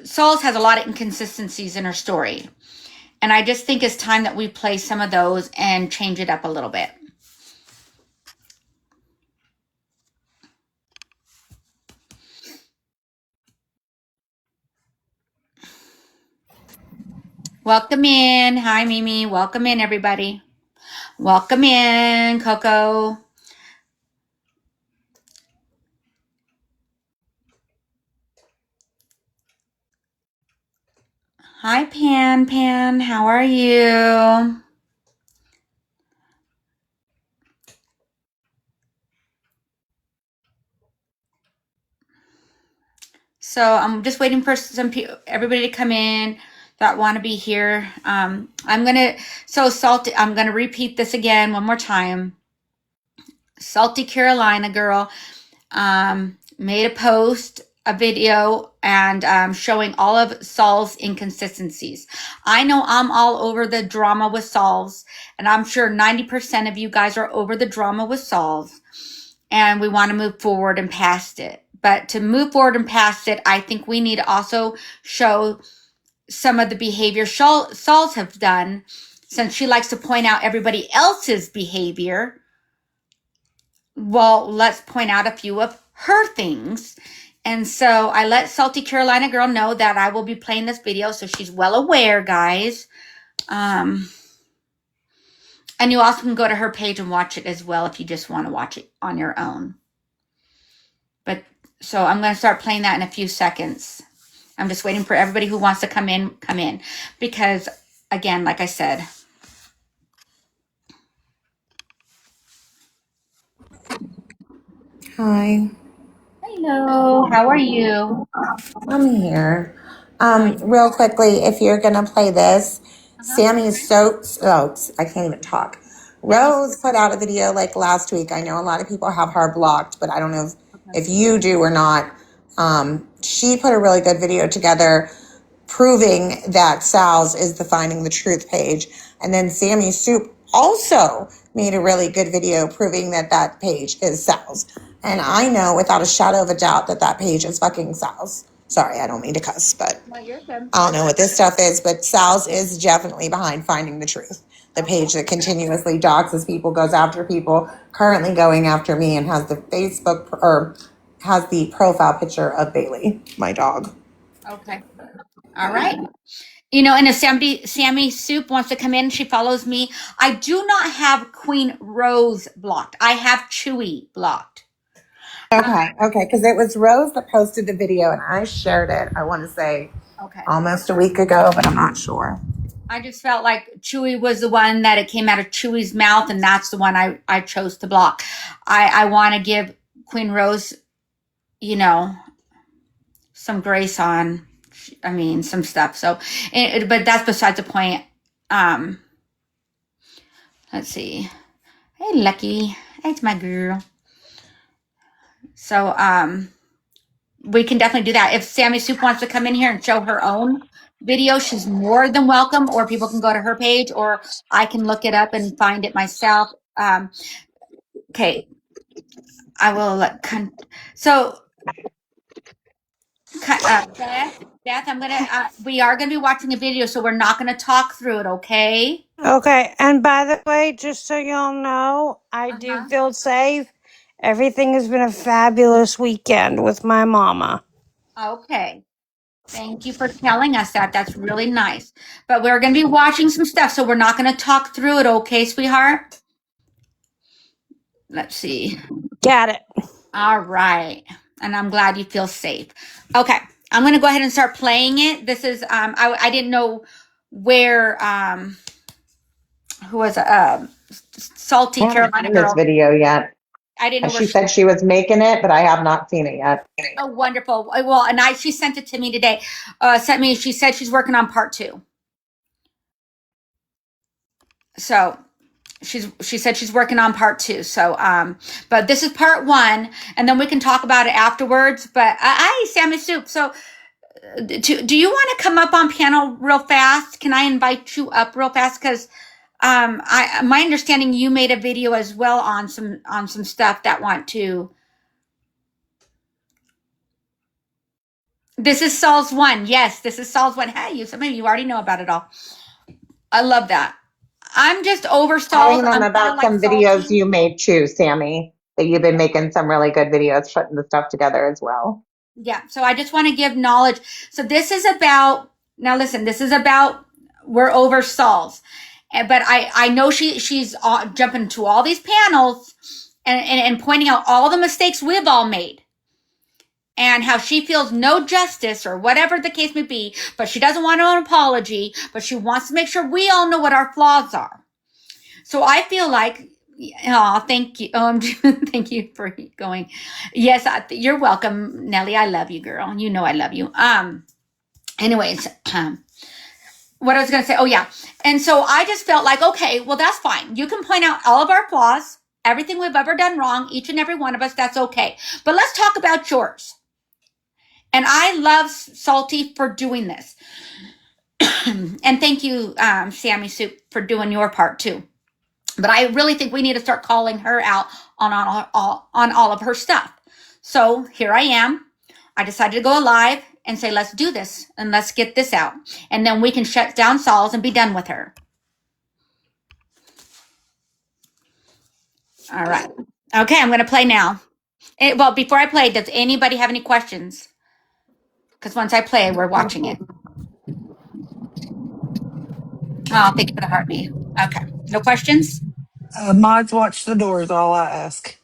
Souls has a lot of inconsistencies in her story. And I just think it's time that we play some of those and change it up a little bit. Welcome in. Hi, Mimi. Welcome in, everybody. Welcome in, Coco. Hi, Pan. How are you? So I'm just waiting for everybody to come in that want to be here. I'm gonna Salty. I'm gonna repeat this again one more time. Salty Carolina girl made a video, and showing all of Saul's inconsistencies. I know I'm all over the drama with Saul's, and I'm sure 90% of you guys are over the drama with Saul's, and we want to move forward and past it. But to move forward and past it, I think we need to also show some of the behavior Saul's have done, since she likes to point out everybody else's behavior. Well, let's point out a few of her things. And so I let Salty Carolina girl know that I will be playing this video, so she's well aware, guys. And you also can go to her page and watch it as well if you just want to watch it on your own. But so I'm going to start playing that in a few seconds. I'm just waiting for everybody who wants to come in. Because, again, like I said. Hi. Hello. How are you? I'm here. Real quickly, if you're going to play this, Sammy Stokes, I can't even talk. Rose put out a video like last week. I know a lot of people have her blocked, but I don't know if you do or not. She put a really good video together proving that Sal's is the Finding the Truth page. And then Sammy Soup also made a really good video proving that that page is Sal's. And I know without a shadow of a doubt that that page is fucking Sal's. Sorry, I don't mean to cuss, but No, you're good. I don't know what this stuff is, but Sal's is definitely behind Finding the Truth. The page that continuously doxes people, goes after people, currently going after me, and has the Facebook or has the profile picture of Bailey, my dog. Okay. All right. You know, and if Sammy Soup wants to come in, she follows me. I do not have Queen Rose blocked. I have Chewy blocked. Okay, because it was Rose that posted the video and I shared it, I want to say almost a week ago, but I'm not sure. I just felt like Chewy was the one that it came out of Chewy's mouth, and that's the one I chose to block. I want to give Queen Rose, you know, some grace on, some stuff. So, but that's besides the point. Let's see. Hey, Lucky. Hey, it's my girl. So, we can definitely do that. If Sammy Soup wants to come in here and show her own video, she's more than welcome, or people can go to her page, or I can look it up and find it myself. Okay. I will so Beth, we are gonna be watching a video, so we're not gonna talk through it, okay? Okay, and by the way, just so y'all know, I do feel safe. Everything has been a fabulous weekend with my mama. Okay. Thank you for telling us that. That's really nice. But we're gonna be watching some stuff, so we're not gonna talk through it, okay, sweetheart? Let's see. Got it. All right. And I'm glad you feel safe. Okay. I'm going to go ahead and start playing it. This is, I didn't know where, who was, Salty I haven't Carolina seen this girl. video yet. I didn't know where She said she was making it, but I have not seen it yet. Oh, wonderful. Well, and she sent it to me today. She said she's working on part 2. So she said she's working on part 2. So, but this is part 1, and then we can talk about it afterwards. But Sammy Soup. So, do you want to come up on panel real fast? Can I invite you up real fast? Because my understanding, you made a video as well on some stuff that want to. This is Saul's one. Yes, this is Saul's one. Hey, some of you already know about it all. I love that. I'm just over Telling Saul's. them I'm kind of about like some videos salty. you made too, Sammy. That you've been making some really good videos, putting the stuff together as well. Yeah. So I just want to give knowledge. So this is about, now listen, this is about, we're over Saul's. But I know she's jumping to all these panels and pointing out all the mistakes we've all made and how she feels no justice or whatever the case may be, but she doesn't want an apology, but she wants to make sure we all know what our flaws are. So I feel like, oh, thank you. Thank you for going. Yes, you're welcome, Nellie. I love you, girl. You know I love you. Anyways, what I was going to say. Oh, yeah. And so I just felt like, okay, well, that's fine. You can point out all of our flaws, everything we've ever done wrong, each and every one of us. That's okay. But let's talk about yours. And I love Salty for doing this. And thank you, Sammy Soup, for doing your part too. But I really think we need to start calling her out on all of her stuff. So here I am. I decided to go live and say, let's do this and let's get this out. And then we can shut down Saul's and be done with her. All right. Okay, I'm going to play now. Well, before I play, does anybody have any questions? Because once I play, we're watching it. Oh, thank you for the heartbeat. Okay. No questions? Mods watch the doors, all I ask.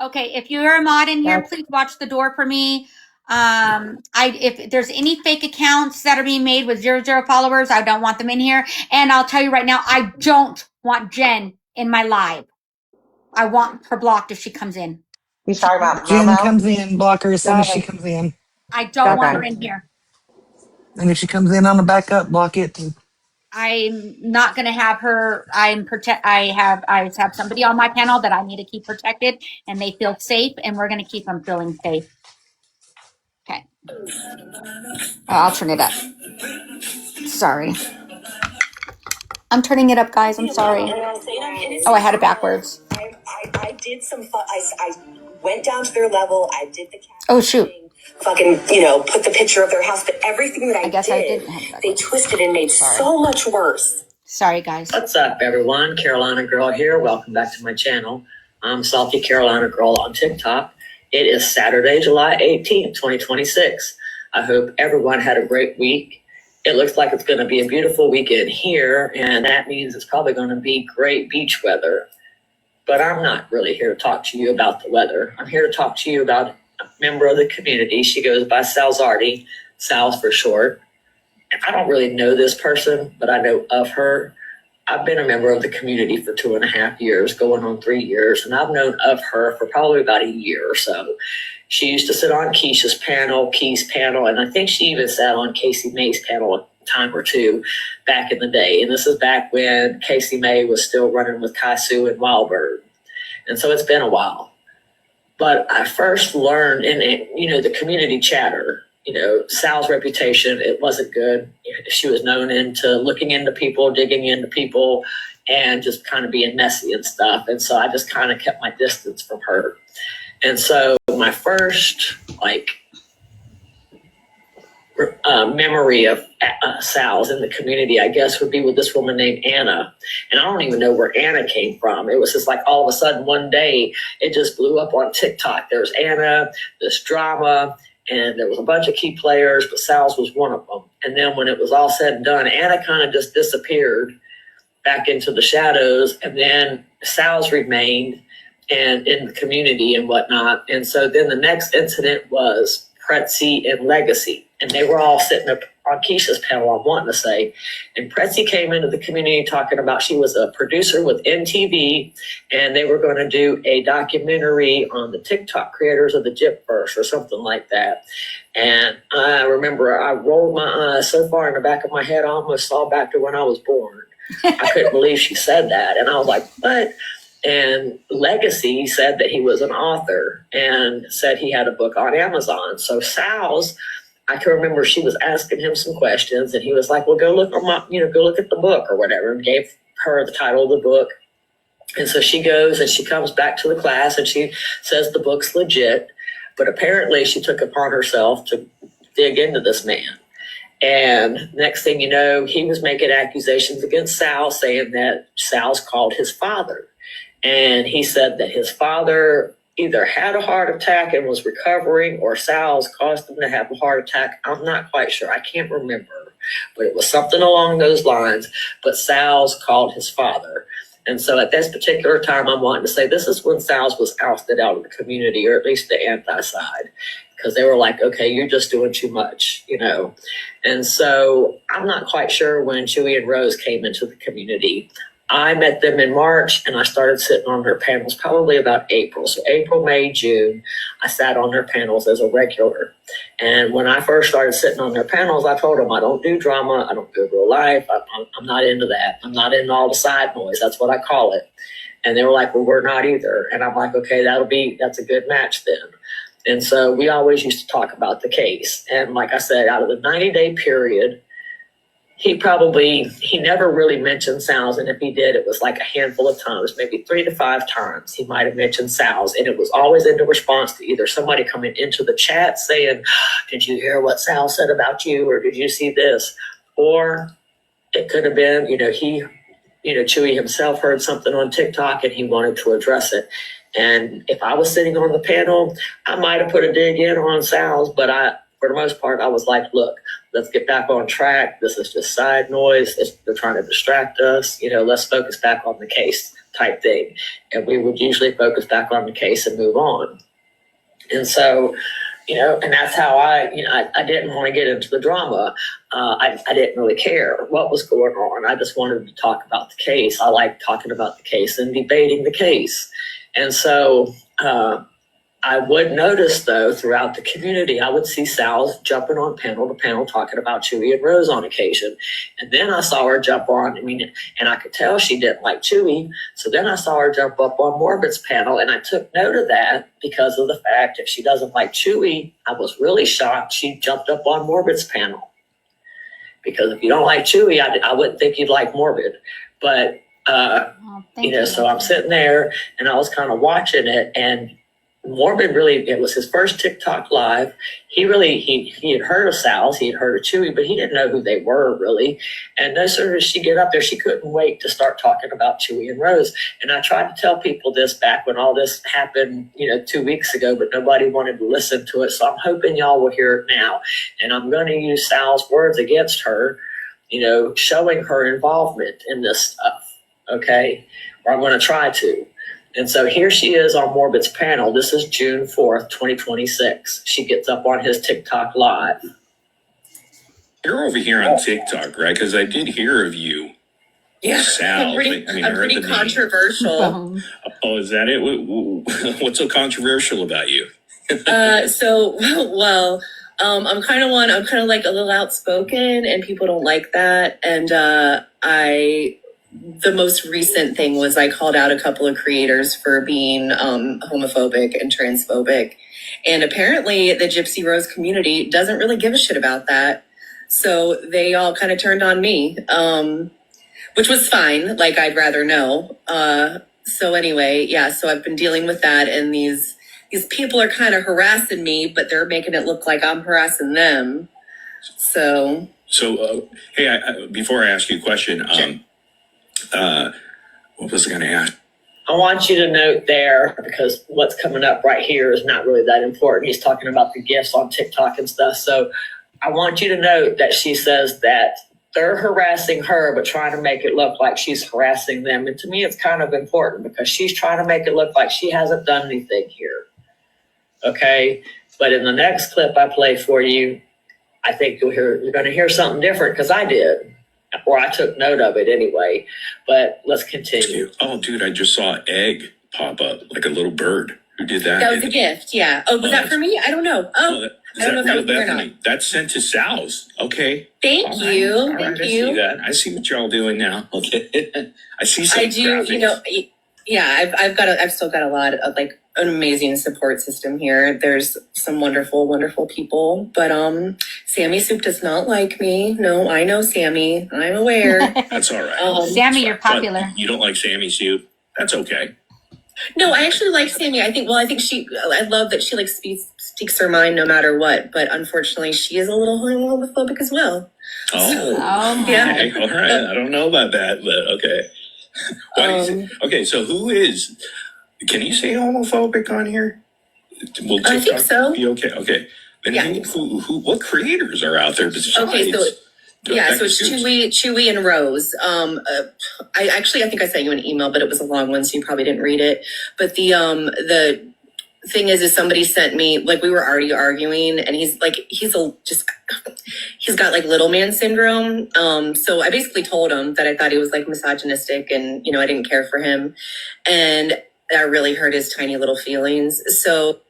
Okay, if you're a mod in here, That's please watch the door for me. If there's any fake accounts that are being made with 0 followers, I don't want them in here. And I'll tell you right now, I don't want Jen in my live. I want her blocked if she comes in. you talking about Jen Momo? comes in, block her as soon Go as she ahead. comes in. I don't want her Okay. in here. And if she comes in on the backup, block it. I'm not going to have her. I have somebody on my panel that I need to keep protected, and they feel safe, and we're going to keep them feeling safe. Okay. I'll turn it up. Sorry. I'm turning it up, guys. I'm sorry. Oh, I had it backwards. I did some fun. I went down to their level. I did the cat. Oh, shoot. Fucking, put the picture of their house. But everything that I guess did, I didn't have it they backwards. twisted and made so much worse. Sorry, guys. What's up, everyone? Carolina Girl here. Welcome back to my channel. I'm Salty Carolina Girl on TikTok. It is Saturday, July 18th, 2026. I hope everyone had a great week. It looks like it's going to be a beautiful weekend here, and that means it's probably going to be great beach weather. But I'm not really here to talk to you about the weather. I'm here to talk to you about a member of the community. She goes by Salzardi, Sal's for short. I don't really know this person, but I know of her. I've been a member of the community for 2.5 years, going on 3 years, and I've known of her for probably about a year or so. She used to sit on Keisha's panel, Key's panel, and I think she even sat on Casey May's panel a time or two back in the day. And this is back when Casey May was still running with Kaisu and Wildbird. And so it's been a while. But I first learned in the community chatter, Sal's reputation, it wasn't good. She was known into looking into people, digging into people, and just kind of being messy and stuff. And so I just kind of kept my distance from her. And so my first, memory of Sal's in the community, I guess, would be with this woman named Anna. And I don't even know where Anna came from. It was just like all of a sudden one day it just blew up on TikTok. There's Anna, this drama, and there was a bunch of key players, but Sal's was one of them. And then when it was all said and done, Anna kind of just disappeared back into the shadows, and then Sal's remained and in the community and whatnot. And so then the next incident was Pretzi and Legacy. And they were all sitting up on Keisha's panel, I'm wanting to say. And Pretzi came into the community talking about she was a producer with MTV, and they were going to do a documentary on the TikTok creators of the Gypverse or something like that. And I remember I rolled my eyes so far in the back of my head, I almost saw back to when I was born. I couldn't believe she said that. And I was like, what? And Legacy said that he was an author and said he had a book on Amazon. So Sal's, I can remember she was asking him some questions, and he was like, well, go look at the book or whatever, and gave her the title of the book. And so she goes and she comes back to the class and she says the book's legit, but apparently she took upon herself to dig into this man. And next thing you know, he was making accusations against Sal, saying that Sal's called his father. And he said that his father either had a heart attack and was recovering, or Sal's caused him to have a heart attack. I'm not quite sure. I can't remember. But it was something along those lines. But Sal's called his father. And so at this particular time, I'm wanting to say this is when Sal's was ousted out of the community, or at least the anti-side, because they were like, okay, you're just doing too much, you know. And so I'm not quite sure when Chewy and Rose came into the community. I met them in March, and I started sitting on their panels probably about April. So April, May, June, I sat on their panels as a regular. And when I first started sitting on their panels, I told them I don't do drama. I don't do real life. I'm not into that. I'm not into all the side noise. That's what I call it. And they were like, well, we're not either. And I'm like, okay, that's a good match then. And so we always used to talk about the case. And like I said, out of the 90-day period, he never really mentioned Sal's. And if he did, it was like a handful of times, maybe 3 to 5 times he might have mentioned Sal's. And it was always in the response to either somebody coming into the chat saying, did you hear what Sal said about you? Or did you see this? Or it could have been, Chewy himself heard something on TikTok and he wanted to address it. And if I was sitting on the panel, I might have put a dig in on Sal's, but for the most part, I was like, look, let's get back on track. This is just side noise. They're trying to distract us. Let's focus back on the case type thing. And we would usually focus back on the case and move on. And so, and that's how I didn't want to get into the drama. I didn't really care what was going on. I just wanted to talk about the case. I like talking about the case and debating the case. And so I would notice, though, throughout the community, I would see Sal jumping on panel to panel talking about Chewy and Rose on occasion. And then I saw her jump on, and I could tell she didn't like Chewy. So then I saw her jump up on Morbid's panel, and I took note of that because of the fact if she doesn't like Chewy, I was really shocked she jumped up on Morbid's panel. Because if you don't like Chewy, I wouldn't think you'd like Morbid. But so I'm sitting there and I was kind of watching it, and Morbid it was his first TikTok live. He had heard of Sal's, he had heard of Chewy, but he didn't know who they were really. And as soon as she get up there, she couldn't wait to start talking about Chewy and Rose. And I tried to tell people this back when all this happened, 2 weeks ago, but nobody wanted to listen to it. So I'm hoping y'all will hear it now. And I'm going to use Sal's words against her, showing her involvement in this stuff. Okay, or I'm going to try to. And so here she is on Morbid's panel. This is June 4th, 2026. She gets up on his TikTok live. You're over here on TikTok, right? Because I did hear of you. Yeah, Sal. I'm pretty controversial. Oh, is that it? What's so controversial about you? I'm kind of like a little outspoken, and people don't like that. And the most recent thing was I called out a couple of creators for being homophobic and transphobic. And apparently the Gypsy Rose community doesn't really give a shit about that. So they all kind of turned on me, which was fine. Like, I'd rather know. So anyway, so I've been dealing with that. And these people are kind of harassing me, but they're making it look like I'm harassing them. So hey, before I ask you a question, sure. What was I going to ask? I want you to note there, because what's coming up right here is not really that important. He's talking about the gifts on TikTok and stuff. So I want you to note that she says that they're harassing her, but trying to make it look like she's harassing them. And to me, it's kind of important because she's trying to make it look like she hasn't done anything here. Okay. But in the next clip I play for you, I think you're going to hear something different, because I did. Or I took note of it anyway, but let's continue. Oh, dude, I just saw an egg pop up like a little bird. Who did that? That was a gift, yeah. Oh, was that for me? I don't know. I don't know if that was me or not. That's sent to Sal's. Okay. Thank you. Right. Thank I you. see that. I see what y'all doing now. Okay. I see some I do, graphics. I've still got a lot of an amazing support system here. There's some wonderful, wonderful people, but Sammy Soup does not like me. No, I know Sammy. I'm aware. That's all right. Sammy, you're popular. But you don't like Sammy Soup? That's okay. No, I actually like Sammy. I think I love that she like speaks her mind no matter what. But unfortunately, she is a little homophobic as well. Oh, Yeah. okay, all right. I don't know about that, but okay. Why do you say, okay, so who is? Can you say homophobic on here? Will I think TikTok so. be okay? Okay. And Yeah, I think so. what creators are out there besides? Okay, so yeah, so Becca it's Scoops? Chewy and Rose. I think I sent you an email, but it was a long one, so you probably didn't read it. But the thing is somebody sent me, like, we were already arguing, and he's got like little man syndrome. So I basically told him that I thought he was like misogynistic, and I didn't care for him, and that really hurt his tiny little feelings. So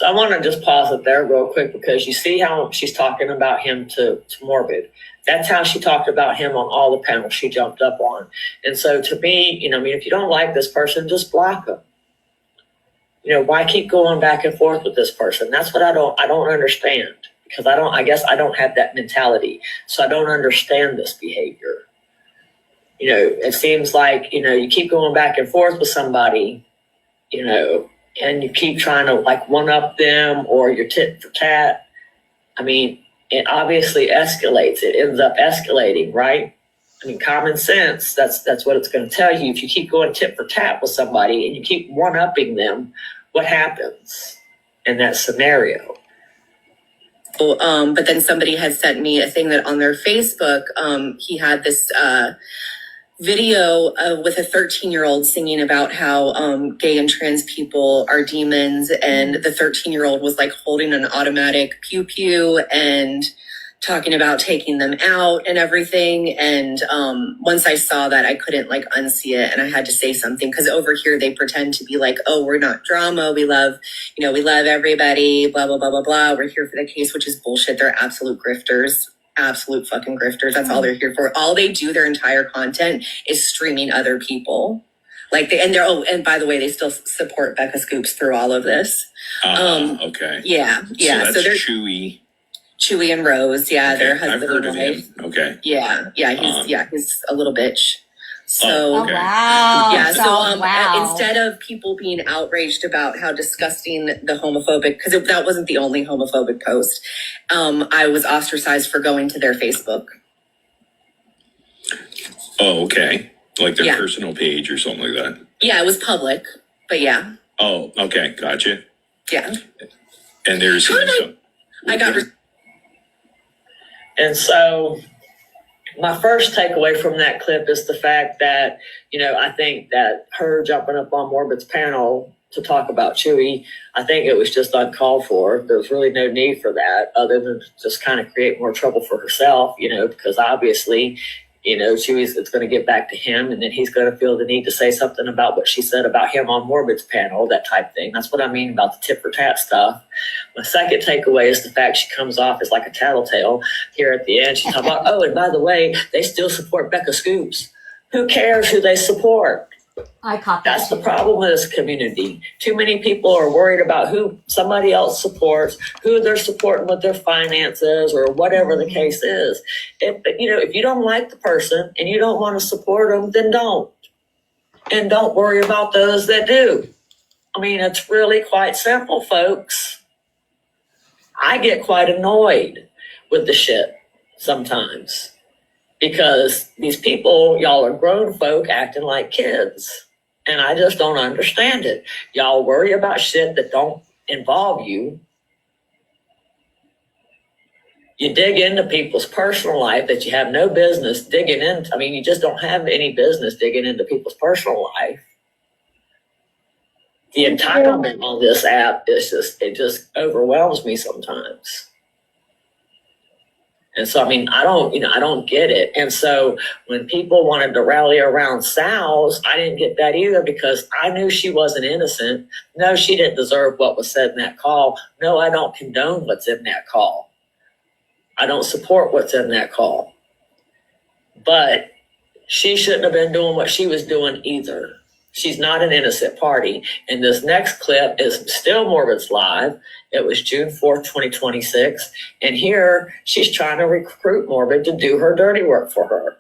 I want to just pause it there real quick, because you see how she's talking about him to Morbid. That's how she talked about him on all the panels she jumped up on. And so to me, if you don't like this person, just block them. Why keep going back and forth with this person? That's what I don't understand, because I guess I don't have that mentality. So I don't understand this behavior. It seems like, you keep going back and forth with somebody, and you keep trying to like one up them, or you're tit for tat. I mean, it obviously escalates. It ends up escalating, right? I mean, common sense, that's what it's going to tell you. If you keep going tit for tat with somebody and you keep one upping them, what happens in that scenario? But then somebody had sent me a thing that on their Facebook, he had this video with a 13-year-old singing about how gay and trans people are demons, and the 13-year-old was like holding an automatic pew pew and talking about taking them out and everything. And once I saw that, I couldn't like unsee it, and I had to say something, because over here they pretend to be like, oh, we're not drama, we love everybody, blah blah blah blah blah, we're here for the case, which is bullshit. They're absolute grifters. Absolute fucking grifters. That's all they're here for. All they do, their entire content is streaming other people. And by the way, they still support Becca Scoops through all of this. Okay. Yeah. So they're Chewy and Rose. Yeah, okay. their husband. I've heard of him. Okay. Yeah. He's a little bitch. So okay. Wow. yeah, so wow. instead of people being outraged about how disgusting the homophobic, because that wasn't the only homophobic post, I was ostracized for going to their Facebook. Oh, okay. Like their personal page or something like that. Yeah, it was public, but yeah. Oh, okay, gotcha. Yeah. And there's And so my first takeaway from that clip is the fact that, I think that her jumping up on Morbid's panel to talk about Chewy, I think it was just uncalled for. There was really no need for that, other than just kind of create more trouble for herself, because obviously, it's going to get back to him, and then he's going to feel the need to say something about what she said about him on Morbid's panel, that type thing. That's what I mean about the tit for tat stuff. My second takeaway is the fact she comes off as like a tattletale here at the end. She's talking about, oh, and by the way, they still support Becca Scoops. Who cares who they support? I caught that. That's the problem with this community. Too many people are worried about who somebody else supports, who they're supporting with their finances, or whatever the case is. If you don't like the person and you don't want to support them, then don't. And don't worry about those that do. I mean, it's really quite simple, folks. I get quite annoyed with the shit sometimes, because these people, y'all are grown folk acting like kids. And I just don't understand it. Y'all worry about shit that don't involve you. You dig into people's personal life that you have no business digging into. I mean, you just don't have any business digging into people's personal life. The entitlement on this app is it just overwhelms me sometimes. And so, I mean, I don't get it. And so when people wanted to rally around Sal's, I didn't get that either, because I knew she wasn't innocent. No, she didn't deserve what was said in that call. No, I don't condone what's in that call. I don't support what's in that call. But she shouldn't have been doing what she was doing either. She's not an innocent party. And this next clip is still Morbid's live. It was June 4th, 2026. And here she's trying to recruit Morbid to do her dirty work for her.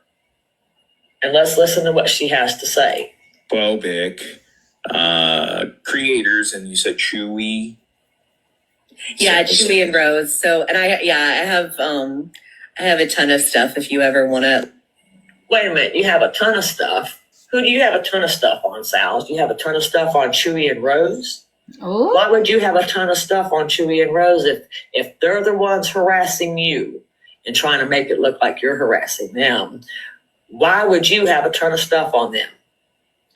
And let's listen to what she has to say. phobic. creators, and you said Chewy. Yeah, Chewy and Rose. So, and I have a ton of stuff if you ever want to. Wait a minute, you have a ton of stuff. Who do you have a ton of stuff on, Sal? Do you have a ton of stuff on Chewy and Rose? Oh, Why would you have a ton of stuff on Chewy and Rose if they're the ones harassing you and trying to make it look like you're harassing them? Why would you have a ton of stuff on them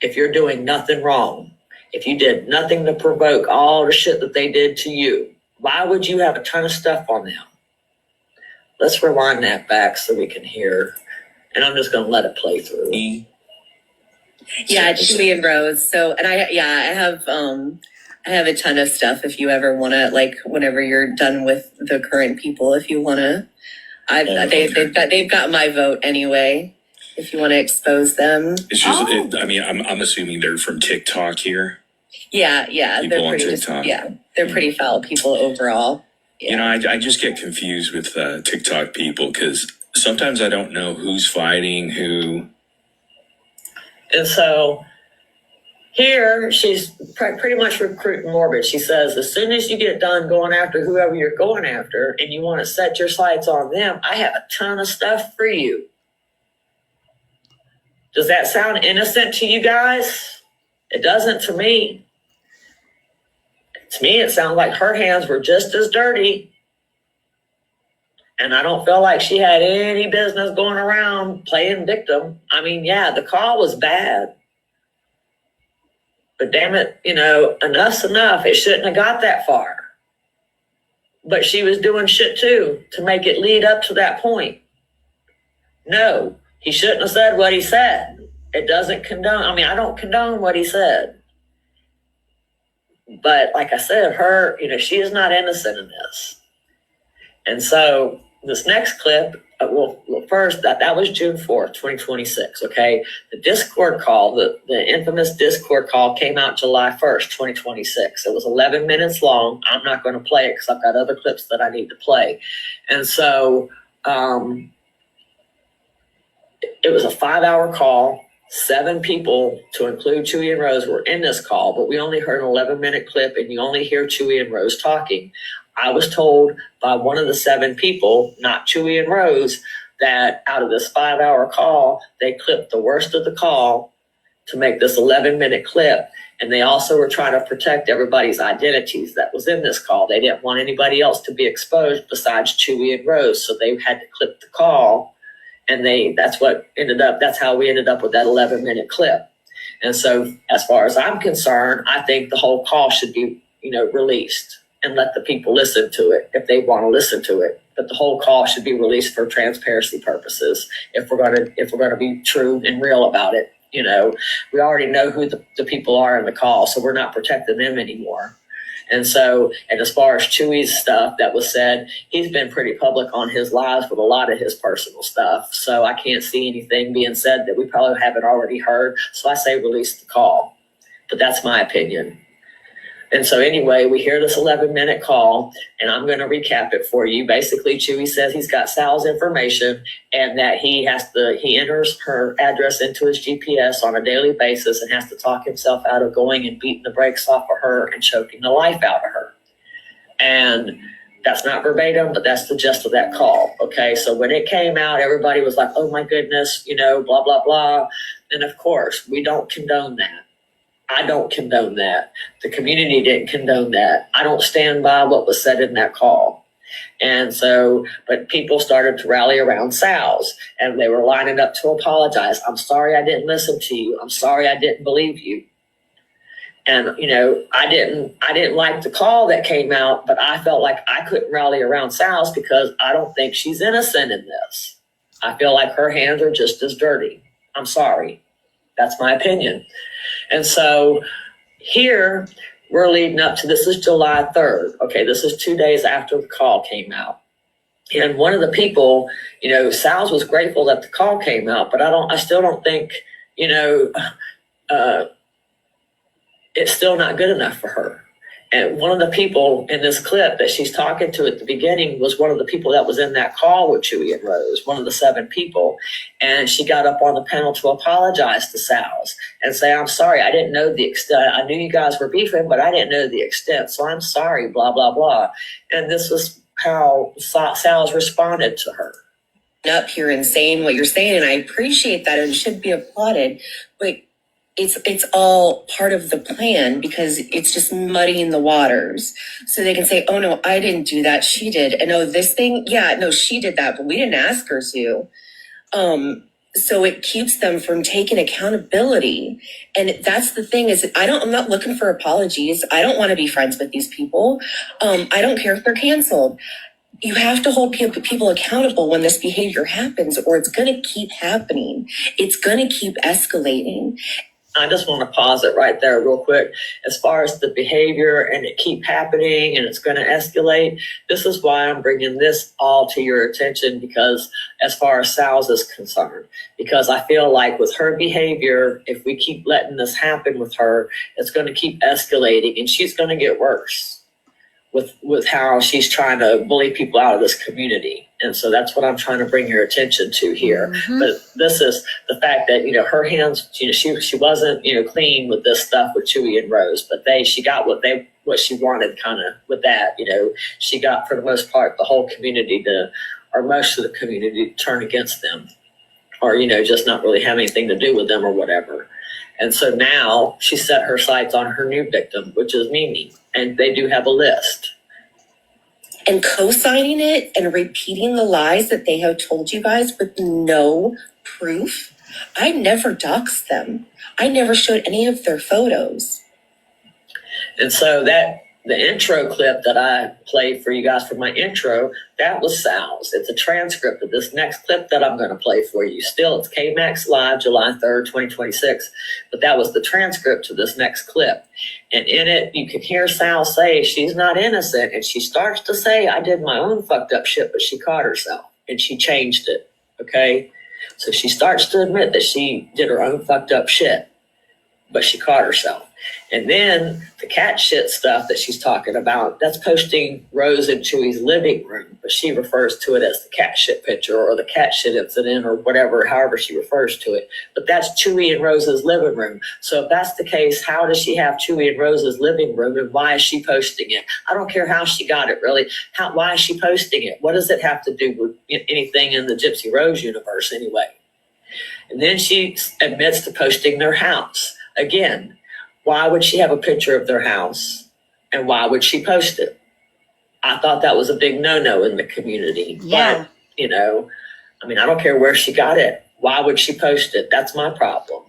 if you're doing nothing wrong? If you did nothing to provoke all the shit that they did to you, why would you have a ton of stuff on them? Let's rewind that back so we can hear. And I'm just going to let it play through. Yeah, Chewy and Rose. So, and I have a ton of stuff if you ever want to, like, whenever you're done with the current people, if you want to. They've got my vote anyway. If you want to expose them. It's just, I'm assuming they're from TikTok here. Yeah, People they're on pretty TikTok. they're pretty foul people overall. Yeah. You know, I just get confused with TikTok people because sometimes I don't know who's fighting who. And so here she's pretty much recruiting Morbid. She says, as soon as you get done going after whoever you're going after and you want to set your sights on them, I have a ton of stuff for you. Does that sound innocent to you guys? It doesn't to me. To me, it sounds like her hands were just as dirty. And I don't feel like she had any business going around playing victim. I mean, yeah, the call was bad. But damn it, enough's enough. It shouldn't have got that far. But she was doing shit too to make it lead up to that point. No, he shouldn't have said what he said. It doesn't condone. I don't condone what he said. But like I said, she is not innocent in this. And so this next clip, first, that was June 4th, 2026, okay? The Discord call, the infamous Discord call came out July 1st, 2026. It was 11 minutes long. I'm not going to play it because I've got other clips that I need to play. And so it was a 5-hour call. 7 people, to include Chewy and Rose, were in this call, but we only heard an 11-minute clip, and you only hear Chewy and Rose talking. I was told by one of the 7 people, not Chewy and Rose, that out of this 5-hour call, they clipped the worst of the call to make this 11-minute clip. And they also were trying to protect everybody's identities that was in this call. They didn't want anybody else to be exposed besides Chewy and Rose. So they had to clip the call. And that's how we ended up with that 11-minute clip. And so as far as I'm concerned, I think the whole call should be, released and let the people listen to it if they want to listen to it. But the whole call should be released for transparency purposes if we're going to be true and real about it. We already know who the people are in the call, so we're not protecting them anymore. And as far as Chewy's stuff that was said, he's been pretty public on his lives with a lot of his personal stuff. So I can't see anything being said that we probably haven't already heard. So I say release the call. But that's my opinion. And so anyway, we hear this 11-minute call, and I'm going to recap it for you. Basically, Chewy says he's got Sal's information and that he enters her address into his GPS on a daily basis and has to talk himself out of going and beating the brakes off of her and choking the life out of her. And that's not verbatim, but that's the gist of that call. Okay, so when it came out, everybody was like, oh my goodness, blah, blah, blah. And of course, we don't condone that. I don't condone that. The community didn't condone that. I don't stand by what was said in that call. And so, but people started to rally around Sal's and they were lining up to apologize. I'm sorry I didn't listen to you. I'm sorry I didn't believe you. And, I didn't like the call that came out, but I felt like I couldn't rally around Sal's because I don't think she's innocent in this. I feel like her hands are just as dirty. I'm sorry. That's my opinion. And so here we're leading up to, this is July 3rd. Okay, this is 2 days after the call came out. And one of the people, Sal's was grateful that the call came out, but I still don't think, it's still not good enough for her. And one of the people in this clip that she's talking to at the beginning was one of the people that was in that call with Chewy and Rose, one of the 7 people. And she got up on the panel to apologize to Sal's and say, I'm sorry, I didn't know the extent. I knew you guys were beefing, but I didn't know the extent. So I'm sorry, blah, blah, blah. And this was how Sal's responded to her. Up here and saying what you're saying, and I appreciate that and should be applauded, but it's all part of the plan because it's just muddying the waters. So they can say, oh no, I didn't do that, she did. And oh, this thing, yeah, no, she did that, but we didn't ask her to. So it keeps them from taking accountability. And that's the thing is I'm not looking for apologies. I don't want to be friends with these people. I don't care if they're canceled. You have to hold people accountable when this behavior happens, or it's going to keep happening. It's going to keep escalating. I just want to pause it right there real quick. As far as the behavior and it keep happening and it's going to escalate, this is why I'm bringing this all to your attention, because as far as Sal's is concerned, because I feel like with her behavior, if we keep letting this happen with her, it's going to keep escalating and she's going to get worse with how she's trying to bully people out of this community. And so that's what I'm trying to bring your attention to here. Mm-hmm. But this is the fact that, her hands, she wasn't, clean with this stuff with Chewy and Rose, but she got what she wanted kind of with that, she got for the most part, the whole community or most of the community to turn against them or, just not really have anything to do with them or whatever. And so now she set her sights on her new victim, which is Mimi. And they do have a list. And co-signing it and repeating the lies that they have told you guys with no proof. I never doxed them. I never showed any of their photos. And so the intro clip that I played for you guys for my intro, that was Sal's. It's a transcript of this next clip that I'm going to play for you. Still, it's KMAX Live, July 3rd, 2026. But that was the transcript to this next clip. And in it, you can hear Sal say she's not innocent. And she starts to say, I did my own fucked up shit, but she caught herself. And she changed it, okay? So she starts to admit that she did her own fucked up shit, but she caught herself. And then the cat shit stuff that she's talking about, that's posting Rose and Chewy's living room, but she refers to it as the cat shit picture or the cat shit incident or whatever, however she refers to it. But that's Chewy and Rose's living room. So if that's the case, how does she have Chewy and Rose's living room and why is she posting it? I don't care how she got it, really. Why is she posting it? What does it have to do with anything in the Gypsy Rose universe anyway? And then she admits to posting their house. Again, why would she have a picture of their house? And why would she post it? I thought that was a big no-no in the community. Yeah. But, I don't care where she got it. Why would she post it? That's my problem.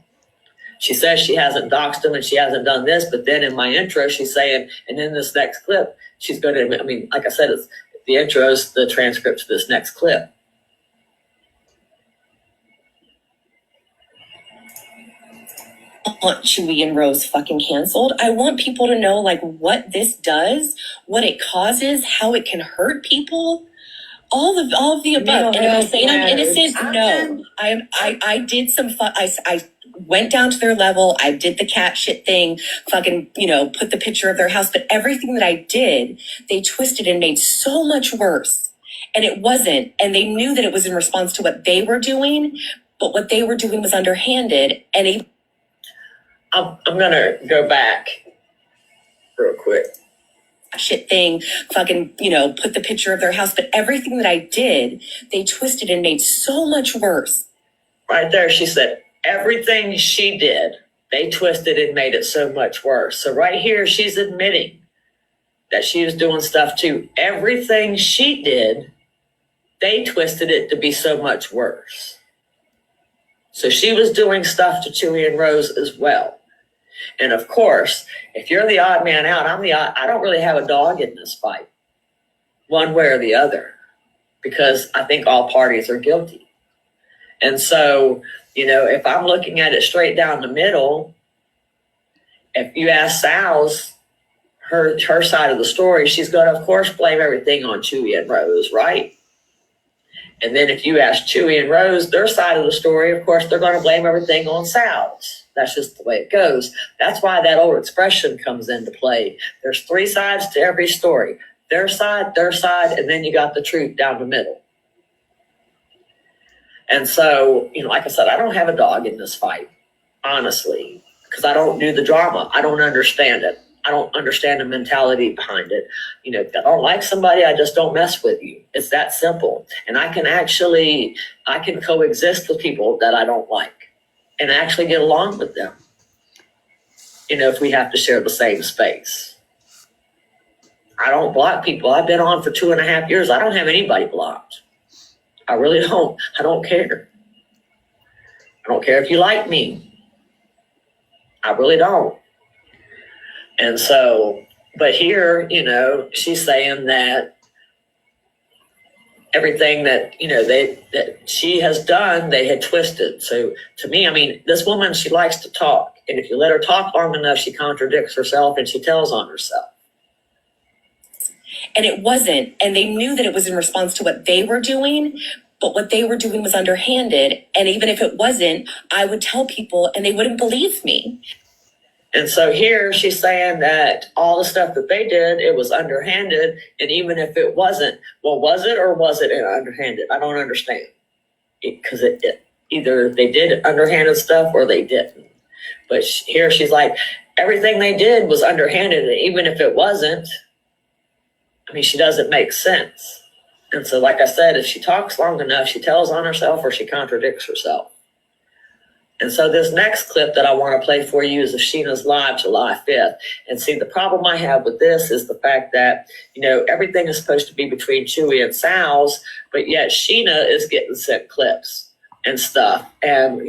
She says she hasn't doxed them and she hasn't done this, but then in my intro, she's saying, and in this next clip, she's going to, like I said, it's the intro's the transcript to this next clip. Want Chewy and Rose fucking canceled. I want people to know what this does, what it causes, how it can hurt people. All of the above. And am I saying I'm innocent? No. I did some I went down to their level. I did the cat shit thing, fucking, put the picture of their house, but everything that I did, they twisted and made so much worse. And it wasn't. And they knew that it was in response to what they were doing, but what they were doing was underhanded. And I'm going to go back real quick. Shit thing, fucking, put the picture of their house, but everything that I did, they twisted and made so much worse. Right there, she said, everything she did, they twisted and made it so much worse. So right here, she's admitting that she was doing stuff too. Everything she did, they twisted it to be so much worse. So she was doing stuff to Chewy and Rose as well. And of course, if you're the odd man out, I don't really have a dog in this fight, one way or the other, because I think all parties are guilty. And so, if I'm looking at it straight down the middle, if you ask Sal's, her side of the story, she's going to, of course, blame everything on Chewy and Rose, right? And then if you ask Chewy and Rose, their side of the story, of course, they're going to blame everything on Sal's. That's just the way it goes. That's why that old expression comes into play. There's three sides to every story. Their side, and then you got the truth down the middle. And so, like I said, I don't have a dog in this fight, honestly, because I don't do the drama. I don't understand it. I don't understand the mentality behind it. If I don't like somebody, I just don't mess with you. It's that simple. And I can coexist with people that I don't like and actually get along with them, if we have to share the same space. I don't block people. I've been on for 2.5 years. I don't have anybody blocked. I really don't. I don't care. I don't care if you like me. I really don't. And so, but here, she's saying that everything that, that she has done, they had twisted. So to me, this woman, she likes to talk. And if you let her talk long enough, she contradicts herself and she tells on herself. And it wasn't, and they knew that it was in response to what they were doing, but what they were doing was underhanded. And even if it wasn't, I would tell people and they wouldn't believe me. And so here she's saying that all the stuff that they did, it was underhanded. And even if it wasn't, well, was it or was it underhanded? I don't understand. Because either they did underhanded stuff or they didn't. But here she's like, everything they did was underhanded. And even if it wasn't, she doesn't make sense. And so, like I said, if she talks long enough, she tells on herself or she contradicts herself. And so this next clip that I want to play for you is of Sheena's live July 5th. And see, the problem I have with this is the fact that, everything is supposed to be between Chewy and Sal's, but yet Sheena is getting sent clips and stuff. And,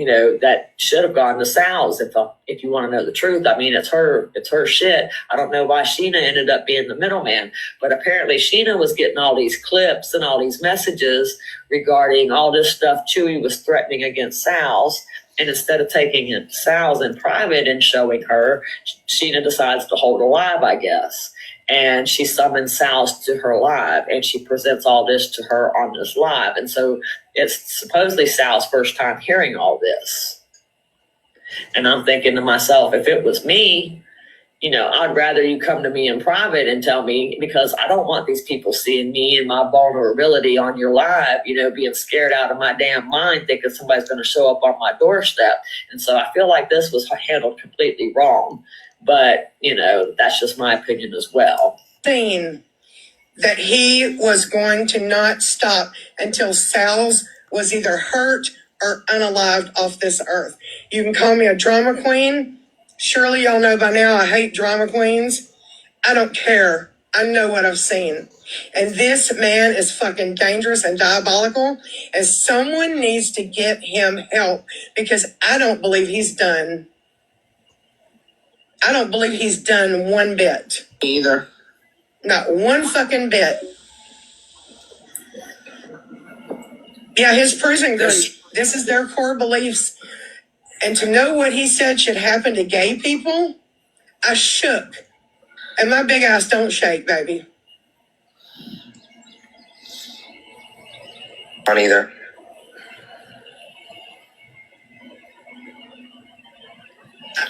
that should have gone to Sal's if you want to know the truth. It's her shit. I don't know why Sheena ended up being the middleman, but apparently Sheena was getting all these clips and all these messages regarding all this stuff Chewy was threatening against Sal's. And instead of taking it to Sal's in private and showing her, Sheena decides to hold a live, I guess. And she summons Sal's to her live and she presents all this to her on this live. And so it's supposedly Sal's first time hearing all this. And I'm thinking to myself, if it was me, I'd rather you come to me in private and tell me, because I don't want these people seeing me and my vulnerability on your live, being scared out of my damn mind, thinking somebody's going to show up on my doorstep. And so I feel like this was handled completely wrong. But, that's just my opinion as well. Saying that he was going to not stop until Sal's was either hurt or unalived off this earth. You can call me a drama queen. Surely y'all know by now I hate drama queens. I don't care. I know what I've seen. And this man is fucking dangerous and diabolical. And someone needs to get him help because I don't believe he's done. I don't believe he's done one bit. Either. Not one fucking bit. Yeah, his prison group. This is their core beliefs. And to know what he said should happen to gay people, I shook. And my big ass don't shake, baby. Not either.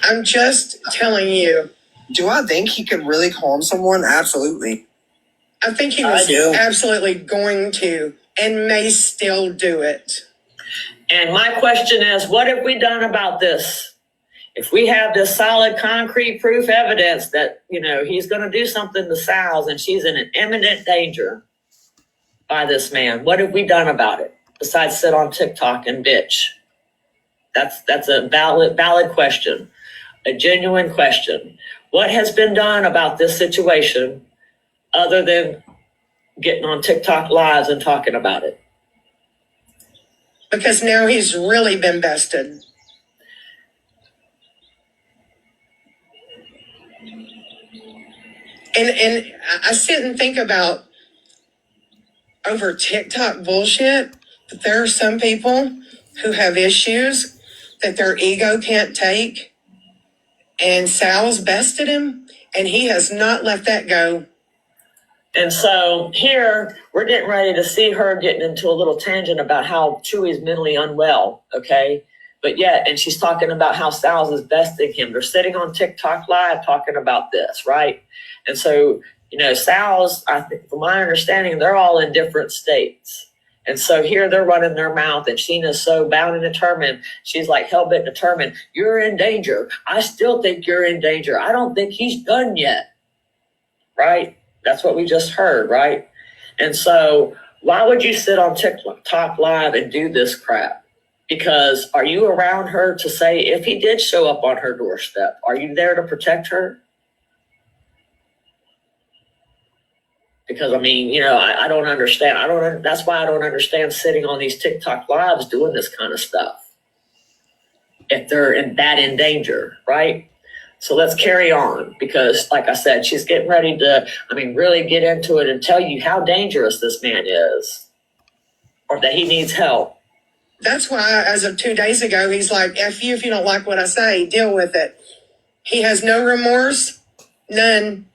I'm just telling you. Do I think he could really harm someone? Absolutely. I think he was absolutely going to and may still do it. And my question is, what have we done about this? If we have this solid concrete proof evidence that, he's going to do something to Sal's and she's in an imminent danger by this man, what have we done about it besides sit on TikTok and bitch? That's a valid question, a genuine question. What has been done about this situation other than getting on TikTok lives and talking about it? Because now he's really been bested. And I sit and think about over TikTok bullshit that there are some people who have issues that their ego can't take. And Sal's bested him, and he has not let that go. And so here we're getting ready to see her getting into a little tangent about how Chewy's mentally unwell, okay? But yet, and she's talking about how Sal's is besting him. They're sitting on TikTok live talking about this, right? And so, Sal's, I think, from my understanding, they're all in different states. And so here they're running their mouth, and Sheena's so bound and determined. She's like hell-bent determined. You're in danger. I still think you're in danger. I don't think he's done yet. Right? That's what we just heard, right? And so why would you sit on TikTok live and do this crap? Because are you around her to say, if he did show up on her doorstep, are you there to protect her? Because I don't understand. That's why I don't understand sitting on these TikTok lives doing this kind of stuff. If they're in danger, right? So let's carry on, because like I said, she's getting ready to, really get into it and tell you how dangerous this man is, or that he needs help. That's why, as of 2 days ago, he's like, F you if you don't like what I say, deal with it. He has no remorse, none,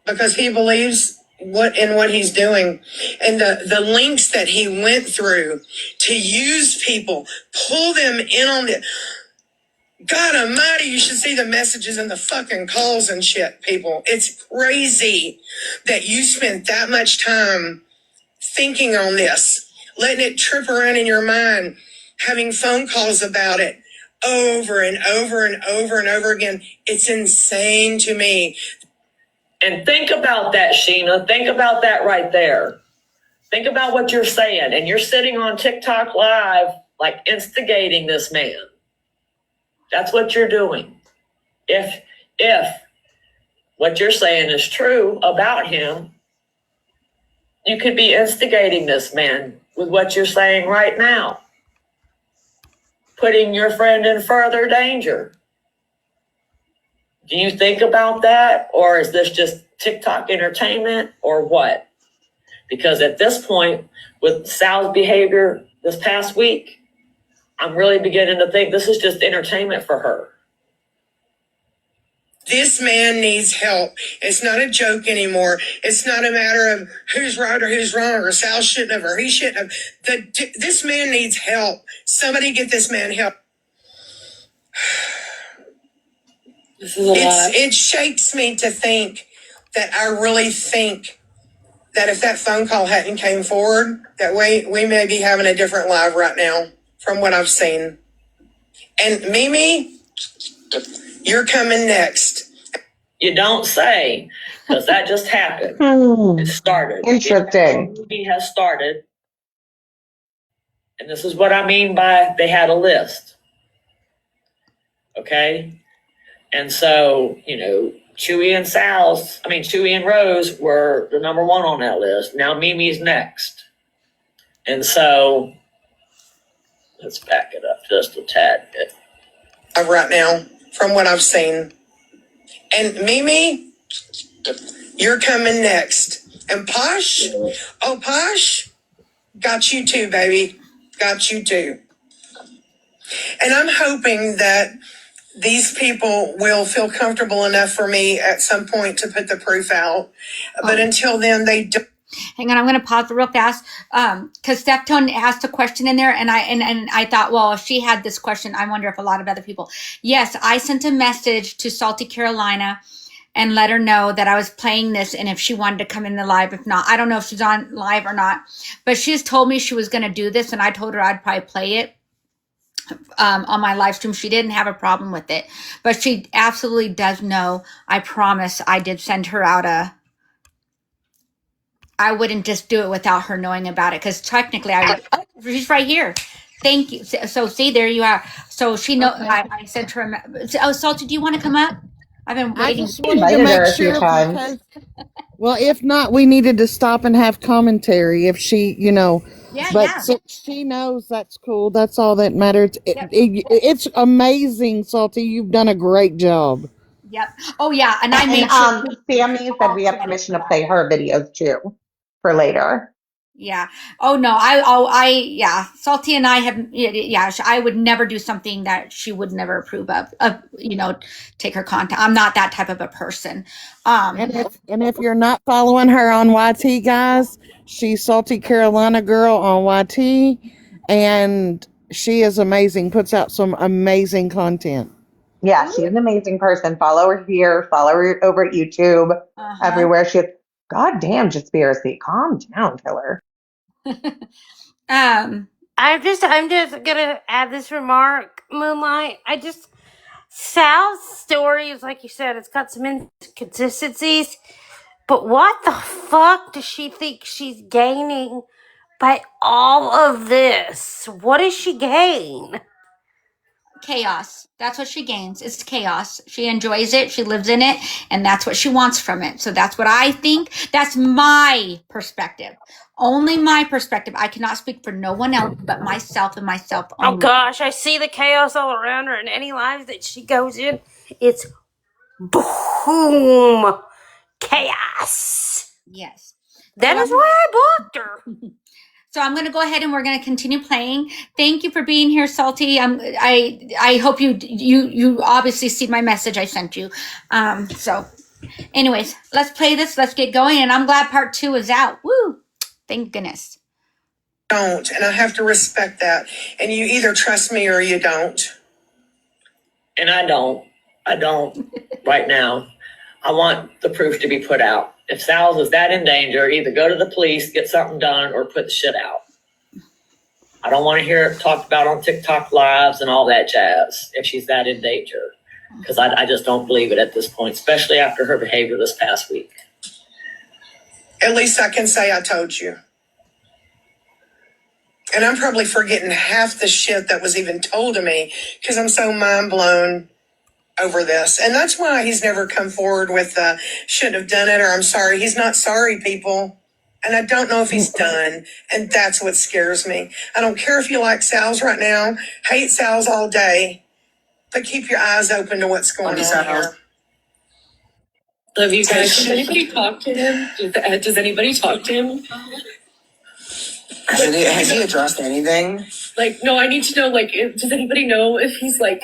because he believes what he's doing. And the links that he went through to use people, pull them in on it. God almighty, you should see the messages and the fucking calls and shit, people. It's crazy that you spent that much time thinking on this, letting it trip around in your mind, having phone calls about it over and over and over and over again. It's insane to me. And think about that, Sheena. Think about that right there. Think about what you're saying. And you're sitting on TikTok live, like instigating this man. That's what you're doing. If what you're saying is true about him, you could be instigating this man with what you're saying right now, putting your friend in further danger. Do you think about that? Or is this just TikTok entertainment or what? Because at this point, with Sal's behavior this past week, I'm really beginning to think this is just entertainment for her. This man needs help. It's not a joke anymore. It's not a matter of who's right or who's wrong, or Sal shouldn't have, or he shouldn't have. This man needs help. Somebody get this man help. This is a lot. It shakes me to think that I really think that if that phone call hadn't came forward, that we may be having a different live right now from what I've seen. And Mimi, you're coming next. You don't say, because that just happened. It started. Interesting. The movie has started. And this is what I mean by they had a list. Okay? And so, Chewy and Rose were the number one on that list. Now Mimi's next. And so, let's back it up just a tad bit. Right now, from what I've seen. And Mimi, you're coming next. And Posh, Posh, got you too, baby. Got you too. And I'm hoping that these people will feel comfortable enough for me at some point to put the proof out. But until then, they don't. Hang on, I'm going to pause real fast because Steftone asked a question in there, and I thought, well, if she had this question, I wonder if a lot of other people. Yes, I sent a message to Salty Carolina and let her know that I was playing this, and if she wanted to come in the live. If not, I don't know if she's on live or not, but she has told me she was going to do this, and I told her I'd probably play it on my live stream. She didn't have a problem with it, but she absolutely does know. I promise I did send her out I wouldn't just do it without her knowing about it, because technically she's right here. Thank you. So see, there you are. So she know. Okay. I sent her. Salty, do you want to come up? I've been I waiting. just wanted to Invited her make a few sure times. well, if not, we needed to stop and have commentary if she, but since she knows, that's cool. That's all that matters. It's amazing, Salty. You've done a great job. Yep. Oh yeah, and I made And Sammy said we have permission to play her videos too for later. Yeah. Oh no. Yeah. Salty and I have. Yeah. I would never do something that she would never approve of. Take her content. I'm not that type of a person. And if you're not following her on YT, guys, she's Salty Carolina Girl on YT, and She is amazing. Puts out some amazing content. Yeah, she's an amazing person. Follow her here. Follow her over at YouTube. Uh-huh. Everywhere. God damn, Conspiracy. Calm down, killer. I'm just gonna add this remark, Moonlight. Sal's story is like you said, it's got some inconsistencies. But what the fuck does she think she's gaining by all of this? What does she gain? Chaos. That's what she gains. It's chaos. She enjoys it. She lives in it. And that's what she wants from it. So that's what I think. That's my perspective. Only my perspective. I cannot speak for no one else but myself and myself Oh only. gosh, I see the chaos all around her, and any lives that she goes in, it's boom, chaos. Yes. That So is why I blocked her. So I'm going to go ahead and we're going to continue playing. Thank you for being here, Salty. I hope you obviously see my message I sent you. So anyways, let's play this. Let's get going. And I'm glad part 2 is out. Woo! Thank goodness. Don't, and I have to respect that. And you either trust me or you don't. And I don't right now. I want the proof to be put out. If Sal's is that in danger, either go to the police, get something done, or put the shit out. I don't want to hear it talked about on TikTok lives and all that jazz if she's that in danger. Because I just don't believe it at this point, especially after her behavior this past week. At least I can say I told you. And I'm probably forgetting half the shit that was even told to me because I'm so mind blown over this. And that's why he's never come forward with shouldn't have done it or I'm sorry. He's not sorry, people. And I don't know if he's done. And that's what scares me. I don't care if you like Sal's right now, hate Sal's all day, but keep your eyes open to what's going on here. Love you guys. Does anybody talk to him? Does anybody talk to him? Has he addressed anything? Like, no, I need to know, like, does anybody know if he's, like,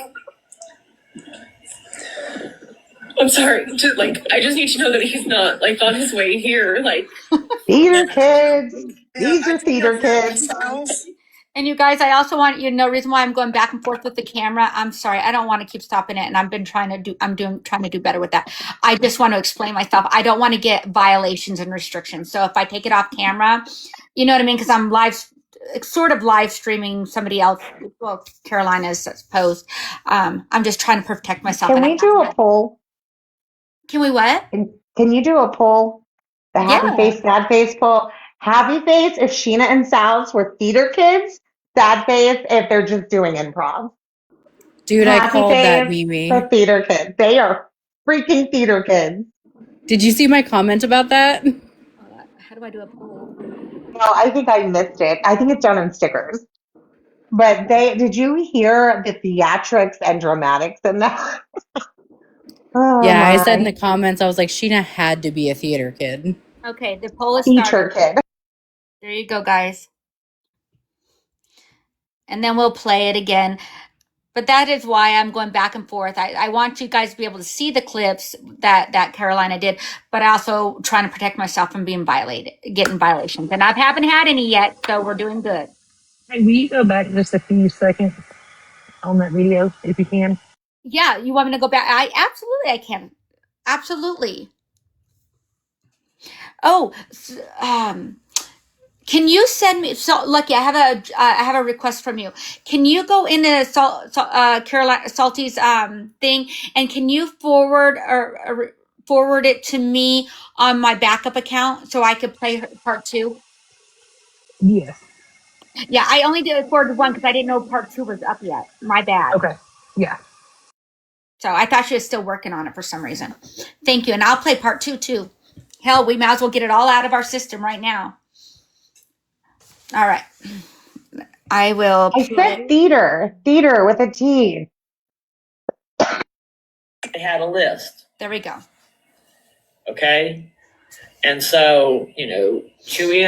I'm sorry, I just need to know that he's not, like, on his way here, like. Theater kids. These are theater kids. And you guys, I also want you to know reason why I'm going back and forth with the camera. I'm sorry, I don't want to keep stopping it, and I've been trying to do better with that. I just want to explain myself. I don't want to get violations and restrictions. So if I take it off camera, you know what I mean? Because I'm sort of live streaming somebody else. Well, Carolina's post. I'm just trying to protect myself. Can we do a poll? Can we what? Can you do a poll? The happy face, sad face poll. Happy face if Sheena and Sal's were theater kids. Sad face if they're just doing improv. Dude, Happy I called that, face Mimi. for theater kids. They are freaking theater kids. Did you see my comment about that? How do I do a poll? No, I think I missed it. I think it's done in stickers. But did you hear the theatrics and dramatics in that? Yeah, I said in the comments, I was like, Sheena had to be a theater kid. Okay, the poll is Teacher started. kid. There you go, guys. And then we'll play it again. But that is why I'm going back and forth. I want you guys to be able to see the clips that Carolina did, but also trying to protect myself from being getting violations. And I haven't had any yet, so we're doing good. Hey, will you go back just a few seconds on that video if you can? Yeah, you want me to go back? I can. Absolutely. Oh, can you send me? So, Lucky, I have a request from you. Can you go into Carolina Salty's thing, and can you forward it to me on my backup account so I could play part 2? Yes. Yeah, I only did forward 1 because I didn't know part 2 was up yet. My bad. Okay. Yeah. So I thought she was still working on it for some reason. Thank you, and I'll play part 2 too. Hell, we might as well get it all out of our system right now. All right. I will. I said theater with a T. They had a list. There we go. Okay. And so, Chewy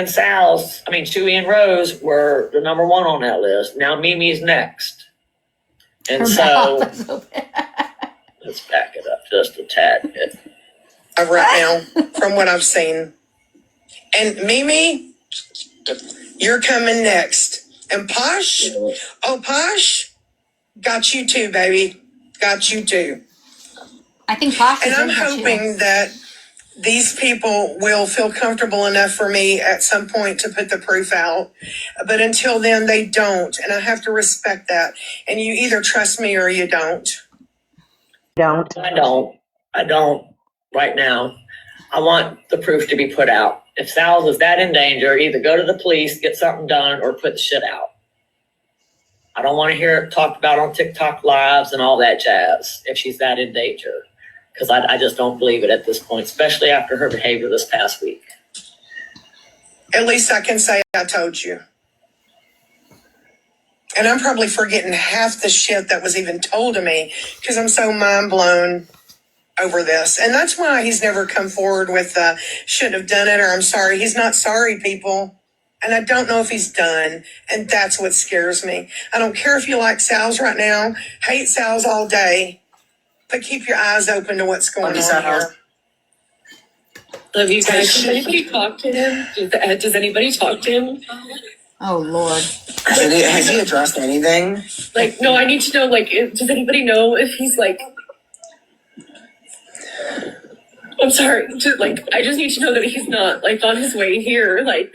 and Rose were the number 1 on that list. Now Mimi's next. And so let's back it up just a tad bit. Right now, from what I've seen. And Mimi, you're coming next. And Posh, oh, Posh, got you too, baby. Got you too. I think Posh And is I'm in here hoping too. that these people will feel comfortable enough for me at some point to put the proof out. But until then, they don't. And I have to respect that. And you either trust me or you don't. I don't right now. I want the proof to be put out. If Sal's is that in danger, either go to the police, get something done, or put the shit out. I don't want to hear it talked about on TikTok lives and all that jazz if she's that in danger. Because I just don't believe it at this point, especially after her behavior this past week. At least I can say I told you. And I'm probably forgetting half the shit that was even told to me because I'm so mind blown over this. And that's why he's never come forward with shouldn't have done it or I'm sorry. He's not sorry, people. And I don't know if he's done. And that's what scares me. I don't care if you like Sal's right now, hate Sal's all day, but keep your eyes open to what's going on here. Love you guys. Does anybody talk to him? Does anybody talk to him? Oh Lord. Has he addressed anything? Like, no, I need to know, like, does anybody know if he's like, I'm sorry, I just need to know that he's not, like, on his way here, like.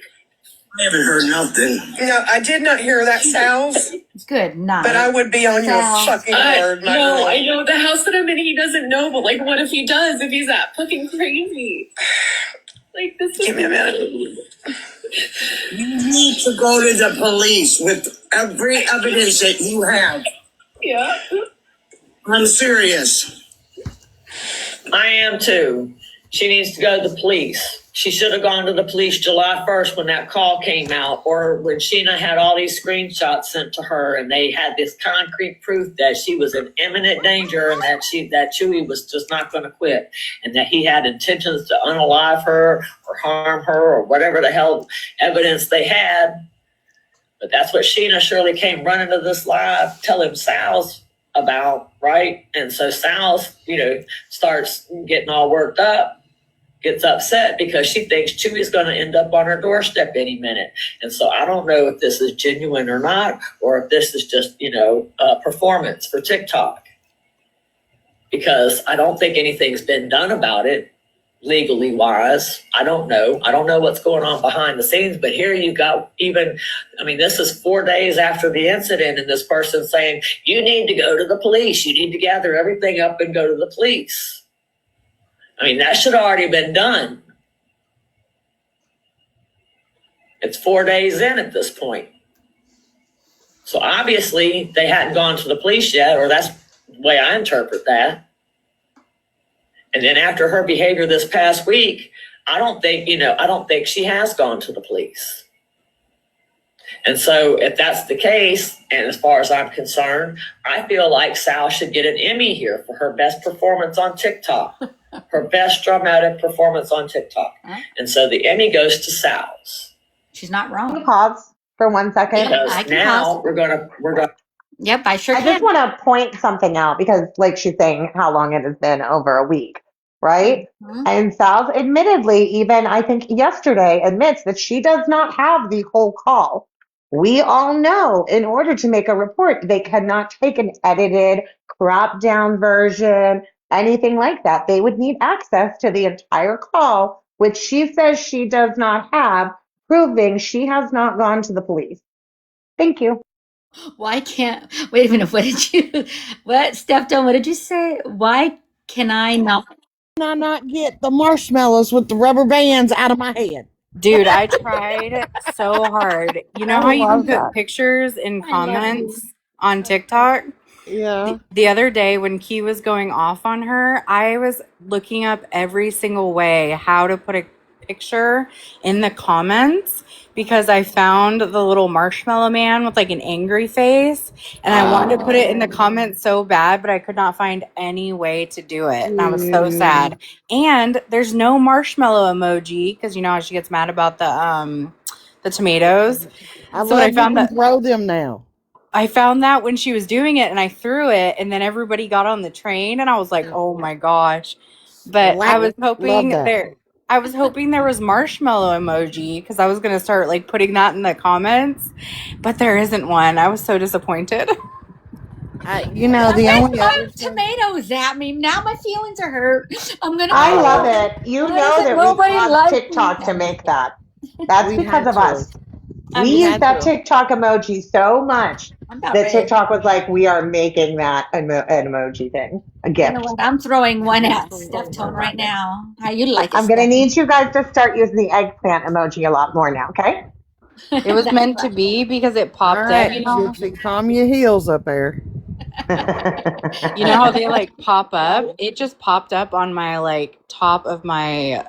I haven't heard nothing. No, I did not hear that, Sal's. Good night. But I would be on your fucking word, my No, girl. I know the house that I'm in, he doesn't know, but, like, what if he does, if he's that fucking crazy? Like, this is. Give me a minute. You need to go to the police with every evidence that you have. Yeah. I'm serious. I am too. She needs to go to the police. She should have gone to the police July 1st when that call came out, or when Sheena had all these screenshots sent to her and they had this concrete proof that she was in imminent danger and that Chewy was just not going to quit and that he had intentions to unalive her or harm her or whatever the hell evidence they had. But that's what Sheena Shirley came running to this live telling Sal's about, right? And so Sal's, starts getting all worked up, gets upset because she thinks Chewy's going to end up on her doorstep any minute. And so I don't know if this is genuine or not, or if this is just, performance for TikTok. Because I don't think anything's been done about it, legally wise. I don't know. I don't know what's going on behind the scenes, but here you got this is 4 days after the incident and this person saying, you need to go to the police. You need to gather everything up and go to the police. That should have already been done. It's 4 days in at this point. So obviously they hadn't gone to the police yet, or that's the way I interpret that. And then after her behavior this past week, I don't think she has gone to the police. And so if that's the case, and as far as I'm concerned, I feel like Sal should get an Emmy here for her best performance on TikTok. Her best dramatic performance on TikTok. And so the Emmy goes to Sal's. She's not wrong. Pause for 1 second. Because now we're gonna. Yep, I sure I can. just want to point something out because, like she's saying, how long it has been over a week, right? Mhm. And Sal's admittedly, even I think yesterday, admits that she does not have the whole call. We all know in order to make a report, they cannot take an edited, cropped down version, anything like that. They would need access to the entire call, which she says she does not have, proving she has not gone to the police. Thank you. Why can't, wait a minute, Steph-Don, what did you say? Why can I not? Can I not get the marshmallows with the rubber bands out of my head? Dude, I tried so hard. You know I how you can love put that. pictures in comments on TikTok? Yeah. The other day when Key was going off on her, I was looking up every single way how to put a picture in the comments because I found the little marshmallow man with like an angry face and I wanted to put it in the comments so bad, but I could not find any way to do it. And I was so sad. And there's no marshmallow emoji because you know how she gets mad about the tomatoes. I found that throw them now. I found that when she was doing it and I threw it and then everybody got on the train and I was like, oh my gosh. But I was hoping I was hoping there was marshmallow emoji because I was going to start like putting that in the comments, but there isn't one. I was so disappointed. The Somebody's only other throwing thing. tomatoes at me. Now my feelings are hurt. I'm gonna I love cry. it. You Why know doesn't that we nobody caused like me? TikTok No, to I'm just make kidding. that. That's We because had of to. us. I'm We We just used had that to. TikTok emoji so much I'm about that ready. TikTok was like, we are making that an emoji thing, a You know gift. what? I'm throwing one at Steph Absolutely Tone love right it. now. How you like it, I'm going to Steph? need you guys to start using the eggplant emoji a lot more now, okay? It was That's meant to right. be because it All popped up. right, Gypsy, calm your heels up there. You know how they like pop up? It just popped up on my like top of my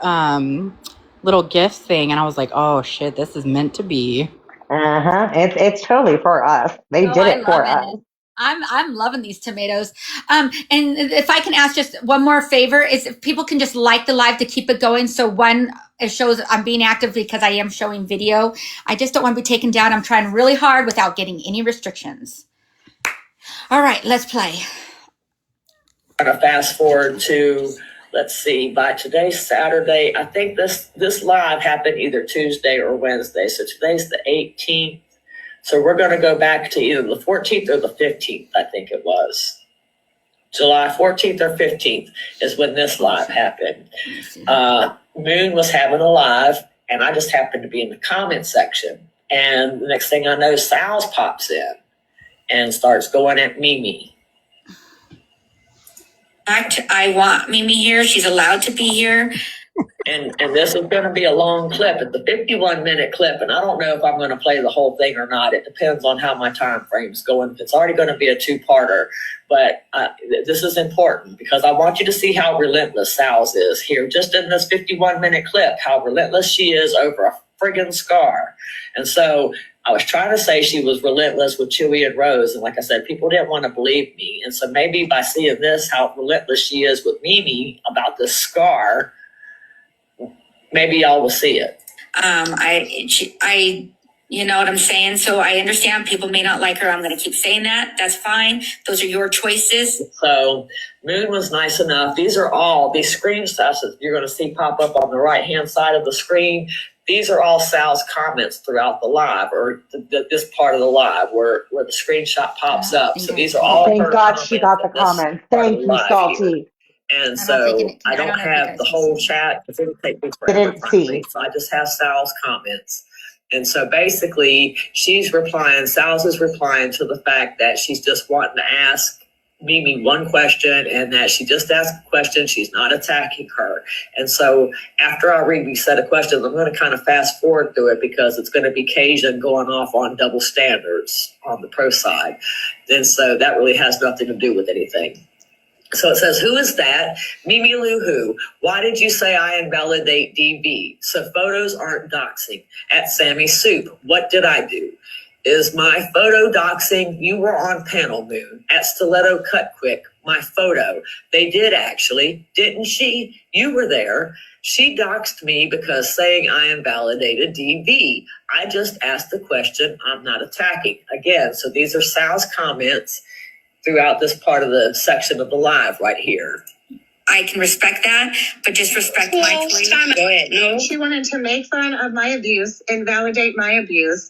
little gift thing, and I was like, "Oh shit, this is meant to be." Uh-huh. It's totally for us. They Oh, did I it love for us. it. I'm loving these tomatoes. And if I can ask just one more favor, is if people can just like the live to keep it going. So one, it shows I'm being active because I am showing video. I just don't want to be taken down. I'm trying really hard without getting any restrictions. All right, let's play. I'm gonna fast forward to, let's see, by today's Saturday. I think this live happened either Tuesday or Wednesday. So today's the 18th. So we're gonna go back to either the 14th or the 15th. I think it was July 14th or 15th is when this live happened. Moon was having a live, and I just happened to be in the comment section. And the next thing I know, Sal's pops in and starts going at Mimi. I want Mimi here. She's allowed to be here. And this is going to be a long clip. It's a 51-minute clip, and I don't know if I'm going to play the whole thing or not. It depends on how my time frame's going. It's already going to be a two-parter, but this is important because I want you to see how relentless Sal's is here, just in this 51-minute clip, how relentless she is over a friggin' scar. And so I was trying to say she was relentless with Chewy and Rose. And like I said, people didn't want to believe me. And so maybe by seeing this, how relentless she is with Mimi about this scar, maybe y'all will see it. You know what I'm saying? So I understand people may not like her. I'm going to keep saying that. That's fine. Those are your choices. So Moon was nice enough. These are all these screenshots that you're going to see pop up on the right-hand side of the screen. These are all Sal's comments throughout the live, or this part of the live where the screenshot pops up. So these are all. Thank God she got the comments. Thank you, Salty. And so I don't have the whole chat. It didn't take me forever. Didn't see. So I just have Sal's comments. And so basically she's replying, Sal's is replying to the fact that she's just wanting to ask Mimi one question, and that she just asked a question. She's not attacking her. And so after I read these set of questions, I'm going to kind of fast forward through it because it's going to be Cajun going off on double standards on the pro side. And so that really has nothing to do with anything. So it says, who is that? Mimi Lou who? Why did you say I invalidate DV? So photos aren't doxing. At Sammy Soup, what did I do? Is my photo doxing? You were on panel, Moon. At Stiletto Cut Quick, my photo. They did actually, didn't she? You were there. She doxed me because saying I invalidated DV. I just asked the question. I'm not attacking. Again, so these are Sal's comments throughout this part of the section of the live right here. I can respect that, but just respect my choice. Go ahead. No. She wanted to make fun of my abuse and validate my abuse.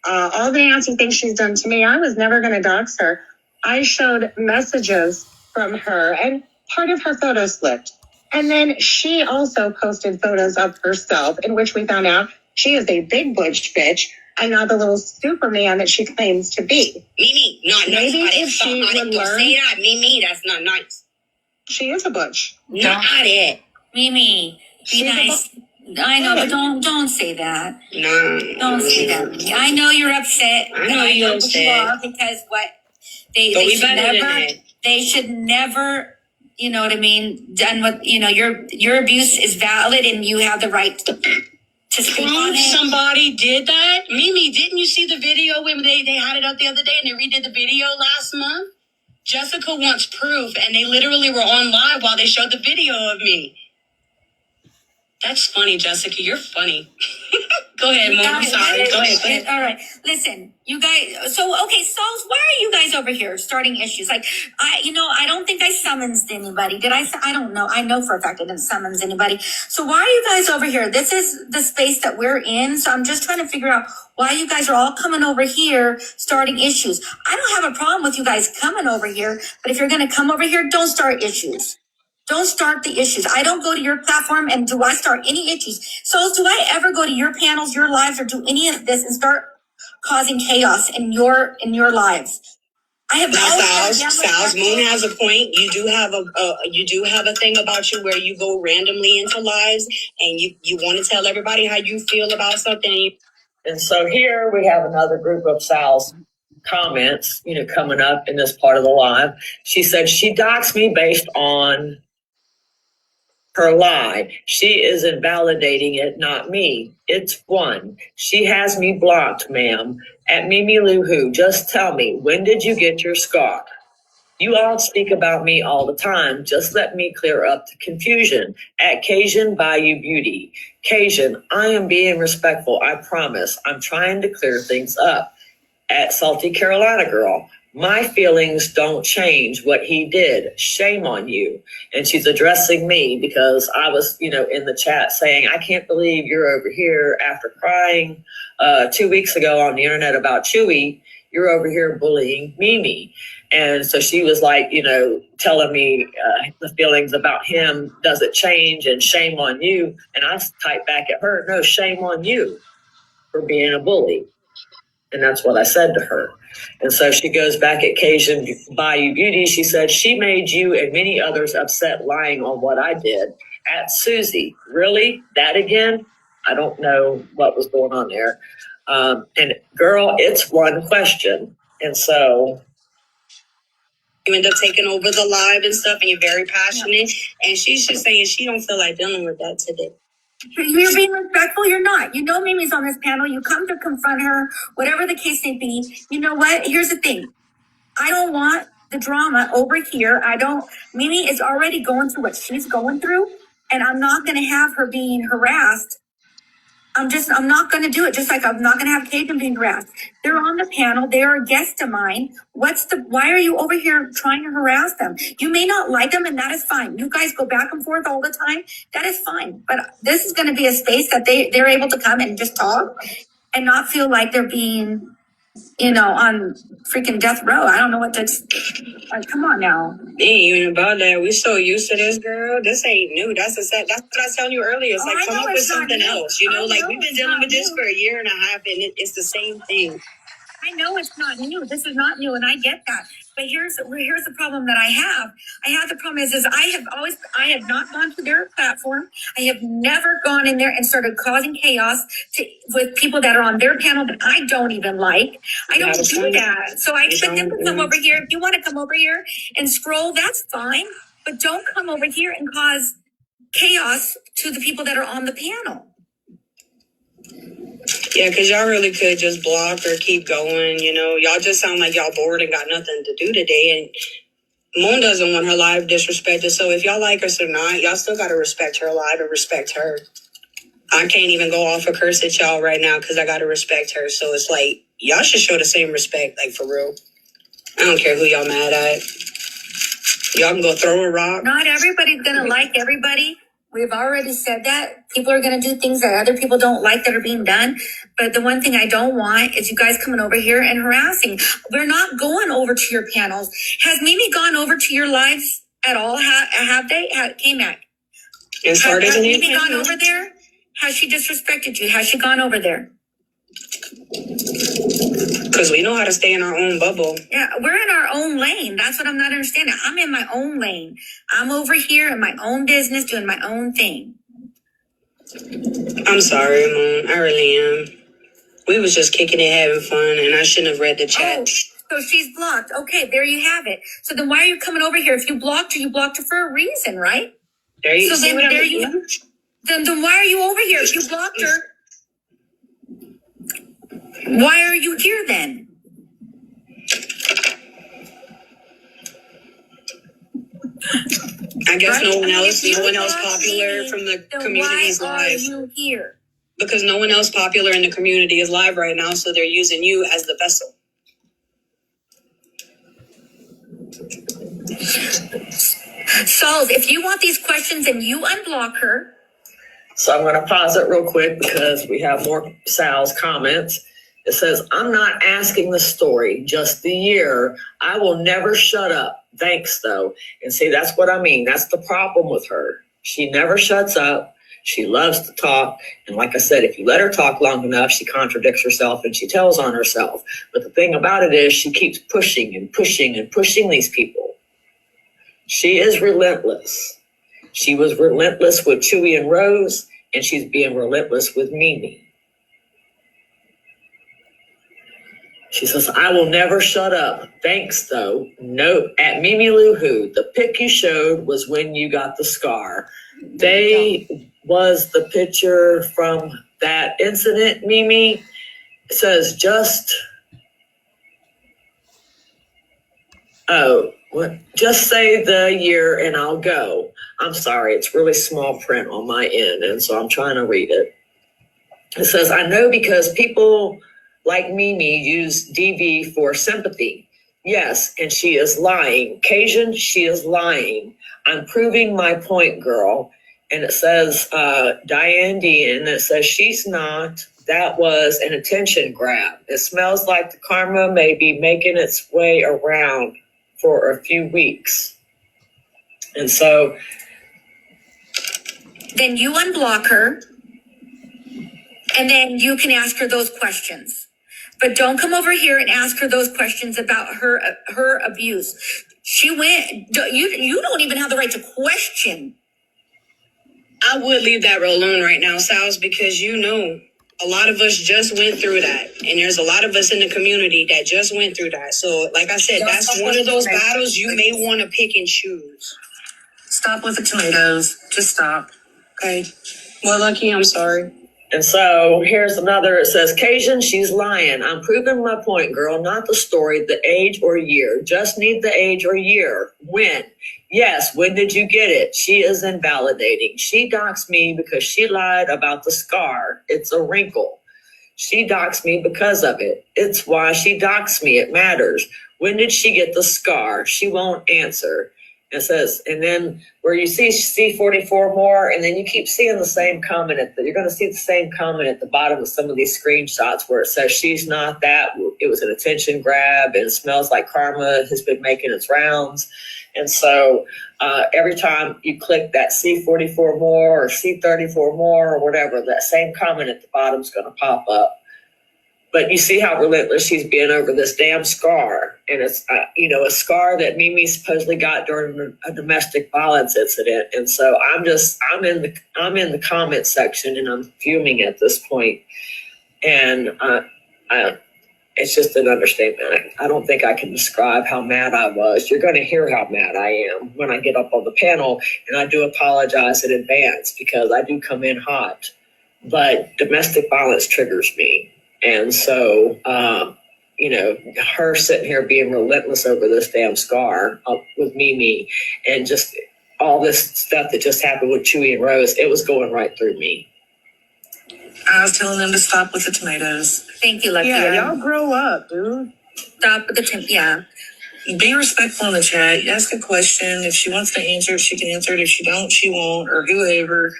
All the nasty things she's done to me, I was never going to dox her. I showed messages from her, and part of her photo slipped. And then she also posted photos of herself, in which we found out she is a big butch bitch and not the little Superman that she claims to be. Mimi, not nice. Maybe if she would learn. Say that, Mimi, that's not nice. She is a butch. Not it. Mimi, be nice. I know, but don't say that. No. Don't say that. I know you're upset. I know you're upset. You are, because what they should never, you know what I mean, done what, you know, your abuse is valid and you have the right to speak on it. Somebody did that? Mimi, didn't you see the video when they had it up the other day and they redid the video last month? Jessica wants proof, and they literally were on live while they showed the video of me. That's funny, Jessica. You're funny. Go ahead, Mom. I'm sorry. Go ahead. All right. Listen, you guys. So, okay, so why are you guys guys over here starting issues? Like, I don't think I summoned anybody. Did I? I don't know. I know for a fact I didn't summons anybody. So why are you guys over here? This is the space that we're in. So I'm just trying to figure out why you guys are all coming over here starting issues. I don't have a problem with you guys coming over here, but if you're going to come over here, don't start issues. Don't start the issues. I don't go to your platform and do I start any issues. So do I ever go to your panels, your lives, or do any of this and start causing chaos in your lives? I have now, Sal's Moon has a point. You do have a thing about you where you go randomly into lives and you want to tell everybody how you feel about something. And so here we have another group of Sal's comments, coming up in this part of the live. She said she doxed me based on her lie. She is invalidating it, not me. It's one. She has me blocked, ma'am. At Mimi Lou Who, just tell me, when did you get your scar? You all speak about me all the time. Just let me clear up the confusion. At Cajun Bayou Beauty. Cajun, I am being respectful, I promise. I'm trying to clear things up. At Salty Carolina Girl, my feelings don't change what he did. Shame on you. And she's addressing me because I was, in the chat saying, I can't believe you're over here after crying 2 weeks ago on the internet about Chewy. You're over here bullying Mimi. And so she was like, telling me the feelings about him doesn't change and shame on you. And I typed back at her, no, shame on you for being a bully. And that's what I said to her. And so she goes back at Cajun Bayou Beauty. She said, she made you and many others upset lying on what I did. At Susie, really? That again? I don't know what was going on there. And girl, it's one question. And so you end up taking over the live and stuff and you're very passionate. And she's just saying she don't feel like dealing with that today. You're being respectful. You're not. Mimi's on this panel. You come to confront her, whatever the case may be. You know what? Here's the thing. I don't want the drama over here. Mimi is already going through what she's going through, and I'm not going to have her being harassed. I'm not going to do it. Just like I'm not going to have Cajun being harassed. They're on the panel. They are a guest of mine. Why are you over here trying to harass them? You may not like them, and that is fine. You guys go back and forth all the time. That is fine. But this is going to be a space that they're able to come and just talk and not feel like they're being, on freaking death row. I don't know what to, come on now. Ain't even about that. We so used to this, girl. This ain't new. That's what I was telling you earlier. It's come up with something else. We've been dealing with this for a year and a half, and it's the same thing. I know it's not new. This is not new, and I get that. But here's the problem that I have. The problem is I have not gone to their platform. I have never gone in there and started causing chaos with people that are on their panel that I don't even like. I don't do that. So I expect them to come over here. If you want to come over here and scroll, that's fine. But don't come over here and cause chaos to the people that are on the panel. Yeah, because y'all really could just block or keep going, Y'all just sound like y'all bored and got nothing to do today. And Moon doesn't want her live disrespected. So if y'all like us or not, y'all still got to respect her live and respect her. I can't even go off a curse at y'all right now because I got to respect her. So it's like, y'all should show the same respect, like for real. I don't care who y'all mad at. Y'all can go throw a rock. Not everybody's going to like everybody. We've already said that. People are going to do things that other people don't like that are being done. But the one thing I don't want is you guys coming over here and harassing. We're not going over to your panels. Has Mimi gone over to your lives at all? Have they? K-Mac. Has Mimi gone over there? Has she disrespected you? Has she gone over there? Because we know how to stay in our own bubble. Yeah, we're in our own lane. That's what I'm not understanding. I'm in my own lane. I'm over here in my own business doing my own thing. I'm sorry, Moon. I really am. We was just kicking it, having fun, and I shouldn't have read the chat. Oh, so she's blocked. Okay, there you have it. So then why are you coming over here? If you blocked her, you blocked her for a reason, right? There you so see then, what there you. Then why are you over here? If you blocked her, why are you here then? I guess no one else popular from the community's live. Why are you here? Because no one else popular in the community is live right now, so they're using you as the vessel. Sauls, if you want these questions and you unblock her. So I'm going to pause it real quick because we have more Sal's comments. It says, I'm not asking the story, just the year. I will never shut up. Thanks, though. And see, that's what I mean. That's the problem with her. She never shuts up. She loves to talk. And like I said, if you let her talk long enough, she contradicts herself and she tells on herself. But the thing about it is she keeps pushing and pushing and pushing these people. She is relentless. She was relentless with Chewy and Rose, and she's being relentless with Mimi. She says, I will never shut up. Thanks, though. Note, at Mimi Lou Who, the pic you showed was when you got the scar. Was the picture from that incident, Mimi. It says just say the year and I'll go. I'm sorry, it's really small print on my end, and so I'm trying to read it. It says, I know because people like Mimi use DV for sympathy. Yes, and she is lying. Cajun, she is lying. I'm proving my point, girl. And it says, Diane D, and it says, she's not. That was an attention grab. It smells like the karma may be making its way around for a few weeks. And so then you unblock her, and then you can ask her those questions. But don't come over here and ask her those questions about her abuse. She went. You don't even have the right to question. I would leave that alone right now, Sals, because a lot of us just went through that. And there's a lot of us in the community that just went through that. So, like I said, that's one of those battles you may want to pick and choose. Stop with the tomatoes. Just stop. Okay. Well, Lucky, I'm sorry. And so here's another. It says, Cajun, she's lying. I'm proving my point, girl, not the story, the age or year. Just need the age or year. When? Yes, when did you get it? She is invalidating. She doxed me because she lied about the scar. It's a wrinkle. She doxed me because of it. It's why she doxed me. It matters. When did she get the scar? She won't answer. It says, and then where you see C44 more, and then you keep seeing the same comment you're going to see the same comment at the bottom of some of these screenshots where it says she's not that. It was an attention grab, and it smells like karma has been making its rounds. And so every time you click that C44 more or C34 more or whatever, that same comment at the bottom is going to pop up. But you see how relentless she's been over this damn scar. And it's, a scar that Mimi supposedly got during a domestic violence incident. And so I'm in the comment section and I'm fuming at this point. And it's just an understatement. I don't think I can describe how mad I was. You're going to hear how mad I am when I get up on the panel. And I do apologize in advance because I do come in hot. But domestic violence triggers me. And so, her sitting here being relentless over this damn scar with Mimi and just all this stuff that just happened with Chewy and Rose, it was going right through me. I was telling them to stop with the tomatoes. Thank you, Lucky. Yeah, y'all grow up, dude. Stop with the yeah. Be respectful in the chat. Ask a question. If she wants to answer it, she can answer it. If she don't, she won't, or whoever.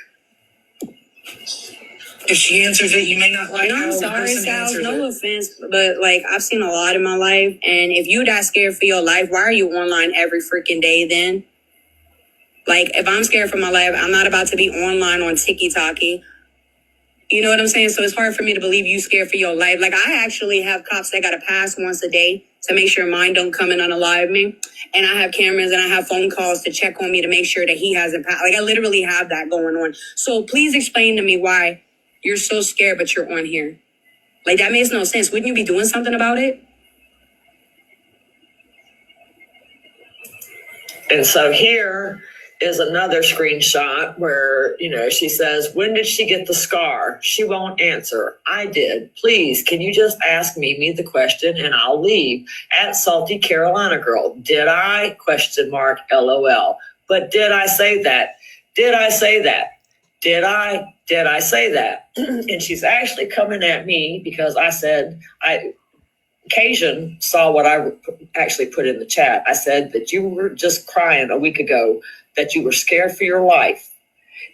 If she answers it, you may not like I'm sorry, Sal, no offense, but I've seen a lot in my life, and if you that scared for your life, why are you online every freaking day then? If I'm scared for my life, I'm not about to be online on TikTok. You know what I'm saying? So it's hard for me to believe you scared for your life. I actually have cops that got to pass once a day to make sure mine don't come and unalive me. And I have cameras and I have phone calls to check on me to make sure that he hasn't passed. I literally have that going on. So please explain to me why you're so scared, but you're on here. That makes no sense. Wouldn't you be doing something about it? And so here is another screenshot where, she says, when did she get the scar? She won't answer. I did. Please, can you just ask Mimi the question and I'll leave. At Salty Carolina Girl. Did I? ? LOL. But did I say that? Did I say that? Did I say that? And she's actually coming at me because I said, Cajun saw what I actually put in the chat. I said that you were just crying a week ago that you were scared for your life.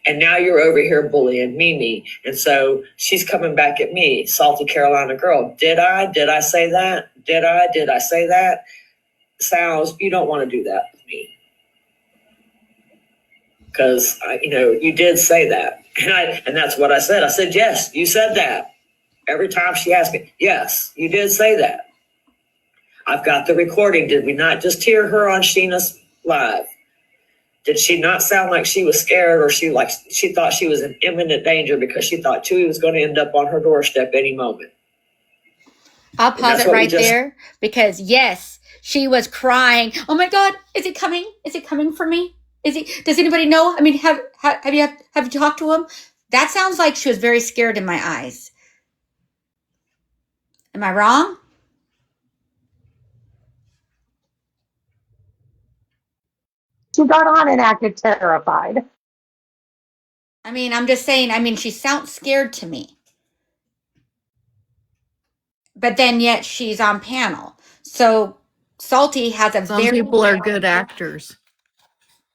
And now you're over here bullying Mimi. And so she's coming back at me, salty Carolina girl. Did I say that? Did I say that? Sal's, you don't want to do that with me. Because, you did say that. And that's what I said. I said, yes, you said that. Every time she asked me, yes, you did say that. I've got the recording. Did we not just hear her on Sheena's live? Did she not sound like she was scared, or she thought she was in imminent danger because she thought Chewy was going to end up on her doorstep any moment? I'll pause it right there, because yes, she was crying. Oh my God, is it coming? Is it coming for me? Does anybody know? I mean, have you talked to him? That sounds like she was very scared in my eyes. Am I wrong? She got on and acted terrified. I mean, I'm just saying, she sounds scared to me. But then yet she's on panel. So Salty has a Some people are good actors.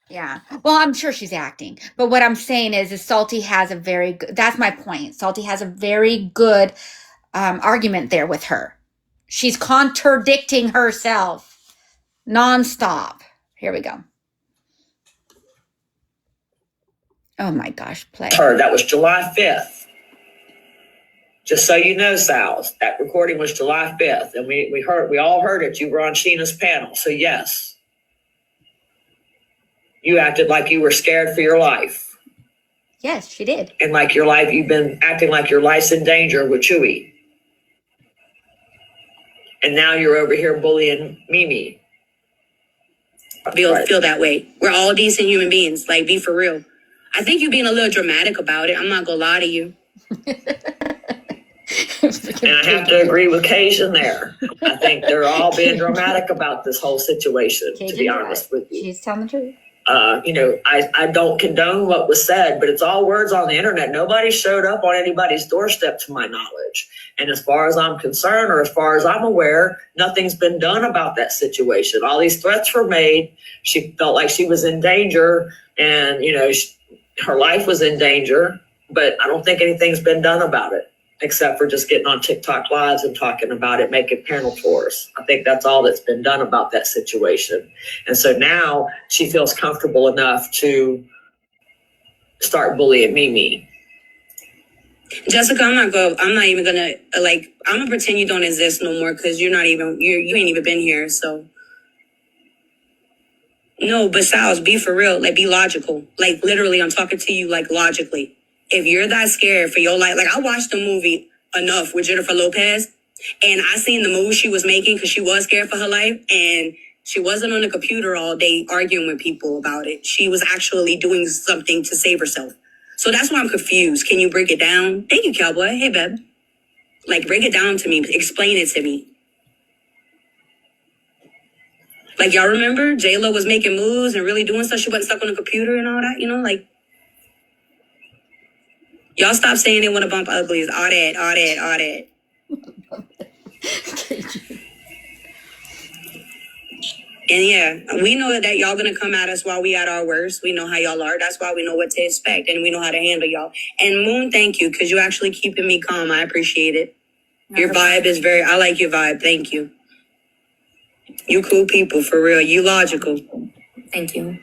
Yeah. Well, I'm sure she's acting. But what I'm saying is Salty has a very good, that's my point. Salty has a very good argument there with her. She's contradicting herself nonstop. Here we go. Oh my gosh, play. That was July 5th. Just so you know, Sal, that recording was July 5th. And we all heard it. You were on Sheena's panel. So yes, you acted like you were scared for your life. Yes, she did. And you've been acting like your life's in danger with Chewy. And now you're over here bullying Mimi. Feel that way. We're all decent human beings. Like, be for real. I think you're being a little dramatic about it. I'm not gonna lie to you. And I have to agree with Cajun there. I think they're all being dramatic about this whole situation, to be honest with you. She's telling the truth. I don't condone what was said, but it's all words on the internet. Nobody showed up on anybody's doorstep, to my knowledge. And as far as I'm concerned, or as far as I'm aware, nothing's been done about that situation. All these threats were made. She felt like she was in danger, and, her life was in danger, but I don't think anything's been done about it, except for just getting on TikTok lives and talking about it, making panel tours. I think that's all that's been done about that situation. And so now she feels comfortable enough to start bullying Mimi. Jessica, I'm not even gonna, I'm gonna pretend you don't exist no more, because you ain't even been here, so. No, but Sals, be for real, be logical. Literally, I'm talking to you, logically. If you're that scared for your life, I watched the movie Enough with Jennifer Lopez, and I seen the moves she was making because she was scared for her life, and she wasn't on the computer all day arguing with people about it. She was actually doing something to save herself. So that's why I'm confused. Can you break it down? Thank you, Cowboy. Hey, babe. Break it down to me. Explain it to me. Y'all remember J-Lo was making moves and really doing stuff. She wasn't stuck on the computer and all that, Y'all stop saying they want to bump uglies. All that. And yeah, we know that y'all gonna come at us while we at our worst. We know how y'all are. That's why we know what to expect, and we know how to handle y'all. And Moon, thank you, because you actually keeping me calm. I appreciate it. Your vibe is I like your vibe. Thank you. You cool people, for real. You logical. Thank you.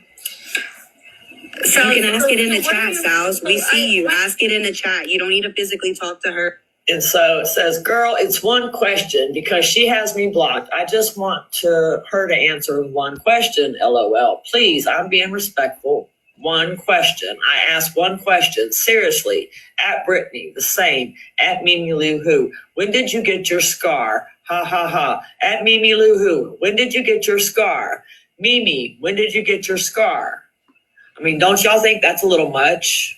So you can ask it in the chat, Sals. We see you. Ask it in the chat. You don't need to physically talk to her. And so it says, girl, it's one question because she has me blocked. I just want her to answer one question, LOL. Please, I'm being respectful. One question. I asked one question. Seriously. At Brittany, the same. At Mimi Lou Who. When did you get your scar? Ha ha ha. At Mimi Lou Who. When did you get your scar? Mimi, when did you get your scar? I mean, don't y'all think that's a little much?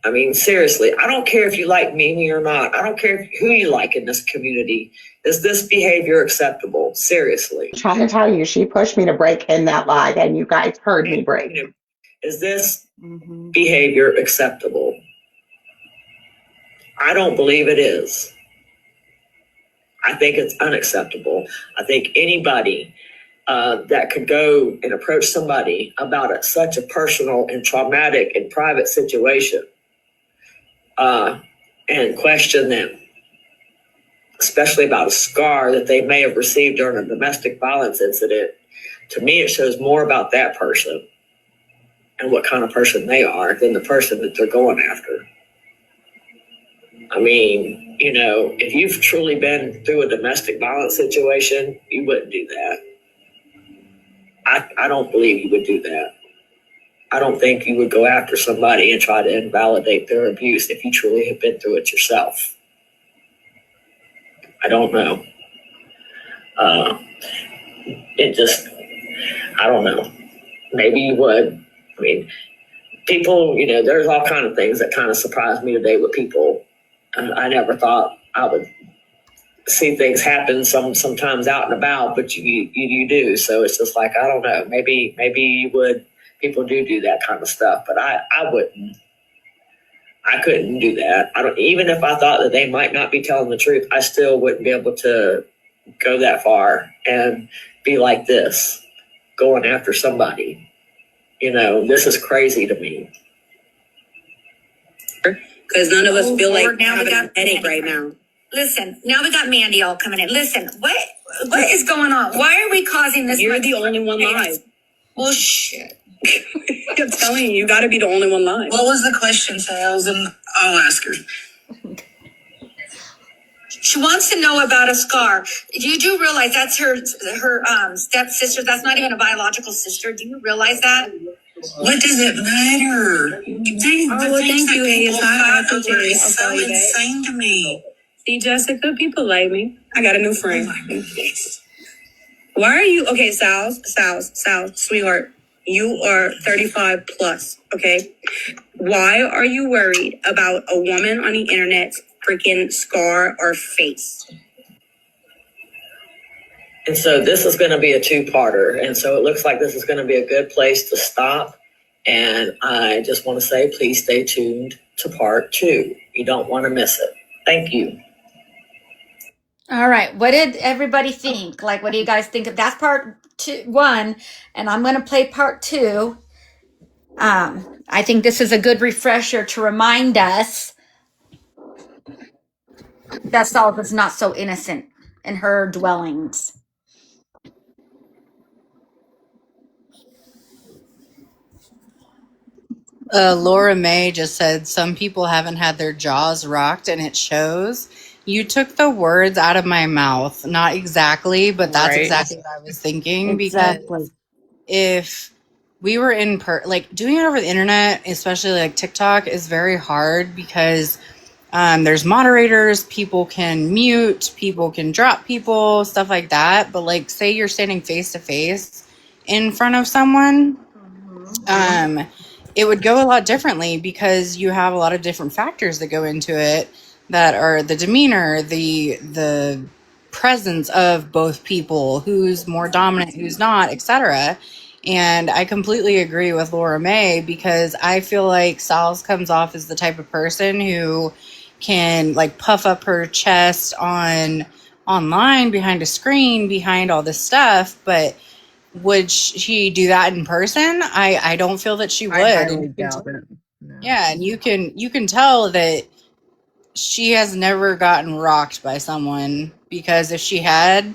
I mean, seriously, I don't care if you like Mimi or not. I don't care who you like in this community. Is this behavior acceptable? Seriously. I'm trying to tell you, she pushed me to break in that live, and you guys heard me break. Is this behavior acceptable? I don't believe it is. I think it's unacceptable. I think anybody that could go and approach somebody about such a personal and traumatic and private situation and question them, especially about a scar that they may have received during a domestic violence incident, to me, it shows more about that person and what kind of person they are than the person that they're going after. I mean, you know, if you've truly been through a domestic violence situation, you wouldn't do that. I don't believe you would do that. I don't think you would go after somebody and try to invalidate their abuse if you truly have been through it yourself. I don't know. I don't know. Maybe you would. I mean, people, you know, there's all kind of things that kind of surprised me today with people. I never thought I would see things happen sometimes out and about, but you do. So it's just like, I don't know. Maybe you would. People do that kind of stuff, but I wouldn't. I couldn't do that. Even if I thought that they might not be telling the truth, I still wouldn't be able to go that far and be like this, going after somebody. You know, this is crazy to me. Because none of us feel like now we got a headache right now. Listen, now we got Mandy all coming in. Listen, what is going on? Why are we causing this? You're the only one live. Well, shit. I'm telling you, you got to be the only one live. What was the question, Sales? And I'll ask her. She wants to know about a scar. You do realize that's her stepsister. That's not even a biological sister. Do you realize that? What does it matter? Thank you, ASI. It's so insane to me. See, Jessica, people like me. I got a new friend. Why are you okay, Sal, sweetheart? You are 35 plus, okay? Why are you worried about a woman on the internet's freaking scar or face? And so this is going to be a two-parter. And so it looks like this is going to be a good place to stop. And I just want to say, please stay tuned to part 2. You don't want to miss it. Thank you. All right. What did everybody think? Like, what do you guys think of that's part 1? And I'm going to play part 2. I think this is a good refresher to remind us that Saul was not so innocent in her dwellings. Laura May just said some people haven't had their jaws rocked and it shows. You took the words out of my mouth. Not exactly, but that's Right. exactly what I was thinking. Exactly. Because if we were like doing it over the internet, especially like TikTok, is very hard because there's moderators, people can mute, people can drop people, stuff like that. But like, say you're standing face to face in front of someone, it would go a lot differently because you have a lot of different factors that go into it that are the demeanor, the presence of both people, who's more dominant, who's not, etc. And I completely agree with Laura May because I feel like Sal's comes off as the type of person who can like puff up her chest online behind a screen, behind all this stuff, but would she do that in person? I don't feel that she would. I highly doubt it. No. Yeah, and you can tell that she has never gotten rocked by someone because if she had,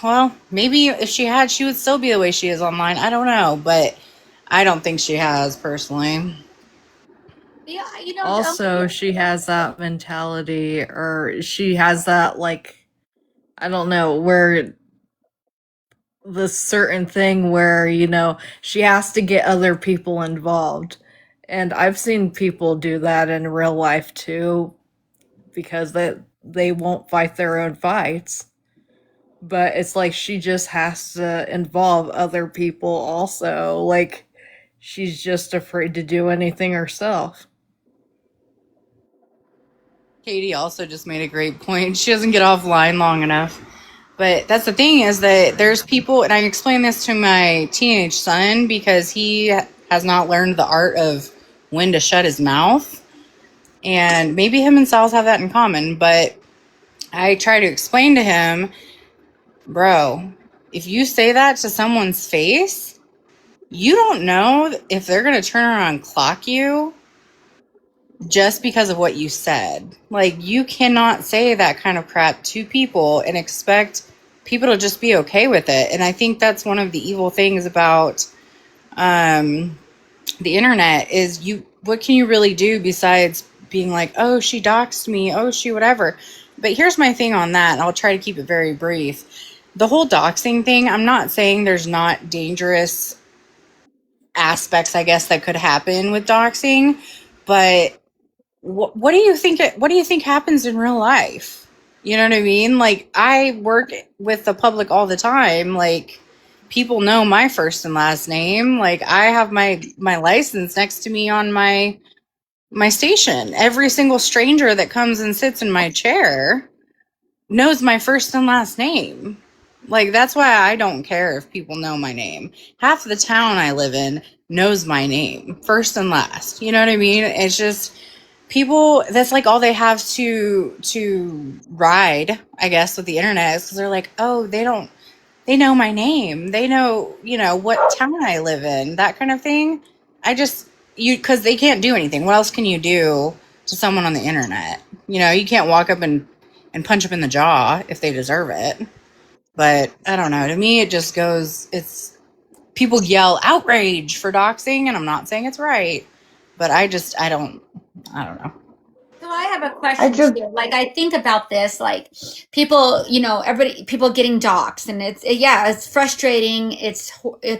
well, maybe if she had, she would still be the way she is online. I don't know, but I don't think she has personally. Yeah, Also, she has that mentality, or she has that, like, I don't know, where the certain thing where, you know, she has to get other people involved. And I've seen people do that in real life too, because they won't fight their own fights. But it's like she just has to involve other people also. Like, she's just afraid to do anything herself. Katie also just made a great point. She doesn't get offline long enough. But that's the thing is that there's people, and I explain this to my teenage son because he has not learned the art of when to shut his mouth. And maybe him and Sal's have that in common, but I try to explain to him, bro, if you say that to someone's face, you don't know if they're going to turn around and clock you just because of what you said. Like, you cannot say that kind of crap to people and expect people to just be okay with it. And I think that's one of the evil things about the internet is what can you really do besides being like, oh, she doxed me, oh, she whatever. But here's my thing on that, and I'll try to keep it very brief. The whole doxing thing, I'm not saying there's not dangerous aspects, I guess, that could happen with doxing, but what do you think? What do you think happens in real life? You know what I mean? Like, I work with the public all the time. Like, people know my first and last name. Like, I have my license next to me on my station. Every single stranger that comes and sits in my chair knows my first and last name. Like, that's why I don't care if people know my name. Half the town I live in knows my name, first and last. You know what I mean? It's just people, that's like all they have to ride, I guess, with the internet is because they're like, oh, they know my name, they know, what town I live in, that kind of thing. Because they can't do anything. What else can you do to someone on the internet? You can't walk up and punch them in the jaw if they deserve it. But I don't know, to me it just goes, it's people yell outrage for doxing, and I'm not saying it's right, but I don't know. So I have a I question just too. Like I think about this, like people, people getting doxxed, and it's frustrating. It's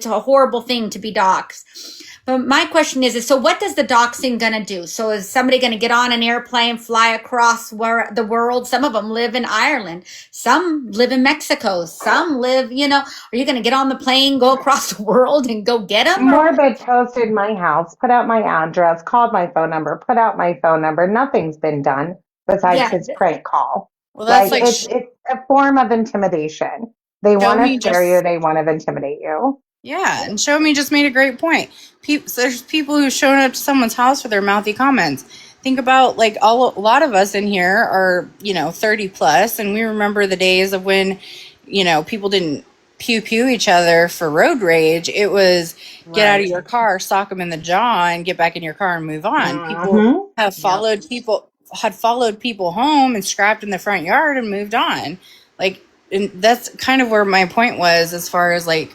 a horrible thing to be doxxed. But my question is so what does the doxing gonna do? So is somebody gonna get on an airplane, fly across the world? Some of them live in Ireland, some live in Mexico, some live, are you gonna get on the plane, go across the world, and go get them, or what? Morbid toasted my house, put out my address, called my phone number, put out my phone number. Nothing's been done besides Yeah, his prank call. Well, that's Like like it's a form of intimidation. They show want me to scare you, just they want to intimidate you. Yeah, and Show Me just made a great point. There's people who've shown up to someone's house for their mouthy comments. Think about, like, a lot of us in here are 30 plus, and we remember the days of when people didn't pew pew each other for road rage. It was get out of Right. your car, sock them in the jaw, and get back in your car and move on. People Hmm. have Yep. followed people home and scrapped in the front yard and moved on. Like, and that's kind of where my point was, as far as like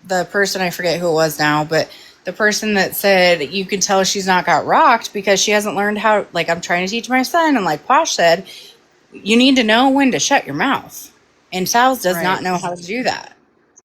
the person, I forget who it was now, but the person that said you can tell she's not got rocked because she hasn't learned how, like, I'm trying to teach my son, and like Posh said, you need to know when to shut your mouth. And Sal's does not Right. know how to do that.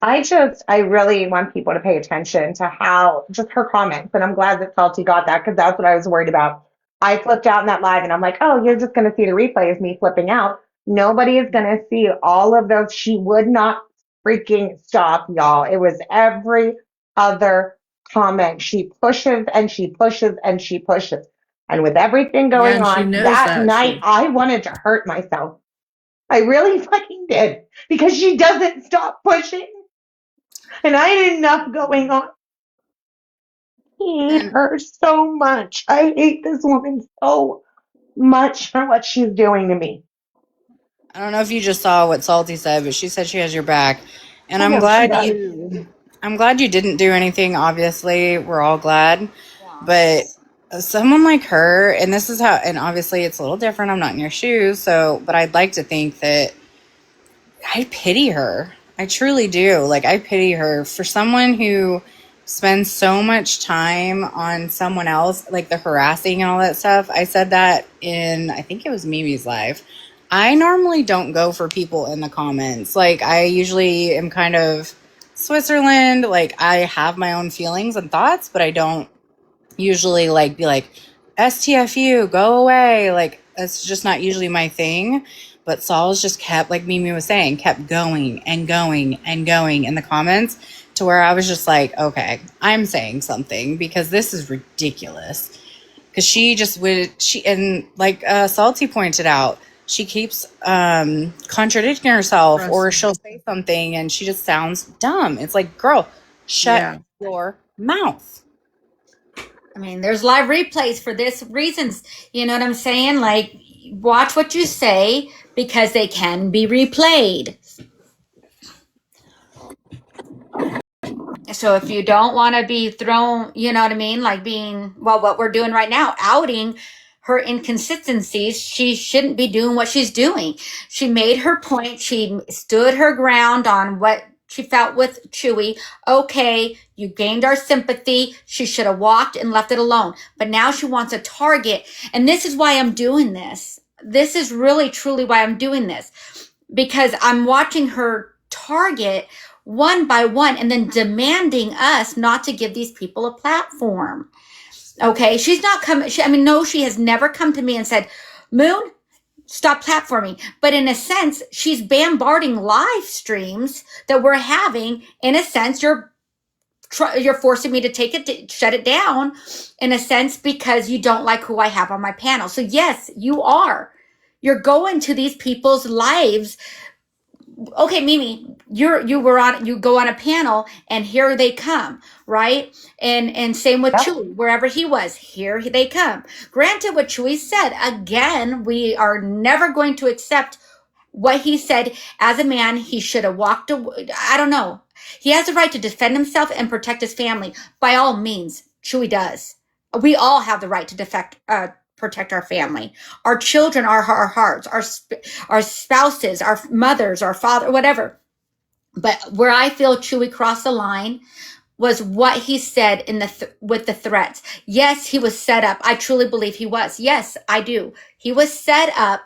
I really want people to pay attention to how just her comments. And I'm glad that Salty got that because that's what I was worried about. I flipped out in that live and I'm like, oh, you're just going to see the replay of me flipping out. Nobody is going to see all of those. She would not freaking stop, y'all. It was every other comment. She pushes and she pushes and she pushes. And with everything Yeah, going and she on knows that that. night, I wanted to hurt myself. I really fucking did because she doesn't stop pushing. And I had enough going on. I hate And her so much. I hate this woman so much for what she's doing to me. I don't know if you just saw what Salty said, but she said she has your back. And I know she does. I'm glad you didn't do anything. Obviously, we're all glad. Yeah. But someone like her, and this is how, and obviously it's a little different. I'm not in your shoes, but I'd like to think that I pity her. I truly do. Like, I pity her for someone who spends so much time on someone else, like the harassing and all that stuff. I said that in, I think it was Mimi's live. I normally don't go for people in the comments. Like, I usually am kind of Switzerland. Like, I have my own feelings and thoughts, but I don't usually like be like STFU, go away. Like, that's just not usually my thing. But Saul's just kept, like Mimi was saying, kept going and going and going in the comments, to where I was just like, okay, I'm saying something because this is ridiculous. Because she just would, and like Salty pointed out, she keeps contradicting herself, or Pressing. she'll say something and she just sounds dumb. It's like, girl, shut Yeah. your mouth. I mean, there's live replays for this reasons. You know what I'm saying? Like, watch what you say. because they can be replayed. So if you don't want to be thrown, you know what I mean? Like being, well, what we're doing right now, outing her inconsistencies, she shouldn't be doing what she's doing. She made her point. She stood her ground on what she felt with Chewy. Okay, you gained our sympathy. She should have walked and left it alone. But now she wants a target. And this is why I'm doing this. This is really, truly why I'm doing this. Because I'm watching her target one by one and then demanding us not to give these people a platform. Okay, she's not coming. No, she has never come to me and said, Moon, stop platforming. But in a sense, she's bombarding live streams that we're having. In a sense, you're forcing me to shut it down, in a sense, because you don't like who I have on my panel. So yes, you are. You're going to these people's lives. Okay, Mimi, you go on a panel and here they come, right? And same with Chewy, wherever he was, here they come. Granted, what Chewy said, again, we are never going to accept what he said. As a man, he should have walked away. I don't know. He has the right to defend himself and protect his family. By all means, Chewy does. We all have the right to protect our family, our children, our hearts, our spouses, our mothers, our father, whatever. But where I feel Chewy crossed the line was what he said with the threats. Yes, he was set up. I truly believe he was. Yes, I do. He was set up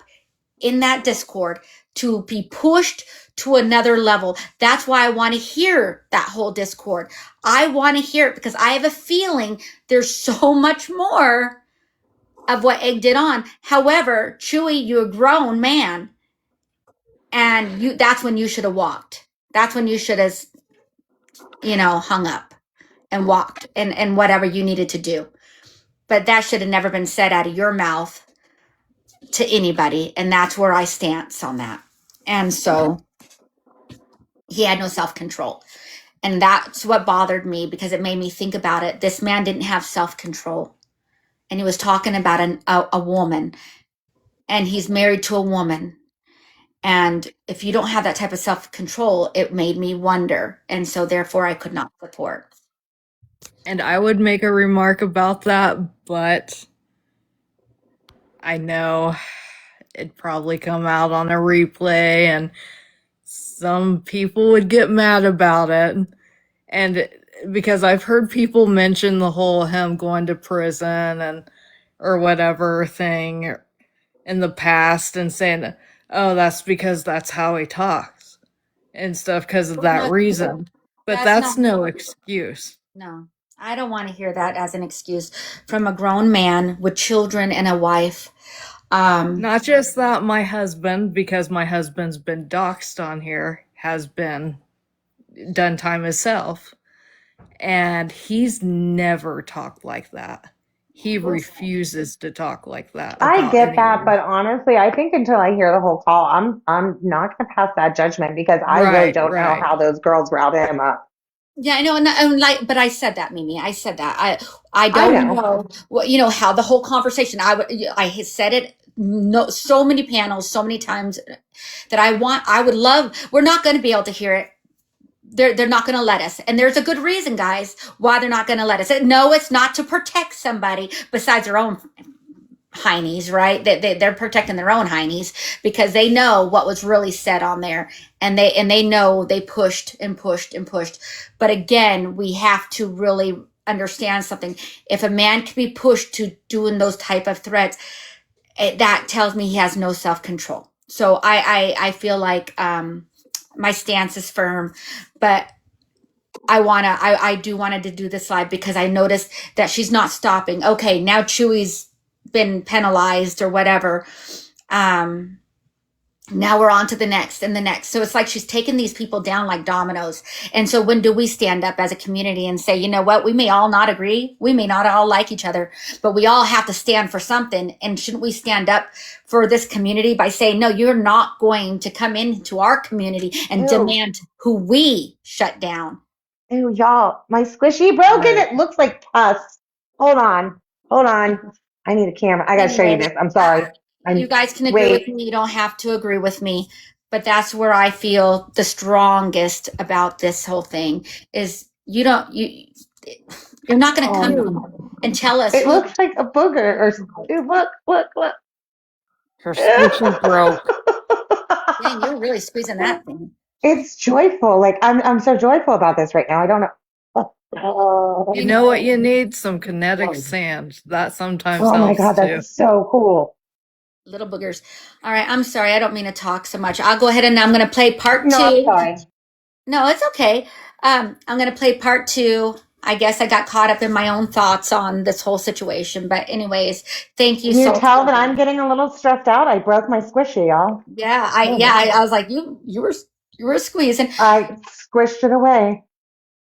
in that Discord to be pushed to another level. That's why I want to hear that whole Discord. I want to hear it because I have a feeling there's so much more of what Egg did on. However, Chewy, you're a grown man, and that's when you should have walked. That's when you should have, hung up and walked and whatever you needed to do. But that should have never been said out of your mouth to anybody. And that's where I stance on that. And so he had no self-control. And that's what bothered me because it made me think about it. This man didn't have self-control. And he was talking about a woman. And he's married to a woman. And if you don't have that type of self-control, it made me wonder. And so therefore I could not support. And I would make a remark about that, but I know it'd probably come out on a replay and some people would get mad about it. And because I've heard people mention the whole him going to prison and or whatever thing in the past and saying, oh, that's because that's how he talks and stuff because of that reason. But that's no excuse. No, I don't want to hear that as an excuse from a grown man with children and a wife. Not just that, my husband, because my husband's been doxxed on here, has been done time himself. And he's never talked like that. He refuses to talk like that. I get that, anyone. but honestly, I think until I hear the whole call, I'm not going to pass that judgment because I really don't know how those girls routed him up. Yeah, I know, and but I said that, Mimi. I said that. I don't know what how the whole conversation. I said it so many panels, so many times that I would love. We're not going to be able to hear it. They're not going to let us, and there's a good reason, guys, why they're not going to let us. No, it's not to protect somebody besides their own heinies, right? They're protecting their own heinies because they know what was really said on there, and they know they pushed and pushed and pushed. But again, we have to really understand something. If a man can be pushed to doing those type of threats, that tells me he has no self-control. So I feel like my stance is firm, but I do wanted to do this live because I noticed that she's not stopping. Okay, now Chewy's been penalized or whatever. Now we're on to the next and the next. So it's like she's taking these people down like dominoes. And so when do we stand up as a community and say, you know what, we may all not agree. We may not all like each other, but we all have to stand for something. And shouldn't we stand up for this community by saying, no, you're not going to come into our community and demand who we shut down. Ew, y'all, my squishy broke and it looks like pus. Hold on. I need a camera. I gotta show you this. I'm sorry. You guys can agree with Wait, me. You don't have to agree with me, but that's where I feel the strongest about this whole thing is you're not going to come and tell us it who. looks like a booger. Look. Her squishy broke. Dang, you're really squeezing that thing. It's joyful. Like I'm so joyful about this right now. I don't know. You know what you need? Some kinetic sand. That sometimes Oh my helps God, too. that's so cool. Little boogers. All right, I'm sorry. I don't mean to talk so much. I'll go ahead and I'm going to play part No, I'm two. sorry. No, it's okay. I'm going to play part two. I guess I got caught up in my own thoughts on this whole situation. But anyways, thank you Can you so tell that I'm getting a little stressed out? I broke my squishy, y'all. I was like, you were squeezing. I squished it away.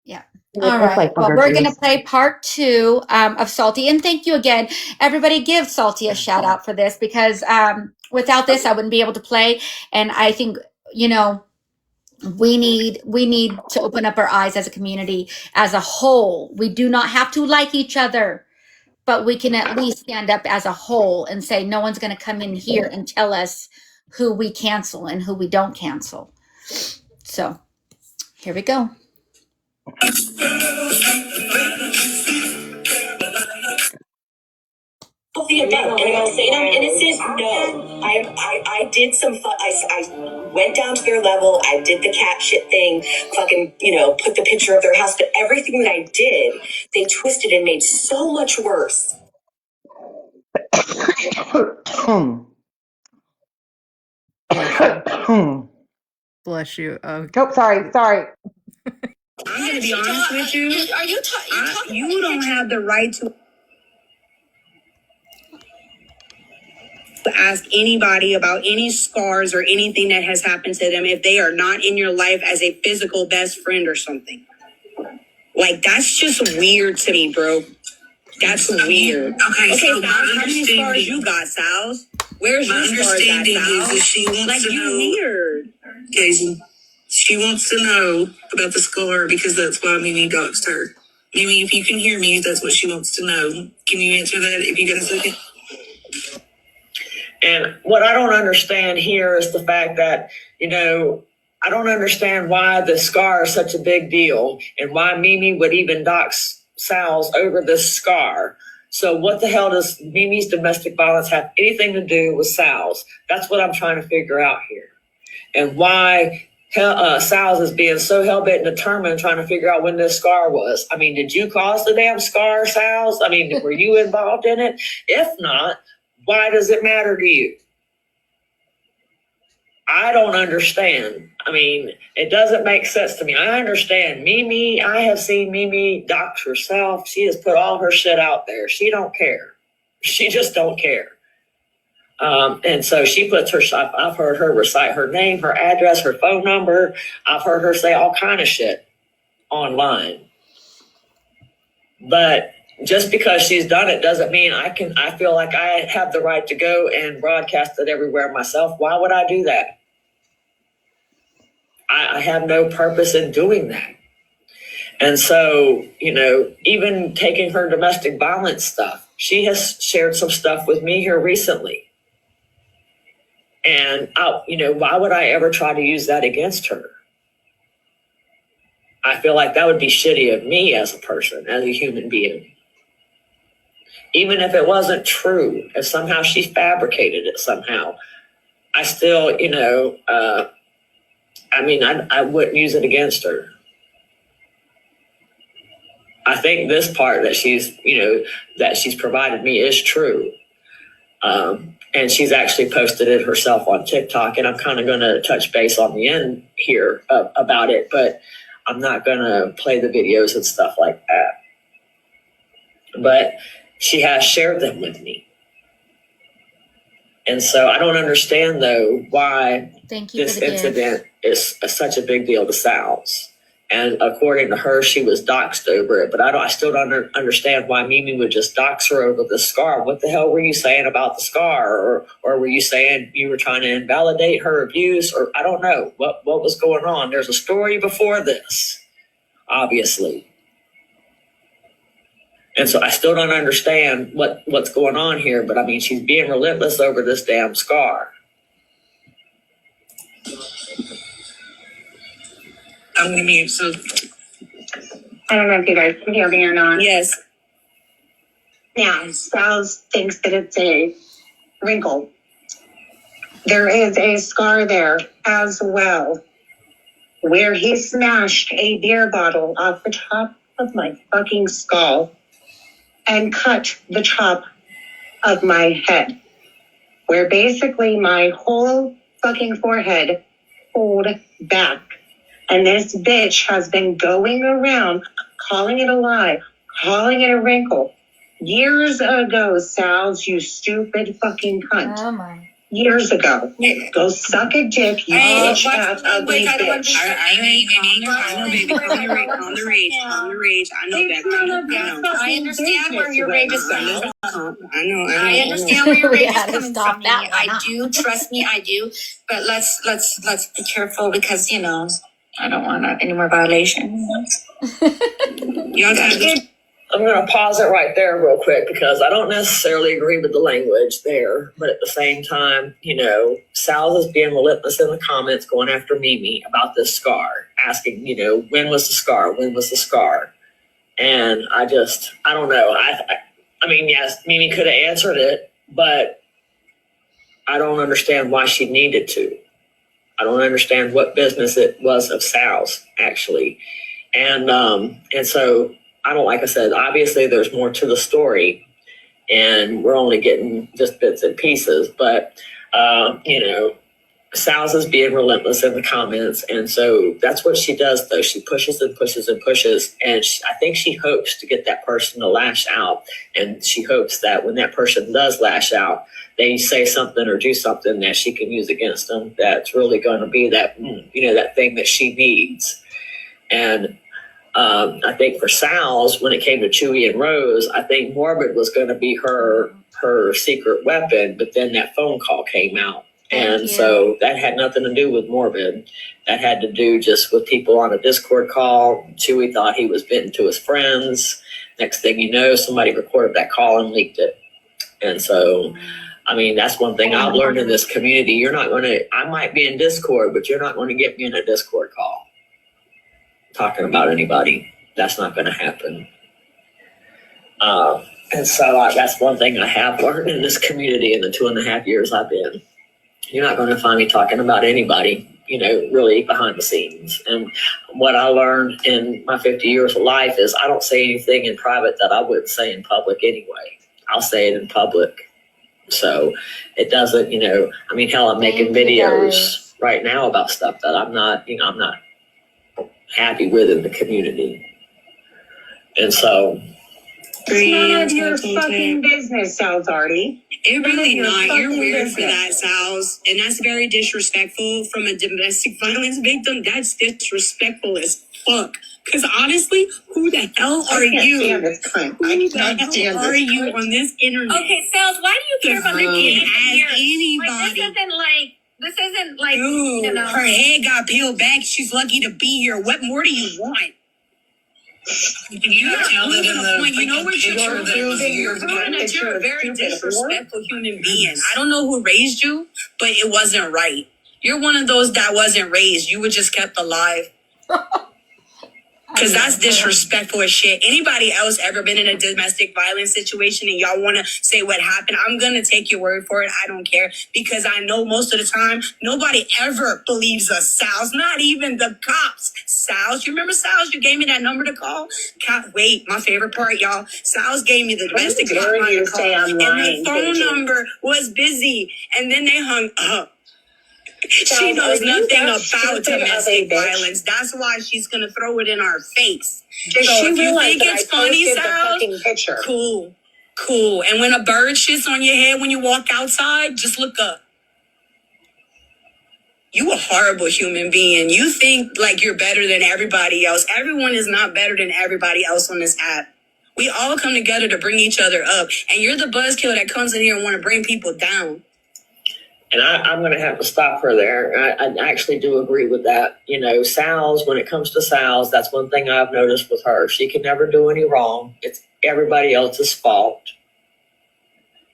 Yeah. It All looked right. like Well, booger we're going to juice. play part two of Salty. And thank you again. Everybody give Salty a shout out for this because without this, I wouldn't be able to play. And I think, we need to open up our eyes as a community as a whole. We do not have to like each other, but we can at least stand up as a whole and say no one's going to come in here and tell us who we cancel and who we don't cancel. So here we go. Of the above. Am I gonna say I'm innocent? No. I did some I went down to their level. I did the cat shit thing. Fucking, put the picture of their house. But everything that I did, they twisted and made so much worse. Bless you. Oh, sorry. I'm gonna be honest with you. You don't have the right to ask anybody about any scars or anything that has happened to them if they are not in your life as a physical best friend or something. Like, that's just weird to me, bro. That's weird. Okay, so Sal, how many scars you got, Sal? Where's your scars at, Sal? She wants like, you know, weird. Casey, she wants to know about the scar because that's why Mimi doxed her. Mimi, if you can hear me, that's what she wants to know. Can you answer that if you got a second? And what I don't understand here is the fact that, I don't understand why the scar is such a big deal and why Mimi would even dox Sal's over this scar. So what the hell does Mimi's domestic violence have anything to do with Sal's? That's what I'm trying to figure out here. And why Sal's is being so hell-bent and determined trying to figure out when this scar was. I mean, did you cause the damn scar, Sal's? I mean, were you involved in it? If not, why does it matter to you? I don't understand. I mean, it doesn't make sense to me. I understand Mimi. I have seen Mimi dox herself. She has put all her shit out there. She don't care. She just don't care. And so she puts her stuff. I've heard her recite her name, her address, her phone number. I've heard her say all kind of shit online. But just because she's done it doesn't mean I feel like I have the right to go and broadcast it everywhere myself. Why would I do that? I have no purpose in doing that. And so, even taking her domestic violence stuff, she has shared some stuff with me here recently. And, why would I ever try to use that against her? I feel like that would be shitty of me as a person, as a human being. Even if it wasn't true, if somehow she fabricated it somehow, I still, I wouldn't use it against her. I think this part that she's provided me is true. And she's actually posted it herself on TikTok. And I'm kind of going to touch base on the end here about it, but I'm not going to play the videos and stuff like that. But she has shared them with me. And so I don't understand, though, why this incident is such a big deal to Sal's. And according to her, she was doxxed over it. But I still don't understand why Mimi would just dox her over the scar. What the hell were you saying about the scar? Or were you saying you were trying to invalidate her abuse? Or I don't know what was going on. There's a story before this, obviously. And so I still don't understand what's going on here, but I mean, she's being relentless over this damn scar. I'm gonna mute. So I don't know if you guys can hear me or not. Yes. Now, Spouse thinks that it's a wrinkle. There is a scar there as well, where he smashed a beer bottle off the top of my fucking skull and cut the top of my head, where basically my whole fucking forehead pulled back. And this bitch has been going around calling it a lie, calling it a wrinkle. Years ago, Sal's, you stupid fucking cunt. Oh my. Years ago. Go suck a dick, you bitch ass ugly bitch. I know, baby. Calm the rage. Calm the rage. Calm the rage. I know, It's Becky. none of your I fucking understand where your business rage is right coming now. from. I understand where your We rage is had to coming stop from. that one, I huh? do. Trust me, I do. But let's be careful because I don't want any more violations. Y'all got it. I'm going to pause it right there real quick because I don't necessarily agree with the language there. But at the same time, Sal is being relentless in the comments going after Mimi about this scar, asking, when was the scar? When was the scar? And I don't know. I mean, yes, Mimi could have answered it, but I don't understand why she needed to. I don't understand what business it was of Sal's, actually. And so, like I said, obviously there's more to the story, and we're only getting just bits and pieces. But, Sal's is being relentless in the comments. And so that's what she does, though. She pushes and pushes and pushes. And I think she hopes to get that person to lash out. And she hopes that when that person does lash out, they say something or do something that she can use against them. That's really going to be that, that thing that she needs. And I think for Sal's, when it came to Chewy and Rose, I think Morbid was going to be her secret weapon. But then that phone call came out. And so that had nothing to do with Morbid. That had to do just with people on a Discord call. Chewy thought he was bitten to his friends. Next thing you know, somebody recorded that call and leaked it. And so, I mean, that's one thing I've learned in this community. I might be in Discord, but you're not going to get me in a Discord call talking about anybody. That's not going to happen. And so that's one thing I have learned in this community in the 2.5 years I've been. You're not going to find me talking about anybody, really behind the scenes. And what I learned in my 50 years of life is I don't say anything in private that I wouldn't say in public anyway. I'll say it in public. So it doesn't, hell, I'm making videos right now about stuff that I'm not happy with in the community. And so it's none of your fucking business, Sal's Artie. It really not. You're weird for that, Sal's. And that's very disrespectful from a domestic violence victim. That's disrespectful as fuck. Because honestly, who the hell are you? Who the hell are you on this internet? Okay, Sal's, why do you care about the anybody? This isn't like, Dude, her head got peeled back. She's lucky to be here. What more do you want? You're a very disrespectful human being. I don't know who raised you, but it wasn't right. You're one of those that wasn't raised. You were just kept alive. Because that's disrespectful as shit. Anybody else ever been in a domestic violence situation and y'all want to say what happened? I'm going to take your word for it. I don't care. Because I know most of the time, nobody ever believes us. Sal's, not even the cops. Sal's, you remember Sal's? You gave me that number to call? Wait, my favorite part, y'all. Sal's gave me the domestic hotline to call. And the phone number was busy. And then they hung up. She knows nothing about domestic violence. That's why she's gonna throw it in our face. So if you think it's funny, Sal, cool. And when a bird shits on your head when you walk outside, just look up. You a horrible human being. You think like you're better than everybody else. Everyone is not better than everybody else on this app. We all come together to bring each other up. And you're the buzzkill that comes in here and want to bring people down. And I'm going to have to stop her there. I actually do agree with that. Sal's, when it comes to Sal's, that's one thing I've noticed with her. She can never do any wrong. It's everybody else's fault.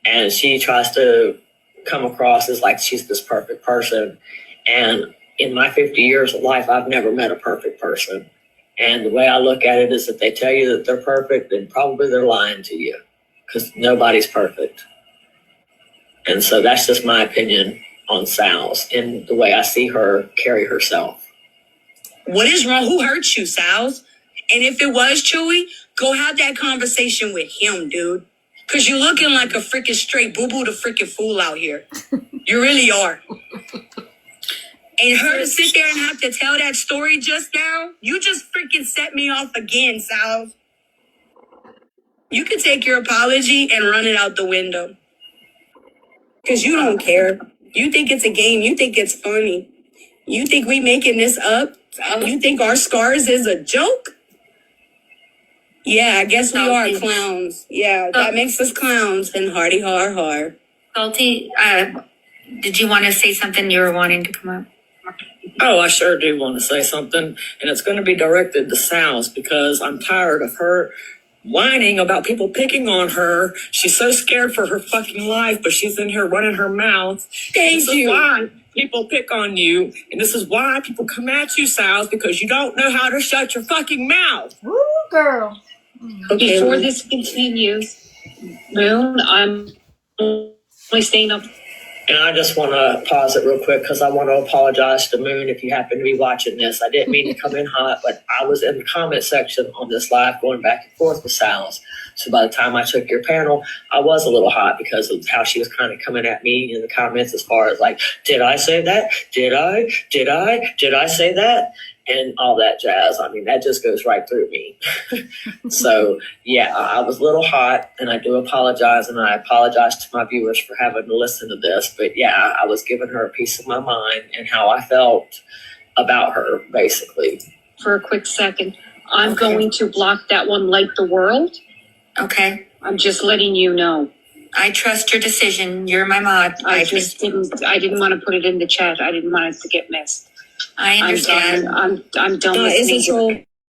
And she tries to come across as like she's this perfect person. And in my 50 years of life, I've never met a perfect person. And the way I look at it is that they tell you that they're perfect, then probably they're lying to you, because nobody's perfect. And so that's just my opinion on Sal's and the way I see her carry herself. What is wrong? Who hurt you, Sal's? And if it was Chewy, go have that conversation with him, dude. Because you're looking like a freaking straight boo-boo to freaking fool out here. You really are. And her to sit there and have to tell that story just now, you just freaking set me off again, Sal. You could take your apology and run it out the window. Because you don't care. You think it's a game. You think it's funny. You think we making this up? You think our scars is a joke? Yeah, I guess we are clowns. Yeah, that makes us clowns and hardy har har. Salty, did you want to say something? You were wanting to come up? Oh, I sure do want to say something. And it's going to be directed to Sal's, because I'm tired of her whining about people picking on her. She's so scared for her fucking life, but she's in here running her mouth. Thank you. Why people pick on you, and this is why people come at you, Sal's, because you don't know how to shut your fucking mouth. Woo, girl. Okay, Before this continues, Moon, I'm only staying up. And I just want to pause it real quick because I want to apologize to Moon if you happen to be watching this. I didn't mean to come in hot, but I was in the comment section on this live going back and forth with Sal's. So by the time I took your panel, I was a little hot because of how she was kind of coming at me in the comments as far as like, did I say that? Did I say that? And all that jazz. I mean, that just goes right through me. So, yeah, I was a little hot, and I do apologize, and I apologize to my viewers for having to listen to this. But, yeah, I was giving her a piece of my mind and how I felt about her, basically. For a quick second, I'm going to block that one like the world. Okay. I'm just letting you know. I trust your decision. You're my mod. I didn't want to put it in the chat. I didn't want it to get missed. I understand. I'm done with It's a major troll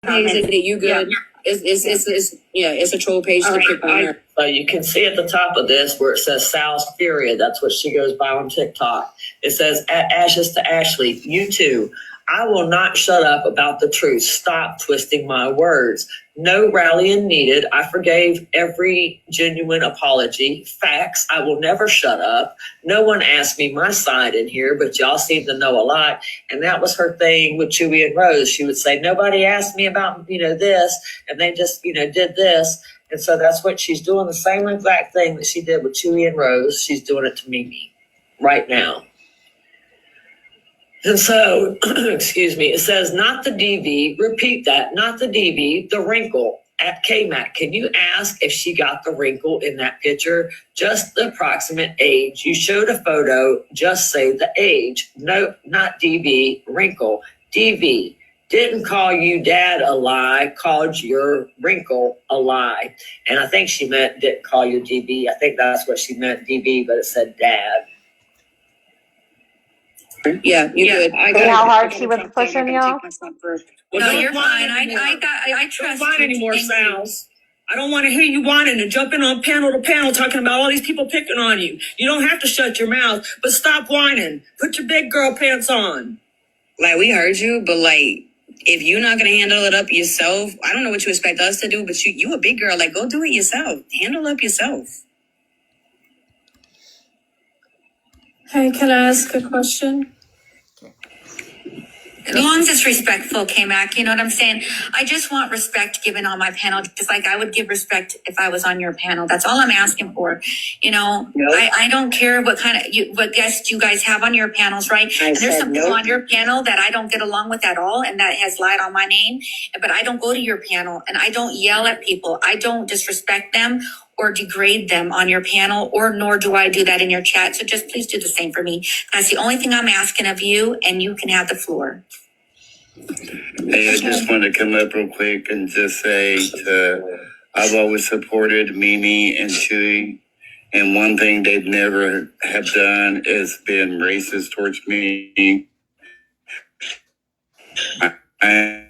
page. Is it you good? It's a troll page to pick on her. So you can see at the top of this where it says Sal's Period. That's what she goes by on TikTok. It says, Ashes to Ashley, you too. I will not shut up about the truth. Stop twisting my words. No rallying needed. I forgave every genuine apology. Facts. I will never shut up. No one asked me my side in here, but y'all seem to know a lot. And that was her thing with Chewy and Rose. She would say, nobody asked me about, this, and they just, did this. And so that's what she's doing, the same exact thing that she did with Chewy and Rose. She's doing it to Mimi right now. And so, excuse me, it says, not the DV, repeat that, not the DV, the wrinkle. At KMAC, can you ask if she got the wrinkle in that picture? Just the approximate age. You showed a photo, just say the age. No, not DV, wrinkle. DV, didn't call you dad a lie, called your wrinkle a lie. And I think she meant didn't call you DV. I think that's what she meant, DV, but it said dad. Yeah, you good. See how hard she was pushing y'all? No, you're fine. I trust Don't whine you. anymore, Thank you. Sal's. I don't want to hear you whining and jumping on panel to panel talking about all these people picking on you. You don't have to shut your mouth, but stop whining. Put your big girl pants on. Like, we heard you, but like, if you're not gonna handle it up yourself, I don't know what you expect us to do, but you a big girl. Like, go do it yourself. Handle it up yourself. Hey, can I ask a question? As long as it's respectful, K-Mac, you know what I'm saying? I just want respect given on my panel, just like I would give respect if I was on your panel. That's all I'm asking for. I don't care what what guests you guys have on your panels, right? And there's some people on your panel that I don't get along with at all, and that has lied on my name. But I don't go to your panel, and I don't yell at people. I don't disrespect them or degrade them on your panel, nor do I do that in your chat. So just please do the same for me. That's the only thing I'm asking of you, and you can have the floor. Hey, I just want to come up real quick and just say I've always supported Mimi and Chewy, and one thing they've never have done is been racist towards me. And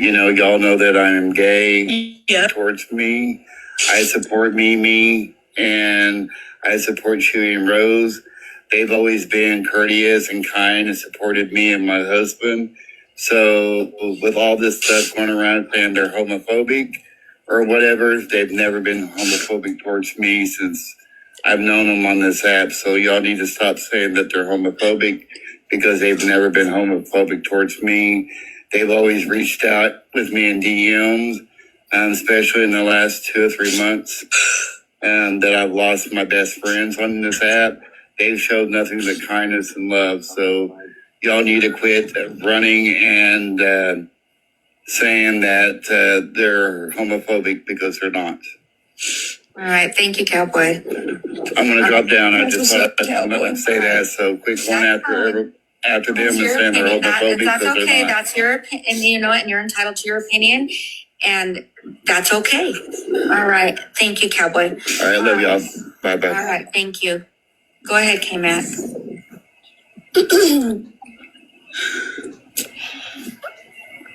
y'all know that I am gay towards me. I support Mimi and I support Chewy and Rose. They've always been courteous and kind and supported me and my husband. So with all this stuff going around saying they're homophobic or whatever, they've never been homophobic towards me since I've known them on this app. So y'all need to stop saying that they're homophobic because they've never been homophobic towards me. They've always reached out with me in DMs, especially in the last 2 or 3 months that I've lost my best friends on this app. They've showed nothing but kindness and love. So y'all need to quit running and saying that they're homophobic because they're not. All right. Thank you, Cowboy. I'm going to drop down. I just thought I'd say that. So quick one after them and saying they're homophobic. That's because okay. they're not. That's your opinion. And you know what? And you're entitled to your opinion. And that's okay. All right. Thank you, Cowboy. All right. Love y'all. Bye-bye. All right. Thank you. Go ahead, K-Mac.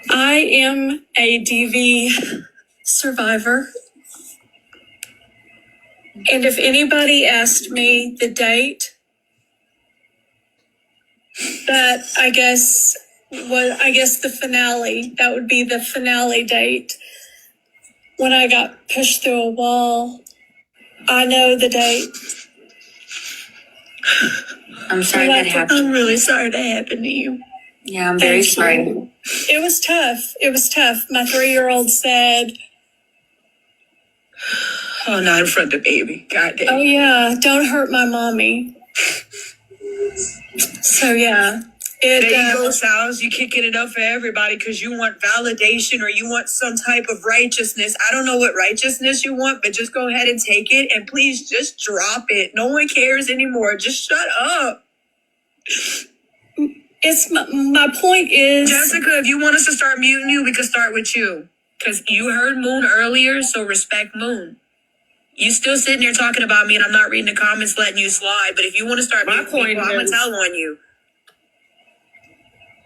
I am a DV survivor. And if anybody asked me the date that I guess the finale, that would be the finale date when I got pushed through a wall. I know the date. I'm sorry that happened. I'm really sorry that happened to you. Yeah, I'm very sorry. It was tough. It was tough. My 3-year-old said, Oh, not in front of the baby. God damn. oh yeah, don't hurt my mommy. So yeah. There you go, Sal's. You kicking it up for everybody because you want validation or you want some type of righteousness. I don't know what righteousness you want, but just go ahead and take it and please just drop it. No one cares anymore. Just shut up. It's my point is, Jessica, if you want us to start muting you, we can start with you. Because you heard Moon earlier, so respect Moon. You still sitting there talking about me and I'm not reading the comments, letting you slide. But if you want to start muting people, I'm going to tell on you.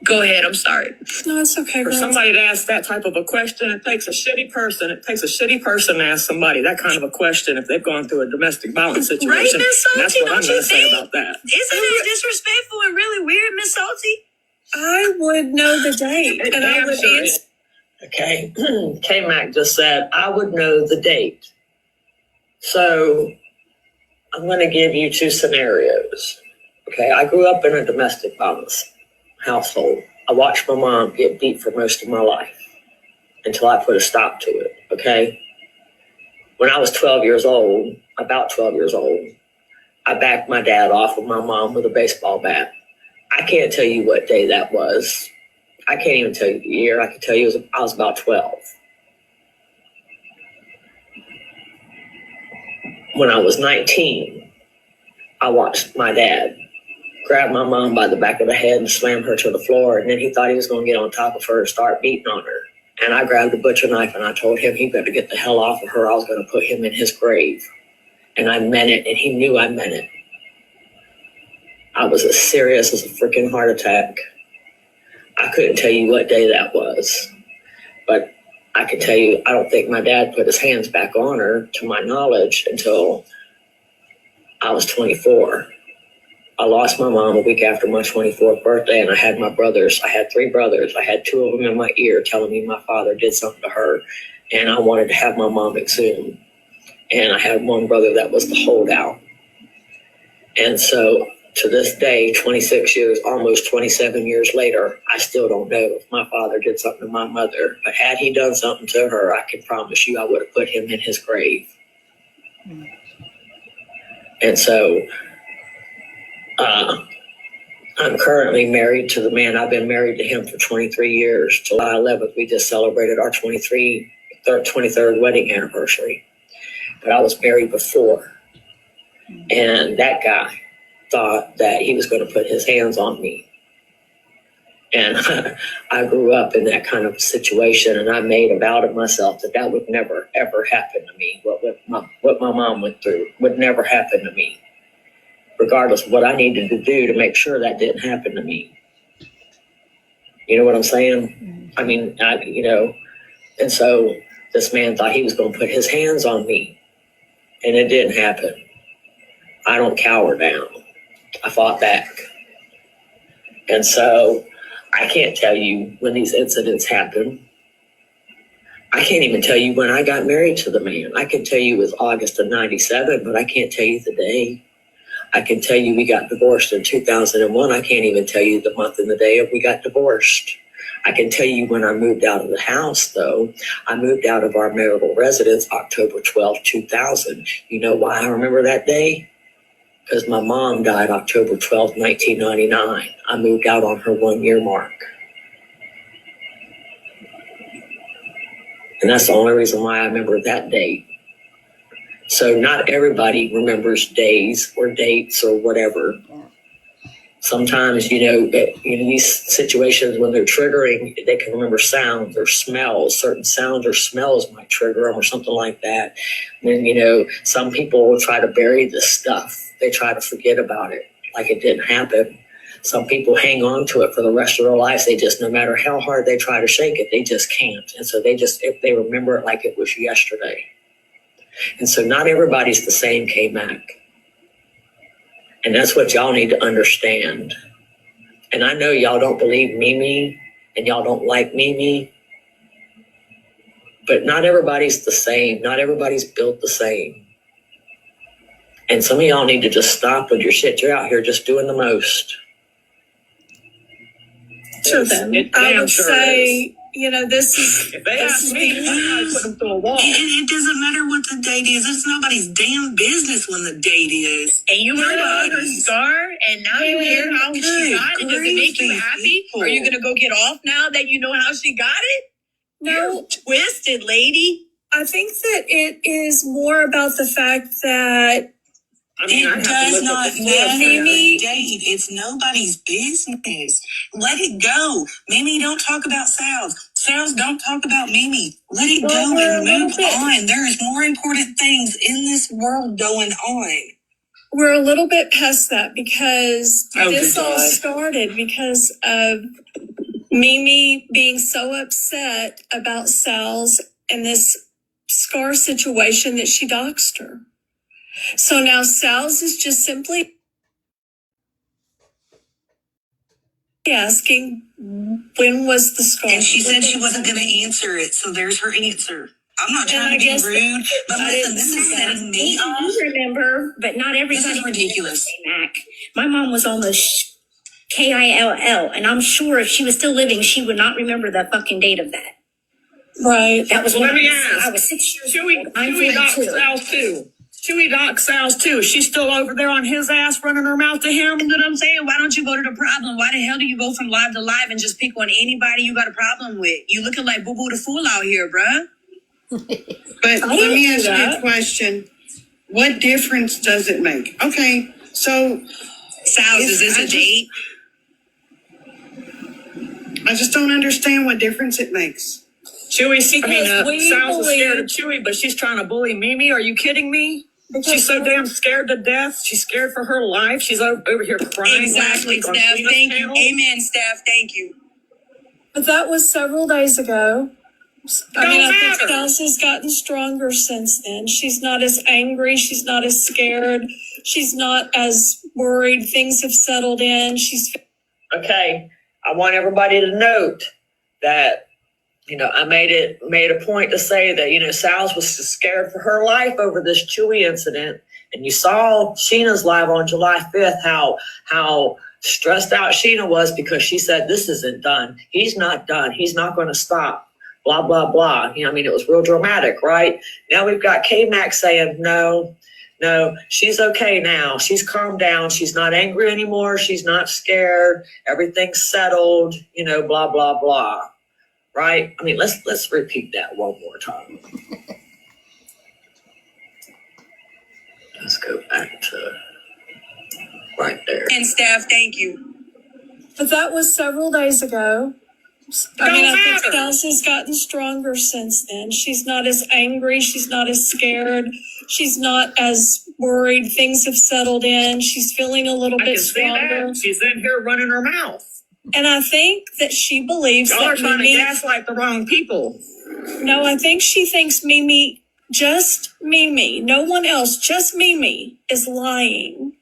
Go ahead, I'm sorry. no, it's okay. For girl. somebody to ask that type of a question, it takes a shitty person. It takes a shitty person to ask somebody that kind of a question if they've gone through a domestic violence situation. Right, Miss Salty, That's what I'm don't going you to say think? about that. Isn't it disrespectful and really weird, Miss Salty? I would know the date, It and I damn would sure answer. Okay. K-Mac just said, I would know the date. So I'm going to give you 2 scenarios. Okay. I grew up in a domestic violence household. I watched my mom get beat for most of my life until I put a stop to it. Okay. When I was about 12 years old, I backed my dad off of my mom with a baseball bat. I can't tell you what day that was. I can't even tell you the year. I can tell you I was about 12. When I was 19, I watched my dad grab my mom by the back of the head and slam her to the floor. And then he thought he was going to get on top of her and start beating on her. And I grabbed a butcher knife and I told him he better get the hell off of her. I was going to put him in his grave. And I meant it, and he knew I meant it. I was as serious as a freaking heart attack. I couldn't tell you what day that was. But I can tell you, I don't think my dad put his hands back on her, to my knowledge, until I was 24. I lost my mom a week after my 24th birthday, and I had my brothers. I had 3 brothers. I had 2 of them in my ear telling me my father did something to her, and I wanted to have my mom exhumed. And I had 1 brother that was the holdout. And so to this day, 26 years, almost 27 years later, I still don't know if my father did something to my mother. But had he done something to her, I can promise you I would have put him in his grave. And so I'm currently married to the man. I've been married to him for 23 years. July 11th, we just celebrated our 23rd wedding anniversary. But I was married before. And that guy thought that he was going to put his hands on me. And I grew up in that kind of a situation, and I made a vow to myself that would never, ever happen to me. What my mom went through would never happen to me, regardless of what I needed to do to make sure that didn't happen to me. You know what I'm saying? I mean, and so this man thought he was going to put his hands on me, and it didn't happen. I don't cower down. I fought back. And so I can't tell you when these incidents happen. I can't even tell you when I got married to the man. I can tell you it was August of 97, but I can't tell you the day. I can tell you we got divorced in 2001. I can't even tell you the month and the day of we got divorced. I can tell you when I moved out of the house, though. I moved out of our marital residence October 12, 2000. You know why I remember that day? Because my mom died October 12, 1999. I moved out on her 1 year mark. And that's the only reason why I remember that date. So not everybody remembers days or dates or whatever. Sometimes, these situations when they're triggering, they can remember sounds or smells. Certain sounds or smells might trigger them or something like that. And then, some people will try to bury this stuff. They try to forget about it like it didn't happen. Some people hang on to it for the rest of their lives. They just, no matter how hard they try to shake it, they just can't. And so if they remember it like it was yesterday. And so not everybody's the same, K-Mac. And that's what y'all need to understand. And I know y'all don't believe Mimi and y'all don't like Mimi, but not everybody's the same. Not everybody's built the same. And some of y'all need to just stop with your shit. You're out here just doing the most. Sure, then. I would say, this is. If they ask me, I put them through a wall. It doesn't matter what the date is. It's nobody's damn business when the date is. And you heard about her scar, and now you hear how she got it. Does it make you happy? Are you gonna go get off now that you know how she got it? No. You're twisted, lady. I think that it is more about the fact that It does not matter. Mimi, date. It's nobody's business. Let it go. Mimi, don't talk about Sal's. Sal's, don't talk about Mimi. Let it go and move on. There is more important things in this world going on. we're a little bit past that because Oh, this good all God. started because of Mimi being so upset about Sal's and this scar situation that she doxed her. So now Sal's is just simply asking, when was the scar? And she said she wasn't going to answer it, so there's her answer. I'm not trying to be rude, but listen, this is setting me off. You remember, but not everybody. This is ridiculous. Mac. My mom was almost KILL, and I'm sure if she was still living, she would not remember the fucking date of that. Right. That was Well, when let me ask. I was 6 years Chewy old. I'm Doc 42. Sal's too. Chewy Doc Sal's too. She's still over there on his ass running her mouth to him. You know what I'm saying? Why don't you go to the problem? Why the hell do you go from live to live and just pick on anybody you got a problem with? You looking like Boo Boo the Fool out here, bruh. But let me ask you a question. What difference does it make? Okay, so Sal's, is this a date? I just don't understand what difference it makes. Chewy, we Sal's is scared believe- of Chewy, but she's trying to bully Mimi. Are you kidding me? She's so damn scared to death. She's scared for her life. She's over here crying. Exactly, last week on Steph. Tina's Thank you. channel. Amen, Steph. Thank you. But that was several days ago. I Don't think matter. Sal's has gotten stronger since then. She's not as angry. She's not as scared. She's not as worried. Things have settled in. She's Okay, I want everybody to note that, I made a point to say that, Sal's was scared for her life over this Chewy incident. And you saw Sheena's live on July 5th, how stressed out Sheena was because she said, this isn't done. He's not done. He's not going to stop. Blah, blah, blah. It was real dramatic, right? Now we've got K-Mac saying, no, she's okay now. She's calmed down. She's not angry anymore. She's not scared. Everything's settled, blah, blah, blah. Right? Let's repeat that one more time. Let's go back to right there. And Steph, thank you. But that was several days ago. I think matter. Sal's has gotten stronger since then. She's not as angry. She's not as scared. She's not as worried. Things have settled in. She's feeling a little I bit can see stronger. that. She's in here running her mouth. And I think that she believes Y'all are that trying to Mimi, gaslight the wrong people. No, I think she thinks Mimi, just Mimi, no one else, just Mimi is lying.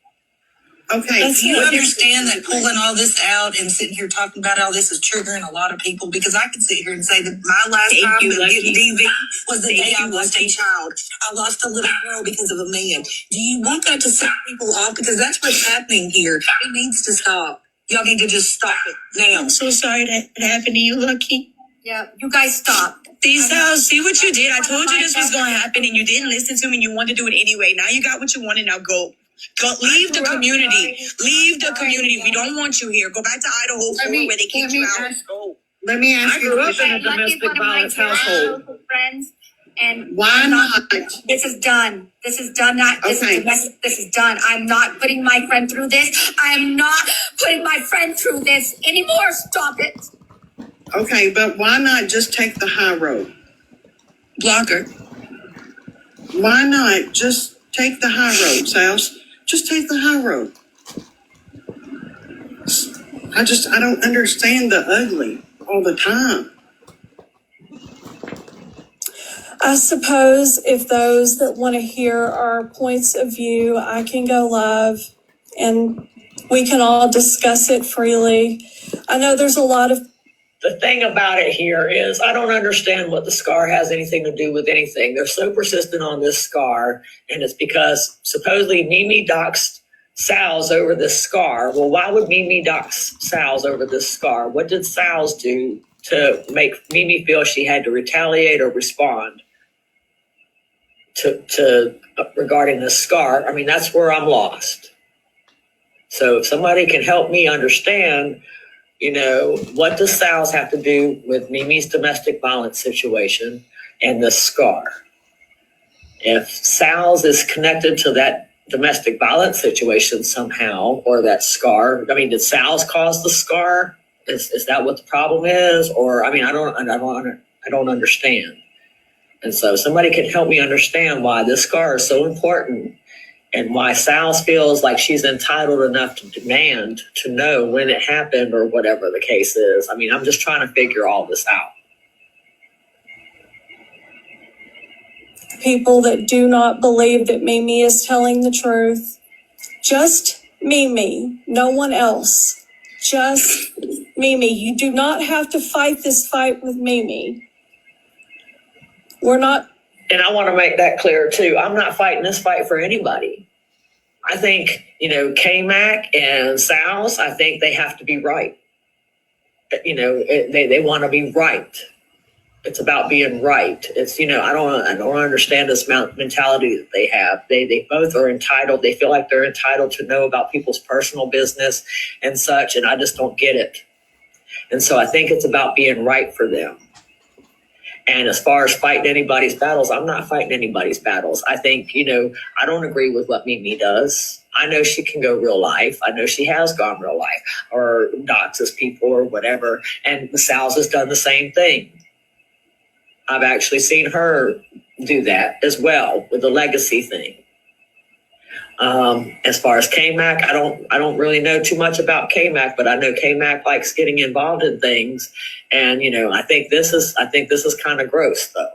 Okay, That's do you it. understand that pulling all this out and sitting here talking about all this is triggering a lot of people? Because I can sit here and say that my last Thank time you, of Lucky. getting DV was the Thank day I you, lost Lucky. a child. I lost a little girl because of a man. Do you want that to set people off? Because that's what's happening here. It needs to stop. Y'all need to just stop it now. I'm so sorry that it happened to you, Lucky. Yeah, you guys stop. See what you did. I told you this was going to happen and you didn't listen to me and you wanted to do it anyway. Now you got what you wanted. Now go. Leave the community. Leave the community. We don't want you here. Go back to Idaho 4 where they kicked you out. Let me ask I you grew a up in a question. domestic violence household. Friends, and Why not? this is done. This is done. Okay. This is done. I'm not putting my friend through this. I'm not putting my friend through this anymore. Stop it. Okay, but why not just take the high road? Blocker. Why not just take the high road, Sals? Just take the high road. I don't understand the ugly all the time. I suppose if those that want to hear our points of view, I can go live and we can all discuss it freely. I know there's a lot of The thing about it here is I don't understand what the scar has anything to do with anything. They're so persistent on this scar, and it's because supposedly Mimi doxed Sal's over this scar. Well, why would Mimi dox Sal's over this scar? What did Sal's do to make Mimi feel she had to retaliate or respond to regarding this scar? I mean, that's where I'm lost. So if somebody can help me understand, what does Sal's have to do with Mimi's domestic violence situation and the scar? If Sal's is connected to that domestic violence situation somehow, or that scar, did Sal's cause the scar? Is that what the problem is? Or, I don't understand. And so somebody can help me understand why this scar is so important and why Sal's feels like she's entitled enough to demand to know when it happened or whatever the case is. I'm just trying to figure all this out. people that do not believe that Mimi is telling the truth. Just Mimi, no one else. Just Mimi. You do not have to fight this fight with Mimi. We're not. And I want to make that clear too. I'm not fighting this fight for anybody. I think, K-Mac and Sal's, I think they have to be right. They want to be right. It's about being right. It's, I don't understand this mentality that they have. They both are entitled. They feel like they're entitled to know about people's personal business and such. And I just don't get it. And so I think it's about being right for them. And as far as fighting anybody's battles, I'm not fighting anybody's battles. I think, I don't agree with what Mimi does. I know she can go real life. I know she has gone real life or doxes people or whatever. And Sal's has done the same thing. I've actually seen her do that as well with the legacy thing. As far as K-Mac, I don't really know too much about K-Mac, but I know K-Mac likes getting involved in things. And, I think this is kind of gross though.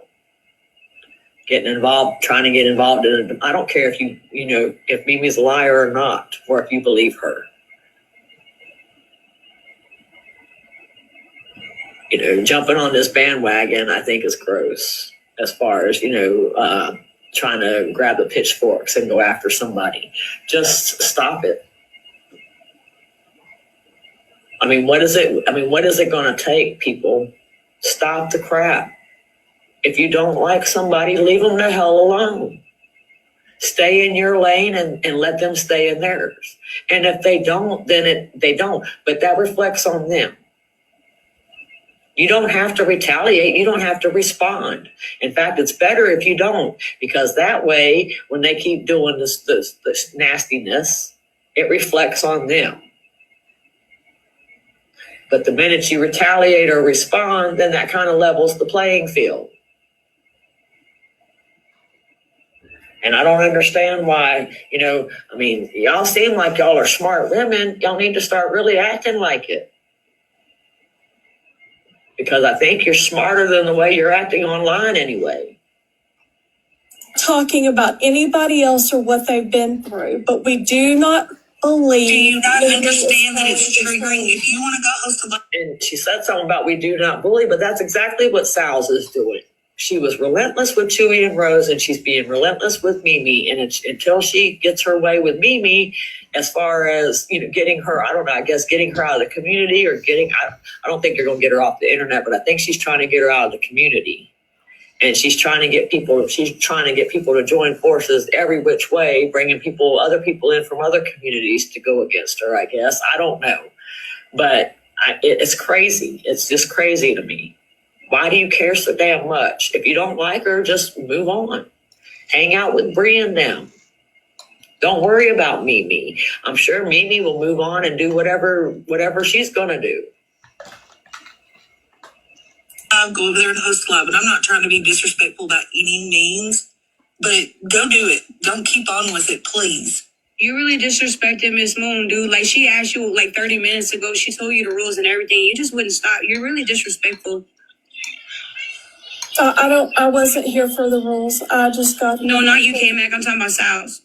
Trying to get involved in it. I don't care if if Mimi's a liar or not, or if you believe her. Jumping on this bandwagon, I think is gross as far as, trying to grab the pitchforks and go after somebody. Just stop it. What is it going to take, people? Stop the crap. If you don't like somebody, leave them the hell alone. Stay in your lane and let them stay in theirs. And if they don't, then they don't. But that reflects on them. You don't have to retaliate. You don't have to respond. In fact, it's better if you don't, because that way, when they keep doing this nastiness, it reflects on them. But the minute you retaliate or respond, then that kind of levels the playing field. And I don't understand why, y'all seem like y'all are smart women. Y'all need to start really acting like it. because I think you're smarter than the way you're acting online anyway. Talking about anybody else or what they've been through, but we do not believe. Do you not understand that it's triggering? If you want to go host a live, And she said something about we do not bully, but that's exactly what Sal's is doing. She was relentless with Chewy and Rose, and she's being relentless with Mimi. And until she gets her way with Mimi, as far as, getting her, I don't know, I guess getting her out of the community or I don't think you're going to get her off the internet, but I think she's trying to get her out of the community. And she's trying to get people to join forces every which way, bringing other people in from other communities to go against her, I guess. I don't know. But it's crazy. It's just crazy to me. Why do you care so damn much? If you don't like her, just move on. Hang out with Brian now. Don't worry about Mimi. I'm sure Mimi will move on and do whatever she's going to do. I'll go over there and host live, but I'm not trying to be disrespectful about any names, but go do it. Don't keep on with it, please. You really disrespected Miss Moon, dude. Like, she asked you like 30 minutes ago. She told you the rules and everything. You just wouldn't stop. You're really disrespectful. I wasn't here for the rules. I just got. No, not you, K-Mac. I'm talking about Sal's.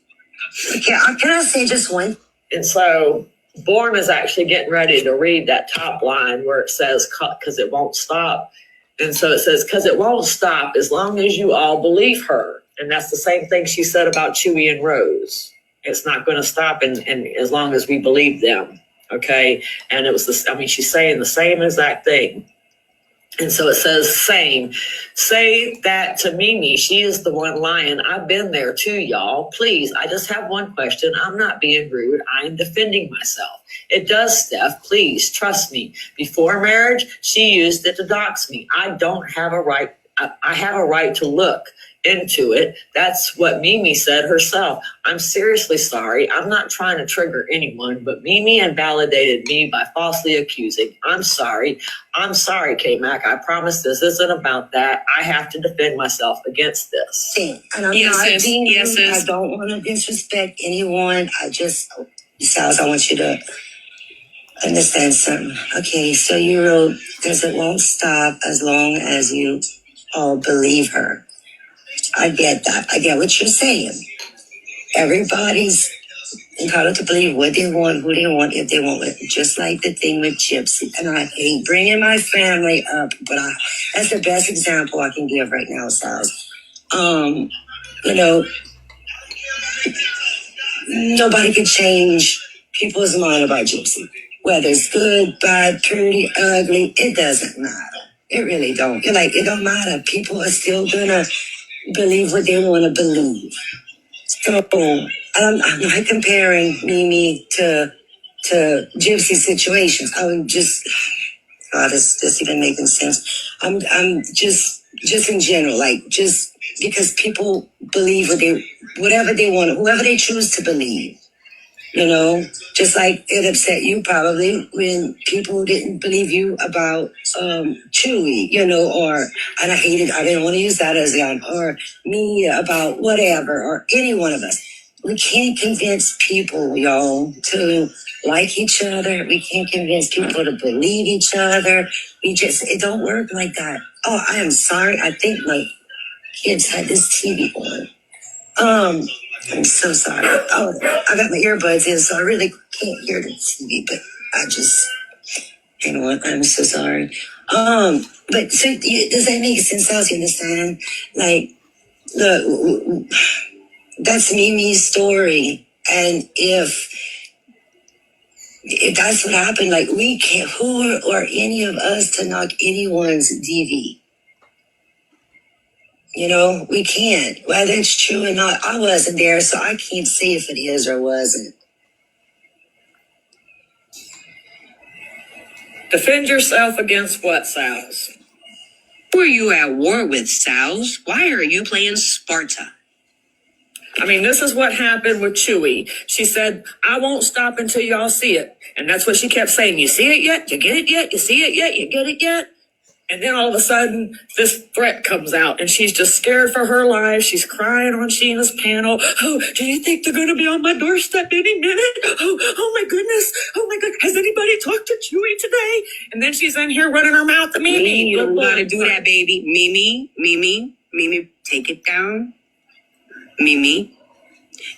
Okay, can I say just one? And so Borm is actually getting ready to read that top line where it says, because it won't stop. And so it says, because it won't stop as long as you all believe her. And that's the same thing she said about Chewy and Rose. It's not going to stop and as long as we believe them. Okay. And it was she's saying the same exact thing. And so it says, say that to Mimi. She is the one lying. I've been there too, y'all. Please, I just have one question. I'm not being rude. I'm defending myself. It does, Steph. Please, trust me. Before marriage, she used it to dox me. I don't have a right. I have a right to look into it. That's what Mimi said herself. I'm seriously sorry. I'm not trying to trigger anyone, but Mimi invalidated me by falsely accusing. I'm sorry. K-Mac. I promise this isn't about that. I have to defend myself against this. And I'm not being rude. I don't want to disrespect anyone. Besides, I want you to understand something. Okay, so you wrote, because it won't stop as long as you all believe her. I get that. I get what you're saying. Everybody's entitled to believe what they want, who they want, if they want it. Just like the thing with Gypsy. And I hate bringing my family up, but that's the best example I can give right now, Sals. Nobody could change people's mind about Gypsy. Whether it's good, bad, pretty, ugly, it doesn't matter. It really don't. It don't matter. People are still gonna believe what they want to believe. So I'm not comparing Mimi to Gypsy situations. I would just, is this even making sense? I'm just in general, just because people believe whatever they want, whoever they choose to believe. Just like it upset you probably when people didn't believe you about Chewy, and I didn't want to use that as or me about whatever, or any one of us. We can't convince people, y'all, to like each other. We can't convince people to believe each other. It don't work like that. Oh, I am sorry. I think my kids had this TV on. I'm so sorry. Oh, I got my earbuds in, so I really can't hear the TV, but you know what? I'm so sorry. But so does that make sense? Else, you understand? Look, that's Mimi's story. And if that's what happened, we can't, who or any of us to knock anyone's DV. We can't. Whether it's true or not, I wasn't there, so I can't say if it is or wasn't. Defend yourself against what, Sal's? Who are you at war with, Sal's? Why are you playing Sparta? This is what happened with Chewy. She said, I won't stop until y'all see it. And that's what she kept saying. You see it yet? You get it yet? You see it yet? You get it yet? And then all of a sudden, this threat comes out, and she's just scared for her life. She's crying on Sheena's panel. Oh, do you think they're going to be on my doorstep any minute? Oh my goodness. Oh my God. Has anybody talked to Chewy today? And then she's in here running her mouth to Mimi. You don't gotta do that, baby. Mimi, take it down. Mimi,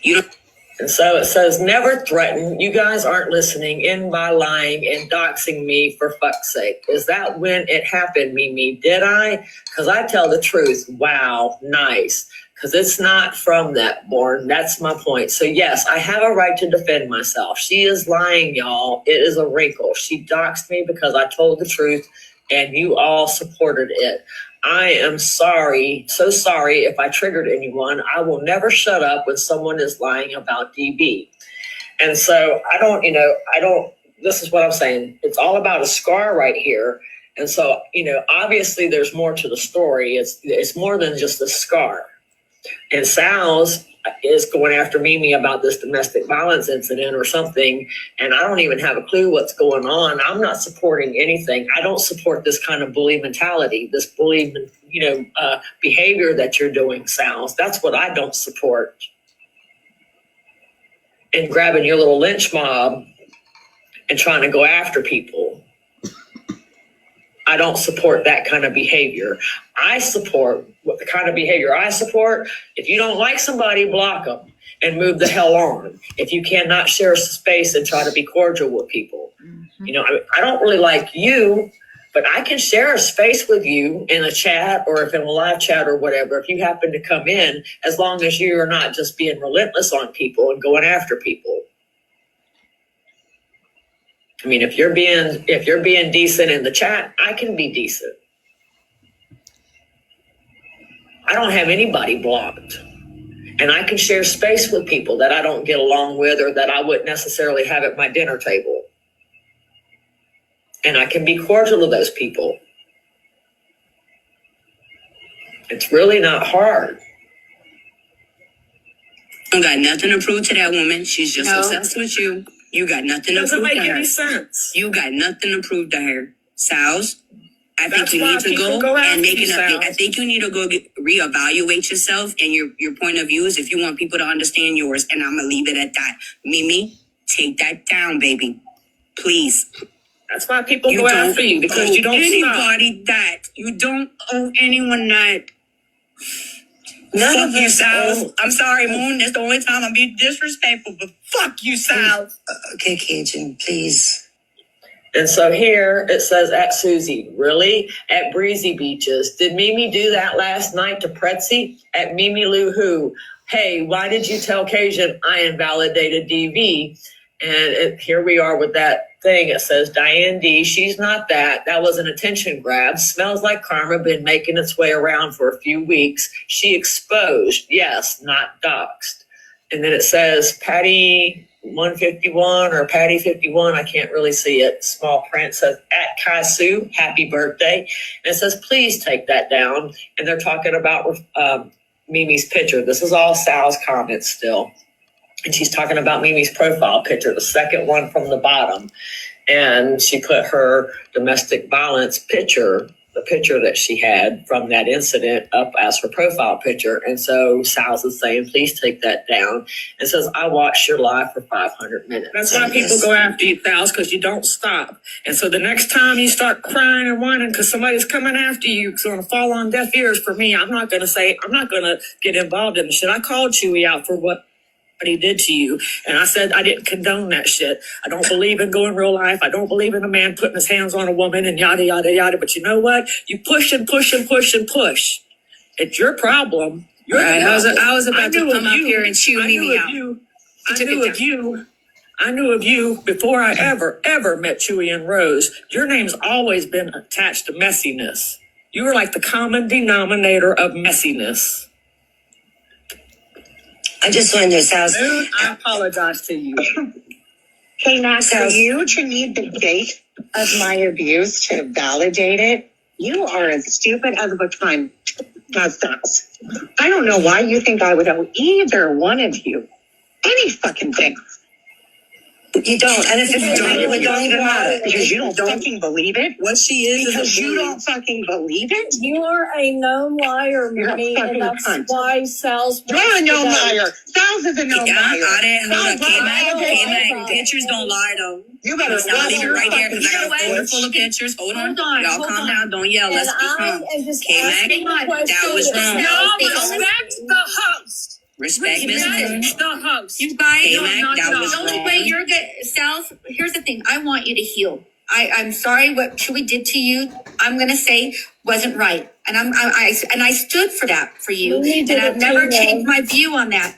you don't. And so it says, never threaten. You guys aren't listening in by lying and doxing me, for fuck's sake. Is that when it happened, Mimi? Did I? Because I tell the truth. Wow, nice. Because it's not from that, Born. That's my point. So yes, I have a right to defend myself. She is lying, y'all. It is a wrinkle. She doxed me because I told the truth, and you all supported it. I am sorry, so sorry if I triggered anyone. I will never shut up when someone is lying about DB. And so this is what I'm saying. It's all about a scar right here. And so, obviously there's more to the story. It's more than just a scar. And Sal's is going after Mimi about this domestic violence incident or something, and I don't even have a clue what's going on. I'm not supporting anything. I don't support this kind of bully mentality, this bully, behavior that you're doing, Sal's. That's what I don't support. And grabbing your little lynch mob and trying to go after people. I don't support that kind of behavior. I support what the kind of behavior I support. If you don't like somebody, block them and move the hell on. If you cannot share space and try to be cordial with people. I don't really like you, but I can share a space with you in a chat or if in a live chat or whatever, if you happen to come in, as long as you're not just being relentless on people and going after people. I mean, if you're being decent in the chat, I can be decent. I don't have anybody blocked. And I can share space with people that I don't get along with or that I wouldn't necessarily have at my dinner table. And I can be cordial to those people. It's really not hard. You got nothing to prove to that woman. She's just obsessed with you. You got nothing to prove to her. Doesn't make any sense. You got nothing to prove to her. Sal's, I think you need to go and make it up. I think you need to go reevaluate yourself and your point of views if you want people to understand yours. And I'm going to leave it at that. Mimi, take that down, baby. Please. That's why people go after you, because you don't anybody that. You don't owe anyone that. Fuck you, Sal. I'm sorry, Moon. That's the only time I'm being disrespectful, but fuck you, Sal. Okay, Cajun, please. And so here it says at Susie, really? At Breezy Beaches. Did Mimi do that last night to Pretzi? At Mimi Lou Who? Hey, why did you tell Cajun I invalidated DV? And here we are with that thing. It says Diane D. She's not that. That was an attention grab. Smells like karma. Been making its way around for a few weeks. She exposed. Yes, not doxed. And then it says Patty 151 or Patty 51. I can't really see it. Small print says at Kaisu. Happy birthday. And it says please take that down. And they're talking about Mimi's picture. This is all Sal's comments still. And she's talking about Mimi's profile picture, the second one from the bottom. And she put her domestic violence picture, the picture that she had from that incident, up as her profile picture. And so Sal's is saying, please take that down. And says, I watched your live for 500 minutes. That's why people go after you, Sal's, because you don't stop. And so the next time you start crying and whining because somebody's coming after you, it's going to fall on deaf ears for me. I'm not going to get involved in the shit. I called Chewy out for what he did to you. And I said I didn't condone that shit. I don't believe in going real life. I don't believe in a man putting his hands on a woman and yada, yada, yada. But you know what? You push and push and push and push. It's your problem. Right. I was about to come up here and chew me out. I knew of you before I ever met Chewy and Rose. Your name's always been attached to messiness. You were like the common denominator of messiness. I just wanted to say, I apologize to you. hey, now, for you to need the date of my abuse to validate it, you are as stupid as a time as us. I don't know why you think I would owe either one of you any fucking thing. You don't, and if you don't, it don't even matter Because you don't fucking believe it. What she is Because a you bully. don't fucking believe it. You are a known liar, You're a Minnie, fucking and that's cunt. why Sal's. You're a no liar. Styles is a no liar. Hold up, Okay, K-Mac, pictures don't lie though. You better Let's not leave it right there because I got a folder Wait. full of pictures. Hold on. Hold on, Y'all hold calm on. down. Don't yell. And Let's be I calm. am just K-Mac, asking a question. that was wrong. Respect the host. Respect Miss Moon. The host. You guys, K-Mac, that was the only wrong. way you're good, Sal's, here's the thing. I want you to heal. I'm sorry what Chewy did to you. I'm gonna say wasn't right, and I stood for that for you, Mimi did and I've it never too, changed though. my view on that.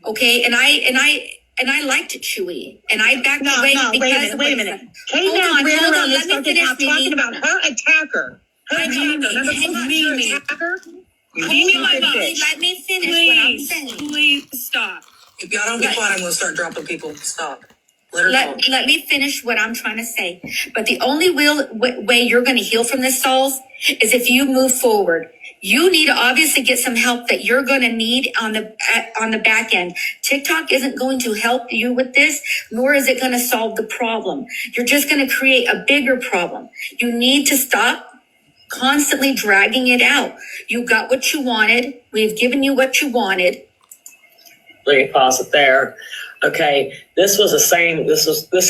Okay, and I liked Chewy, and I backed away because wait a minute. Hold on, ran hold around on. this Let me fucking finish, app talking Mimi. about her attacker. I know, Remember hang on, Mimi attacker? Mimi, let me finish what I'm saying. Please stop. If y'all don't be quiet, I'm gonna start dropping people. Stop. Let her talk. Let me finish what I'm trying to say. But the only way you're going to heal from this, Sauls, is if you move forward. You need to obviously get some help that you're going to need on the back end. TikTok isn't going to help you with this, nor is it going to solve the problem. You're just going to create a bigger problem. You need to stop constantly dragging it out. You got what you wanted. We've given you what you wanted. Let me pause it there. Okay, this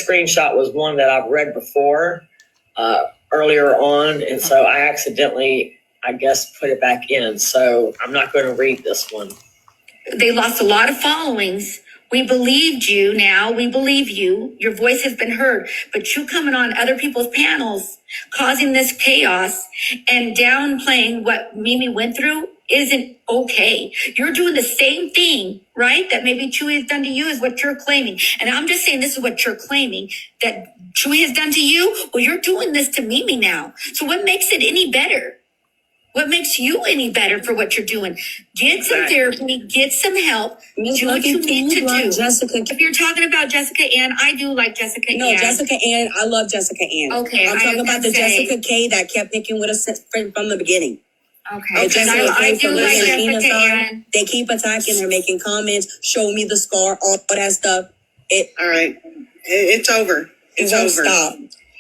screenshot was one that I've read before earlier on, and so I accidentally, I guess, put it back in. So I'm not going to read this one. They lost a lot of followings. We believed you now. We believe you. Your voice has been heard. But you coming on other people's panels, causing this chaos and downplaying what Mimi went through isn't okay. You're doing the same thing, right? That maybe Chewy has done to you is what you're claiming. And I'm just saying this is what you're claiming that Chewy has done to you. Well, you're doing this to Mimi now. So what makes it any better? What makes you any better for what you're doing? Get some therapy, get some help, do what you need to do. Jessica. If you're talking about Jessica Ann, I do like Jessica No, Ann. Jessica Ann. I love Jessica Ann. Okay, I'm I talking about the say- Jessica K that kept picking with us from the beginning. Okay, Jessica I K do from like Living Jessica Penis on. Ann. They keep attacking her, making comments, show me the scar, all that stuff. All right. It's over. It's over. Stop.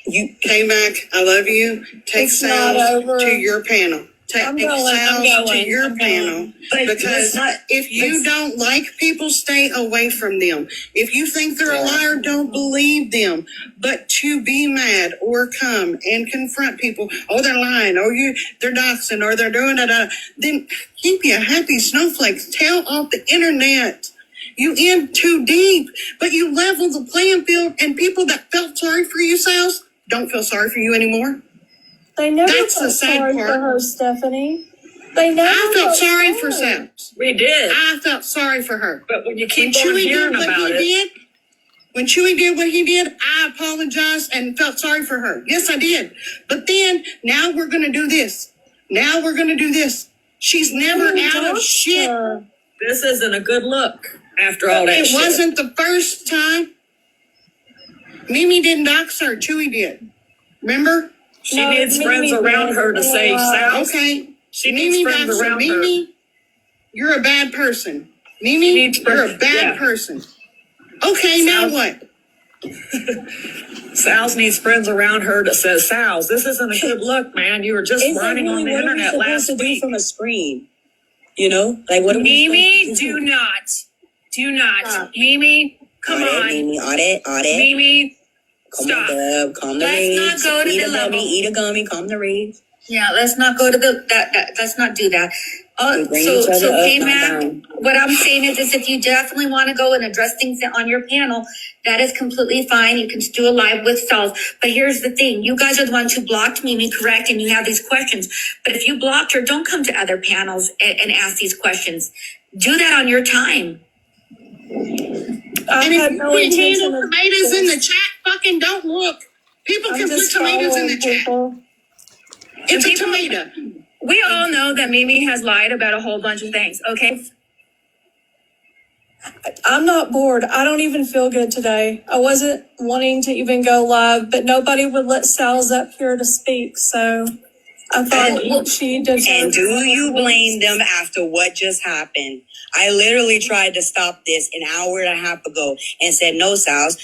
You, K-Mac, I love you. Take It's not Sal over. to your panel. Take I'm going, Sal to I'm your going. panel. Because if you don't like people, stay away from them. If you think they're a liar, don't believe them. But to be mad or come and confront people, oh, they're lying, or they're doxing, or they're doing that, then keep your happy snowflakes. Tell off the internet. You in too deep, but you level the playing field, and people that felt sorry for yourselves don't feel sorry for you anymore. They never That's the felt sad sorry part. for her, Stephanie. They never I felt sorry for Saps. We did. I felt sorry for her. But when you When keep on Chewy hearing did what about he it, did, when Chewy did what he did, I apologized and felt sorry for her. Yes, I did. But then now we're gonna do this. Now we're gonna do this. She's never out of shit. this isn't a good look after all that It shit. wasn't the first time. Mimi didn't dox her. Chewy did. Remember? She needs friends around her to save Sal. Okay. She needs Mimi friends doxed her. around her. Mimi, you're a bad person. Mimi, needs you're a friends, bad yeah. person. Okay, now what? Sal's needs friends around her that says, Sal's, this isn't a good look, man. You were just learning on the internet last week. From a screen, you know, like what? Mimi, do not. Mimi, come on. Mimi, audit. Mimi, Calm stop. the calm the Let's rage. not go to Eat the a level. gummy, eat a gummy, calm the rage. Yeah, let's not go to let's not do that. We bring each other up, K-Mac, not down. what I'm saying is if you definitely want to go and address things on your panel, that is completely fine. You can do a live with Salt. But here's the thing. You guys are the ones who blocked Mimi, correct? And you have these questions. But if you blocked her, don't come to other panels and ask these questions. Do that on your time. And if you can't handle tomatoes in the chat, fucking don't look. People can put tomatoes in the chat. It's a tomato. We all know that Mimi has lied about a whole bunch of things, okay? I'm not bored. I don't even feel good today. I wasn't wanting to even go live, but nobody would let Sal's up here to speak, so I thought she did. And do you blame them after what just happened? I literally tried to stop this an hour and a half ago and said, no, Sal's,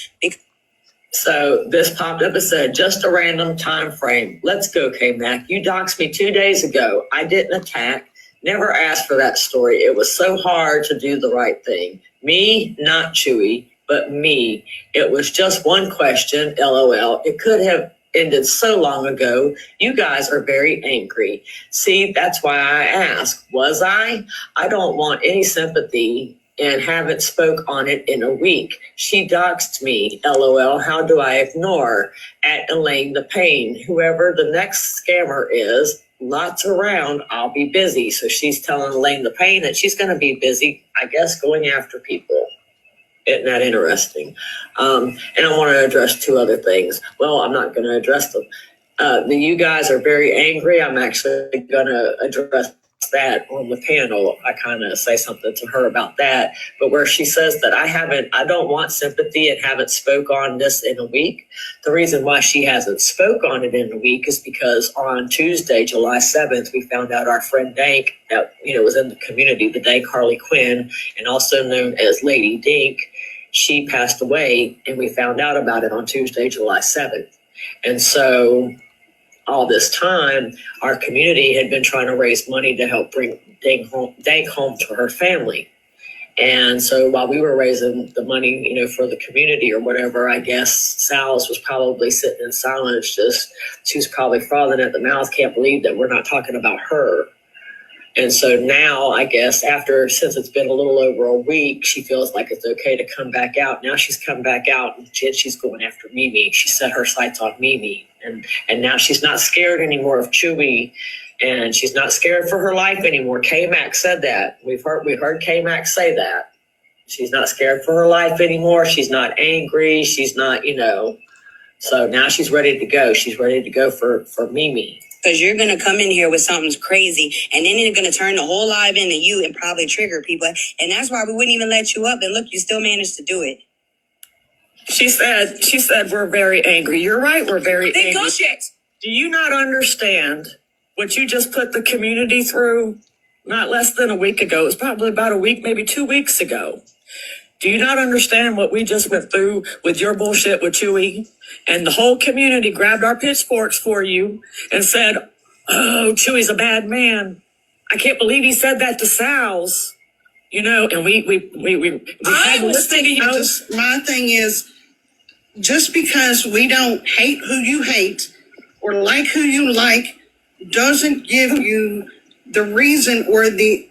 So this popped up and said, just a random time frame. Let's go, K-Mac. You doxed me 2 days ago. I didn't attack. Never asked for that story. It was so hard to do the right thing. Me, not Chewy, but me. It was just one question, LOL. It could have ended so long ago. You guys are very angry. See, that's why I asked. Was I? I don't want any sympathy and haven't spoke on it in a week. She doxed me. LOL. How do I ignore? At Elaine the Pain. Whoever the next scammer is, lots around. I'll be busy. So she's telling Elaine the Pain that she's going to be busy, I guess, going after people. Isn't that interesting? And I want to address two other things. Well, I'm not going to address them. You guys are very angry. I'm actually going to address that on the panel. I kind of say something to her about that, but where she says that I don't want sympathy and haven't spoke on this in a week. The reason why she hasn't spoke on it in a week is because on Tuesday, July 7th, we found out our friend Dank that, was in the community, the Dank Harley Quinn, and also known as Lady Dink, she passed away, and we found out about it on Tuesday, July 7th. And so all this time, our community had been trying to raise money to help bring Dank home to her family. And so while we were raising the money, for the community or whatever, I guess Sal's was probably sitting in silence. She was probably frothing at the mouth. Can't believe that we're not talking about her. And so now, I guess, since it's been a little over a week, she feels like it's okay to come back out. Now she's come back out and she's going after Mimi. She set her sights on Mimi. And now she's not scared anymore of Chewy, and she's not scared for her life anymore. K-Mac said that. We heard K-Mac say that. She's not scared for her life anymore. She's not angry. She's not, So now she's ready to go. She's ready to go for Mimi. Because you're going to come in here with something crazy, and then it's going to turn the whole live into you and probably trigger people. And that's why we wouldn't even let you up. And look, you still managed to do it. She said, we're very angry. You're right, we're very angry. Bullshit. Do you not understand what you just put the community through? Not less than a week ago. It was probably about a week, maybe 2 weeks ago. Do you not understand what we just went through with your bullshit with Chewy? And the whole community grabbed our pitchforks for you and said, oh, Chewy's a bad man. I can't believe he said that to Sal's. And we had to listen to you. My thing is, just because we don't hate who you hate or like who you like doesn't give you the reason or the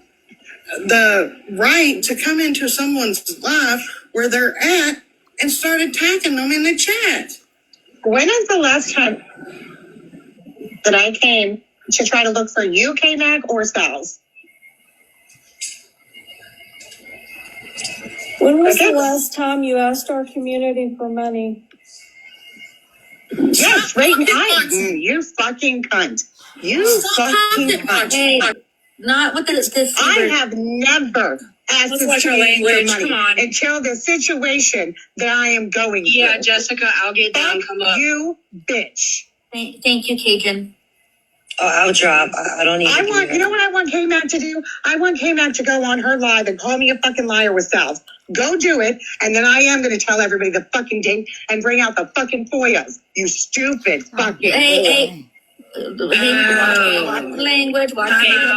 right to come into someone's life where they're at and start attacking them in the chat. When is the last time that I came to try to look for you, K-Mac, or Styles? When was the last time you asked our community for money? Yes, right. You fucking cunt. You fucking cunt. Hey, not with this. I have never asked Let's this watch our community language. for money Come on. until the situation that I am going through. Yeah, Jessica, I'll get down. Come up. You bitch. Thank you, Cajun. Oh, I'll drop. I don't need. You know what I want K-Mac to do? I want K-Mac to go on her live and call me a fucking liar with Sal. Go do it, and then I am going to tell everybody the fucking date and bring out the fucking FOIAs. You stupid fucking. Hey. Language.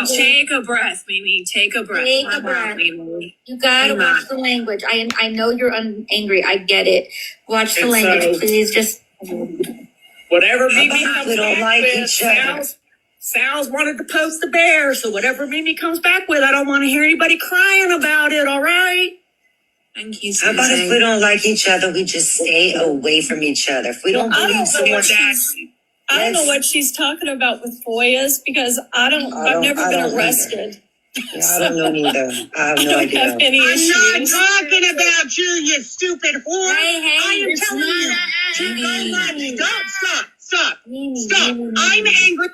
Take a breath, Mimi. Take a breath. Take a breath. You gotta watch the language. I know you're angry. I get it. Watch the language, please. Just whatever Mimi comes we don't back like with, each other. Sal's wanted to post the bear, so whatever Mimi comes back with, I don't want to hear anybody crying about it. All right. Thank you. How about if we don't like each other, we just stay away from each other? If we don't believe someone. I don't know what she's talking about with FOIAs because I've never been arrested. Yeah, I don't know neither. I have no idea. Have any I'm issues. not talking about you stupid whore. Hey, I am telling you. Stop. I'm angry.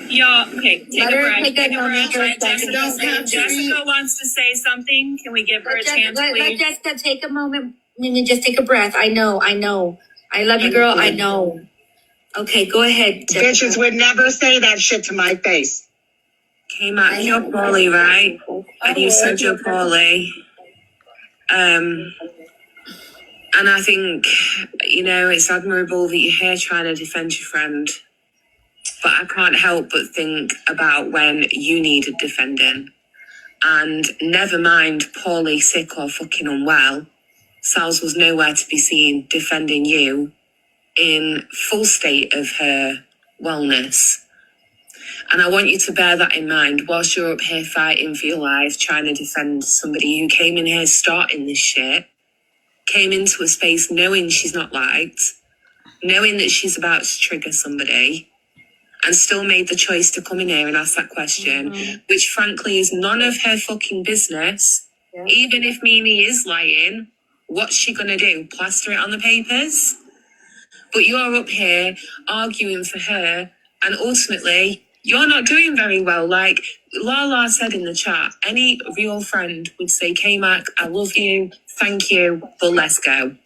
Y'all, okay, take Let a her breath. take a moment for a second. Jessica wants to say something. Can we give her a chance, Let please? Jessica take a moment. Mimi, just take a breath. I know. I love you, girl. I know. Okay, go ahead. Jessica. Bitches would never say that shit to my face. Came out your Polly, right? You said your Polly. And I think, it's admirable that you're here trying to defend your friend. But I can't help but think about when you needed defending. And never mind poorly sick or fucking unwell, Sal's was nowhere to be seen defending you in full state of her wellness. And I want you to bear that in mind whilst you're up here fighting for your life, trying to defend somebody who came in here starting this shit, came into a space knowing she's not liked, knowing that she's about to trigger somebody, and still made the choice to come in here and ask that question, which frankly is none of her fucking business. Yeah. Even if Mimi is lying, what's she gonna do? Plaster it on the papers? But you're up here arguing for her, and ultimately, you're not doing very well. Like Lala said in the chat, any real friend would say, K-Mac, I love you, thank you, but let's go.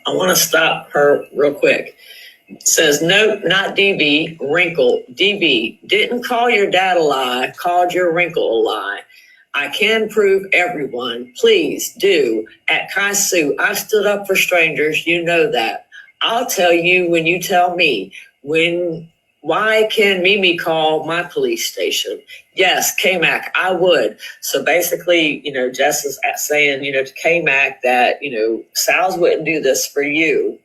I want to stop her real quick. It says, no, not DB, wrinkle. DB, didn't call your dad a lie, called your wrinkle a lie. I can prove everyone. Please do. At Kaisu, I stood up for strangers. You know that. I'll tell you when you tell me. Why can Mimi call my police station? Yes, K-Mac, I would. So basically, Jess is saying, to K-Mac that, Sal's wouldn't do this for you.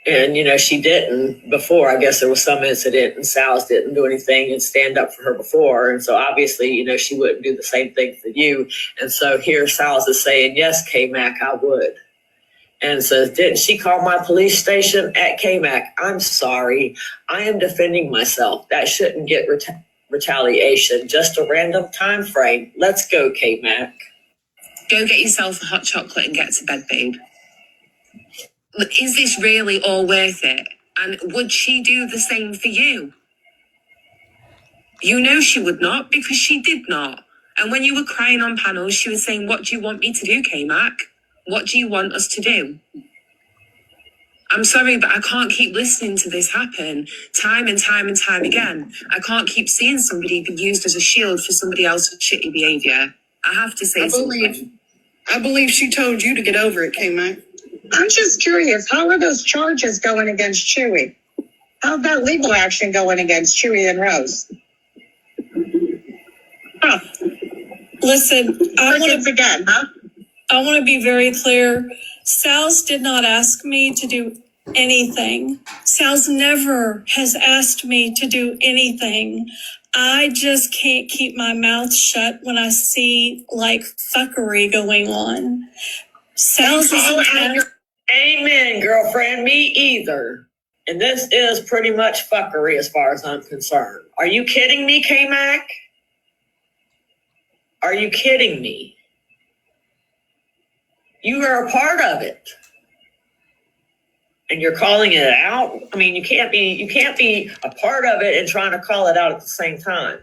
And, she didn't before. I guess there was some incident and Sal's didn't do anything and stand up for her before. And so obviously, she wouldn't do the same thing for you. And so here Sal's is saying, yes, K-Mac, I would. And says, didn't she call my police station? At K-Mac, I'm sorry. I am defending myself. That shouldn't get retaliation. Just a random time frame. Let's go, K-Mac. Go get yourself a hot chocolate and get to bed, babe. Is this really all worth it? And would she do the same for you? You know she would not, because she did not. And when you were crying on panels, she was saying, what do you want me to do, K-Mac? What do you want us to do? I'm sorry, but I can't keep listening to this happen time and time and time again. I can't keep seeing somebody be used as a shield for somebody else's shitty behavior. I have to say I believe she told you to get over it, K-Mac. I'm just curious, how are those charges going against Chewy? How's that legal action going against Chewy and Rose? Huh. Listen, I want to be very clear. Sal's did not ask me to do anything. Sal's never has asked me to do anything. I just can't keep my mouth shut when I see fuckery going on. Sal's Amen, girlfriend. Me either. And this is pretty much fuckery as far as I'm concerned. Are you kidding me, K-Mac? Are you kidding me? You are a part of it. And you're calling it out? I mean, you can't be a part of it and trying to call it out at the same time.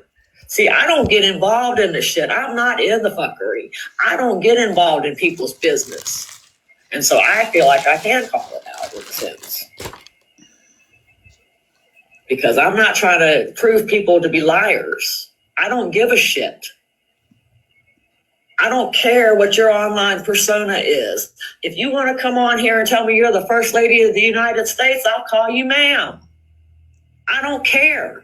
See, I don't get involved in the shit. I'm not in the fuckery. I don't get involved in people's business. And so I feel like I can call it out in a sense. Because I'm not trying to prove people to be liars. I don't give a shit. I don't care what your online persona is. If you want to come on here and tell me you're the First Lady of the United States, I'll call you ma'am. I don't care.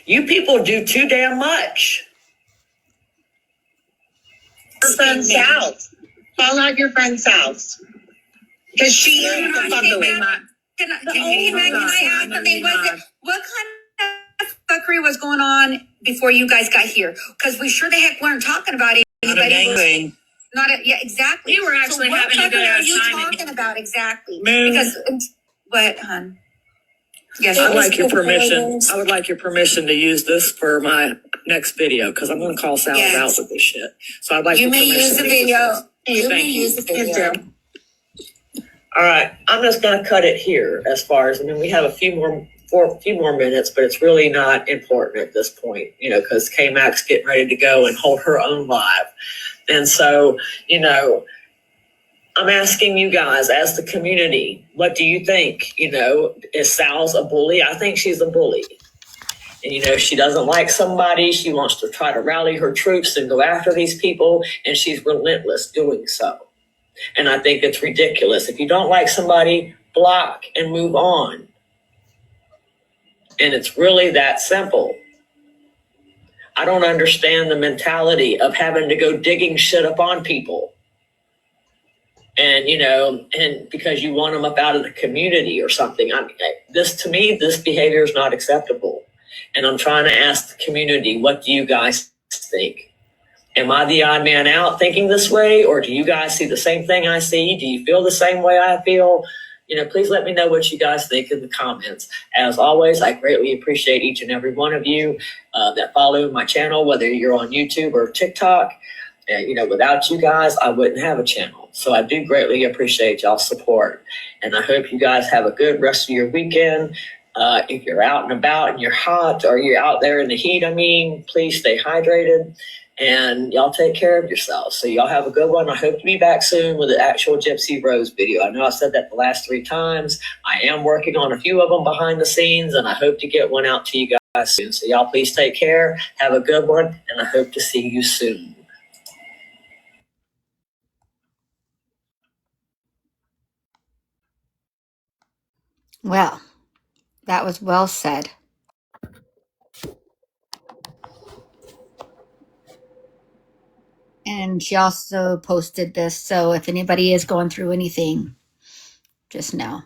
You people do too damn much. Your friend Sal. Call out your friend Sal. Because she is the fuckery. Can I ask something? What kind of fuckery was going on before you guys got here? Because we sure the heck weren't talking about anybody. Yeah, exactly. We were actually having a good ass time. What are you talking about exactly? Moon. Because what, hon? Yes, I'd like your permission. I would like your permission to use this for my next video because I'm going to call Sal out with this shit. So I'd like you may use the video. You may you. use the video. All right, I'm just going to cut it here. As far as we have a few more minutes, but it's really not important at this point, because K-Mac's getting ready to go and hold her own live, and so I'm asking you guys as the community, what do you think? Is Sal's a bully? I think she's a bully. And, she doesn't like somebody. She wants to try to rally her troops and go after these people. And she's relentless doing so. And I think it's ridiculous. If you don't like somebody, block and move on. And it's really that simple. I don't understand the mentality of having to go digging shit up on people. And, and because you want them up out of the community or something. To me, this behavior is not acceptable. And I'm trying to ask the community, what do you guys think? Am I the odd man out thinking this way? Or do you guys see the same thing I see? Do you feel the same way I feel? Please let me know what you guys think in the comments. As always, I greatly appreciate each and every one of you that follow my channel, whether you're on YouTube or TikTok. Without you guys, I wouldn't have a channel. So I do greatly appreciate y'all's support. And I hope you guys have a good rest of your weekend. If you're out and about and you're hot or you're out there in the heat, please stay hydrated. And y'all take care of yourselves. So y'all have a good one. I hope to be back soon with the actual Gypsy Rose video. I know I said that the last 3 times. I am working on a few of them behind the scenes, and I hope to get one out to you guys soon. So y'all please take care. Have a good one, and I hope to see you soon. Well, that was well said. And she also posted this, so if anybody is going through anything, just know.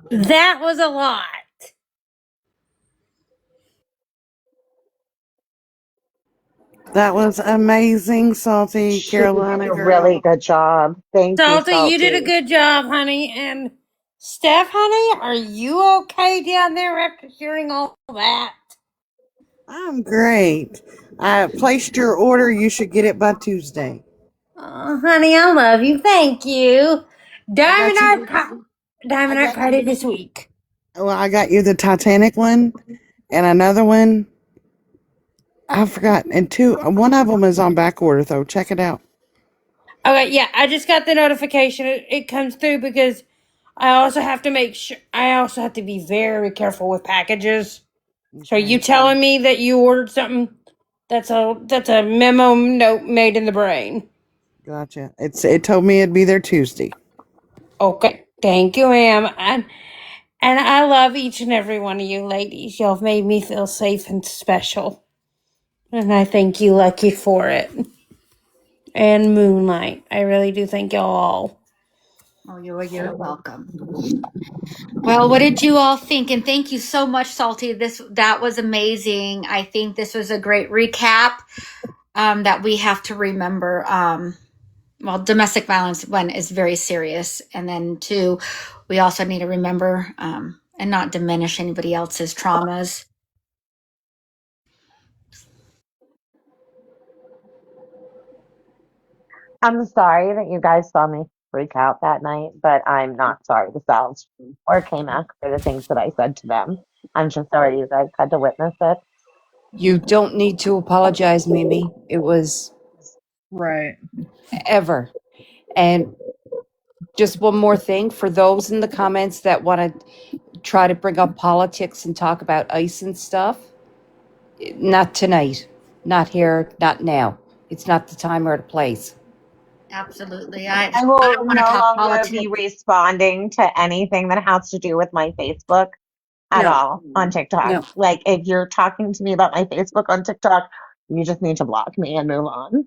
That was a lot. That was amazing, Salty She did Carolina a really girl. good job. Thank you, Salty, you did a Salty. good job, honey. And Steph, honey, are you okay down there after hearing all that? I'm great. I placed your order. You should get it by Tuesday. Oh, honey, I love you. Thank you. I Diamond got Art Party this week. Well, I got you the Titanic one and another one. I forgot. And one of them is on back order though. Check it out. Okay, yeah, I just got the notification. It comes through because I also have to make sure. I also have to be very careful with packages. So you telling me that you ordered something? That's a memo note made in the brain. Gotcha. It told me it'd be there Tuesday. Okay, thank you, ma'am. And I love each and every one of you ladies. Y'all have made me feel safe and special, and I thank you, Lucky, for it. And Moonlight, I really do thank y'all all. Oh, you're welcome. Well, what did you all think? And thank you so much, Salty. That was amazing. I think this was a great recap that we have to remember. Well, domestic violence, one, is very serious, and then 2, we also need to remember and not diminish anybody else's traumas. I'm sorry that you guys saw me freak out that night, but I'm not sorry to Sal's or K-Mac for the things that I said to them. I'm just sorry you guys had to witness it. You don't need to apologize, Mimi. It was Right. ever. And just one more thing for those in the comments that want to try to bring up politics and talk about ICE and stuff. Not tonight. Not here. Not now. It's not the time or the place. Absolutely. I I will don't want to no talk longer be politics. responding to anything that has to do with my Facebook at No. all on TikTok. No. Like, if you're talking to me about my Facebook on TikTok, you just need to block me and move on.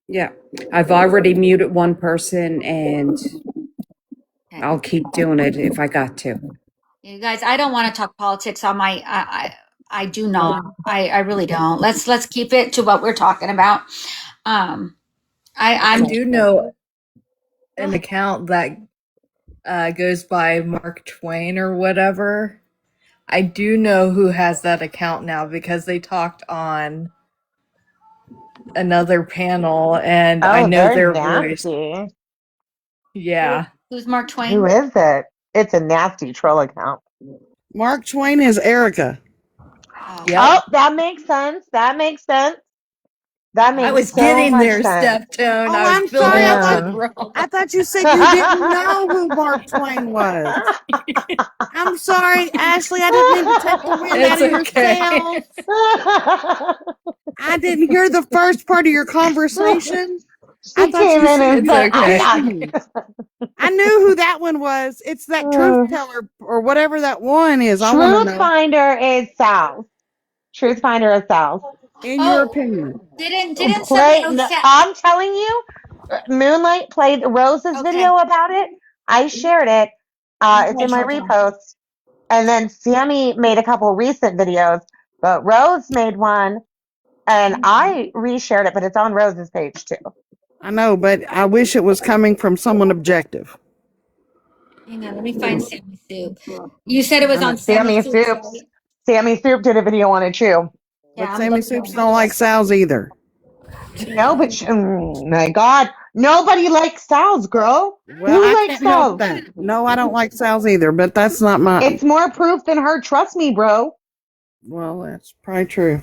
Yeah. I've already muted one person and Okay. I'll keep doing it if I got to. You guys, I don't want to talk politics on my. I do not. I really don't. Let's keep it to what we're talking about. I I'm. do know an account that goes by Mark Twain or whatever. I do know who has that account now because they talked on another panel and I Oh, know they're their voice. nasty. Yeah. Who's Mark Who Twain? is it? It's a nasty troll account. Mark Twain is Erica. Oh. Yep. Oh, that makes sense. That makes sense. That I makes was so getting much there, sense. Step Tone. Oh, I was I'm sorry. building up to Yeah. it, bro. I thought you said you didn't know who Mark Twain was. I'm sorry, Ashley. I didn't mean to take the wind out It's of your okay. sails. I didn't hear the first part of your conversation. I She thought came you in said and It's you were said, I'm okay. not. kidding. I knew who that one was. It's that truth teller or whatever that one is. I want to Truth know. Finder is Sal's. Truth Finder is Sal's. In your Oh, opinion. didn't somebody? Play. Oh, No, I'm telling you, Moonlight played Rose's okay. video about it. I shared it. It's in my repost. And then Sammy made a couple recent videos, but Rose made one, and I reshared it, but it's on Rose's page too. I know, but I wish it was coming from someone objective. Hang on, let me find Sammy Soup. You said it I was know. on Sammy Soup's, Soups. right? Sammy Soup did a video on it too. Yeah, But I'm Sammy looking Soups at don't like Sal's either. No, but my God, nobody likes Sal's, girl. Well, Who I likes can't help Sal's? that. No, I don't like Sal's either, but that's not my. It's more proof than her. Trust me, bro. Well, that's probably true.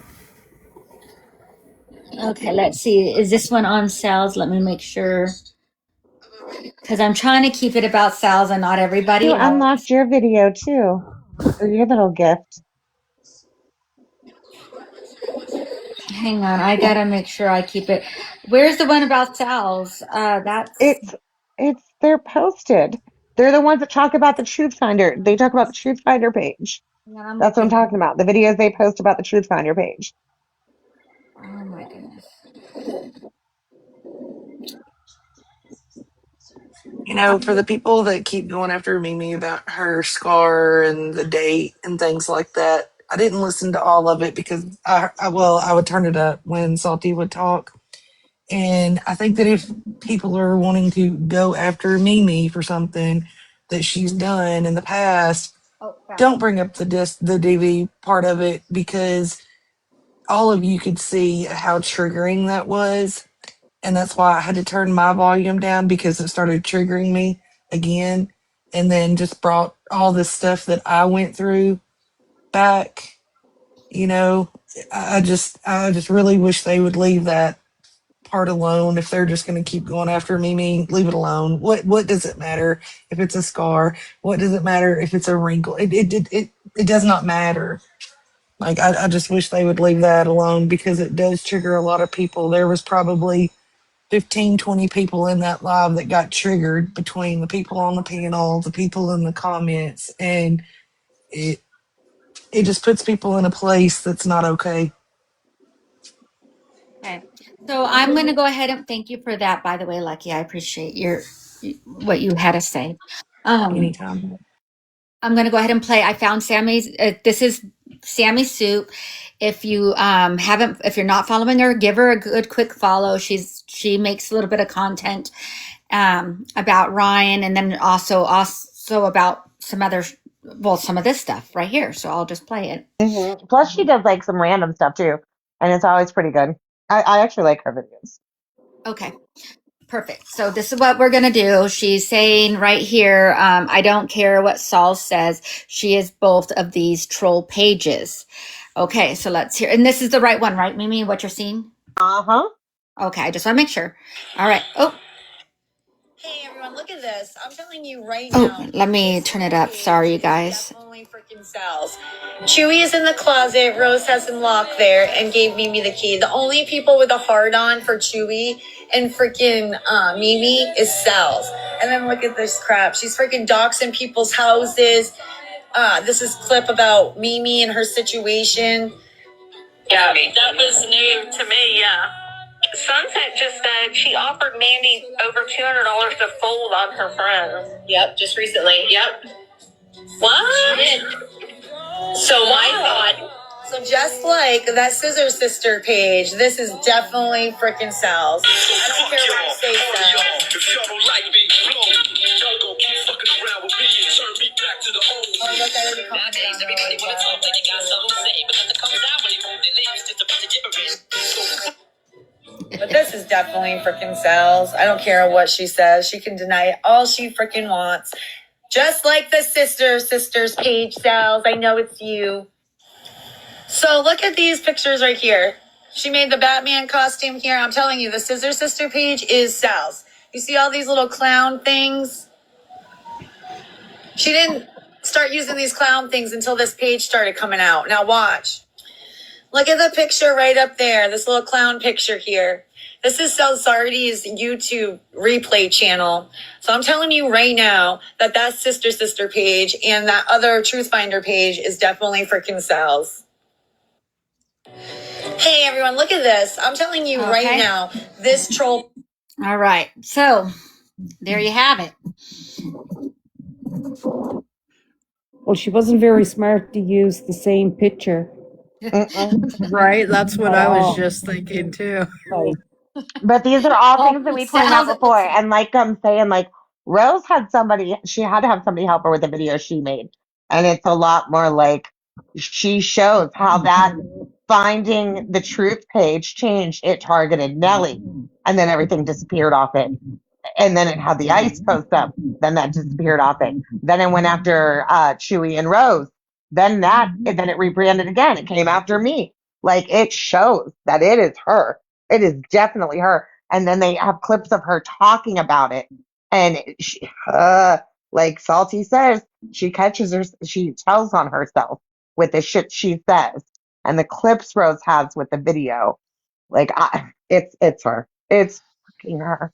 Okay, let's see. Is this one on sales? Let me make sure. Because I'm trying to keep it about sales and not You everybody else. unlocked your video too, or your little gift. Hang on, I gotta make sure I keep it. Where's the one about sales? That's. They're posted. They're the ones that talk about the Truth Finder. They talk about the Truth Finder page. Hang on, I'm That's what I'm looking. talking about. The videos they post about the Truth Finder page. Oh my goodness. You know, for the people that keep going after Mimi about her scar and the date and things like that, I didn't listen to all of it because I would turn it up when Salty would talk. And I think that if people are wanting to go after Mimi for something that she's done in the past, Oh, found don't it. bring up the DV part of it because all of you could see how triggering that was. And that's why I had to turn my volume down because it started triggering me again. And then just brought all this stuff that I went through back. You know, I just really wish they would leave that part alone. If they're just going to keep going after Mimi, leave it alone. What does it matter if it's a scar? What does it matter if it's a wrinkle? It does not matter. Like I just wish they would leave that alone because it does trigger a lot of people. There was probably 15, 20 people in that live that got triggered between the people on the panel, the people in the comments, and it just puts people in a place that's not okay. Okay. So I'm going to go ahead and thank you for that, by the way, Lucky. I appreciate what you had to say. Anytime. I'm going to go ahead and play. I found Sammy's. This is Sammy Soup. If you haven't, if you're not following her, give her a good quick follow. She makes a little bit of content about Ryan, and then also about some other, well, some of this stuff right here. So I'll just play it. Plus, she does like some random stuff too, and it's always pretty good. I actually like her videos. Okay. Perfect. So this is what we're going to do. She's saying right here, I don't care what Saul says. She is both of these troll pages. Okay, so let's hear. And this is the right one, right, Mimi, what you're seeing? Uh-huh. Okay, I just want to make sure. All right. Oh. Hey everyone, look at this. I'm telling you right Oh, now. let me turn it up. Sorry, you guys. Definitely freaking sells. Chewy is in the closet. Rose has him locked there and gave Mimi the key. The only people with a hard on for Chewy and freaking Mimi is Sal's. And then look at this crap. She's freaking doxing people's houses. This is clip about Mimi and her situation. Yeah, that was new to me. Yeah. Sunset just said she offered Mandy over $200 to fold on her friends. Yep, just recently. Yep. What? She did. So my thought. So just like that Scissor Sister page, this is definitely freaking Sal's. I don't care what you say, Sal. Oh, look, I already nowadays, everybody want to talk like they got something to say, but nothing comes out when they move their lips. Just a bunch of gibberish. But this is definitely freaking Sal's. I don't care what she says. She can deny all she freaking wants. Just like the sisters page, Sal's. I know it's you. So look at these pictures right here. She made the Batman costume here. I'm telling you, the Scissor Sister page is Sal's. You see all these little clown things? She didn't start using these clown things until this page started coming out. Now watch. Look at the picture right up there, this little clown picture here. This is Salsardi's YouTube replay channel. So I'm telling you right now that that Sister Sister page and that other Truth Finder page is definitely freaking Sal's. Hey everyone, look at this. I'm telling you right now, this troll. All right, so there you have it. Well, she wasn't very smart to use the same picture. Right? That's what At I was all. just thinking too. Right. But these are all Well, things that we pointed out Sal's, before. And like I'm saying, like Rose had somebody, she had to have somebody help her with the video she made. And it's a lot more like she shows how that finding the truth page changed. It targeted Nelly and then everything disappeared off it. And then it had the ice post up. Then that disappeared off it. Then it went after Chewy and Rose. And then it rebranded again. It came after me. Like it shows that it is her. It is definitely her. And then they have clips of her talking about it. And she, like Salty says, she catches her. She tells on herself with the shit she says, and the clips Rose has with the video. Like it's her. It's fucking her.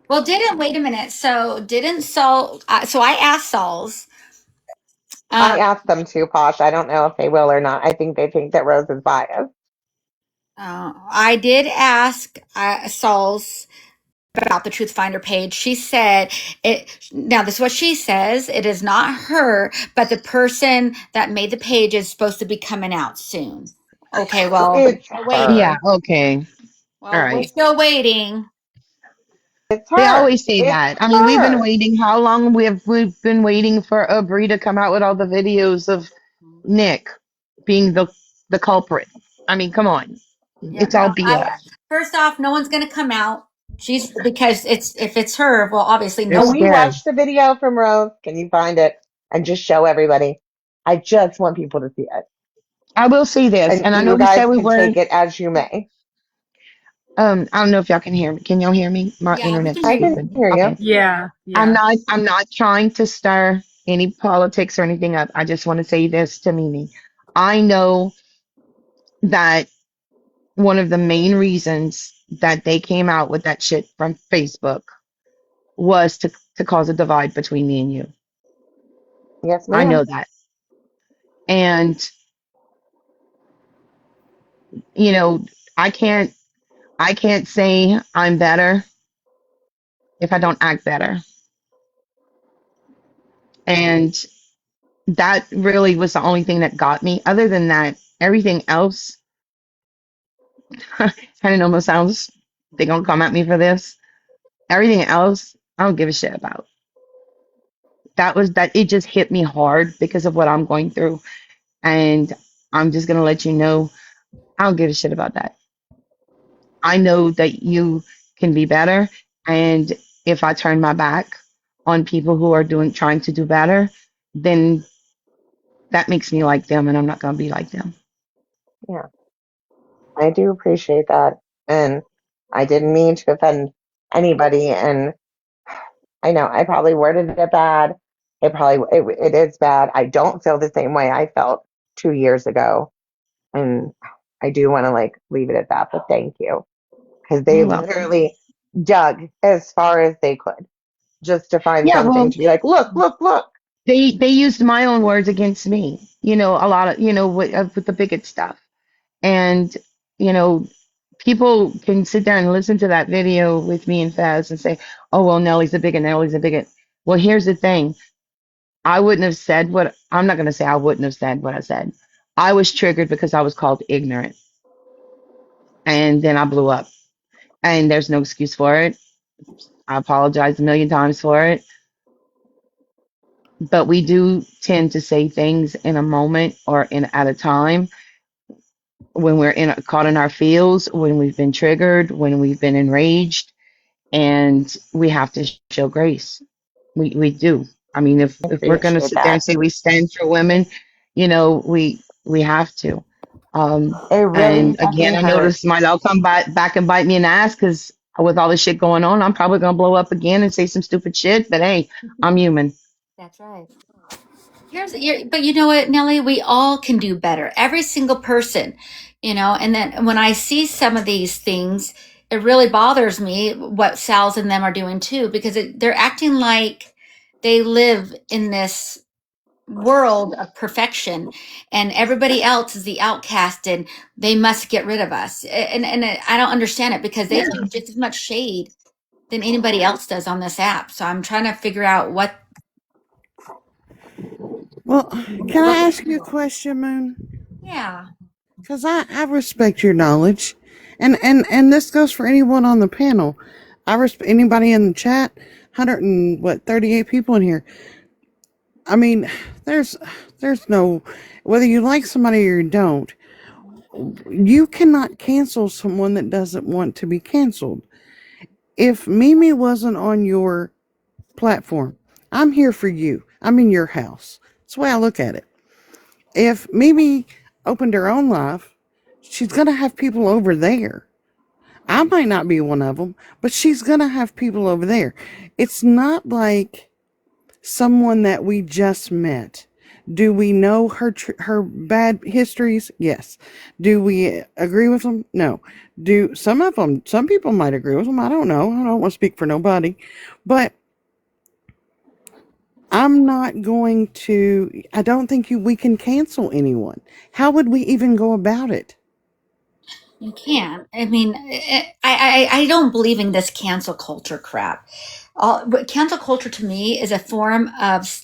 well, wait a minute. So didn't Saul, so I asked Saul's. I asked them to, Posh. I don't know if they will or not. I think they think that Rose is biased. I did ask Saul's about the Truth Finder page. She said it. Now, this is what she says. It is not her, but the person that made the page is supposed to be coming out soon. Okay, well, It's we're her. waiting. Yeah, okay. All Well, we're right. still waiting. It's They her. always say It's that. I mean, we've been her. waiting how long? We've been waiting for Brie to come out with all the videos of Nick being the culprit. I mean, come on. Yeah, It's all no. BS. First off, no one's going to come out. She's because it's if it's her. Well, obviously, no It's Can one. we scary. watch the video from Rose? Can you find it and just show everybody? I just want people to see it. I will say this, And and I know you we said guys we can take weren't. it as you may. I don't know if y'all can hear me. Can y'all hear me? My Yeah, we internet's can hear I you. can stupid. hear you. Okay. Yeah, I'm yeah. not. I'm not trying to stir any politics or anything up. I just want to say this to Mimi. I know that one of the main reasons that they came out with that shit from Facebook was to cause a divide between me and you. Yes, I ma'am. know that. And you know, I can't say I'm better if I don't act better. And that really was the only thing that got me. Other than that, everything else kind of almost sounds they gonna come at me for this. Everything else, I don't give a shit about. That was that it just hit me hard because of what I'm going through. And I'm just gonna let you know, I don't give a shit about that. I know that you can be better. And if I turn my back on people who are trying to do better, then that makes me like them and I'm not gonna be like them. Yeah, I do appreciate that. And I didn't mean to offend anybody. And I know I probably worded it bad. It is bad. I don't feel the same way I felt 2 years ago. And I do want to like leave it at that, but thank you. Because they You're welcome. literally dug as far as they could just to find Yeah, something well, to be like, look, look, look. they used my own words against me. You know, a lot of with the bigot stuff. And you know, people can sit there and listen to that video with me and Faz and say, "Oh well, Nellie's a bigot. Nellie's a bigot." Well, here's the thing. I wouldn't have said what I'm not going to say. I wouldn't have said what I said. I was triggered because I was called ignorant, and then I blew up. And there's no excuse for it. I apologize a million times for it. But we do tend to say things in a moment or in at a time when we're caught in our feels, when we've been triggered, when we've been enraged, and we have to show grace. We do. I mean, if we're gonna Appreciate sit there and that. say we stand for women, you know, we have to. It really And fucking again, I know hurts. this might all come back and bite me in the ass because with all this shit going on, I'm probably gonna blow up again and say some stupid shit. But hey, I'm human. That's right. But you know what, Nellie, we all can do better. Every single person, and then when I see some of these things, it really bothers me what Sal's and them are doing too, because they're acting like they live in this world of perfection and everybody else is the outcast and they must get rid of us. And I don't understand it because they do just as much shade than anybody else does on this app. So I'm trying to figure out what Well, can I ask you a question, Moon? yeah. Because I respect your knowledge, and this goes for anyone on the panel. I respect anybody in the chat. 38 people in here. I mean, there's no, whether you like somebody or you don't, you cannot cancel someone that doesn't want to be canceled. If Mimi wasn't on your platform, I'm here for you. I'm in your house. That's the way I look at it. If Mimi opened her own live, she's going to have people over there. I might not be one of them, but she's going to have people over there. It's not like someone that we just met. Do we know her bad histories? Yes. Do we agree with them? No. Do some people might agree with them. I don't know. I don't want to speak for nobody. But I'm not going to, I don't think we can cancel anyone. How would we even go about it? You can't. I mean, I don't believe in this cancel culture crap. But cancel culture to me is a form of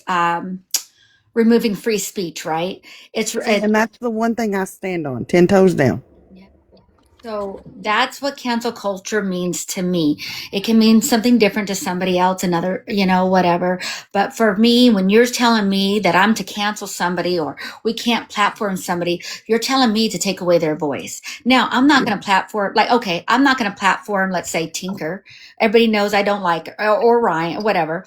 removing free speech, right? And that's the one thing I stand on, 10 toes down. So that's what cancel culture means to me. It can mean something different to somebody else, another, whatever. But for me, when you're telling me that I'm to cancel somebody or we can't platform somebody, you're telling me to take away their voice. Now, I'm not going to platform, I'm not going to platform, let's say, Tinker. Everybody knows I don't like, or Ryan, or whatever.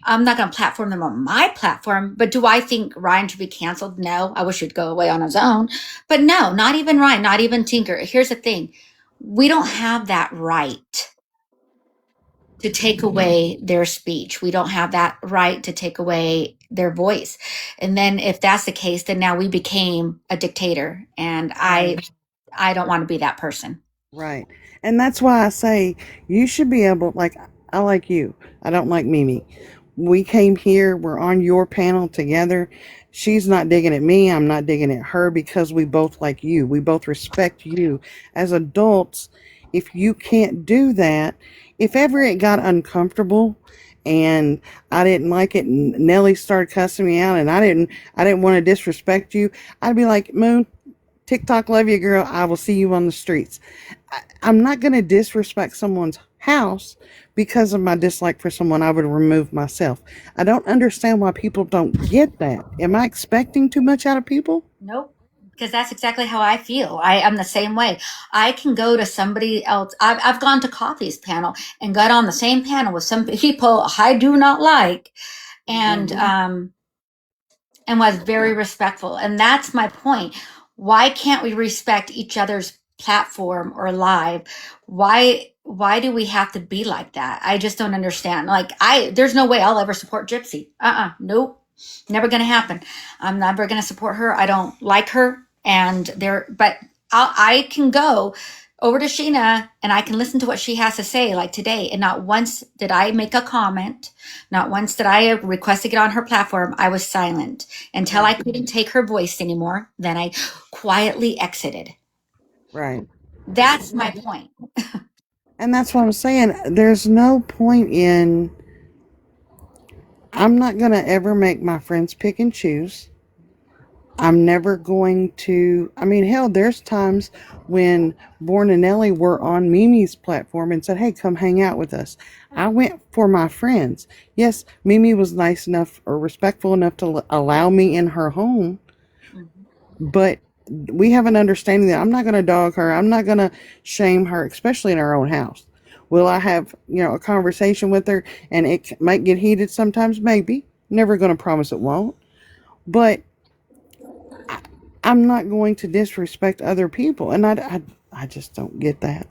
I'm not going to platform them on my platform. But do I think Ryan should be canceled? No. I wish he'd go away on his own. But no, not even Ryan, not even Tinker. Here's the thing. We don't have that right to take away their speech. We don't have that right to take away their voice. And then if that's the case, then now we became a dictator. And I don't want to be that person. Right. And that's why I say you should be able, I like you. I don't like Mimi. We came here, we're on your panel together. She's not digging at me, I'm not digging at her because we both like you. We both respect you. As adults, if you can't do that, if ever it got uncomfortable and I didn't like it and Nellie started cussing me out and I didn't want to disrespect you, I'd be like, Moon, TikTok, love you, girl. I will see you on the streets. I'm not going to disrespect someone's house because of my dislike for someone. I would remove myself. I don't understand why people don't get that. Am I expecting too much out of people? Nope. Because that's exactly how I feel. I am the same way. I can go to somebody else. I've gone to Coffee's panel and got on the same panel with some people I do not like. And, and was very respectful. And that's my point. Why can't we respect each other's platform or live? Why do we have to be like that? I just don't understand. There's no way I'll ever support Gypsy. Nope. Never gonna happen. I'm never gonna support her. I don't like her. But I can go over to Sheena and I can listen to what she has to say, like today. And not once did I make a comment. Not once did I request to get on her platform. I was silent until I couldn't take her voice anymore. Then I quietly exited. Right. That's my point. And that's what I'm saying. There's no point in, I'm not going to ever make my friends pick and choose. I'm never going to, hell, there's times when Born and Ellie were on Mimi's platform and said, hey, come hang out with us. I went for my friends. Yes, Mimi was nice enough or respectful enough to allow me in her home, but we have an understanding that I'm not going to dog her. I'm not going to shame her, especially in our own house. Will I have, a conversation with her and it might get heated sometimes? Maybe. Never going to promise it won't. But I'm not going to disrespect other people. And I just don't get that.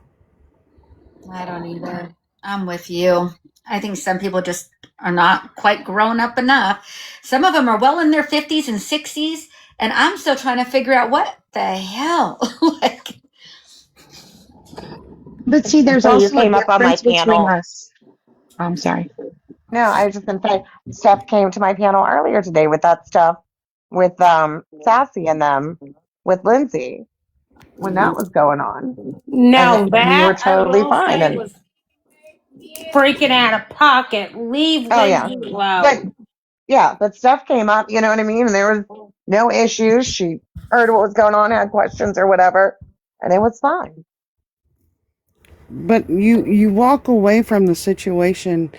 I don't either. I'm with you. I think some people just are not quite grown up enough. Some of them are well in their 50s and 60s, and I'm still trying to figure out what the hell. Like, But see, there's So you also a came up on my difference between panel. us. I'm sorry. No, I was just gonna say, Steph came to my panel earlier today with that stuff with Sassy and them with Lindsay when that was going on, and Now we were that I totally will fine. say And was freaking out of pocket. Leave oh yeah, Lindsay but alone. yeah, but Steph came up, you know what I mean, and there was no issues. She heard what was going on, had questions or whatever, and it was fine. But you walk away from the situation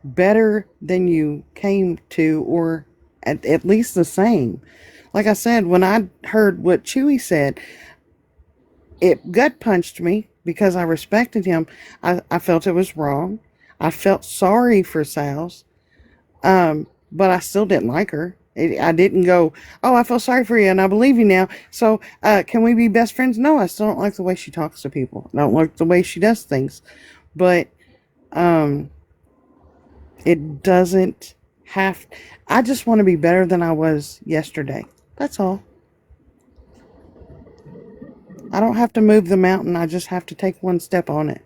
better than you came to, or at least the same. Like I said, when I heard what Chewy said, it gut punched me because I respected him. I felt it was wrong. I felt sorry for Sal's, but I still didn't like her. I didn't go, oh, I feel sorry for you and I believe you now. So can we be best friends? No, I still don't like the way she talks to people. I don't like the way she does things. But um, it doesn't have. I just want to be better than I was yesterday. That's all. I don't have to move the mountain. I just have to take one step on it.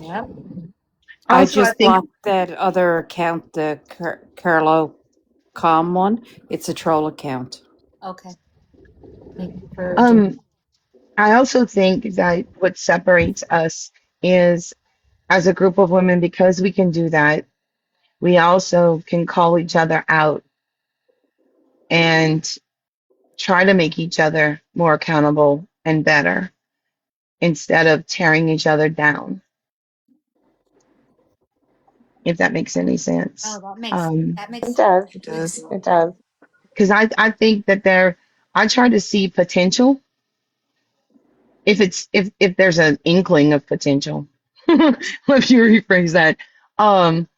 yep. I Also, I just think blocked that other account, the Carlo Com one. It's a troll account. Okay. Thank you for doing. um I also think that what separates us is as a group of women, because we can do that, we also can call each other out and try to make each other more accountable and better instead of tearing each other down, if that makes any sense. Oh, that It makes does. It complete does. sense. It does. Because I think that I try to see potential if there's an inkling of potential. Let me rephrase that. Um,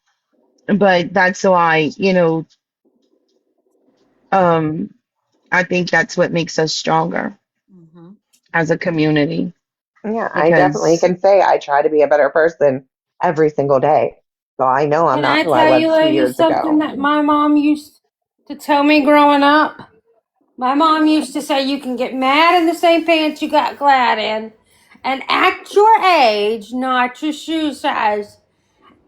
but that's why, um, I think that's what makes us stronger Mm-hmm. as a community Yeah, I definitely because can say I try to be a better person every single day. So I know I'm Can not I who I tell you was 2 years ladies something ago. that my mom used to tell me growing up? My mom used to say you can get mad in the same pants you got glad in and act your age, not your shoe size.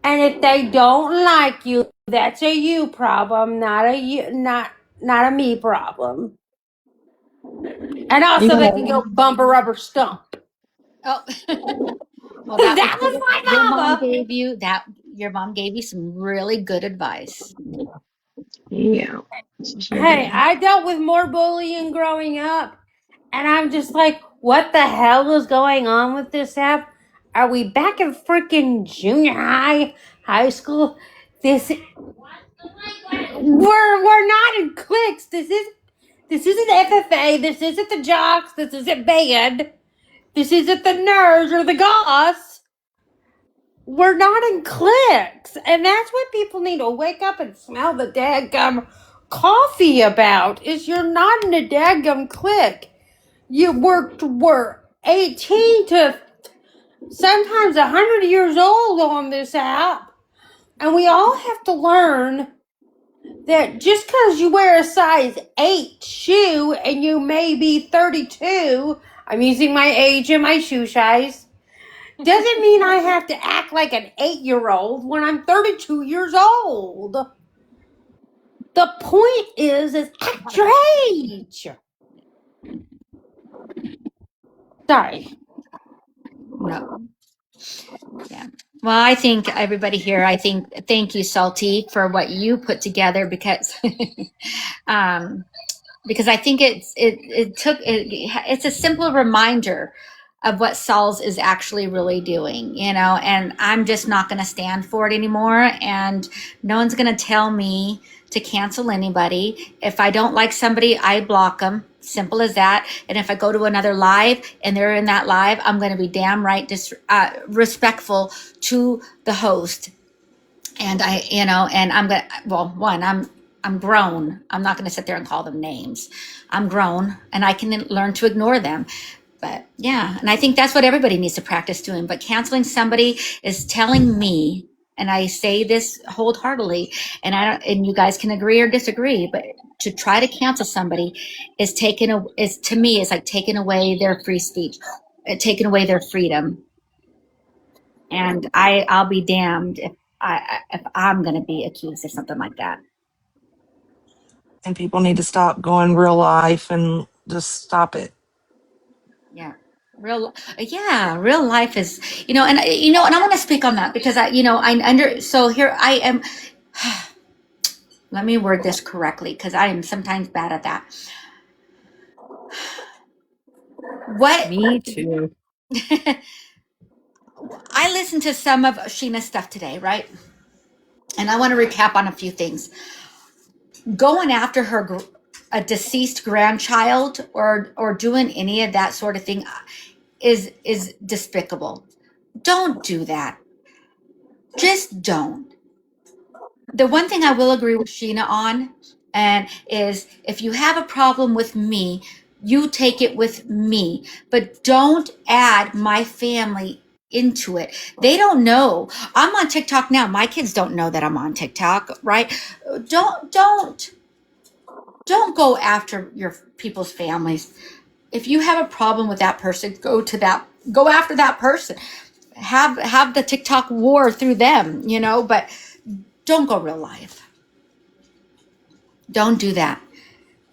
And if they don't like you, that's a you problem, not a me problem. And you also they can know, go bumper rubber stump. Oh, well, that was That was your my mom mama. gave you that. Your mom gave you some really good advice. yeah, she sure Hey, did. I dealt with more bullying growing up, and I'm just like, what the hell is going on with this app? Are we back in freaking junior high, high school? This we're not in cliques. This isn't FFA. This isn't the jocks. This isn't band. This isn't the nerds or the goths. We're not in cliques, and that's what people need to wake up and smell the dadgum coffee about. Is you're not in a dadgum clique. We're 18 to sometimes 100 years old on this app, and we all have to learn that just because you wear a size 8 shoe and you may be 32, I'm using my age and my shoe size, doesn't mean I have to act like an 8-year-old when I'm 32 years old. The point is act your age. Sorry. No. Yeah. Well, I think everybody here, thank you, Salty, for what you put together um, because I think it's a simple reminder of what Sauls is actually really doing, and I'm just not going to stand for it anymore. And no one's going to tell me to cancel anybody. If I don't like somebody, I block them. Simple as that. And if I go to another live and they're in that live, I'm going to be damn right respectful to the host. And and I'm going to, well, one, I'm grown. I'm not going to sit there and call them names. I'm grown and I can learn to ignore them. But yeah, and I think that's what everybody needs to practice doing. But canceling somebody is telling me, and I say this wholeheartedly, and I don't, and you guys can agree or disagree, but to try to cancel somebody is to me is like taking away their free speech, taking away their freedom. And I'll be damned if I'm going to be accused of something like that. And people need to stop going real life and just stop it. Yeah. Real life is, and I want to speak on that because so here I am. Let me word this correctly because I am sometimes bad at that. What Me too. I listened to some of Sheena's stuff today, right? And I want to recap on a few things. Going after a deceased grandchild or doing any of that sort of thing is despicable. Don't do that. Just don't. The one thing I will agree with Sheena on and is if you have a problem with me, you take it with me, but don't add my family into it. They don't know. I'm on TikTok now. My kids don't know that I'm on TikTok, right? Don't go after your people's families. If you have a problem with that person, go after that person. Have the TikTok war through them, but don't go real life. Don't do that.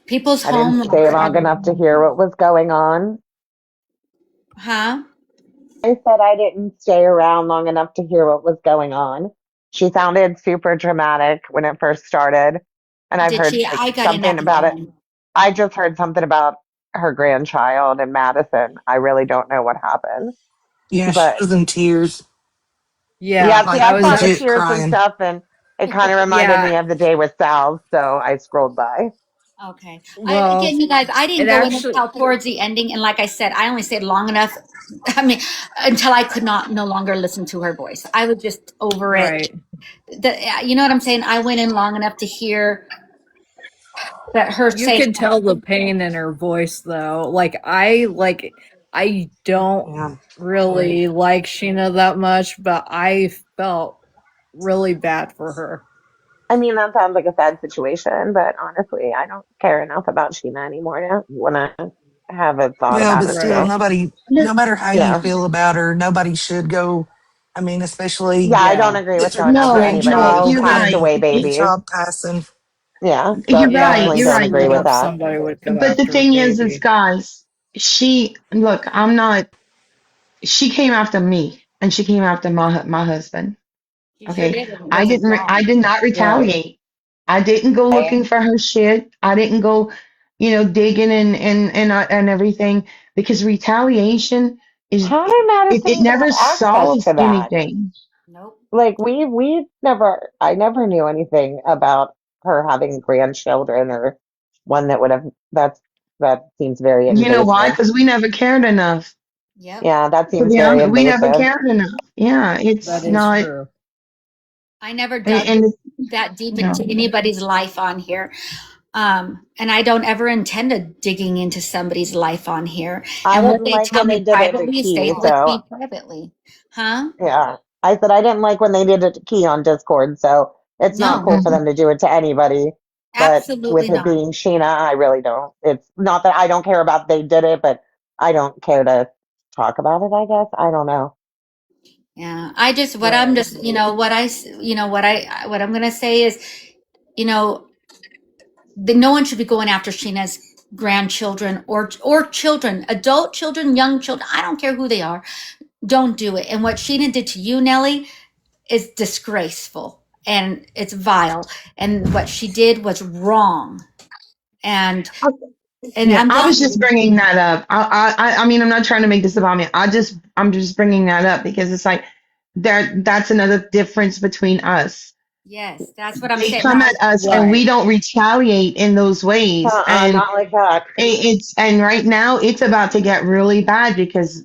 People's I didn't home, stay long enough to hear what was going on. huh? I said I didn't stay around long enough to hear what was going on. She sounded super dramatic when it first started. And I've Did heard she? I got in at something the about it. end. I just heard something about her grandchild and Madison. I really don't know what happened. Yeah, she But was in tears, Yeah, yeah, see, like I I was saw the at, legit tears and crying. stuff, and it kind of reminded me yeah, of the day with Sal, so I scrolled by. Okay. well, Again, you guys, I didn't it go in actually, until towards the ending, and like I said, I only stayed long enough. I mean, until I could not no longer listen to her voice. I was just over it. right. You know what I'm saying? I went in long enough to hear that her You say, could tell the pain in her voice though. I don't Yeah. really like Sheena that much, but I felt really bad for her. I mean, that sounds like a sad situation, but honestly, I don't care enough about Sheena anymore to want to have a thought Well, about but it. still, Right. So, nobody, no matter how you yeah. feel about her, nobody should go. I mean, especially Yeah, I don't Yeah. agree with it's a going after No, anybody. no, grandchild you're Passed right. and away a babies. child passing. Yeah, You're so right. Yeah, definitely You're don't right. agree with if that. somebody would go But the after a thing is baby. guys, look, I'm not, she came after me and she came after my husband. "You sure Okay. did, and it wasn't I wrong." did not Right. retaliate. I didn't go looking for her shit. I didn't go, digging and everything because retaliation is, How did Madison it even have never access solves to that? anything. Nope. Like we've never, I never knew anything about her having grandchildren or one that would have, that seems very You know why? invasive. Because we never cared enough. Yep. Yeah, that To seems be very honest, we never invasive. cared enough. Yeah, That it's is not, true. I never dug and that deep no. into anybody's life on here. And I don't ever intend to digging into somebody's life on here. I And what didn't they like tell when they me did it to privately stays Key, with so me privately. Huh? yeah. I said I didn't like when they did it to Key on Discord, so it's not No, cool for Mhm. them to do it to anybody. But with absolutely it not. being Sheena, I really don't. It's not that I don't care about they did it, but I don't care to talk about it, I guess. I don't know. Yeah. I just, what I'm Right. just, what I'm going to say is, you know, no one should be going after Sheena's grandchildren or children, adult children, young children. I don't care who they are. Don't do it. And what Sheena did to you, Nellie, is disgraceful and it's vile. And what she did was wrong. And Yeah, I'm I was just just bringing that up. I mean, I'm not trying to make this about me. I'm just bringing that up because it's like that's another difference between us. yes, that's what I'm They saying. come No, at us and Right. we don't retaliate in those ways, and Not like that. and right now it's about to get really bad because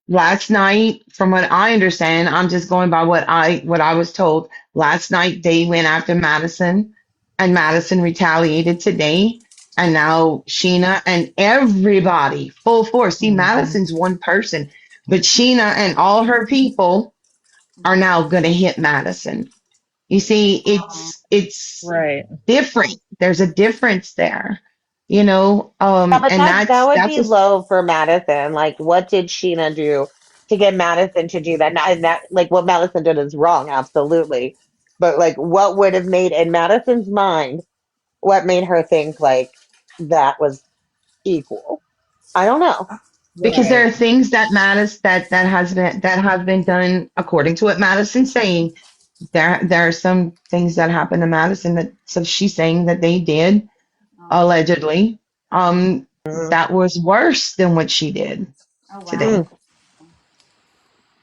last night, from what I understand, I'm just going by what I was told. Last night they went after Madison and Madison retaliated today, and now Sheena and everybody full force. See, Madison's one person, but Sheena and all her people are now going to hit Madison. You see, it's Right. different. There's a difference there, Yeah, but and that would that's be a low for Madison. Like, what did Sheena do to get Madison to do that? And that, like, what Madison did is wrong, absolutely. But like, what would have made in Madison's mind, what made her think like that was equal? I don't know. because there Right. are things that Madison that have been done according to what Madison's saying. There are some things that happened to Madison that so she's saying that they did allegedly Mm, that was worse than what she did Oh wow. today. mm,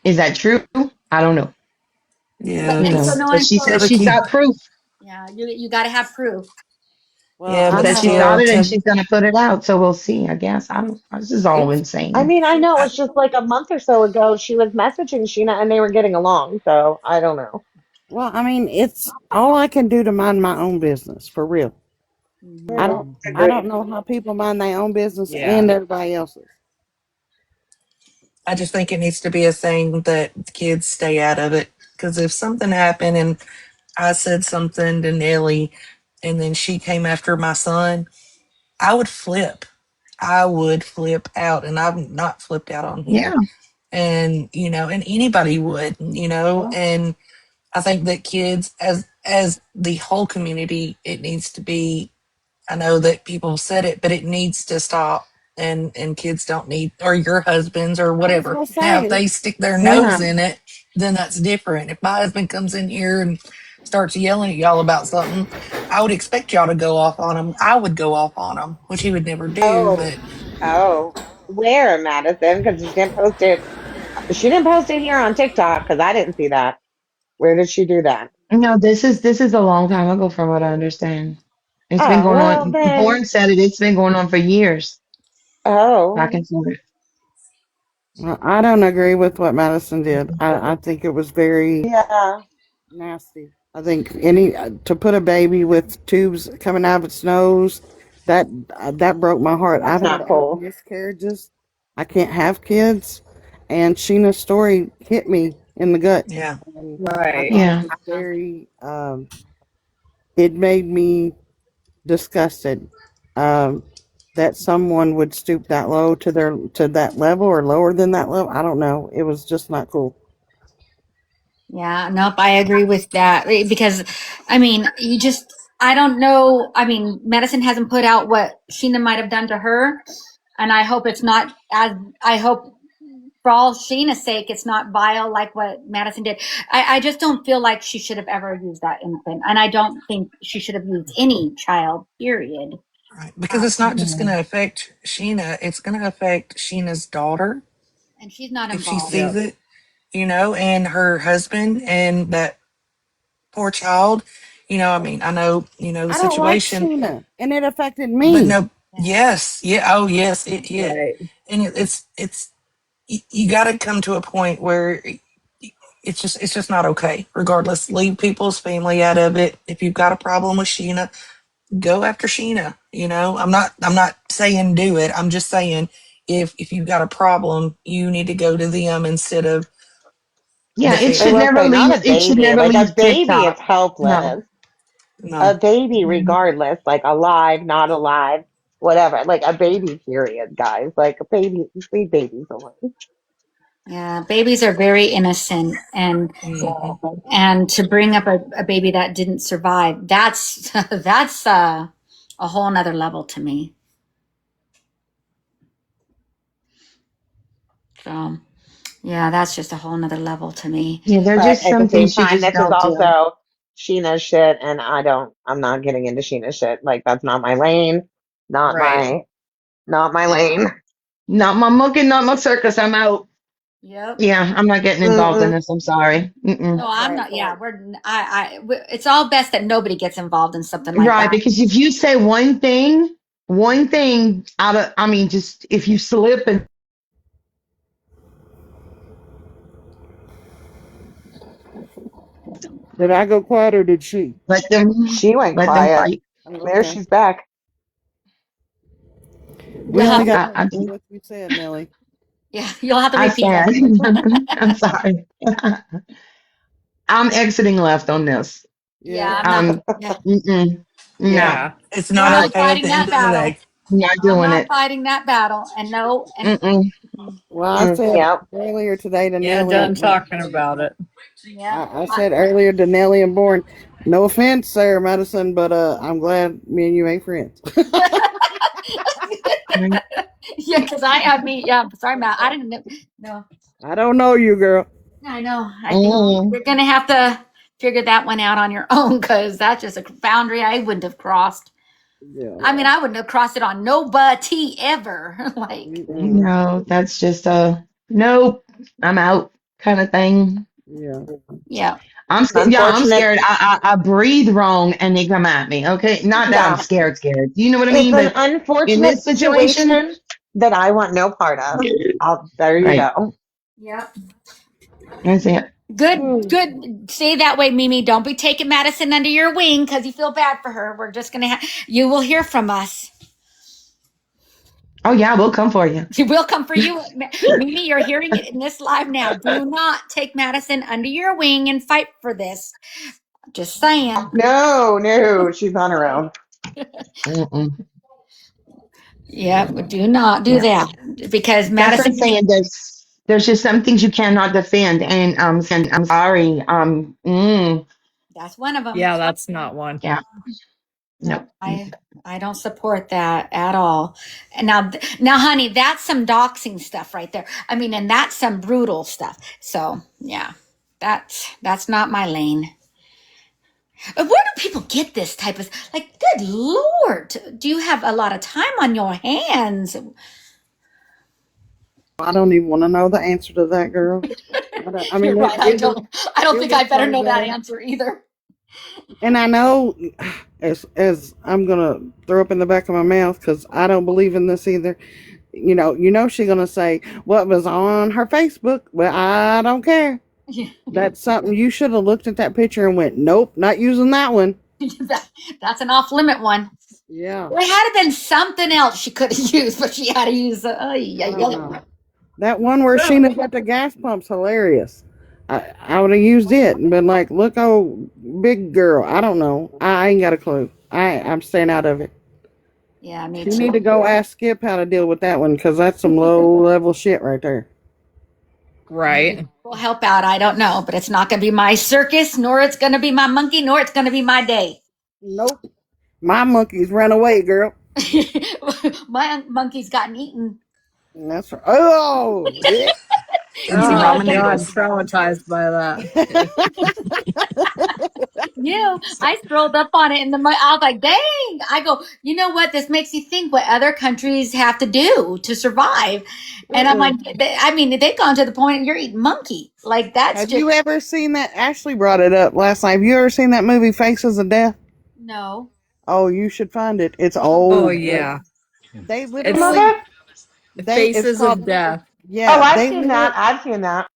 Is that true? I don't know. So Yeah, and so because no But one. she So says she's Ricky. got proof. yeah, you got to have proof. Well, Yeah, She but I'm says not. she's got still, it and to she's gonna put it out. So we'll see. I guess I don't. This is all it's, I insane. mean, I know I, it's just like a month or so ago she was messaging Sheena and they were getting along. So I don't know. Well, I mean, it's all I can do to mind my own business, for real. I Hmm. Mm, don't I agree. don't know how people mind their own business Yeah. and everybody else's. I just think it needs to be a thing that kids stay out of it. Because if something happened and I said something to Nellie and then she came after my son, I would flip. I would flip out. And I've not flipped out on Yeah. here. And, and anybody would, Well, and I think that kids as the whole community, it needs to be, I know that people said it, but it needs to stop. And kids don't need, or your husbands or I was whatever. gonna Now, if say, they stick their yeah. nose in it, then that's different. If my husband comes in here and starts yelling at y'all about something, I would expect y'all to go off on him. I would go off on him, which he would never do. Oh, But oh, where, Madison? Because she didn't post it. She didn't post it here on TikTok because I didn't see that. Where did she do that? No, this is a long time ago from what I understand. It's been Oh, going well on. then. Born said it. It's been going on for years, back Oh, and forth. well, I don't agree with what Madison did. I think it was very yeah. nasty. I think any to put a baby with tubes coming out of its nose, that that broke my heart. That's I've had not 8 cool. miscarriages. I can't have kids, and Sheena's story hit me in the gut. yeah, And I Right. thought it Yeah. was very. It made me disgusted that someone would stoop that low to that level or lower than that level. I don't know. It was just not cool. Yeah, nope, I agree with that because I mean, I don't know. I mean, medicine hasn't put out what Sheena might have done to her, and I hope it's not as, I hope for all Sheena's sake, it's not vile like what Madison did. I just don't feel like she should have ever used that infant, and I don't think she should have used any child, period. right. Because it's not just going Yeah. to affect Sheena, it's going to affect Sheena's daughter And she's not if she involved. sees Yep. it, and her husband and that poor child. I mean, I know, the I don't like situation, Sheena, and it affected but me. no, yes, yeah, oh yes, it hit. Right. And it's, you got to come to a point where it's just not okay. Regardless, leave people's family out of it. If you've got a problem with Sheena, go after Sheena. I'm not saying do it. I'm just saying if you've got a problem, you need to go to them instead of the Yeah. It I should family. will never say, not leave. a It should baby. never Like a leave baby is TikTok. No. helpless. A No. baby, Mhm. regardless, like alive, not alive, whatever. Like a baby, period, guys. Like a baby, leave babies alone. Yeah, babies are very innocent, Hmm. and to bring up a baby that didn't survive, that's that's a whole nother level to me. So yeah, that's just a whole nother level to me. Yeah. There are But just at the some same things you time, just this is don't do. also Sheena's shit, and I'm not getting into Sheena's shit. Like that's not my lane. Not Right. my, not my lane. Not my monkey, not my circus. I'm out. Yep. Yeah. I'm not getting involved in Mm-mm. this. I'm sorry. No, Mm-mm. I'm not. Yeah, it's all best that nobody gets involved in something like Right. that. Because if you say one thing out of, I mean, just if you slip and Did I go quiet or did she? She went Let them quiet. fight. There Okay. she's back. We only got I, I, what you said, Nelly. Yeah, you'll have to I repeat said, that. I'm sorry. I'm exiting left on this. Yeah, Yeah. I'm not. Um, Yeah, mm-mm, no, Yeah. It's we're not not I, okay at fighting the end that of the battle. day. not I'm doing not it. fighting that battle. And no, and Mm-mm, Well, I said Yep. earlier today to Yeah, Nelly, done talking about it. yeah. I said earlier to Nelly and Bourne, no offense, Sarah Madison, but I'm glad me and you ain't friends. right. Yeah, because I mean, yeah, sorry, Matt. I didn't know. No, I don't know you, girl. I know. I think Mm. you're going to have to figure that one out on your own because that's just a boundary I wouldn't have crossed. Yeah. I mean, I wouldn't have crossed it on nobody ever. Like, Mm-mm. No, that's just a nope, I'm out kind of thing. Yeah. yeah. Yeah, I'm Unfortunate. scared. I breathe wrong and they come at me. Okay, not that I'm Yeah. scared, scared. You know what I It's mean? an But in unfortunate this situation, situation that I want no part of. There you right? go. Yeah. That's it. Good, good. Say that way, Mimi. Don't be taking Madison under your wing because you feel bad for her. We're just going to have, you will hear from us. Oh yeah, we'll come for you. She will come for you. Mimi, you're hearing it in this live now. Do not take Madison under your wing and fight for this. Just saying. No, she's on her own. Mm-mm. Yeah, do not do Yeah, that because that's what I'm Madison, saying. There's just some things you cannot defend, and I'm sorry. that's one of them. Yeah, that's not one. Yeah, No, no. I don't support that at all. And now, honey, that's some doxing stuff right there. I mean, and that's some brutal stuff. So yeah, that's not my lane. Where do people get this type of like? Good Lord, do you have a lot of time on your hands? I don't even want to know the answer to that, girl. I You're mean, right. I don't it think was I better so know that bad. answer either. And I know, as I'm gonna throw up in the back of my mouth because I don't believe in this either. She's gonna say what was on her Facebook. Well, I don't care. Yeah. That's something you should have looked at that picture and went, nope, not using that one. That's an off limit one. Yeah. Well, it had been something else she could have used, but she had to use. That one where Sheena's at the gas pump's hilarious. I would have used it and been like, look, oh, big girl. I don't know. I ain't got a clue. I'm staying out of it. Yeah, me You too. need to go ask Skip how to deal with that one because that's some low level shit right there. Right. Will help out. I don't know, but it's not going to be my circus, nor it's going to be my monkey, nor it's going to be my day. Nope. My monkeys ran away, girl. My monkey's gotten eaten. And that's right. Oh, yeah. Oh You know, no, I'm Dominatus. traumatized by that. I scrolled up on it and I was like, dang. I go, you know what? This makes you think what other countries have to do to survive. And I'm like, I mean, they've gone to the point you're eating monkey. Like, that's Have just, you ever seen that? Ashley brought it up last night. Have you ever seen that movie Faces of Death? no. Oh, you should find it. It's Oh old. yeah. They It's literally it's Faces of called Death. Oh, yeah, I've seen that. I've seen that.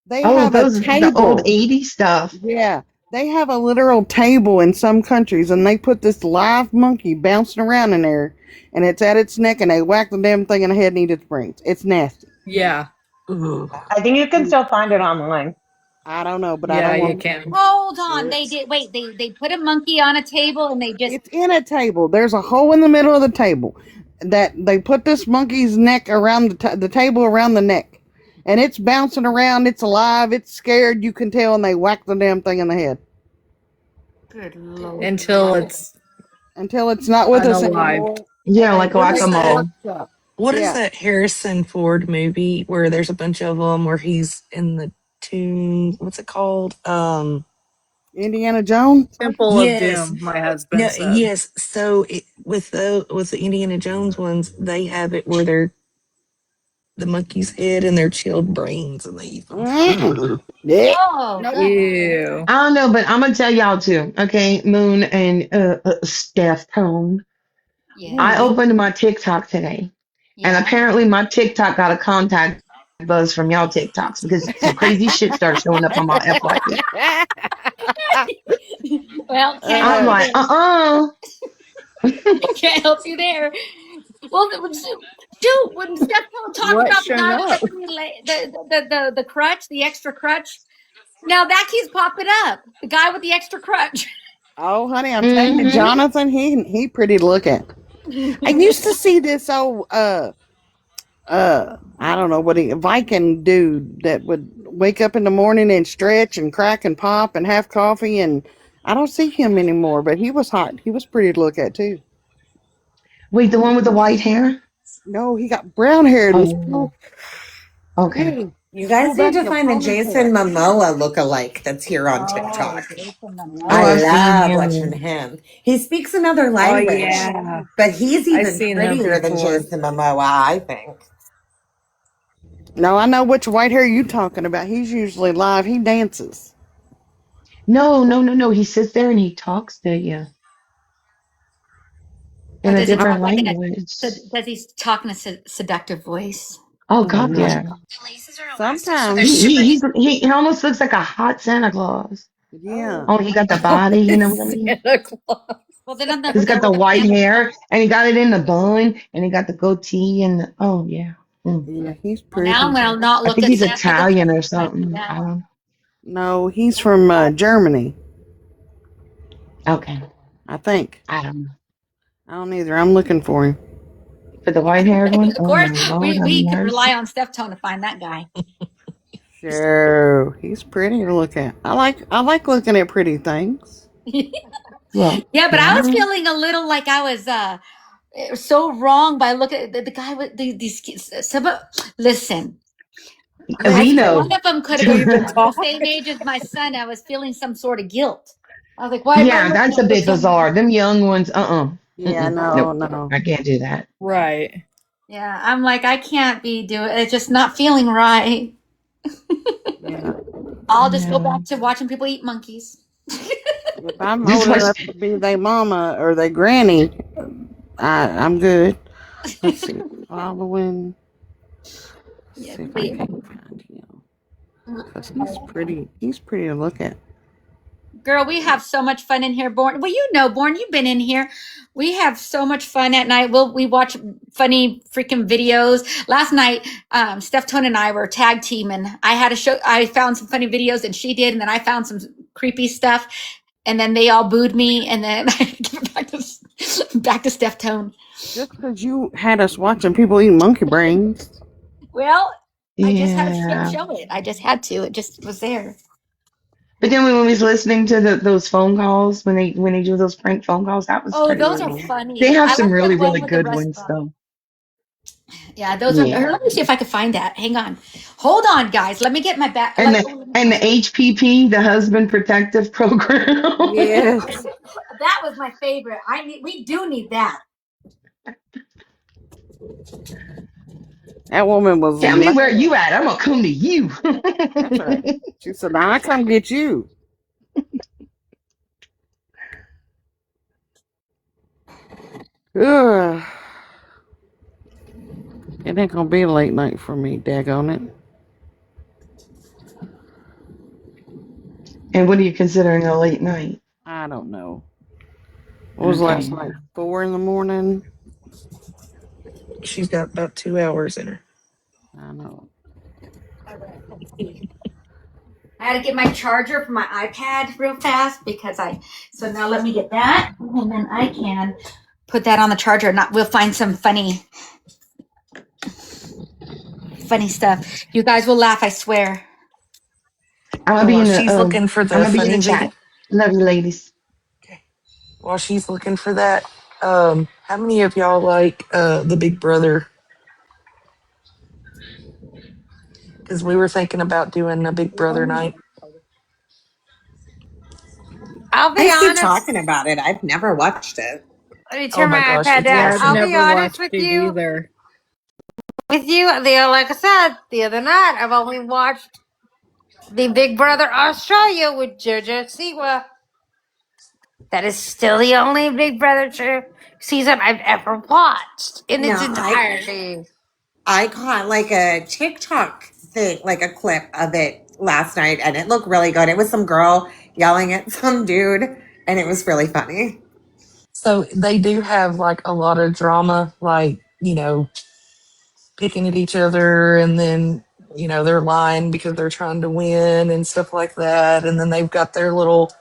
they Oh, have a those the old table. '80s stuff. Yeah. They have a literal table in some countries and they put this live monkey bouncing around in there and it's at its neck and they whack the damn thing in the head and eat its brains. It's nasty. Yeah. Ooh. I think you can still find it online. I don't know, but I Yeah, don't you want can. Hold on. They did. Wait, they put a monkey on a table and they just, it's in a table. There's a hole in the middle of the table that they put this monkey's neck around the table around the neck. And it's bouncing around. It's alive. It's scared. You can tell. And they whack the damn thing in the head good Lord. until it's not with us Unalive. anymore. And Yeah, they like put it What's in a that? whack-a-mole. workshop. What is Yeah, that Harrison Ford movie where there's a bunch of them where he's in the tomb? What's it called? Indiana Jones. Temple of Yes. Doom, my No, husband said. yes. So with the Indiana Jones ones, they have it where they're the monkey's head and their chilled brains and they eat them. Yeah. Oh, Nope. good. Ew. I don't know, but I'm gonna tell y'all too. Okay, Moon and Steph Tone. I Yes. Mm-hmm. opened my TikTok today, and Yeah. apparently my TikTok got a contact buzz from y'all TikToks because some crazy shit started showing up on my FYP. Well, can't I'm help you like, there. Can't help you there. Well, shoot, when Steph talked What about the showed guy with up? the crutch, the extra crutch. Now that keeps popping up. The guy with the extra crutch. Oh, honey, I'm telling you, mm-hmm. Jonathan, he pretty to look at. I used to see this old I don't know what Viking dude that would wake up in the morning and stretch and crack and pop and have coffee, and I don't see him anymore, but he was hot. He was pretty to look at too. Wait, the one with the white hair? No, he got brown hair and was Oh, okay. You pulled guys need back to in a find a Jason ponytail. Momoa lookalike that's here on Oh, TikTok. Jason Oh, I I've Momoa. seen love watching him. him. He speaks another Oh language, yeah, but he's I've even seen him prettier than before. Jason Momoa, I think. No, I know which white hair you talking about. He's usually live. He dances. No. He sits there and he talks to you Or in a does he talk different like language. does he talk in a seductive voice? Oh God, No. yeah. Sometimes, He almost looks like a hot Santa Claus. yeah. Oh, he got the body, you know what I mean? Santa Claus. Well, then on the He's got the with the white Santa hair and he got it in the bun and he got the goatee and oh yeah. Mm. Yeah, he's Well, now I'm pretty. gonna not I look think at he's Santa the Italian or I see something. I that. don't No, he's from Germany, okay. I think. I don't know. I don't either. I'm looking for him. For the white haired one? Of Oh course, my Lord have we could rely mercy. on Steph Tone to find that guy. Sure, he's pretty to look at. I like looking at pretty things. Well, Yeah, but I was yeah. feeling a little like I was so wrong by looking at the guy with these kids. Listen, I We think know. one of them could have Do been you even the talk? same age as my son. I was feeling some sort of guilt. I was like, why am I Yeah, looking that's a at this bit young man? bizarre. Them young ones, Yeah, no, Nope. no. I can't do that. Right. Yeah, I'm like, I can't be doing it's just not feeling right. Yeah. I'll I just go back know. to watching people eat monkeys. If I'm Just old watch enough to be their mama or their granny, I'm good. Let's see. Following. Yeah, See if I please. can find him. Because he's pretty. He's pretty to look at. Girl, we have so much fun in here, Born. Well, you know, Born, you've been in here. We have so much fun at night. We watch funny freaking videos. Last night, Steph Tone and I were tag teaming. I had a show. I found some funny videos, and she did, and then I found some creepy stuff, and then they all booed me, and then I give it back to Steph Tone. Just because you had us watching people eat monkey brains. Well, I just had to Yeah. show it. I just had to. It just was there. But then when we was listening to those phone calls, when they do those prank phone calls, that was Oh, pretty those are funny. They funny. have I some like the really, one really with the good ones restaurant. though. Yeah, those are. Yeah. Let me see if I can find that. Hang on. Hold on, guys. Let me get my back. And the HPP, the husband protective program. Yes. That was my favorite. We do need that. That woman was Tell me where mad. you at. I'm gonna come to you. That's right. She said, "Now I come get you." Ugh. It ain't gonna be a late night for me, daggone it. And what are you considering a late night? I don't know. What was last Okay. night? 4 in the morning? She's got about 2 hours in her. I know. I had to get my charger for my iPad real fast so now let me get that, and then I can put that on the charger. Not we'll find some funny stuff. You guys will laugh, I swear. I'm gonna So be while in the she's looking for I'm the gonna be in the funny video, chat. Love you, ladies. while she's looking for that, how many of y'all like the Big Brother? Because we were thinking about doing a Big Brother night. I'll I be keep honest. talking about it. I've never watched it. Let me Oh turn my my gosh, iPad it's down. Yeah, I've I'll awesome. be never honest watched with it you. either. Like I said the other night, I've only watched the Big Brother Australia with JoJo Siwa. That is still the only Big Brother season I've ever watched in its No, entirety. I caught like a TikTok thing, like a clip of it last night, and it looked really good. It was some girl yelling at some dude, and it was really funny. So they do have like a lot of drama, like, picking at each other, and then, they're lying because they're trying to win and stuff like that. And then they've got their little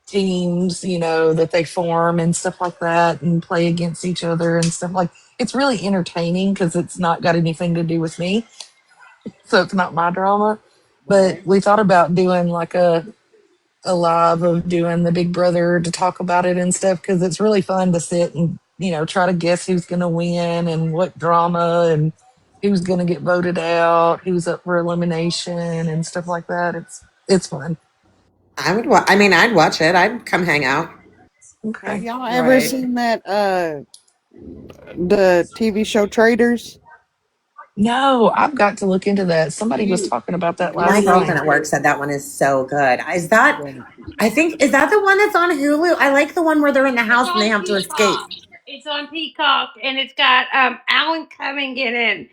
teams, that they form and stuff like that and play against each other and stuff like. It's really entertaining because it's not got anything to do with me. So it's not my drama. But we thought about doing like a live of doing the Big Brother to talk about it and stuff because it's really fun to sit and try to guess who's going to win and what drama and who's going to get voted out, who's up for elimination and stuff like that. It's fun. I would. I mean, I'd watch it. I'd come hang out. Have Okay. y'all ever Right. seen that the TV show Traders? No, I've got to look into that. Somebody was talking about that My last girlfriend night. at work said that one is so good. Is that? I think is that the one that's on Hulu? I like the one where they're in the It's house and they on have to escape. Peacock. It's on Peacock, and it's got Alan Cumming in it.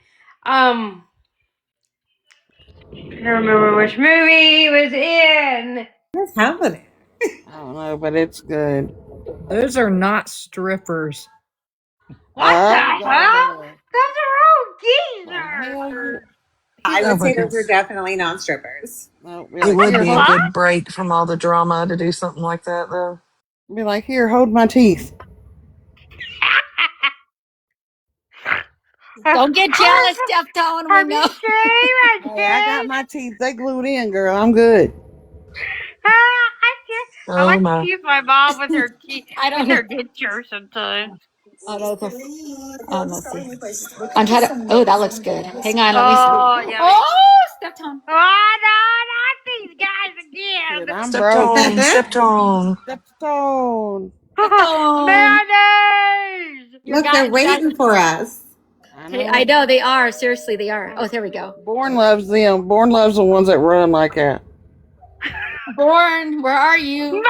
I don't remember which movie he was in. What's happening? I don't know, but it's good. Those are not strippers. What the Oh hell? goddamn! Those are The all hell geezers. you? I Oh, would say but those are definitely not strippers. No, be it like would here, be a hold. What? good break from all the drama to do something like that, though. Be like here, hold my teeth. Don't get jealous, Steph Tone. We Are you know. kidding? I'm Hey, I got kidding. my teeth. They glued in, girl. I'm good. I Oh like to my! tease my mom with her teeth, I with don't her know. denture sometimes. Oh, no, oh, no, see. I'm trying to. Oh, that looks good. Hang on, let me see. Oh, yummy. Oh, Steph Tone. Oh, no, not these guys Shit, again. I'm Step broke. tone, step tone. Step stone. Steph Tone. Mayonnaise. Your Look, guy, they're your guy. waiting for us. I Hey, I know. know they are. Seriously, they are. Oh, there we go. Born loves them. Born loves the ones that run like that. Born, where are you?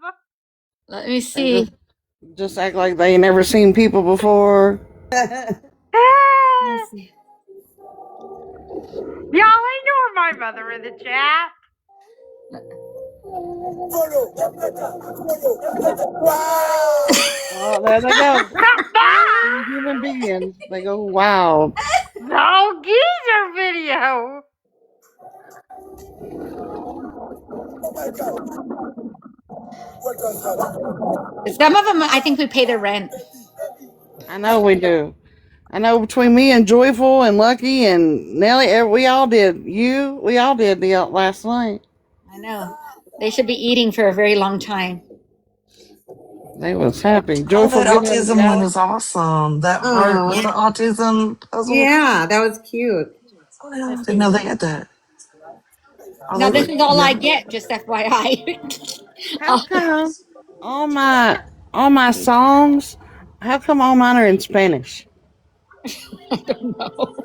Mom! Let me They see. just act like they ain't never seen people before. Let me see. Y'all ignore my mother in the chat. Oh, there they go. See human beings. They go wild. No geezer video. Some of them, I think we pay their rent. I know we do. I know between me and Joyful and Lucky and Nelly, we all did. We all did the last night. I know. They should be eating for a very long time. They was happy. Oh, Joyful that getting out of the autism one galley. was awesome. That part with Oh, the autism puzzle. yeah, that was cute. Oh, no, I Let's didn't see. know they had that. Oh, Now they this look is all I yummy. get, just FYI. How Oh, come all my songs? How come all mine are in Spanish? I don't know.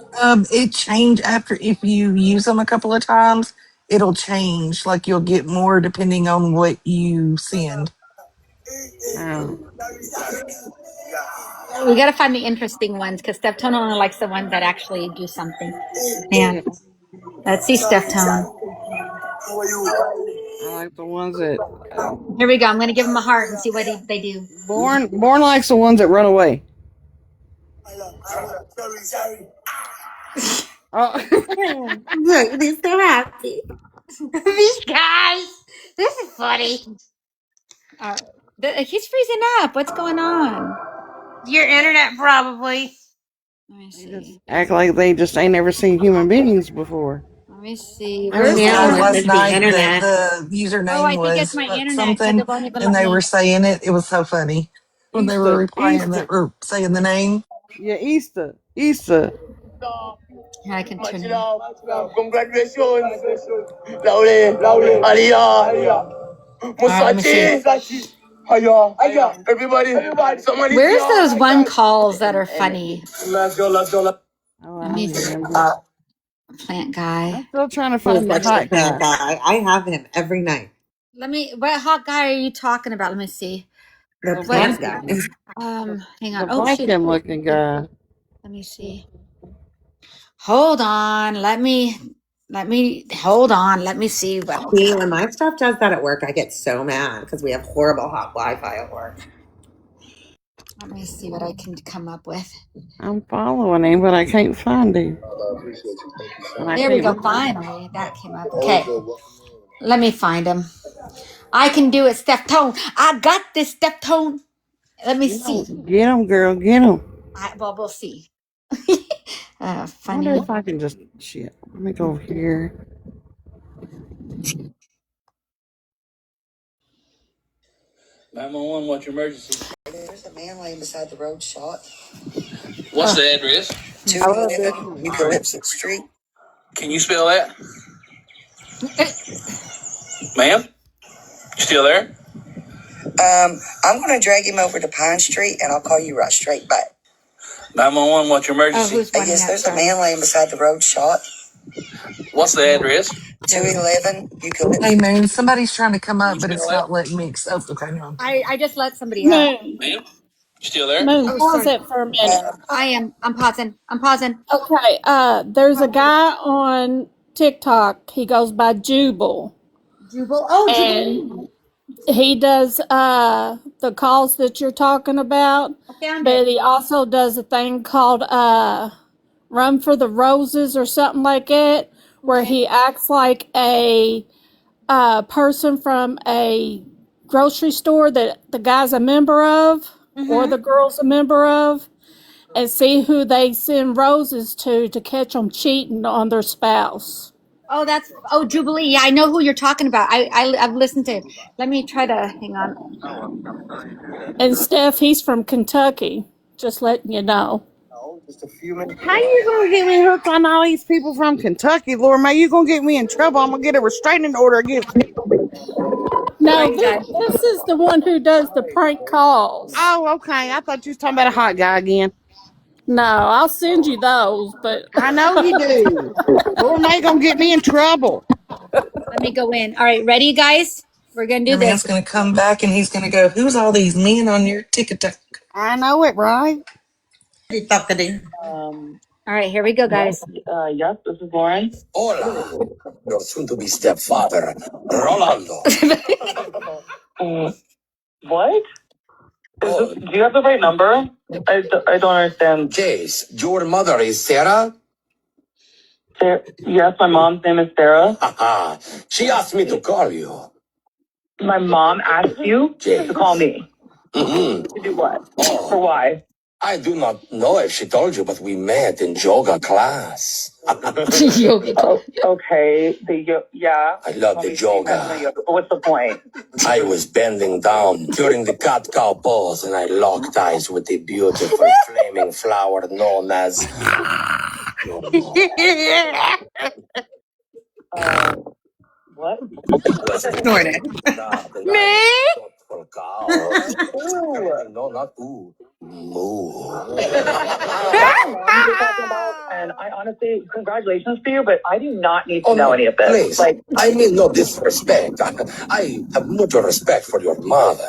It changed after if you use them a couple of times. It'll change. Like you'll get more depending on what you send. Oh, We got to find the interesting ones because Steph Tone only likes the ones that actually do something. Man, let's see Steph Tone. I like the ones that Here we go. I'm going to give him a heart and see what they do. born likes the ones that run away. Oh, Look, they're so happy. These guys. This is funny. He's freezing up. What's going on? Your internet probably. Let me they just see. act like they just ain't never seen human beings before. Let me see. There was Where's a Yeah, guy the? it last must be night that internet. the Oh, username I think it's was my fuck internet because something, it won't even and let they were me. saying it. It was so funny when they were Easter, replying that Easter. or saying the name. Yeah, Easter, Easter. Here, I can turn it. Congratulations. Laure, Aliyah. All right, let me see. Hiya. Everybody. Somebody. Where's those one calls that are funny? Let's go. Oh, I Let know me who see. them is. Plant guy. I'm still trying to Please find the watch the hot plant guy. guy. I have him every night. What hot guy are you talking about? Let me see. The The What? plant black, guy. Hang the on. Oh black shoot. him looking guy. Let me see. Hold on. Let me hold on. Let me see what. See, when my stuff does that at work, I get so mad because we have horrible hot Wi-Fi at work. Let me see what I can come up with. I'm following him, but I can't find him. There we go. Finally, that came up. Okay. Let me find him. I can do it, Steph Tone. I got this, Steph Tone. Let me see. Get him, girl. Get him. Well, we'll see. I Funny. wonder if I can just shit. Let me go over here. 911, what's your emergency? There's a man laying beside the road shot. What's the address? 211 Eucalyptus Street. Can you spell that? Ma'am? You still there? I'm going to drag him over to Pine Street, and I'll call you right straight back. 911, what's your emergency? Yes, there's a man laying beside the road shot. What's the address? 211 Eucalyptus. Hey, man, somebody's trying to come Can up, you but spell it's that? not letting me. Okay, no. I just let somebody up. Moon, Ma'am? You still there? Moon, Oh, pause sorry. it for a minute. I'm pausing. I'm pausing. Okay, there's a guy on TikTok. He goes by Jubal, Jubal. Oh, and Jubal. he does the calls that you're talking about. I found But it. he also does a thing called Run for the Roses or something like that, where Okay. he acts like a person from a grocery store that the guy's a member of or the girl's a member of, and see who they send roses to catch them cheating on their spouse. Oh, Jubilee. Yeah, I know who you're talking about. I've listened to it. Let me try to hang on. And Steph, he's from Kentucky. Just letting you know. How you gonna get me hooked on all these people from Kentucky, Lord? May you gonna get me in trouble? I'm gonna get a restraining order against me. No, Right, guys. this is the one who does the prank calls. Oh, okay. I thought you was talking about a hot guy again. No, I'll send you those, but I know you do. Lord, May gonna get me in trouble. Let me go in. All right, ready, guys? We're gonna do Your man's this. going to come back and he's going to go, who's all these men on your TikTok? I know it, right? All right, here we go, guys. Yes, this is Lauren. Hola, your soon-to-be stepfather, Rolando. What? Do you have the right number? I don't understand. Jace, your mother is Sarah? Yes, my mom's name is Sarah. Haha, she asked me to call you. My mom asked you to call me. Mm-hmm. To do what? For why? I do not know if she told you, but we met in yoga class. Okay, yeah. I love the yoga. What's the point? I was bending down during the cat-cow pose, and I locked eyes with the beautiful flaming flower known as... What? Snorted. Me? No, not ooh. Moo. And I honestly, congratulations to you, but I do not need to know any of this. Please, I mean no disrespect. I have much respect for your mother.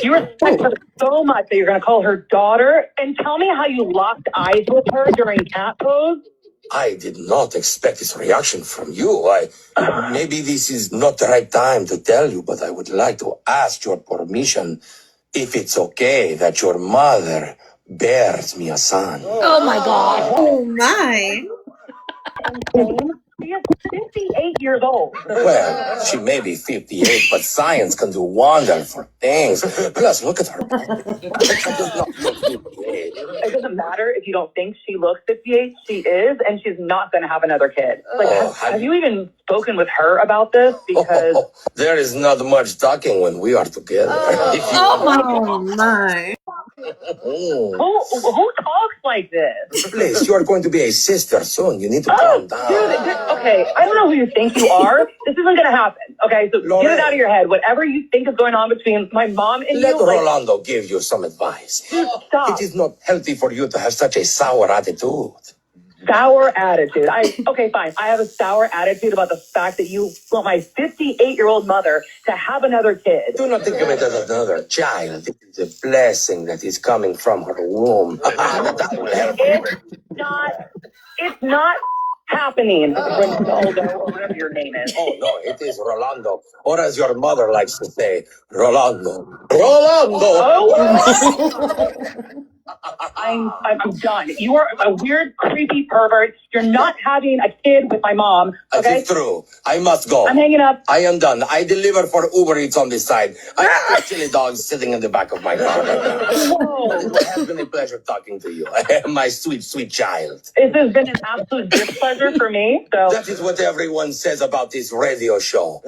You respect her so much that you're going to call her daughter and tell me how you locked eyes with her during cat pose? I did not expect this reaction from you. Maybe this is not the right time to tell you, but I would like to ask your permission if it's okay that your mother bears me a son. Oh my God. Oh my. She is 58 years old. Well, she may be 58, but science can do wonderful things. Plus, look at her. She does not look 58. It doesn't matter if you don't think she looks 58. She is, and she's not going to have another kid. Have you even spoken with her about this? Because there is not much talking when we are together. Oh my. who talks like this? Please, you are going to be a sister soon. You need to calm down. Okay, I don't know who you think you are. This isn't going to happen. Okay, so get it out of your head. Whatever you think is going on between my mom and Let you. Rolando give you some advice. Stop. It is not healthy for you to have such a sour attitude. Sour attitude. Okay, fine. I have a sour attitude about the fact that you want my 58-year-old mother to have another kid. Do not think of it as another child. It is a blessing that is coming from her womb. That will help you. It's not happening, Ronaldo, or whatever your name is. Oh, no, it is Rolando. Or as your mother likes to say, Rolando. Rolando! I'm done. You are a weird, creepy pervert. You're not having a kid with my mom, okay? It is true. I must go. I'm hanging up. I am done. I deliver for Uber Eats on this side. I have chili dogs sitting in the back of my car right now. Whoa. It has been a pleasure talking to you. My sweet, sweet child. This has been an absolute displeasure for me. So That is what everyone says about this radio show.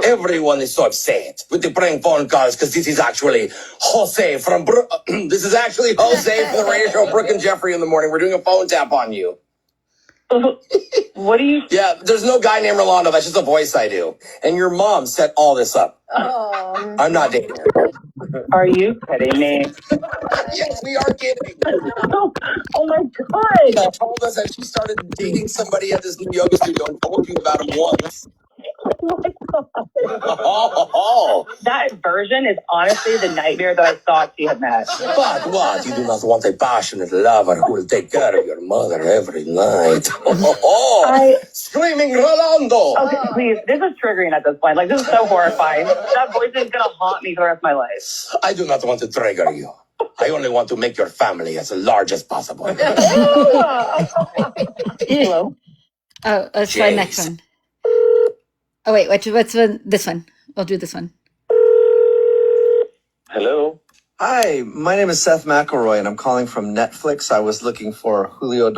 Everyone is so upset with the prank phone calls because this is actually Jose from this is actually Jose from the radio show Brooke and Jeffrey in the morning. We're doing a phone tap on you. What do you? Yeah, there's no guy named Rolando. That's just a voice I do. And your mom set all this up. Oh. I'm not dating her. Are you kidding me? Yes, we are kidding. Oh my God. She told us that she started dating somebody at this new yoga studio and told you about him once. That version is honestly the nightmare that I thought she had met. But what? You do not want a passionate lover who will take care of your mother every night. Screaming Rolando! Okay, please. This is triggering at this point. Like, this is so horrifying. That voice is going to haunt me for the rest of my life. I do not want to trigger you. I only want to make your family as large as possible. Hello? Oh, let's try the next one. Oh, wait, what's this one? We'll do this one. Hello. Hi, my name is Seth McElroy, and I'm calling from Netflix. I was looking for Julio.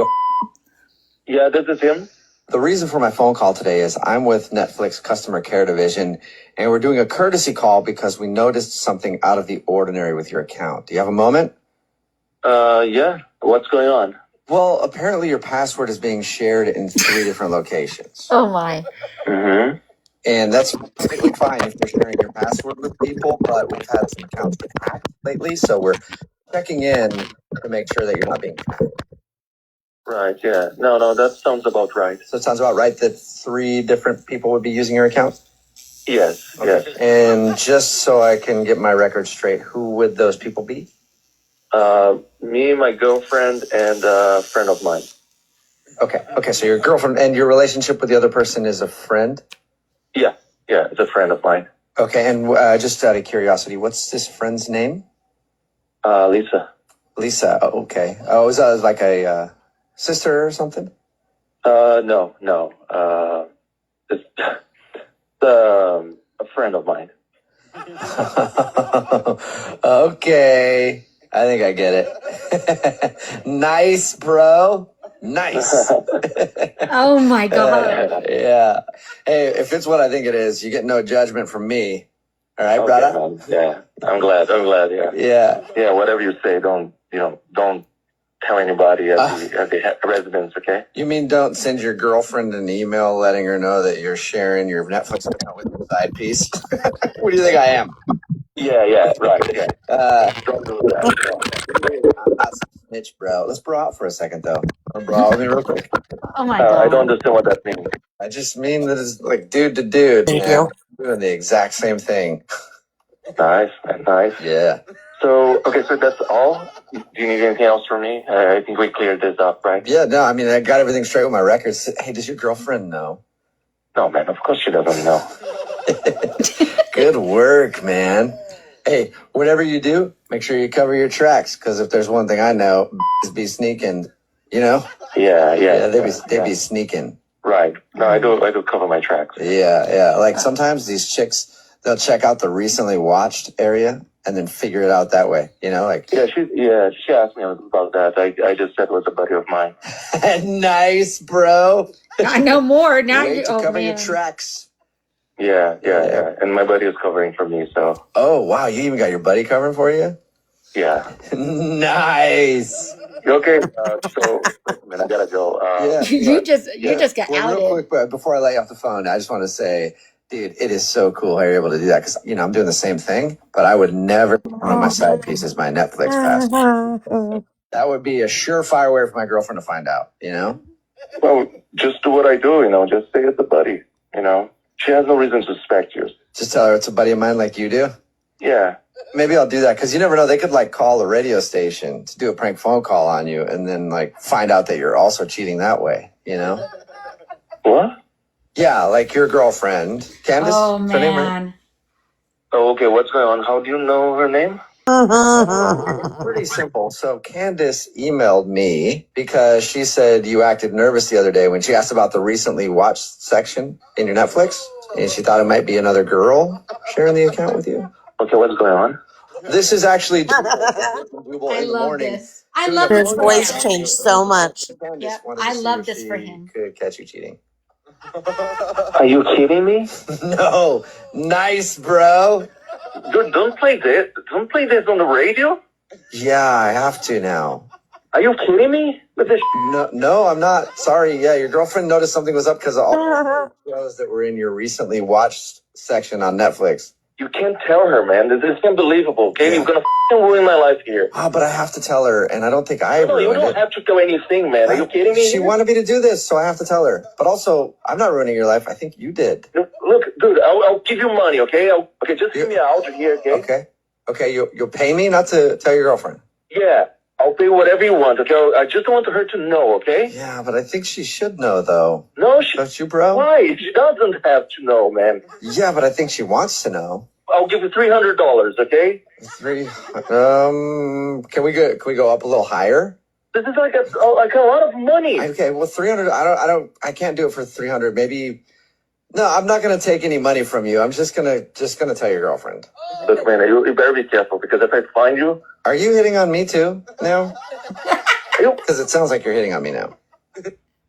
Yeah, this is him. The reason for my phone call today is I'm with Netflix Customer Care Division, and we're doing a courtesy call because we noticed something out of the ordinary with your account. Do you have a moment? Yeah. What's going on? Well, apparently your password is being shared in 3 different locations. Oh, my. Mm-hmm. And that's completely fine if you're sharing your password with people, but we've had some accounts get hacked lately, so we're checking in to make sure that you're not being hacked. Right, yeah. No, that sounds about right. So it sounds about right that 3 different people would be using your account? Yes, okay. Yes. And just so I can get my record straight, who would those people be? Me, my girlfriend, and a friend of mine. Okay, so your girlfriend and your relationship with the other person is a friend? Yeah, it's a friend of mine. Okay, and just out of curiosity, what's this friend's name? Lisa. Lisa, okay. Oh, is that like a sister or something? No. It's a friend of mine. Okay, I think I get it. Nice, bro. Nice. Oh, my God. Yeah. Hey, if it's what I think it is, you get no judgment from me. All right, brother? Man. Yeah, I'm glad, yeah. Yeah, whatever you say, don't tell anybody at the residence, okay? You mean don't send your girlfriend an email letting her know that you're sharing your Netflix account with your side piece? What do you think I am? Yeah, right, yeah. Don't do that. I'm not some snitch, bro. Let's bro out for a second, though. Bro out with me real quick. Oh, my God. I don't understand what that means. I just mean that it's like dude to dude. Thank you. Doing the exact same thing. Nice. Yeah. So that's all? Do you need anything else from me? I think we cleared this up, right? Yeah, no, I mean, I got everything straight with my records. Hey, does your girlfriend know? No, man, of course she doesn't know. Good work, man. Hey, whatever you do, make sure you cover your tracks, because if there's one thing I know, is be sneaking, you know? Yeah, they'd be sneaking. Right. No, I do cover my tracks. Yeah. Like sometimes these chicks, they'll check out the recently watched area and then figure it out that way, you know? Like she asked me about that. I just said it was a buddy of mine. Nice, bro. I know more now. Way to cover your tracks. Yeah. And my buddy is covering for me, so. Oh, wow. You even got your buddy covering for you? Yeah. Nice. Okay. So, man, I gotta go. You just got outed. Real quick, but before I let you off the phone, I just want to say, dude, it is so cool how you're able to do that. Because, I'm doing the same thing, but I would never one of my side pieces my Netflix password. That would be a surefire way for my girlfriend to find out, you know? Well, just do what I do, just say it's a buddy, She has no reason to suspect you. Just tell her it's a buddy of mine like you do? Yeah. Maybe I'll do that because you never know. They could like call the radio station to do a prank phone call on you and then like find out that you're also cheating that way, you know? What? Yeah, like your girlfriend, Candace. Oh is her name, right? man. Oh, okay. What's going on? How do you know her name? Pretty simple. So Candace emailed me because she said you acted nervous the other day when she asked about the recently watched section in your Netflix, and she thought it might be another girl sharing the account with you. Okay, what's going on? This is actually I in the love morning. this. I Doing a love His this phone for call. voice him. changed so much. Candace Yep. wanted to I see love if this for she him. could catch you cheating. Are you kidding me? No. Nice, bro. Dude, don't play this. Don't play this on the radio. Yeah, I have to now. Are you kidding me? With this no, I'm not. Sorry. Yeah, your girlfriend noticed something was up because of all the shows that were in your recently watched section on Netflix. You can't tell her, man. This is unbelievable. Okay, yeah. You're gonna ruin my life here. Oh, but I have to tell her, and I don't think I ruined it. No, you don't have to tell anything, man. Are you kidding me? She wanted me to do this, so I have to tell her. But also, I'm not ruining your life. I think you did. Look, dude, I'll give you money, okay? Okay, just give me out here, okay? Okay, you'll pay me not to tell your girlfriend. Yeah, I'll pay whatever you want, okay? I just want her to know, okay? Yeah, but I think she should know, though. No, don't you, bro? Why? She doesn't have to know, man. Yeah, but I think she wants to know. I'll give you $300, okay? Can we go up a little higher? This is like a lot of money. Okay, well, 300. I can't do it for 300. Maybe. No, I'm not gonna take any money from you. I'm just gonna tell your girlfriend. Look, man, you better be careful because if I find you, are you hitting on me too now? Because it sounds like you're hitting on me now.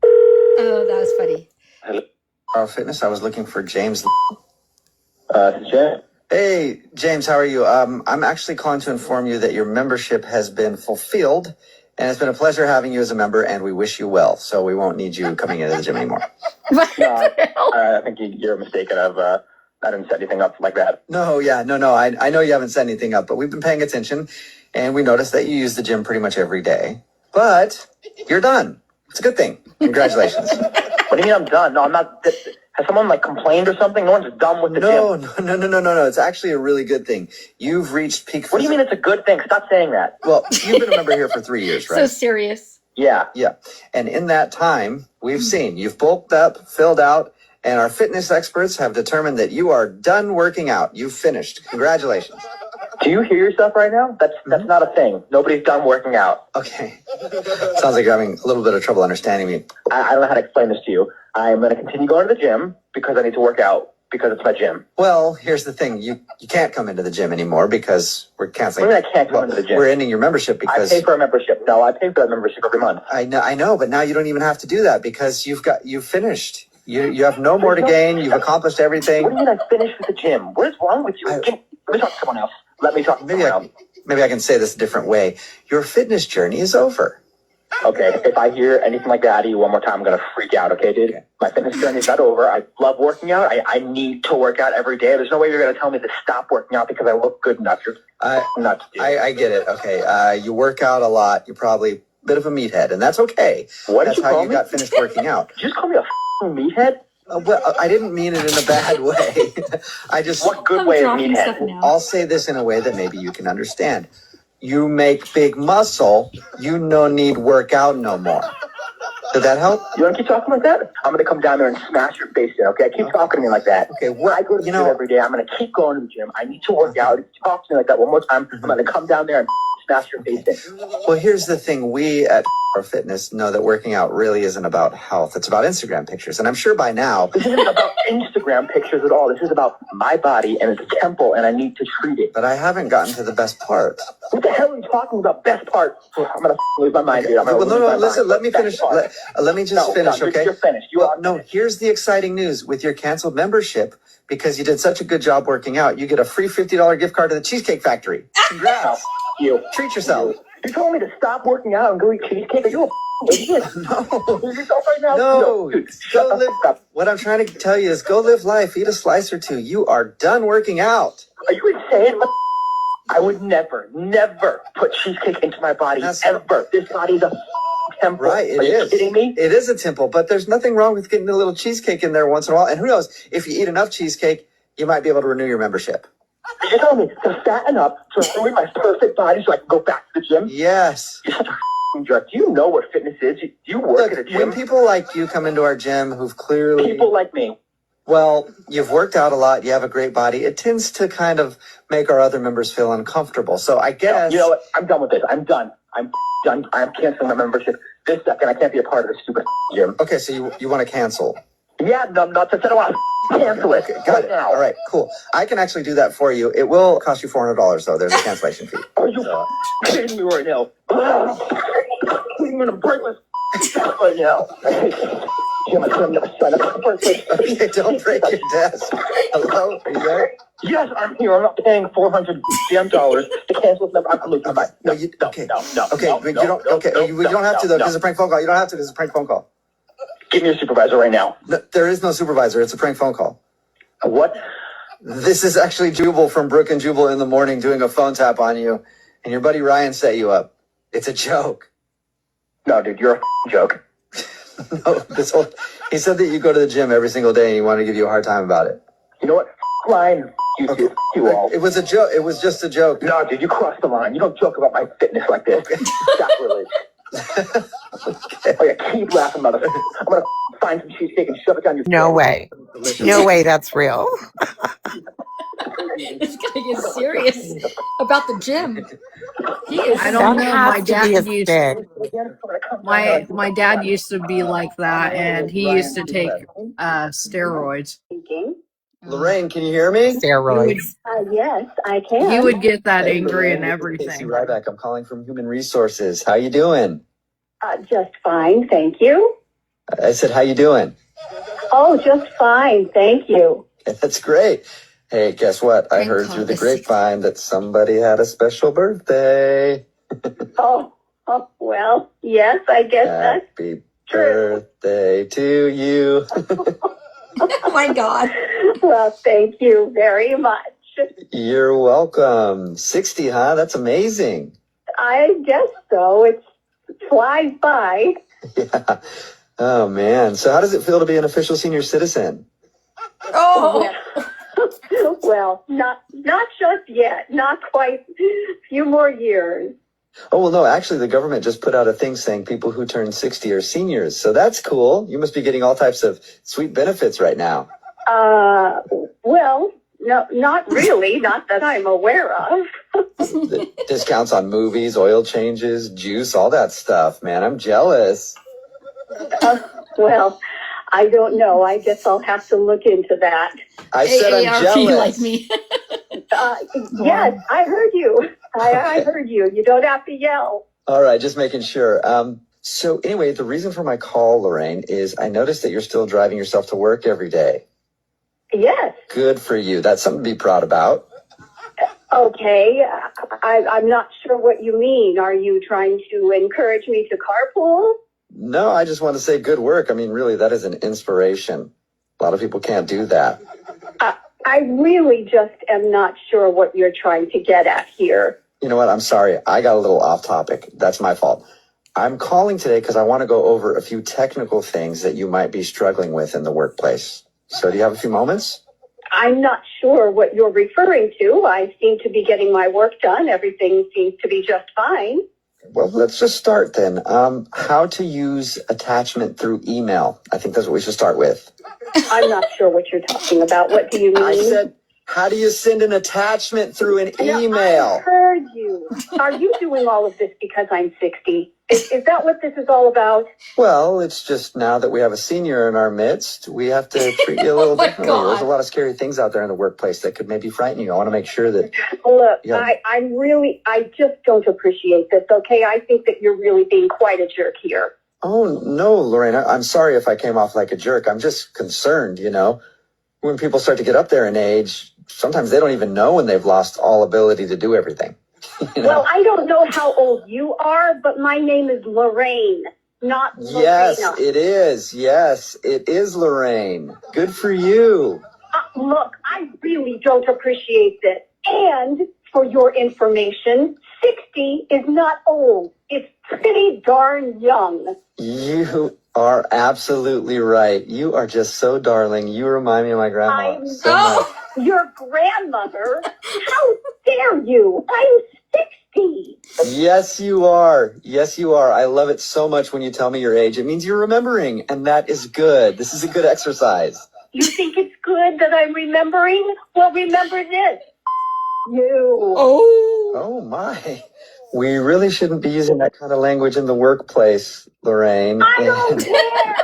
Oh, that was funny. Hello, Our Fitness. I was looking for James. James. Hey, James, how are you? I'm actually calling to inform you that your membership has been fulfilled, and it's been a pleasure having you as a member, and we wish you well. So we won't need you coming into the gym anymore. I think you're mistaken. I didn't set anything up like that. No. I know you haven't set anything up, but we've been paying attention, and we noticed that you use the gym pretty much every day. But you're done. It's a good thing. Congratulations. What do you mean I'm done? No, I'm not. Has someone complained or something? No one's done with the gym. No. It's actually a really good thing. You've reached peak. What do you mean it's a good thing? Stop saying that. Well, you've been a member here for 3 years, right? So serious. Yeah. And in that time, we've seen you've bulked up, filled out, and our fitness experts have determined that you are done working out. You've finished. Congratulations. Do you hear yourself right now? That's not a thing. Nobody's done working out. Okay. Sounds like you're having a little bit of trouble understanding me. I don't know how to explain this to you. I'm going to continue going to the gym because I need to work out because it's my gym. Well, here's the thing. You can't come into the gym anymore because we're canceling. What do you mean I can't come into the gym? We're ending your membership because... I pay for a membership. No, I pay for that membership every month. I know, but now you don't even have to do that because you've finished. You have no more to gain. You've accomplished everything. What do you mean I finished with the gym? What is wrong with you? Let me talk to someone else. Let me talk to someone else. Maybe I can say this a different way. Your fitness journey is over. Okay, if I hear anything like that out of you one more time, I'm going to freak out, okay, dude? Okay. My fitness journey is not over. I love working out. I need to work out every day. There's no way you're going to tell me to stop working out because I look good enough. You're nuts, dude. I get it, okay. You work out a lot. You're probably a bit of a meathead, and that's okay. That's how you got finished working out. Did you just call me a meathead? Well, I didn't mean it in a bad way. What good way of meathead? I'll say this in a way that maybe you can understand. You make big muscle, you no need work out no more. Did that help? You want to keep talking like that? I'm going to come down there and smash your face in, okay? Keep talking to me like that. Okay, well, I go to the gym every day. I'm going to keep going to the gym. I need to work out. If you talk to me like that one more time, I'm going to come down there and smash your face in. Well, here's the thing. We at Our Fitness know that working out really isn't about health. It's about Instagram pictures. And I'm sure by now... This isn't about Instagram pictures at all. This is about my body and it's a temple and I need to treat it. But I haven't gotten to the best part. What the hell are you talking about? Best part? I'm going to lose my mind here. Listen, let me finish. Let me just finish, okay? You're finished. Here's the exciting news. With your canceled membership, because you did such a good job working out, you get a free $50 gift card to the Cheesecake Factory. Congrats. You. Treat yourself. You told me to stop working out and go eat cheesecake. Are you a idiot? No. Yourself right now? No. Dude, go live. What I'm trying to tell you is go live life. Eat a slice or two. You are done working out. Are you insane? I would never put cheesecake into my body ever. This body's a temple. Right, it is. Are you kidding me? It is a temple, but there's nothing wrong with getting a little cheesecake in there once in a while. And who knows, if you eat enough cheesecake, you might be able to renew your membership. You're telling me to fatten up, to ruin my perfect body so I can go back to the gym? Yes. You're such a jerk. Do you know what fitness is? Do you work at a gym? When people like you come into our gym who've clearly... People like me. Well, you've worked out a lot. You have a great body. It tends to kind of make our other members feel uncomfortable. So I guess... You know what? I'm done with this. I'm done. I'm done. I'm canceling my membership this second. I can't be a part of this stupid gym. Okay, so you want to cancel? Yeah, no, not to. I don't want to cancel it. Okay, got it. Now. All right, cool. I can actually do that for you. It will cost you $400, though. There's a cancellation fee. Are you kidding me right now? I'm going to break my right now. Jim, I could have never signed up for this. Okay, don't break your desk. Hello? Are you there? Yes, I'm here. I'm not paying $400 to cancel this number. I'm losing my mind. No, Okay, no. okay, but you don't. Okay, you don't have to though. Because it's a prank phone call. You don't have to. Because it's a prank phone call. Give me your supervisor right now. No, there is no supervisor. It's a prank phone call. What? This is actually Jubal from Brook and Jubal in the Morning doing a phone tap on you, and your buddy Ryan set you up. It's a joke. No, dude, you're a joke. No, he said that you go to the gym every single day and he wanted to give you a hard time about it. You know what? Line. You all. It was a joke. It was just a joke. No, dude, you crossed the line. You don't joke about my fitness like this. Okay. Sacrilege. Okay. Oh yeah, keep laughing, mother. I'm gonna find some cheesecake and shove it down your No throat. way. No way that's real. He's gonna get serious about the gym. He is. I don't know. My Has to be a dad used stick. my dad used to be like that, and he used to take steroids. Lorraine, can you hear me? Steroids. Yes, I can. He would get that Hey, angry and Lorraine, Casey everything. Ryback. I'm calling from Human Resources. How you doing? Just fine, thank you. I said, how you doing? Oh, just fine, thank you. That's great. Hey, guess what? I heard through the grapevine that somebody had a special birthday. Oh, well, yes, I guess that's Happy true. birthday to you. Oh my God. Well, thank you very much. You're welcome. 60, huh? That's amazing. I guess so. It flies by. Yeah. Oh, man. So how does it feel to be an official senior citizen? Oh. Well, not just yet. Not quite. A few more years. Oh, well, no, actually, the government just put out a thing saying people who turn 60 are seniors. So that's cool. You must be getting all types of sweet benefits right now. Well, no, not really. Not that I'm aware of. The discounts on movies, oil changes, juice, all that stuff, man. I'm jealous. Well, I don't know. I guess I'll have to look into that. I said I'm AARP jealous. like me. Yes, I heard you. I heard you. You don't have to yell. All right, just making sure. So anyway, the reason for my call, Lorraine, is I noticed that you're still driving yourself to work every day. Yes. Good for you. That's something to be proud about. Okay. I'm not sure what you mean. Are you trying to encourage me to carpool? No, I just want to say good work. I mean, really, that is an inspiration. A lot of people can't do that. I really just am not sure what you're trying to get at here. You know what? I'm sorry. I got a little off topic. That's my fault. I'm calling today because I want to go over a few technical things that you might be struggling with in the workplace. So do you have a few moments? I'm not sure what you're referring to. I seem to be getting my work done. Everything seems to be just fine. Well, let's just start then. How to use attachment through email. I think that's what we should start with. I'm not sure what you're talking about. What do you mean? I said, how do you send an attachment through an email? I heard you. Are you doing all of this because I'm 60? Is that what this is all about? Well, it's just now that we have a senior in our midst, we have to treat you a little differently. God. There's a lot of scary things out there in the workplace that could maybe frighten you. I want to make sure that... Look, Yeah. I just don't appreciate this, okay? I think that you're really being quite a jerk here. Oh, no, Lorena, I'm sorry if I came off like a jerk. I'm just concerned, you know. When people start to get up there in age, sometimes they don't even know when they've lost all ability to do everything. You know? Well, I don't know how old you are, but my name is Lorraine, not Lorena. Yes, it is. Yes, it is, Lorraine. Good for you. Look, I really don't appreciate this. And for your information, 60 is not old. It's pretty darn young. You are absolutely right. You are just so darling. You remind me of my grandma I'm so much. your grandmother. How dare you? I'm 60. Yes, you are. Yes, you are. I love it so much when you tell me your age. It means you're remembering, and that is good. This is a good exercise. You think it's good that I'm remembering? Well, remember this. You. Oh my. We really shouldn't be using that kind of language in the workplace, Lorraine. I don't care.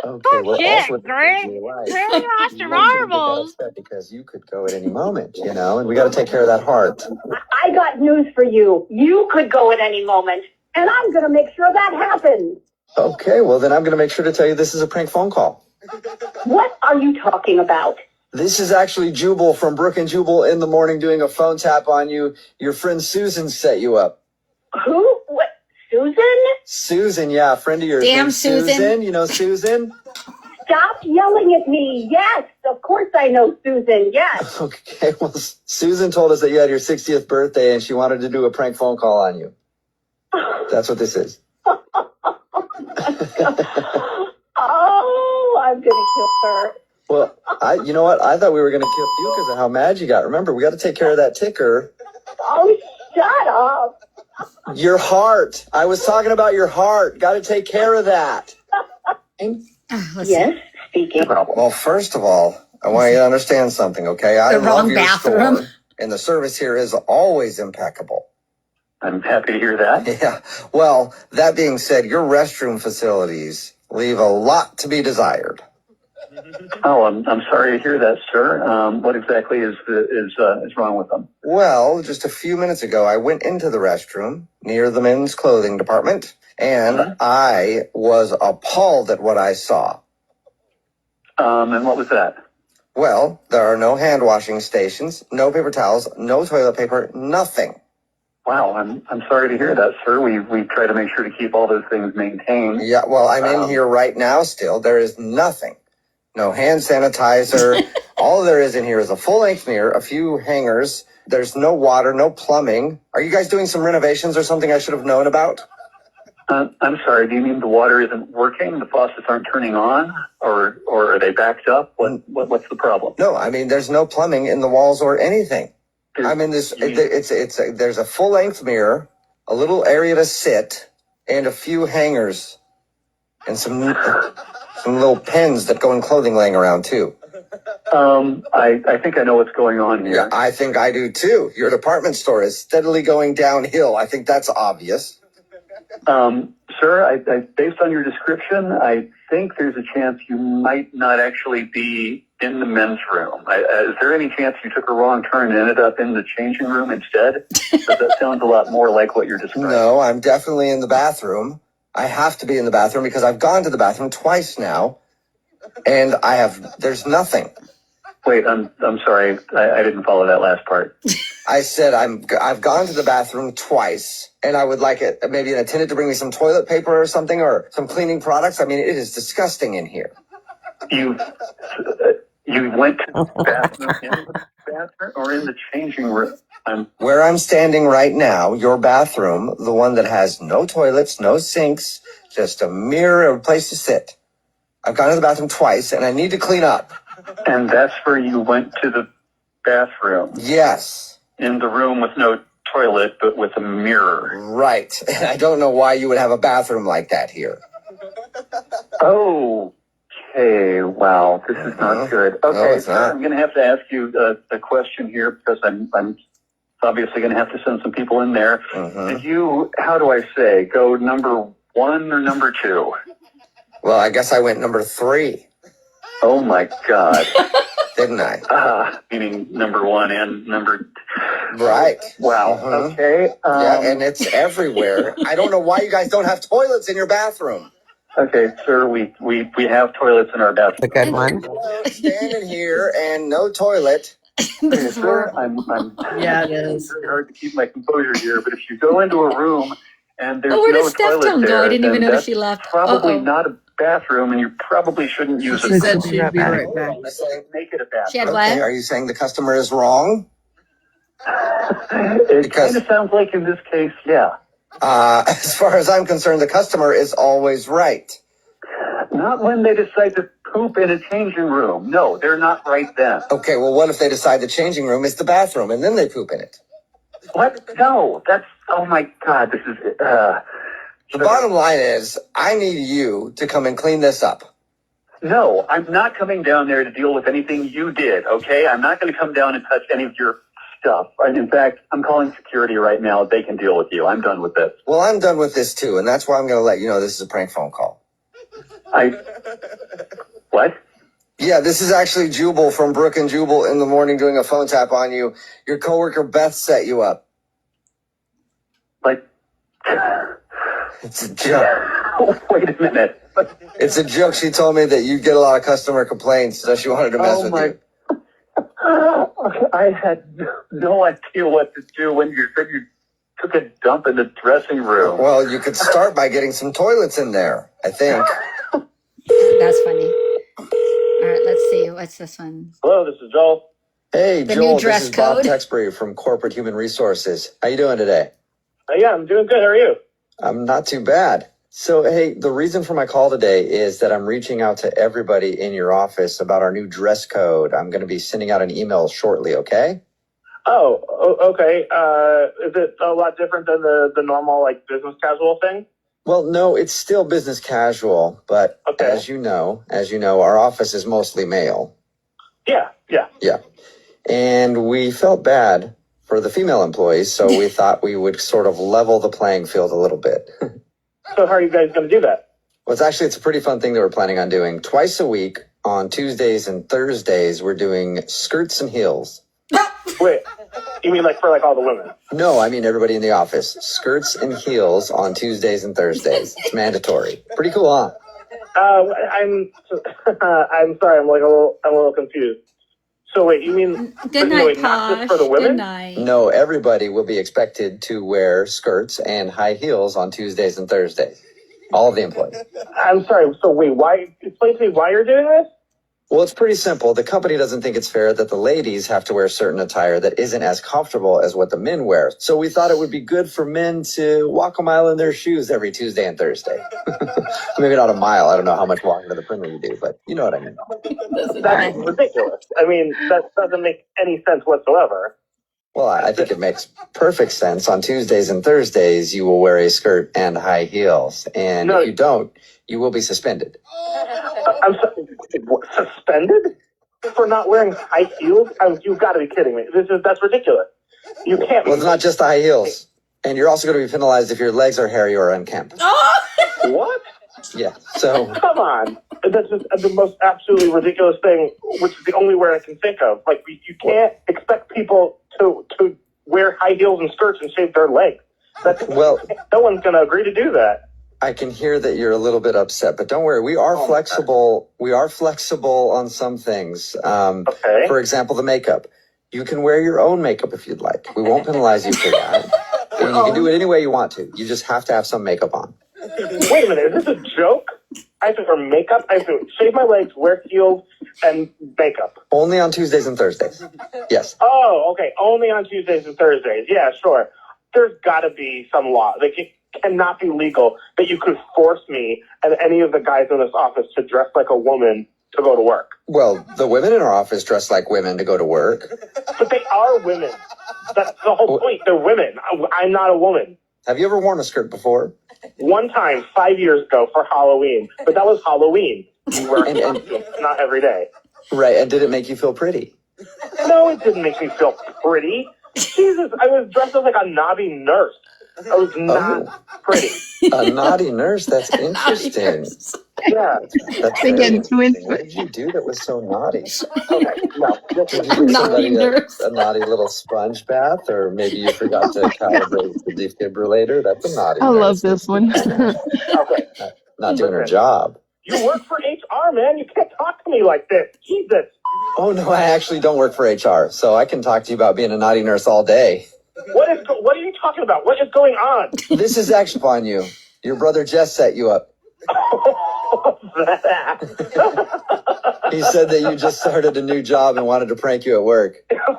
Okay, well, Shit, also Greg. in your life, Really lost your you shouldn't get that marbles. upset because you could go at any moment, you know, and we got to take care of that heart. I got news for you. You could go at any moment, and I'm going to make sure that happens. Okay, well, then I'm going to make sure to tell you this is a prank phone call. What are you talking about? This is actually Jubal from Brook and Jubal in the morning doing a phone tap on you. Your friend Susan set you up. Who? What? Susan? Susan, yeah, a friend of yours. Damn, named Susan. You know Susan? Stop yelling at me. Yes, of course I know Susan. Yes. Okay, well, Susan told us that you had your 60th birthday and she wanted to do a prank phone call on you. That's what this is. Oh, I'm going to kill her. Well, you know what? I thought we were going to kill you because of how mad you got. Remember, we got to take care of that ticker. Oh, shut up. Your heart. I was talking about your heart. Got to take care of that. Yes, speaking. Well, first of all, I want you to understand something, okay? I The love wrong your bathroom. store, and the service here is always impeccable. I'm happy to hear that. Yeah. Well, that being said, your restroom facilities leave a lot to be desired. Oh, I'm sorry to hear that, sir. What exactly is wrong with them? Well, just a few minutes ago, I went into the restroom near the men's clothing department, and I was appalled at what I saw. And what was that? Well, there are no hand washing stations, no paper towels, no toilet paper, nothing. Wow, I'm sorry to hear that, sir. We try to make sure to keep all those things maintained. Yeah, well, I'm in here right now still. There is nothing. No hand sanitizer. All there is in here is a full-length mirror, a few hangers. There's no water, no plumbing. Are you guys doing some renovations or something I should have known about? I'm sorry, do you mean the water isn't working? The faucets aren't turning on? Or are they backed up? What's the problem? No, I mean, there's no plumbing in the walls or anything. I mean, there's a full-length mirror, a little area to sit, and a few hangers, and some little pens that go in clothing laying around too. I think I know what's going on here. Yeah, I think I do too. Your department store is steadily going downhill. I think that's obvious. Sir, I based on your description, I think there's a chance you might not actually be in the men's room. Is there any chance you took a wrong turn and ended up in the changing room instead? Because that sounds a lot more like what you're describing. No, I'm definitely in the bathroom. I have to be in the bathroom because I've gone to the bathroom twice now, and there's nothing. Wait, I'm sorry. I didn't follow that last part. I said I've gone to the bathroom twice, and I would like maybe an attendant to bring me some toilet paper or something, or some cleaning products. I mean, it is disgusting in here. You went to the bathroom, in the bathroom or in the changing room? Where I'm standing right now, your bathroom, the one that has no toilets, no sinks, just a mirror, a place to sit. I've gone to the bathroom twice, and I need to clean up. And that's where you went to the bathroom? Yes. In the room with no toilet, but with a mirror? Right. And I don't know why you would have a bathroom like that here. Okay, wow, this is not good. Okay, No, it's not. I'm going to have to ask you a question here because I'm obviously going to have to send some people in there. Did you, how do I say, go number 1 or number 2? Well, I guess I went number 3. Oh my God. Didn't I? Meaning number 1 and number... Right. Wow. Okay. Yeah, and it's everywhere. I don't know why you guys don't have toilets in your bathroom. Okay, sir, we have toilets in our bathroom. A good one. Standing here and no toilet. Okay, sir, I'm Yeah, it is. It's very hard to keep my composure here, but if you go into a room and there's where no did Steph toilet go? there, I didn't even then notice that's she left. probably not a bathroom, and you probably shouldn't use She it. said she'd be right back. Make it a bathroom. She had Okay, what? are you saying the customer is wrong? It kind of sounds like in this case, yeah. As far as I'm concerned, the customer is always right. Not when they decide to poop in a changing room. No, they're not right then. Okay, well, what if they decide the changing room is the bathroom and then they poop in it? What? No, that's, oh my God, this is, The bottom line is, I need you to come and clean this up. no, I'm not coming down there to deal with anything you did, okay? I'm not going to come down and touch any of your stuff. And in fact, I'm calling security right now. They can deal with you. I'm done with this. Well, I'm done with this too, and that's why I'm going to let you know this is a prank phone call. What? Yeah, this is actually Jubal from Brook and Jubal in the morning doing a phone tap on you. Your coworker Beth set you up. Like, it's a joke. Wait a minute. It's a joke. She told me that you get a lot of customer complaints, so she wanted to mess with you. I had no idea what to do when you said you took a dump in the dressing room. Well, you could start by getting some toilets in there, I think. That's funny. All right, let's see. What's this one? Hello, this is Joel. Hey, The Joel, new dress this is Bob code. Texbury from Corporate Human Resources. How you doing today? Yeah, I'm doing good. How are you? I'm not too bad. So, hey, the reason for my call today is that I'm reaching out to everybody in your office about our new dress code. I'm going to be sending out an email shortly, okay? Okay. Is it a lot different than the normal, like, business casual thing? Well, no, it's still business casual, but as you know, our office is mostly male. Yeah. Yeah. And we felt bad for the female employees, so we thought we would sort of level the playing field a little bit. So how are you guys going to do that? Well, it's a pretty fun thing that we're planning on doing. Twice a week on Tuesdays and Thursdays, we're doing skirts and heels. Wait, you mean like for like all the women? No, I mean everybody in the office. Skirts and heels on Tuesdays and Thursdays. It's mandatory. Pretty cool, huh? I'm sorry. I'm a little confused. So wait, you mean Good night, not just Posh. for the women? Good night. No, everybody will be expected to wear skirts and high heels on Tuesdays and Thursdays. All of the employees. I'm sorry. So wait, why? Explain to me why you're doing this. Well, it's pretty simple. The company doesn't think it's fair that the ladies have to wear certain attire that isn't as comfortable as what the men wear. So we thought it would be good for men to walk a mile in their shoes every Tuesday and Thursday. Maybe not a mile. I don't know how much walking to the printer you do, but you know what I mean. That's ridiculous. I mean, that doesn't make any sense whatsoever. Well, I think it makes perfect sense. On Tuesdays and Thursdays, you will wear a skirt and high heels. And if you don't, you will be suspended. I'm suspended for not wearing high heels? You've got to be kidding me. That's ridiculous. You can't. Well, it's not just the high heels. And you're also going to be penalized if your legs are hairy or unkempt. What? Yeah, so... Come on. That's just the most absolutely ridiculous thing, which is the only word I can think of. Like, you can't expect people to wear high heels and skirts and shave their legs. No one's going to agree to do that. I can hear that you're a little bit upset, but don't worry. We are flexible. We are flexible on some things. For example, the makeup. You can wear your own makeup if you'd like. We won't penalize you for that. And you can do it any way you want to. You just have to have some makeup on. Wait a minute. Is this a joke? I have to wear makeup? I have to shave my legs, wear heels, and makeup. Only on Tuesdays and Thursdays. Yes. Oh, okay. Only on Tuesdays and Thursdays. Yeah, sure. There's got to be some law. Like, it cannot be legal that you could force me and any of the guys in this office to dress like a woman to go to work. Well, the women in our office dress like women to go to work. But they are women. That's the whole point. They're women. I'm not a woman. Have you ever worn a skirt before? One time, 5 years ago for Halloween. But that was Halloween. You wear a costume, not every day. Right, and did it make you feel pretty? No, it didn't make me feel pretty. Jesus, I was dressed as like a naughty nurse. I was not pretty. A naughty nurse? That's interesting. Yeah. That's They get too into What did you do that was so naughty? Okay, no. Did you give somebody a naughty little sponge bath? Or maybe you forgot to calibrate the defibrillator? That's a naughty I nurse. love this one. Okay. Not doing her job. You work for HR, man. You can't talk to me like this. Jesus. Oh, no, I actually don't work for HR, so I can talk to you about being a naughty nurse all day. What are you talking about? What is going on? This is actually on you. Your brother Jess set you up. He said that you just started a new job and wanted to prank you at work.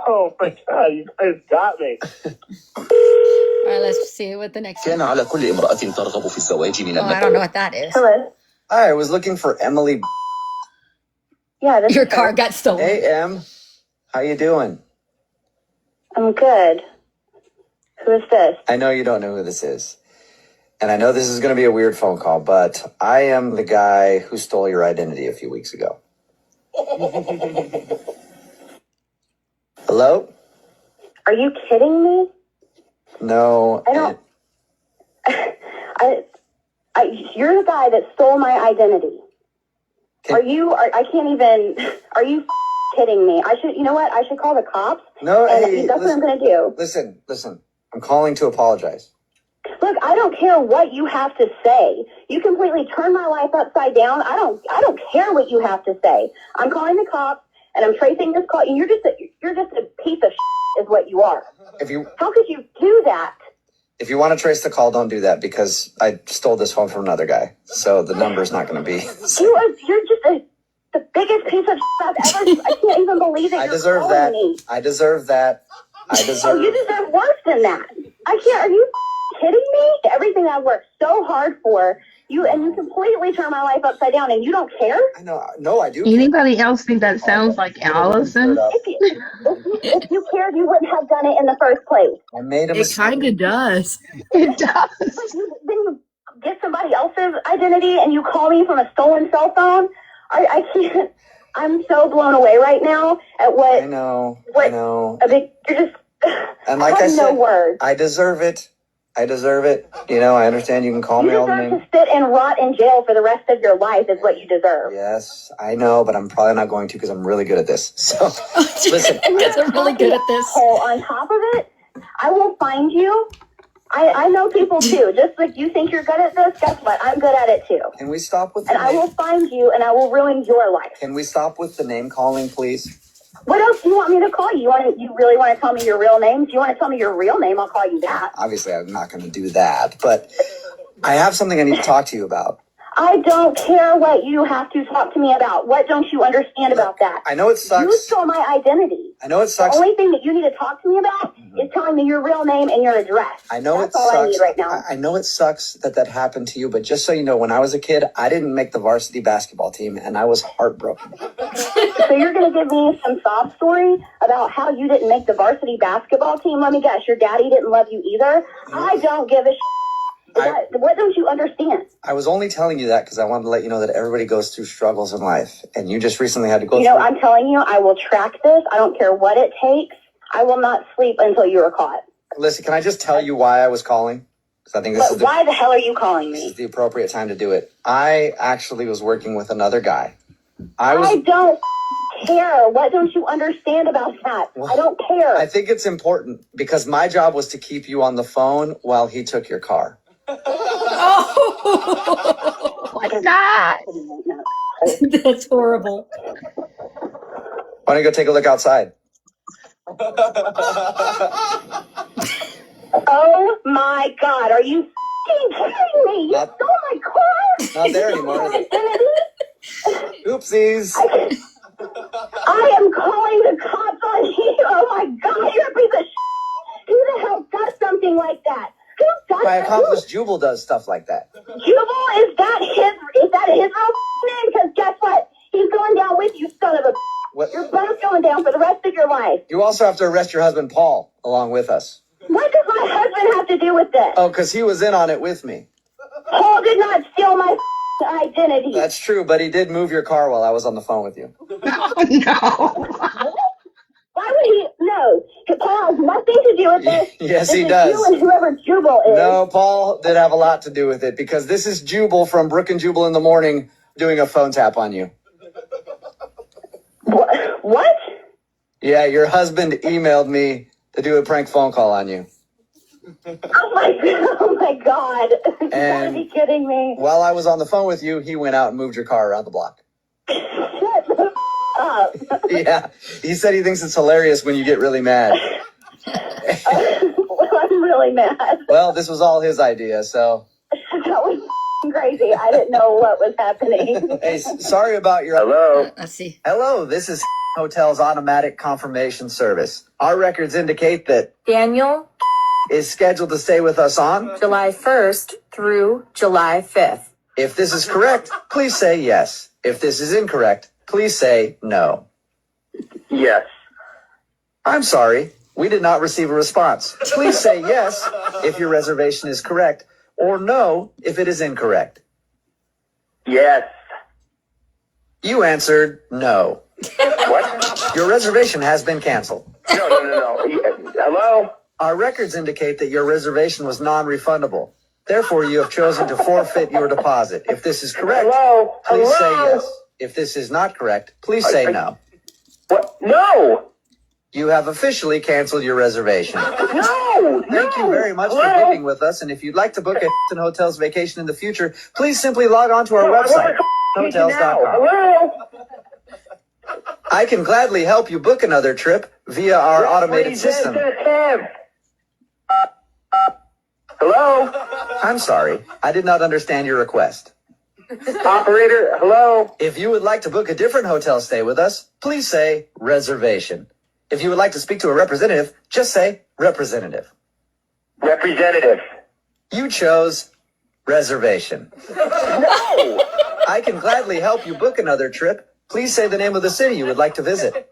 Oh my God, you guys got me. All right, let's see what the next كان one. على كل امرأة ترغب في الزواج من Oh, I don't know what that is. Hello. Hi, I was looking for Emily. Yeah, your car got stolen. Hey, Em. How you doing? I'm good. Who is this? I know you don't know who this is. And I know this is going to be a weird phone call, but I am the guy who stole your identity a few weeks ago. Hello? Are you kidding me? No. I don't. You're the guy that stole my identity. I can't even. Are you kidding me? You know what? I should call the cops. No, and hey, that's what I'm going to do. Listen. I'm calling to apologize. Look, I don't care what you have to say. You completely turned my life upside down. I don't care what you have to say. I'm calling the cops and I'm tracing this call. You're just a piece of shit is what you are. How could you do that? If you want to trace the call, don't do that because I stole this phone from another guy. So the number's not going to be. You're just the biggest piece of shit I've ever. I can't even believe that you're calling me. I deserve that. Oh, you deserve worse than that. I can't. Are you kidding me? Everything I've worked so hard for, you completely turn my life upside down, and you don't care. I know. No, I do. Anybody else think that sounds like Allison? If you cared, you wouldn't have done it in the first place. I made a It mistake. kind of does. It does. Then you get somebody else's identity, and you call me from a stolen cell phone. I can't. I'm so blown away right now at what. I know. You're just. And like I said, no words. I deserve it. You know, I understand you can call me all the You names. deserve to sit and rot in jail for the rest of your life is what you deserve. Yes, I know, but I'm probably not going to because I'm really good at this. So, listen. Because I'm really good at this. On top of it, I will find you. I know people too. Just like you think you're good at this, guess what? I'm good at it too. Can we stop with And I will find you and I will ruin your life. Can we stop with the name calling, please? What else do you want me to call you? You really want to tell me your real name? Do you want to tell me your real name? I'll call you that. Obviously, I'm not going to do that, but I have something I need to talk to you about. I don't care what you have to talk to me about. What don't you understand about that? I know it sucks. You stole my identity. I know it sucks. The only thing that you need to talk to me about is telling me your real name and your address. I know That's it all sucks. I need right now. I know it sucks that happened to you, but just so you know, when I was a kid, I didn't make the varsity basketball team, and I was heartbroken. So you're going to give me some sob story about how you didn't make the varsity basketball team? Let me guess, your daddy didn't love you either? I don't give a shit. What don't you understand? I was only telling you that because I wanted to let you know that everybody goes through struggles in life, and you just recently had to go through. I'm telling you, I will track this. I don't care what it takes. I will not sleep until you are caught. Listen, can I just tell you why I was calling? Because I think this is why the hell are you calling me? This is the appropriate time to do it. I actually was working with another guy. I don't care. What don't you understand about that? I don't care. I think it's important because my job was to keep you on the phone while he took your car. Oh, what's that? That's horrible. Why don't you go take a look outside? Oh my God! Are you kidding me? You stole my car. Not there anymore. Is it? Oopsies. I am calling the cops on you. Oh my God! You're a piece of shit. Who the hell does something like that? Who does My that? accomplice Jubal does stuff like that. Jubal, is that his real name? Because guess what? He's going down with you, son of a. What? You're both going down for the rest of your life. You also have to arrest your husband Paul along with us. What does my husband have to do with this? Oh, because he was in on it with me. Paul did not steal my identity. That's true, but he did move your car while I was on the phone with you. No. Why would he? No. Paul has nothing to do with this. Yes, this he is does. You and whoever Jubal is. No, Paul did have a lot to do with it because this is Jubal from Brook and Jubal in the Morning doing a phone tap on you. What? Yeah, your husband emailed me to do a prank phone call on you. Oh my God. You gotta be kidding me. While I was on the phone with you, he went out and moved your car around the block. Shut the up. Yeah, he said he thinks it's hilarious when you get really mad. Well, I'm really mad. Well, this was all his idea, so. That was crazy. I didn't know what was happening. Hey, sorry about your. Hello. Let's see. Hello, this is Hotel's automatic confirmation service. Our records indicate that. Daniel, is scheduled to stay with us on July 1st through July 5th. If this is correct, please say yes. If this is incorrect, please say no. Yes. I'm sorry, we did not receive a response. Please say yes if your reservation is correct, or no if it is incorrect. Yes. You answered no. What? Your reservation has been canceled. No. Hello? Our records indicate that your reservation was non-refundable. Therefore, you have chosen to forfeit your deposit. If this is correct, Hello? please say Hello? yes. If this is not correct, please say no. What? No! You have officially canceled your reservation. No! Thank you very much for Hello? booking with us. And if you'd like to book a Hotels vacation in the future, please simply log on to our website, hotels.com. Hello? I can gladly help you book another trip via our automated system. Hello? I'm sorry, I did not understand your request. Operator, hello? If you would like to book a different hotel stay with us, please say reservation. If you would like to speak to a representative, just say representative. Representative. You chose reservation. No! I can gladly help you book another trip. Please say the name of the city you would like to visit.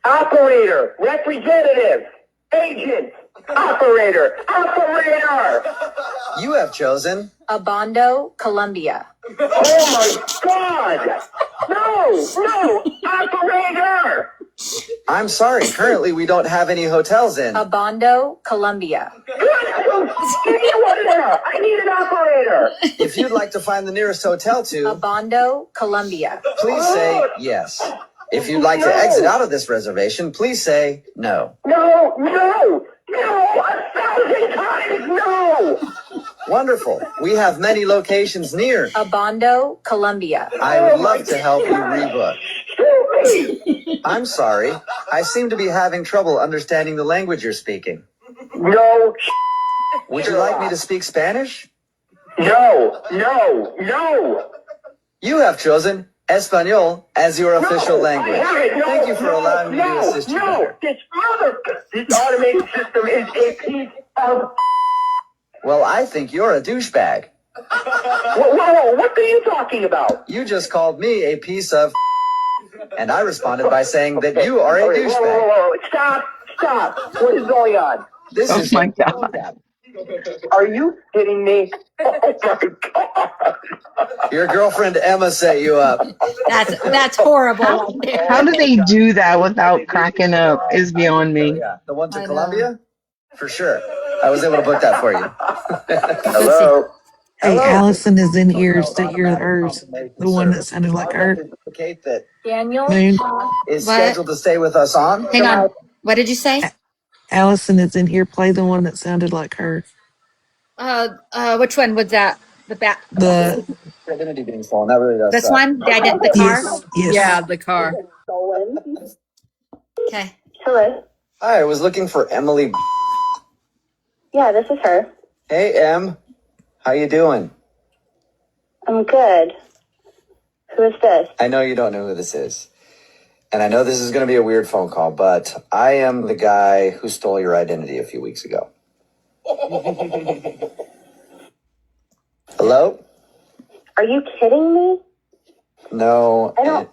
Operator, representative, agent, operator. You have chosen Abondo, Colombia. Oh my God! No, operator! I'm sorry, currently we don't have any hotels in. Abondo, Colombia. I need an operator. If you'd like to find the nearest hotel to, Abondo, Colombia. please say yes. If you'd like to exit out of this reservation, please say no. No, 1,000 times no! Wonderful. We have many locations near. Abondo, Colombia. I would love to help you rebook. I'm sorry. I seem to be having trouble understanding the language you're speaking. No. Would you like me to speak Spanish? No. You have chosen Espanol as your official language. Thank you for allowing me to assist you better. This automated system is a piece of... Well, I think you're a douchebag. Whoa, what are you talking about? You just called me a piece of... And I responded by saying that you are a douchebag. Whoa, stop. What is going on? This is my God. Are you kidding me? Oh my God. Your girlfriend Emma set you up. That's horrible. How do they do that without cracking up is beyond me. Yeah, the one to Colombia? For sure. I was able to book that for you. Hello? Hey, Allison is in here. State your hers. The one that sounded like her. That Daniel. Moon. is What? scheduled to stay with us on. Hang on. What did you say? Allison is in here. Play the one that sounded like her. Which one was that? The back. The Identity being stolen. That really does This suck. one? The car? yes. Yeah, the car. Okay. Hello. Hi, I was looking for Emily. Yeah, this is her. Hey, Em. How you doing? I'm good. Who is this? I know you don't know who this is. And I know this is going to be a weird phone call, but I am the guy who stole your identity a few weeks ago. Hello? Are you kidding me? No. I don't.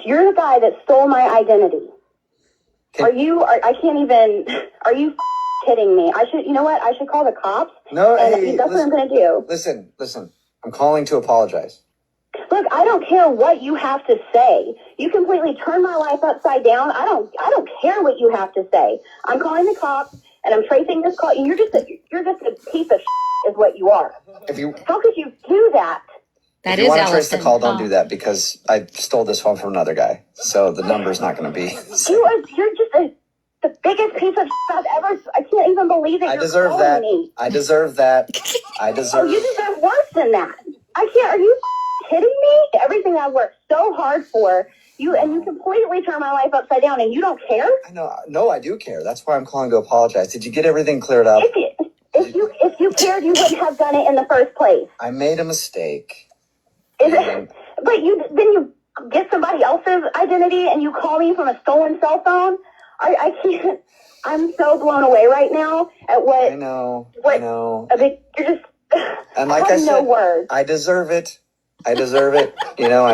You're the guy that stole my identity. Are you kidding me? You know what? I should call the cops. No, and hey, that's what I'm going to do. Listen. I'm calling to apologize. Look, I don't care what you have to say. You completely turned my life upside down. I don't care what you have to say. I'm calling the cops and I'm tracing this call. You're just a piece of is what you are. How could you do that? If you want to trace the call, don't do that because I stole this phone from another guy. So the number's not going to be. You're just the biggest piece of I've ever. I can't even believe that I you're deserve calling that. me. I deserve that. I deserve. Oh, you deserve worse than that. I can't. Are you kidding me? Everything I worked so hard for, you completely turn my life upside down, and you don't care. I know. No, I do care. That's why I'm calling to apologize. Did you get everything cleared up? If you cared, you wouldn't have done it in the first place. I made a mistake. But you get somebody else's identity and you call me from a stolen cell phone. I can't. I'm so blown away right now at what. I know. I mean, you're just. And like I have no said, words. I deserve it. I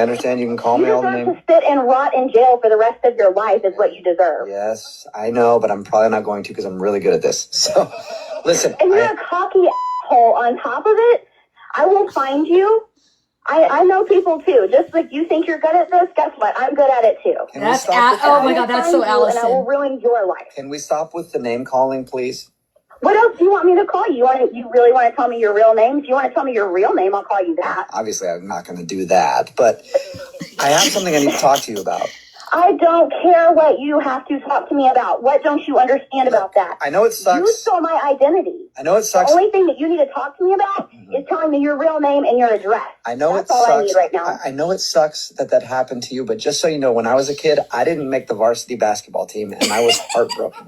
understand you can call me all the You names. deserve to sit and rot in jail for the rest of your life is what you deserve. Yes, I know, but I'm probably not going to because I'm really good at this. So, listen. And you're a cocky asshole on top of it. I will find you. I know people too. Just like you think you're good at this, guess what? I'm good at it too. Oh my God, that's so Allison. And I will ruin your life. Can we stop with the name calling, please? What else do you want me to call you? You really want to tell me your real name? If you want to tell me your real name, I'll call you that. Obviously, I'm not going to do that, but I have something I need to talk to you about. I don't care what you have to talk to me about. What don't you understand about that? I know it sucks. You stole my identity. I know it sucks. The only thing that you need to talk to me about is telling me your real name and your address. I know That's it all sucks. I need right now. I know it sucks that happened to you, but just so you know, when I was a kid, I didn't make the varsity basketball team, and I was heartbroken.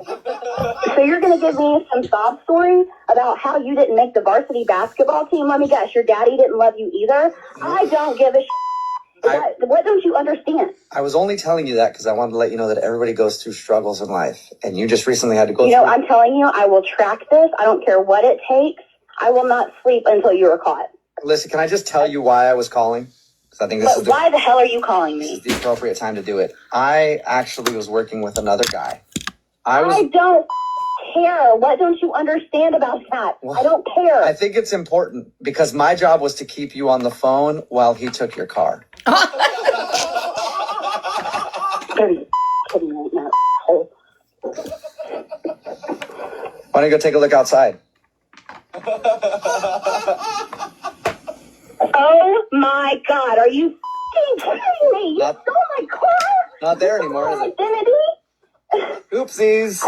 So you're going to give me some sob story about how you didn't make the varsity basketball team? Let me guess, your daddy didn't love you either? I don't give a shit. What don't you understand? I was only telling you that because I wanted to let you know that everybody goes through struggles in life, and you just recently had to go through. I'm telling you, I will track this. I don't care what it takes. I will not sleep until you are caught. Listen, can I just tell you why I was calling? Because I think why the hell are you calling me? This is the appropriate time to do it. I actually was working with another guy. I don't care. What don't you understand about that? Well, I don't care. I think it's important because my job was to keep you on the phone while he took your car. Are you kidding me right now? Why don't you go take a look outside? Oh my God! Are you kidding me? You stole my car. Not there anymore, is it? Identity. Oopsies. I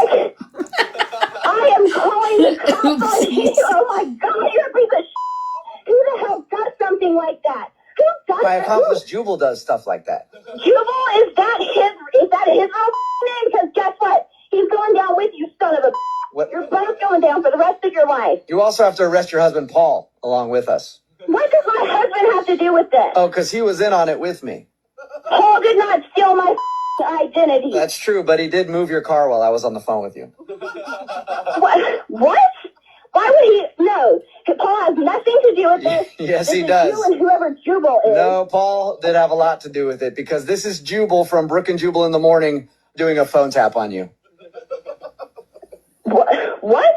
am calling the cops on you. Oh my God! You're a piece of shit. Who the hell does something like that? Who does My that? accomplice Jubal does stuff like that. Jubal, is that his real name? Because guess what? He's going down with you, son of a. What? You're both going down for the rest of your life. You also have to arrest your husband Paul along with us. What does my husband have to do with this? Oh, because he was in on it with me. Paul did not steal my identity. That's true, but he did move your car while I was on the phone with you. What? Why would he? No. Paul has nothing to do with this. Yes, he is does. You and whoever Jubal is. No, Paul did have a lot to do with it because this is Jubal from Brook and Jubal in the Morning doing a phone tap on you. What?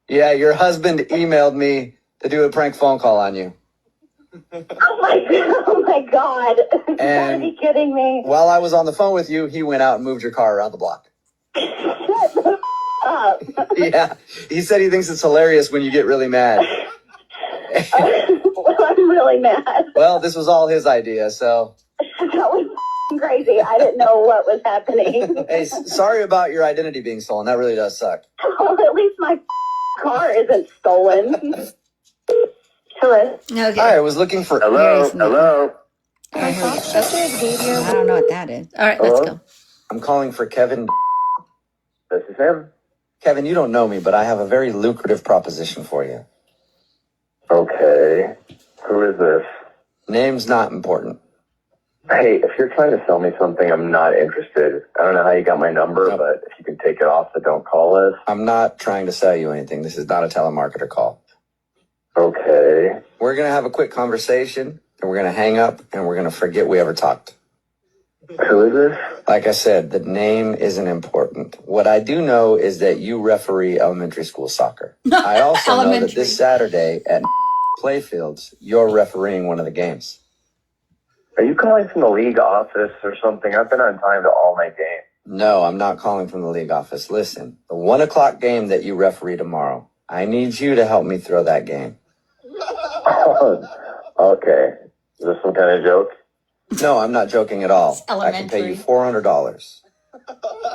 Yeah, your husband emailed me to do a prank phone call on you. Oh my God. And are you kidding me? While I was on the phone with you, he went out and moved your car around the block. Shut the up. Yeah, he said he thinks it's hilarious when you get really mad. Well, I'm really mad. Well, this was all his idea, so. That was crazy. I didn't know what was happening. Hey, sorry about your identity being stolen. That really does suck. Well, at least my car isn't stolen. Hello. Okay. Hi, I was looking for. Hello. I don't know what that is. All right, let's go. I'm calling for Kevin. This is him. Kevin, you don't know me, but I have a very lucrative proposition for you. Okay. Who is this? Name's not important. Hey, if you're trying to sell me something, I'm not interested. I don't know how you got my number, but if you can take it off the don't call list. I'm not trying to sell you anything. This is not a telemarketer call. Okay. We're going to have a quick conversation, and we're going to hang up, and we're going to forget we ever talked. Who is this? Like I said, the name isn't important. What I do know is that you referee elementary school soccer. I also know that this Saturday at Playfields, you're refereeing one of the games. Are you calling from the league office or something? I've been on time to all my games. No, I'm not calling from the league office. Listen, the 1 o'clock game that you referee tomorrow, I need you to help me throw that game. Okay. Is this some kind of joke? No, I'm not joking at all. I can pay you $400.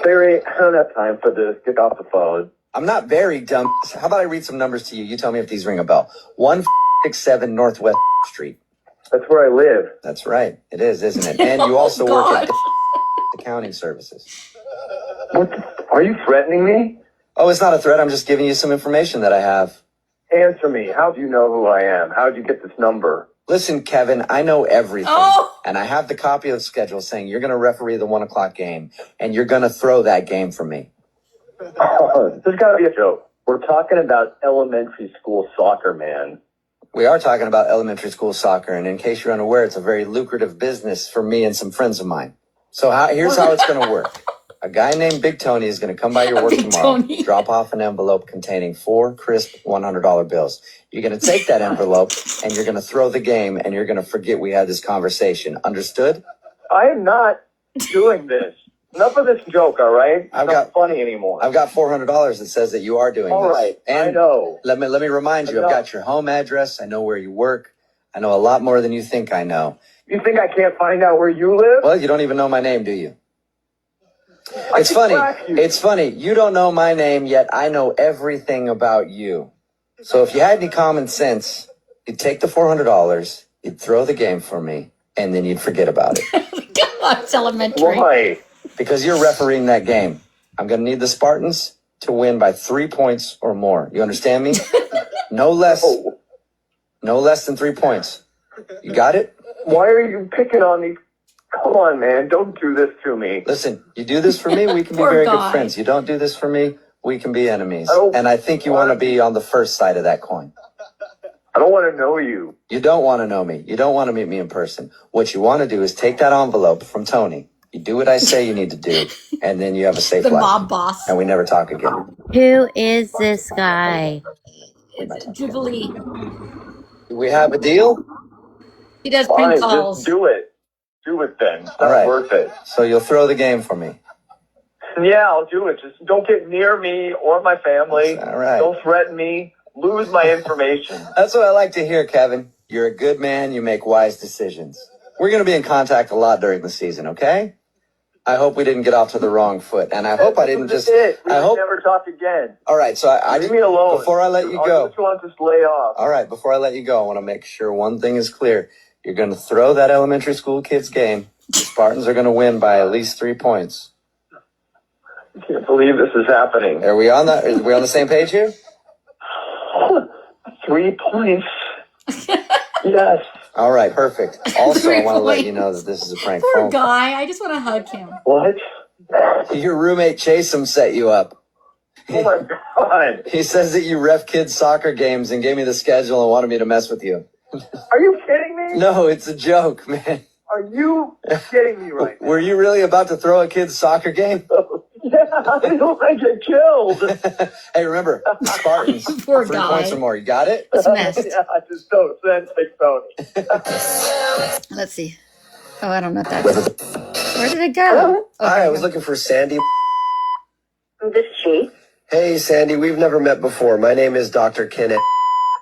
Barry, I don't have time for this. Get off the phone. I'm not very dumb. How about I read some numbers to you? You tell me if these ring a bell. 167 Northwest Street. That's where I live. That's right. It is, isn't it? And you also work at accounting services. What? Are you threatening me? Oh, it's not a threat. I'm just giving you some information that I have. Answer me. How do you know who I am? How did you get this number? Listen, Kevin, I know everything. And I have the copy of the schedule saying you're going to referee the 1 o'clock game, and you're going to throw that game for me. Oh, this has got to be a joke. We're talking about elementary school soccer, man. We are talking about elementary school soccer, and in case you're unaware, it's a very lucrative business for me and some friends of mine. So here's how it's going to work. A guy named Big Tony is going to come by your work tomorrow, drop off an envelope containing 4 crisp $100 bills. You're going to take that envelope, and you're going to throw the game, and you're going to forget we had this conversation. Understood? I am not doing this. Enough of this joke, all right? It's not funny anymore. I've got $400 that says that you are doing All this. right, And I know. Let me remind you, I've got your home address. I know where you work. I know a lot more than you think I know. You think I can't find out where you live? Well, you don't even know my name, do you? It's funny. It's funny. You don't know my name, yet I know everything about you. So if you had any common sense, you'd take the $400, you'd throw the game for me, and then you'd forget about it. God, it's elementary. Why? Because you're refereeing that game. I'm going to need the Spartans to win by 3 points or more. You understand me? No less than 3 points. You got it? Why are you picking on me? Come on, man. Don't do this to me. Listen, you do this for me, we can be Poor very guy. good friends. You don't do this for me, we can be enemies. Oh, And I think you want to be on the first side of that coin. I don't want to know you. You don't want to know me. You don't want to meet me in person. What you want to do is take that envelope from Tony. You do what I say you need to do, and then you have a safe The life. mob boss. And we never talk again. Who is this guy? It's Jubilee. Do we have a deal? He does Fine, prank calls. just do it. Do it then. It's All not right. worth it. So you'll throw the game for me. Yeah, I'll do it. Just don't get near me or my family. That's all right. Don't threaten me. Lose my information. That's what I like to hear, Kevin. You're a good man. You make wise decisions. We're going to be in contact a lot during the season, okay? I hope we didn't get off to the wrong foot. And I hope I didn't just... We I hope... never talk again. All right, so I Leave me alone. before I let you All go... you want to just lay off. All right, before I let you go, I want to make sure one thing is clear. You're going to throw that elementary school kids game. The Spartans are going to win by at least 3 points. I can't believe this is happening. Are we on the same page here? 3 points. Yes. All right, perfect. Also, 3 I want to let you points. know that this is a prank Poor phone. guy. I just want to hug him. What? Your roommate Chase'em set you up. Oh my God. He says that you ref kids soccer games and gave me the schedule and wanted me to mess with you. Are you kidding me? No, it's a joke, man. Are you kidding me right now? Were you really about to throw a kid's soccer game? Yeah, I don't want to get killed. Hey, remember, Spartans, Poor 3 guy. points or more. You got it? It's messed. Yeah, I just don't send Big Tony. Let's see. Oh, I don't know what that is. Where did it go? Hi, I was looking for Sandy. This is she. Hey, Sandy, we've never met before. My name is Dr. Kenneth.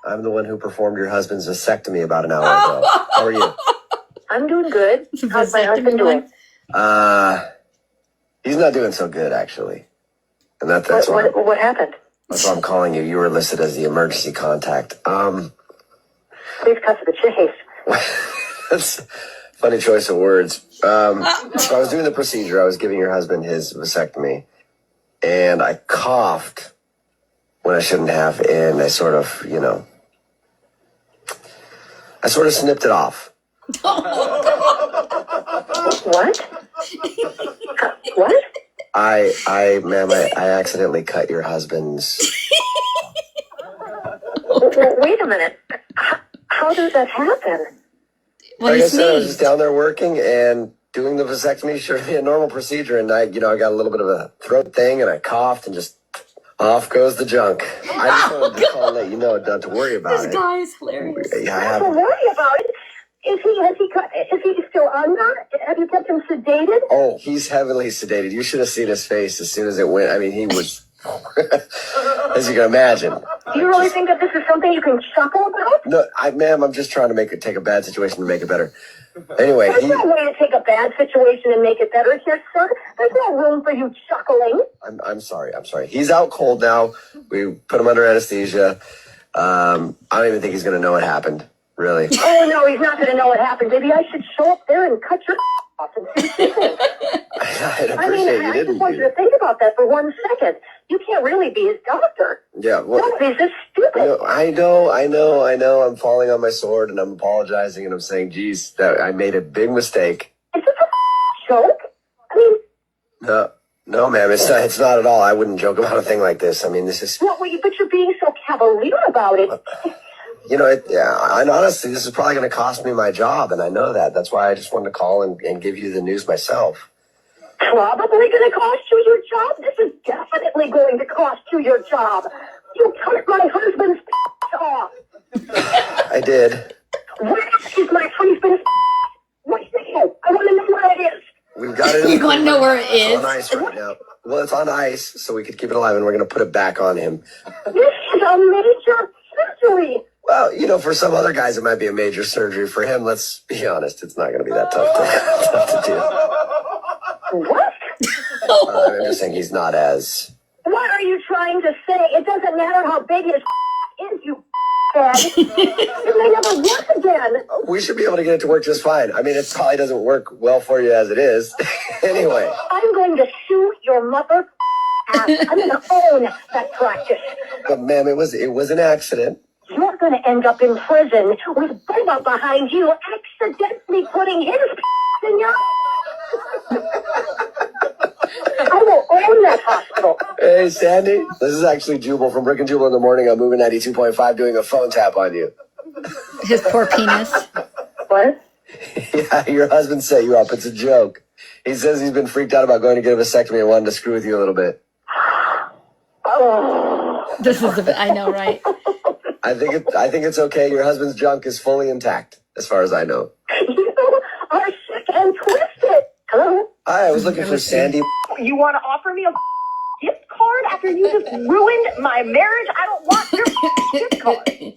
I'm the one who performed your husband's vasectomy about an hour ago. How are you? I'm doing good. How's my husband doing? He's not doing so good, actually. And that's why. What happened? That's why I'm calling you. You were listed as the emergency contact. Please cut to the chase. That's a funny choice of words. So I was doing the procedure. I was giving your husband his vasectomy, and I coughed when I shouldn't have, and I sort of, snipped it off. What? What? Ma'am, I accidentally cut your husband's. Wait a minute. How does that happen? Well, Like you I said, I was sneezed. just down there working and doing the vasectomy should be a normal procedure, and I got a little bit of a throat thing, and I coughed, and just off goes the junk. I just wanted to call and let you know not to worry about This it. guy is hilarious. Yeah, Don't worry about it. Is he still on that? Have you kept him sedated? Oh, he's heavily sedated. You should have seen his face as soon as it went. I mean, he was, as you can imagine. Do you really think that this is something you can chuckle about? No, ma'am, I'm just trying to take a bad situation and make it better. Anyway, There's no way to take a bad situation and make it better here, sir. There's no room for you chuckling. I'm sorry. He's out cold now. We put him under anesthesia. I don't even think he's going to know what happened. Really? Oh, no, he's not going to know what happened. Maybe I should show up there and cut your off and see what you think. I'd appreciate you I didn't. just want you to think about that for 1 second. You can't really be his doctor. Yeah, well, No, he's just stupid. no, I know. I'm falling on my sword and I'm apologizing and I'm saying, geez, that I made a big mistake. Is this a joke? I mean, No, ma'am, it's not at all. I wouldn't joke about a thing like this. I mean, this is, but you're being so cavalier about it. and honestly, this is probably going to cost me my job, and I know that. That's why I just wanted to call and give you the news myself. Probably going to cost you your job? This is definitely going to cost you your job. You cut my husband's off. I did. Where is my husband's? What is it? I want to know where it is. We've got it. You want to know where it It's is? on ice right now. Well, it's on ice, so we could keep it alive, and we're going to put it back on him. This is a major surgery. Well, for some other guys, it might be a major surgery. For him, let's be honest, it's not going to be that tough to do. What? I'm just saying he's not as... What are you trying to say? It doesn't matter how big his is, you dad. It may never work again. We should be able to get it to work just fine. I mean, it probably doesn't work well for you as it is. Anyway. I'm going to sue your mother ass. I'm going to own that practice. But ma'am, it was an accident. You're going to end up in prison with Boba behind you accidentally putting his in your... I will own that hospital. Hey, Sandy. This is actually Jubal from Brick and Jubal in the Morning. I'm moving 92.5 doing a phone tap on you. His poor penis. What? Yeah, your husband set you up. It's a joke. He says he's been freaked out about going to get a vasectomy and wanted to screw with you a little bit. Oh. This is I know, right? I think it's okay. Your husband's junk is fully intact, as far as I know. You are sick and twisted. Hello? Hi, I was looking for Sandy. You want to offer me a gift card after you just ruined my marriage? I don't want your gift card.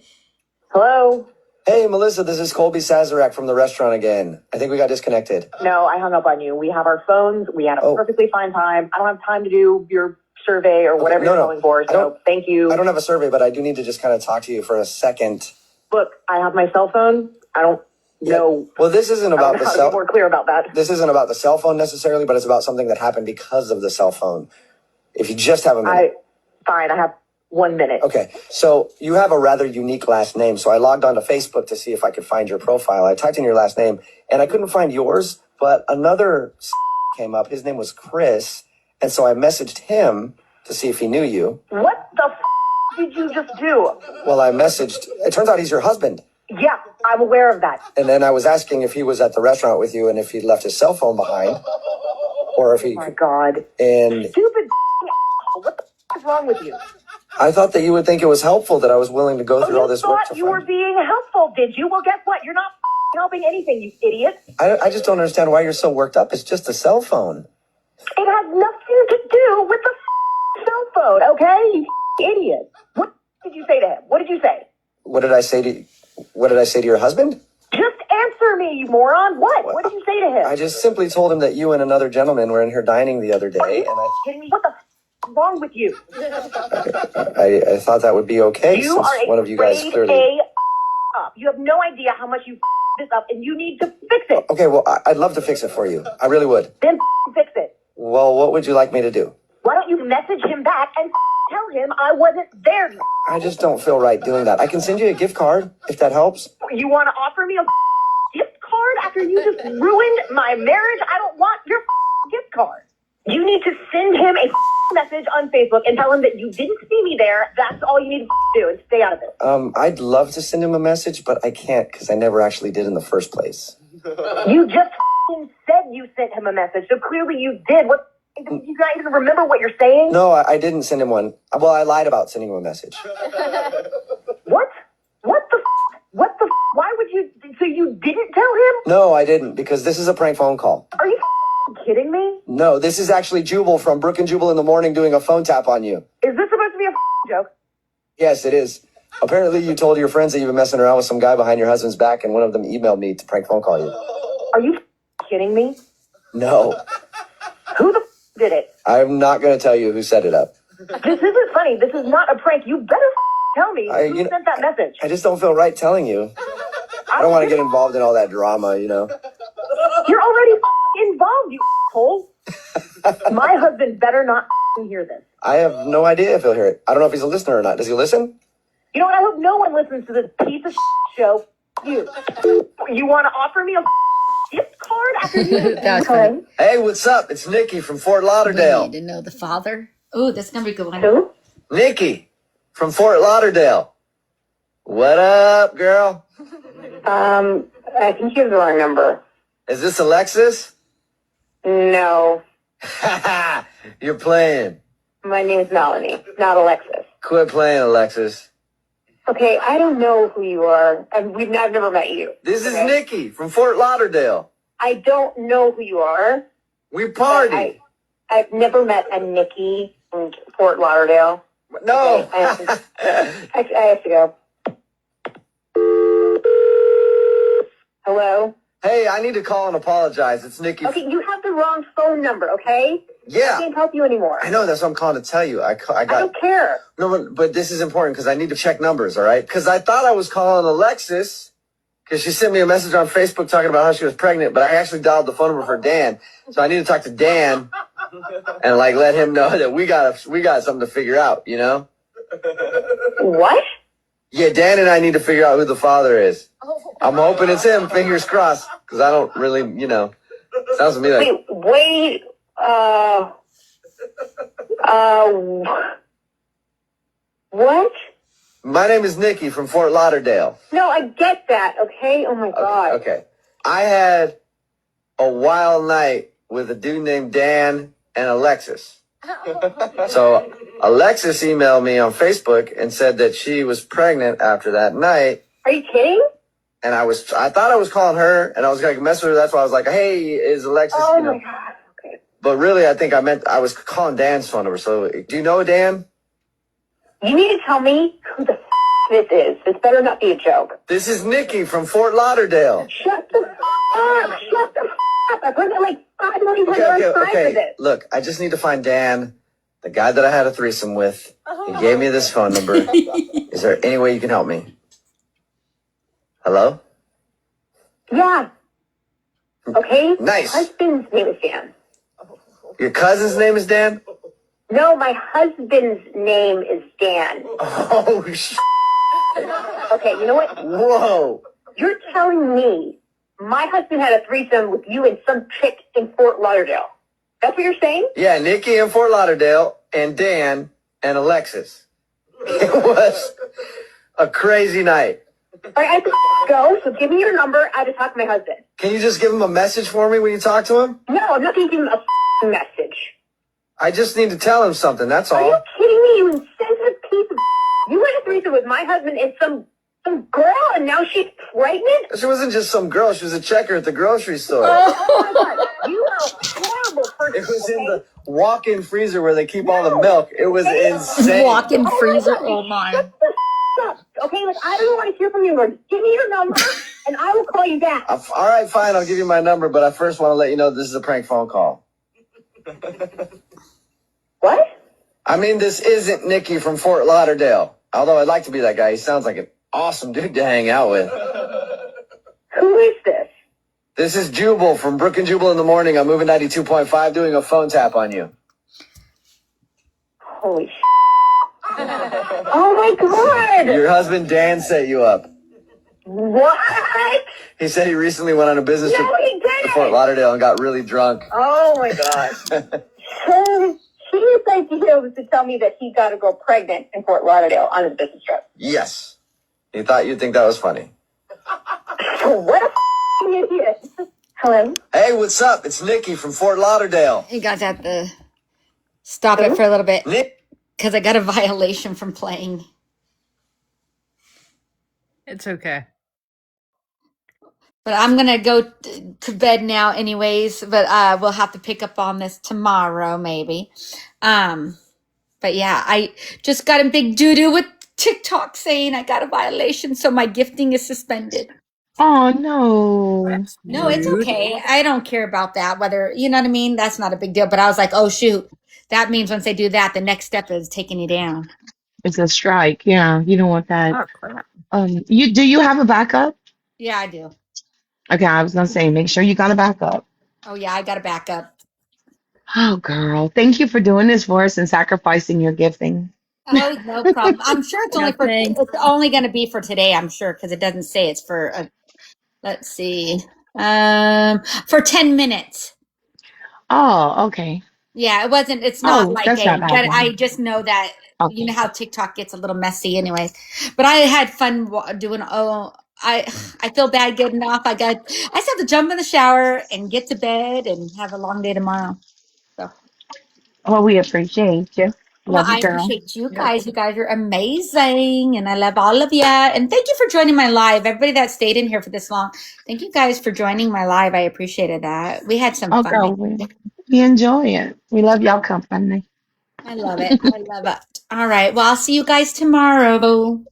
Hello? Hey, Melissa, this is Colby Sazerac from the restaurant again. I think we got disconnected. No, I hung up on you. We have our phones. We had a perfectly fine time. I don't have time to do your survey or whatever you're calling for, so thank you. I don't have a survey, but I do need to just kind of talk to you for a second. Look, I have my cell phone. I don't know. Well, this isn't about the cell. cell. Be more clear about that. This isn't about the cell phone necessarily, but it's about something that happened because of the cell phone. If you just have a minute. Fine, I have 1 minute. Okay, so you have a rather unique last name. So I logged onto Facebook to see if I could find your profile. I typed in your last name, and I couldn't find yours, but another came up. His name was Chris, and so I messaged him to see if he knew you. What the did you just do? Well, I messaged. It turns out he's your husband. Yeah, I'm aware of that. And then I was asking if he was at the restaurant with you and if he'd left his cell phone behind, or if he. Oh my God. And stupid. What the is wrong with you? I thought that you would think it was helpful that I was willing to go through all this work. You thought you were being helpful, did you? Well, guess what? You're not helping anything, you idiot. I just don't understand why you're so worked up. It's just a cell phone. It has nothing to do with the cell phone, okay? You idiot. What did you say to him? What did you say? What did I say to your husband? Just answer me, you moron. What did you say to him? I just simply told him that you and another gentleman were in here dining the other day, Are you kidding me? What the is wrong with you? I thought that would be okay You since are one of you guys grade clearly. A up. You have no idea how much you this up, and you need to fix it. Okay, well, I'd love to fix it for you. I really would. Then fix it. Well, what would you like me to do? Why don't you message him back and tell him I wasn't there? I just don't feel right doing that. I can send you a gift card if that helps. You want to offer me a gift card after you just ruined my marriage? I don't want your gift card. You need to send him a message on Facebook and tell him that you didn't see me there. That's all you need to do, and stay out of it. I'd love to send him a message, but I can't because I never actually did in the first place. You just said you sent him a message, so clearly you did. What? You not even remember what you're saying? No, I didn't send him one. Well, I lied about sending him a message. What? What the? Why would you? So you didn't tell him? No, I didn't because this is a prank phone call. Are you kidding me? No, this is actually Jubal from Brook and Jubal in the Morning doing a phone tap on you. Is this supposed to be a joke? Yes, it is. Apparently, you told your friends that you've been messing around with some guy behind your husband's back, and one of them emailed me to prank phone call you. Are you kidding me? No. Who the did it? I'm not going to tell you who set it up. This isn't funny. This is not a prank. You better tell me who sent that message. I just don't feel right telling you. I don't want to get involved in all that drama, you know. You're already involved, you asshole. My husband better not hear this. I have no idea if he'll hear it. I don't know if he's a listener or not. Does he listen? You know what? I hope no one listens to this piece of show. You want to offer me a gift card after you That's funny. Hey, what's up? It's Nikki from Fort We Lauderdale. need to know the father. Oh, that's gonna be a good one. Who? Nikki from Fort Lauderdale. What up, girl? I think you have the wrong number. Is this Alexis? No. You're playing. My name's Melanie, not Alexis. Quit playing, Alexis. Okay, I don't know who you are. I've never met you. This is Nikki from Fort Lauderdale. I don't know who you are. We party. I've never met a Nikki from Fort Lauderdale. No. Okay, I have to go. Hello? Hey, I need to call and apologize. It's Nikki. Okay, you have the wrong phone number, okay? Yeah. I can't help you anymore. I know, that's what I'm calling to tell you. I got. I don't care. No, but this is important because I need to check numbers, all right? Because I thought I was calling Alexis because she sent me a message on Facebook talking about how she was pregnant, but I actually dialed the phone number for Dan. So I need to talk to Dan and like let him know that we got something to figure out, you know? What? Yeah, Dan and I need to figure out who the father is. I'm hoping it's him, fingers crossed, because I don't really, you know, sounds to me like... Wait, what? My name is Nikki from Fort Lauderdale. No, I get that, okay? Oh my God. Okay. I had a wild night with a dude named Dan and Alexis. So Alexis emailed me on Facebook and said that she was pregnant after that night. Are you kidding? And I thought I was calling her and I was going to mess with her. That's why I was like, hey, is Alexis, Oh you know. my God. Okay. But really, I think I was calling Dan's phone number. So do you know Dan? You need to tell me who the this is. This better not be a joke. This is Nikki from Fort Lauderdale. Shut the up. Shut the up. I've heard that like 5 million times. Okay. For this. Look, I just need to find Dan, the guy that I had a threesome with. He gave me this phone number. Is there any way you can help me? Hello? Yeah. Okay? Nice. My husband's name is Dan. Your cousin's name is Dan? No, my husband's name is Dan. Oh, Okay, you know what? Whoa. You're telling me my husband had a threesome with you and some chick in Fort Lauderdale. That's what you're saying? Yeah, Nikki in Fort Lauderdale and Dan and Alexis. It was a crazy night. All right, I have to go, so give me your number. I have to talk to my husband. Can you just give him a message for me when you talk to him? No, I'm not going to give him a message. I just need to tell him something, that's Are all. you kidding me, you insensitive piece of... You had a threesome with my husband and some girl, and now she's pregnant? She wasn't just some girl, she was a checker at the grocery store. Oh my God, you are a horrible person. It was in the walk-in freezer where they keep all the milk. It was insane. Walk-in freezer. Oh my. Shut the up. Okay, like I don't want to hear from you anymore. Give me your number, and I will call you back. All right, fine, I'll give you my number, but I first want to let you know this is a prank phone call. What? I mean, this isn't Nikki from Fort Lauderdale. Although I'd like to be that guy. He sounds like an awesome dude to hang out with. Who is this? This is Jubal from Brook and Jubal in the Morning. I'm moving 92.5 doing a phone tap on you. Holy sh**. Oh my God. Your husband Dan set you up. What? He said he recently went on a business trip to Fort Lauderdale and got really drunk. Oh my God. His idea was to tell me that he got a girl pregnant in Fort Lauderdale on his business trip. Yes. He thought you'd think that was funny. What a idiot. Hello? Hey, what's up? It's Nikki from Fort Lauderdale. You guys have to stop it for a little bit because I got a violation from playing. It's okay. But I'm gonna go to bed now, anyways. But we'll have to pick up on this tomorrow, maybe. But yeah, I just got a big doo doo with TikTok saying I got a violation, so my gifting is suspended. Oh no. No, it's okay. I don't care about that. Whether you know what I mean, that's not a big deal. But I was like, oh shoot, that means once they do that, the next step is taking you down. It's a strike. Yeah, you don't want that. Oh crap. Do you have a backup? Yeah, I do. Okay, I was gonna say, make sure you got a backup. Oh yeah, I got a backup. Oh, girl, thank you for doing this for us and sacrificing your gifting. Oh, no problem. I'm sure it's Yeah, only for thanks. it's only going to be for today. I'm sure because it doesn't say it's for. Let's see, for 10 minutes. Oh, okay. Yeah, it wasn't. It's not Oh, like that's not a. bad But I then. just know that you know Okay. how TikTok gets a little messy, anyways. But I had fun doing. Oh, I feel bad getting off. I just have to jump in the shower and get to bed and have a long day tomorrow. So. Well, we appreciate you. Well, Love you, I girl. appreciate you guys. You guys are amazing, and I love all of you. And thank you for joining my live. Everybody that stayed in here for this long, thank you guys for joining my live. I appreciated that. We had some Oh, fun. girl, we enjoy it. We love y'all company. I love it. I love it. All right. Well, I'll see you guys tomorrow.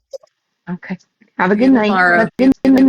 Okay. Have a See you good night. tomorrow. Love you.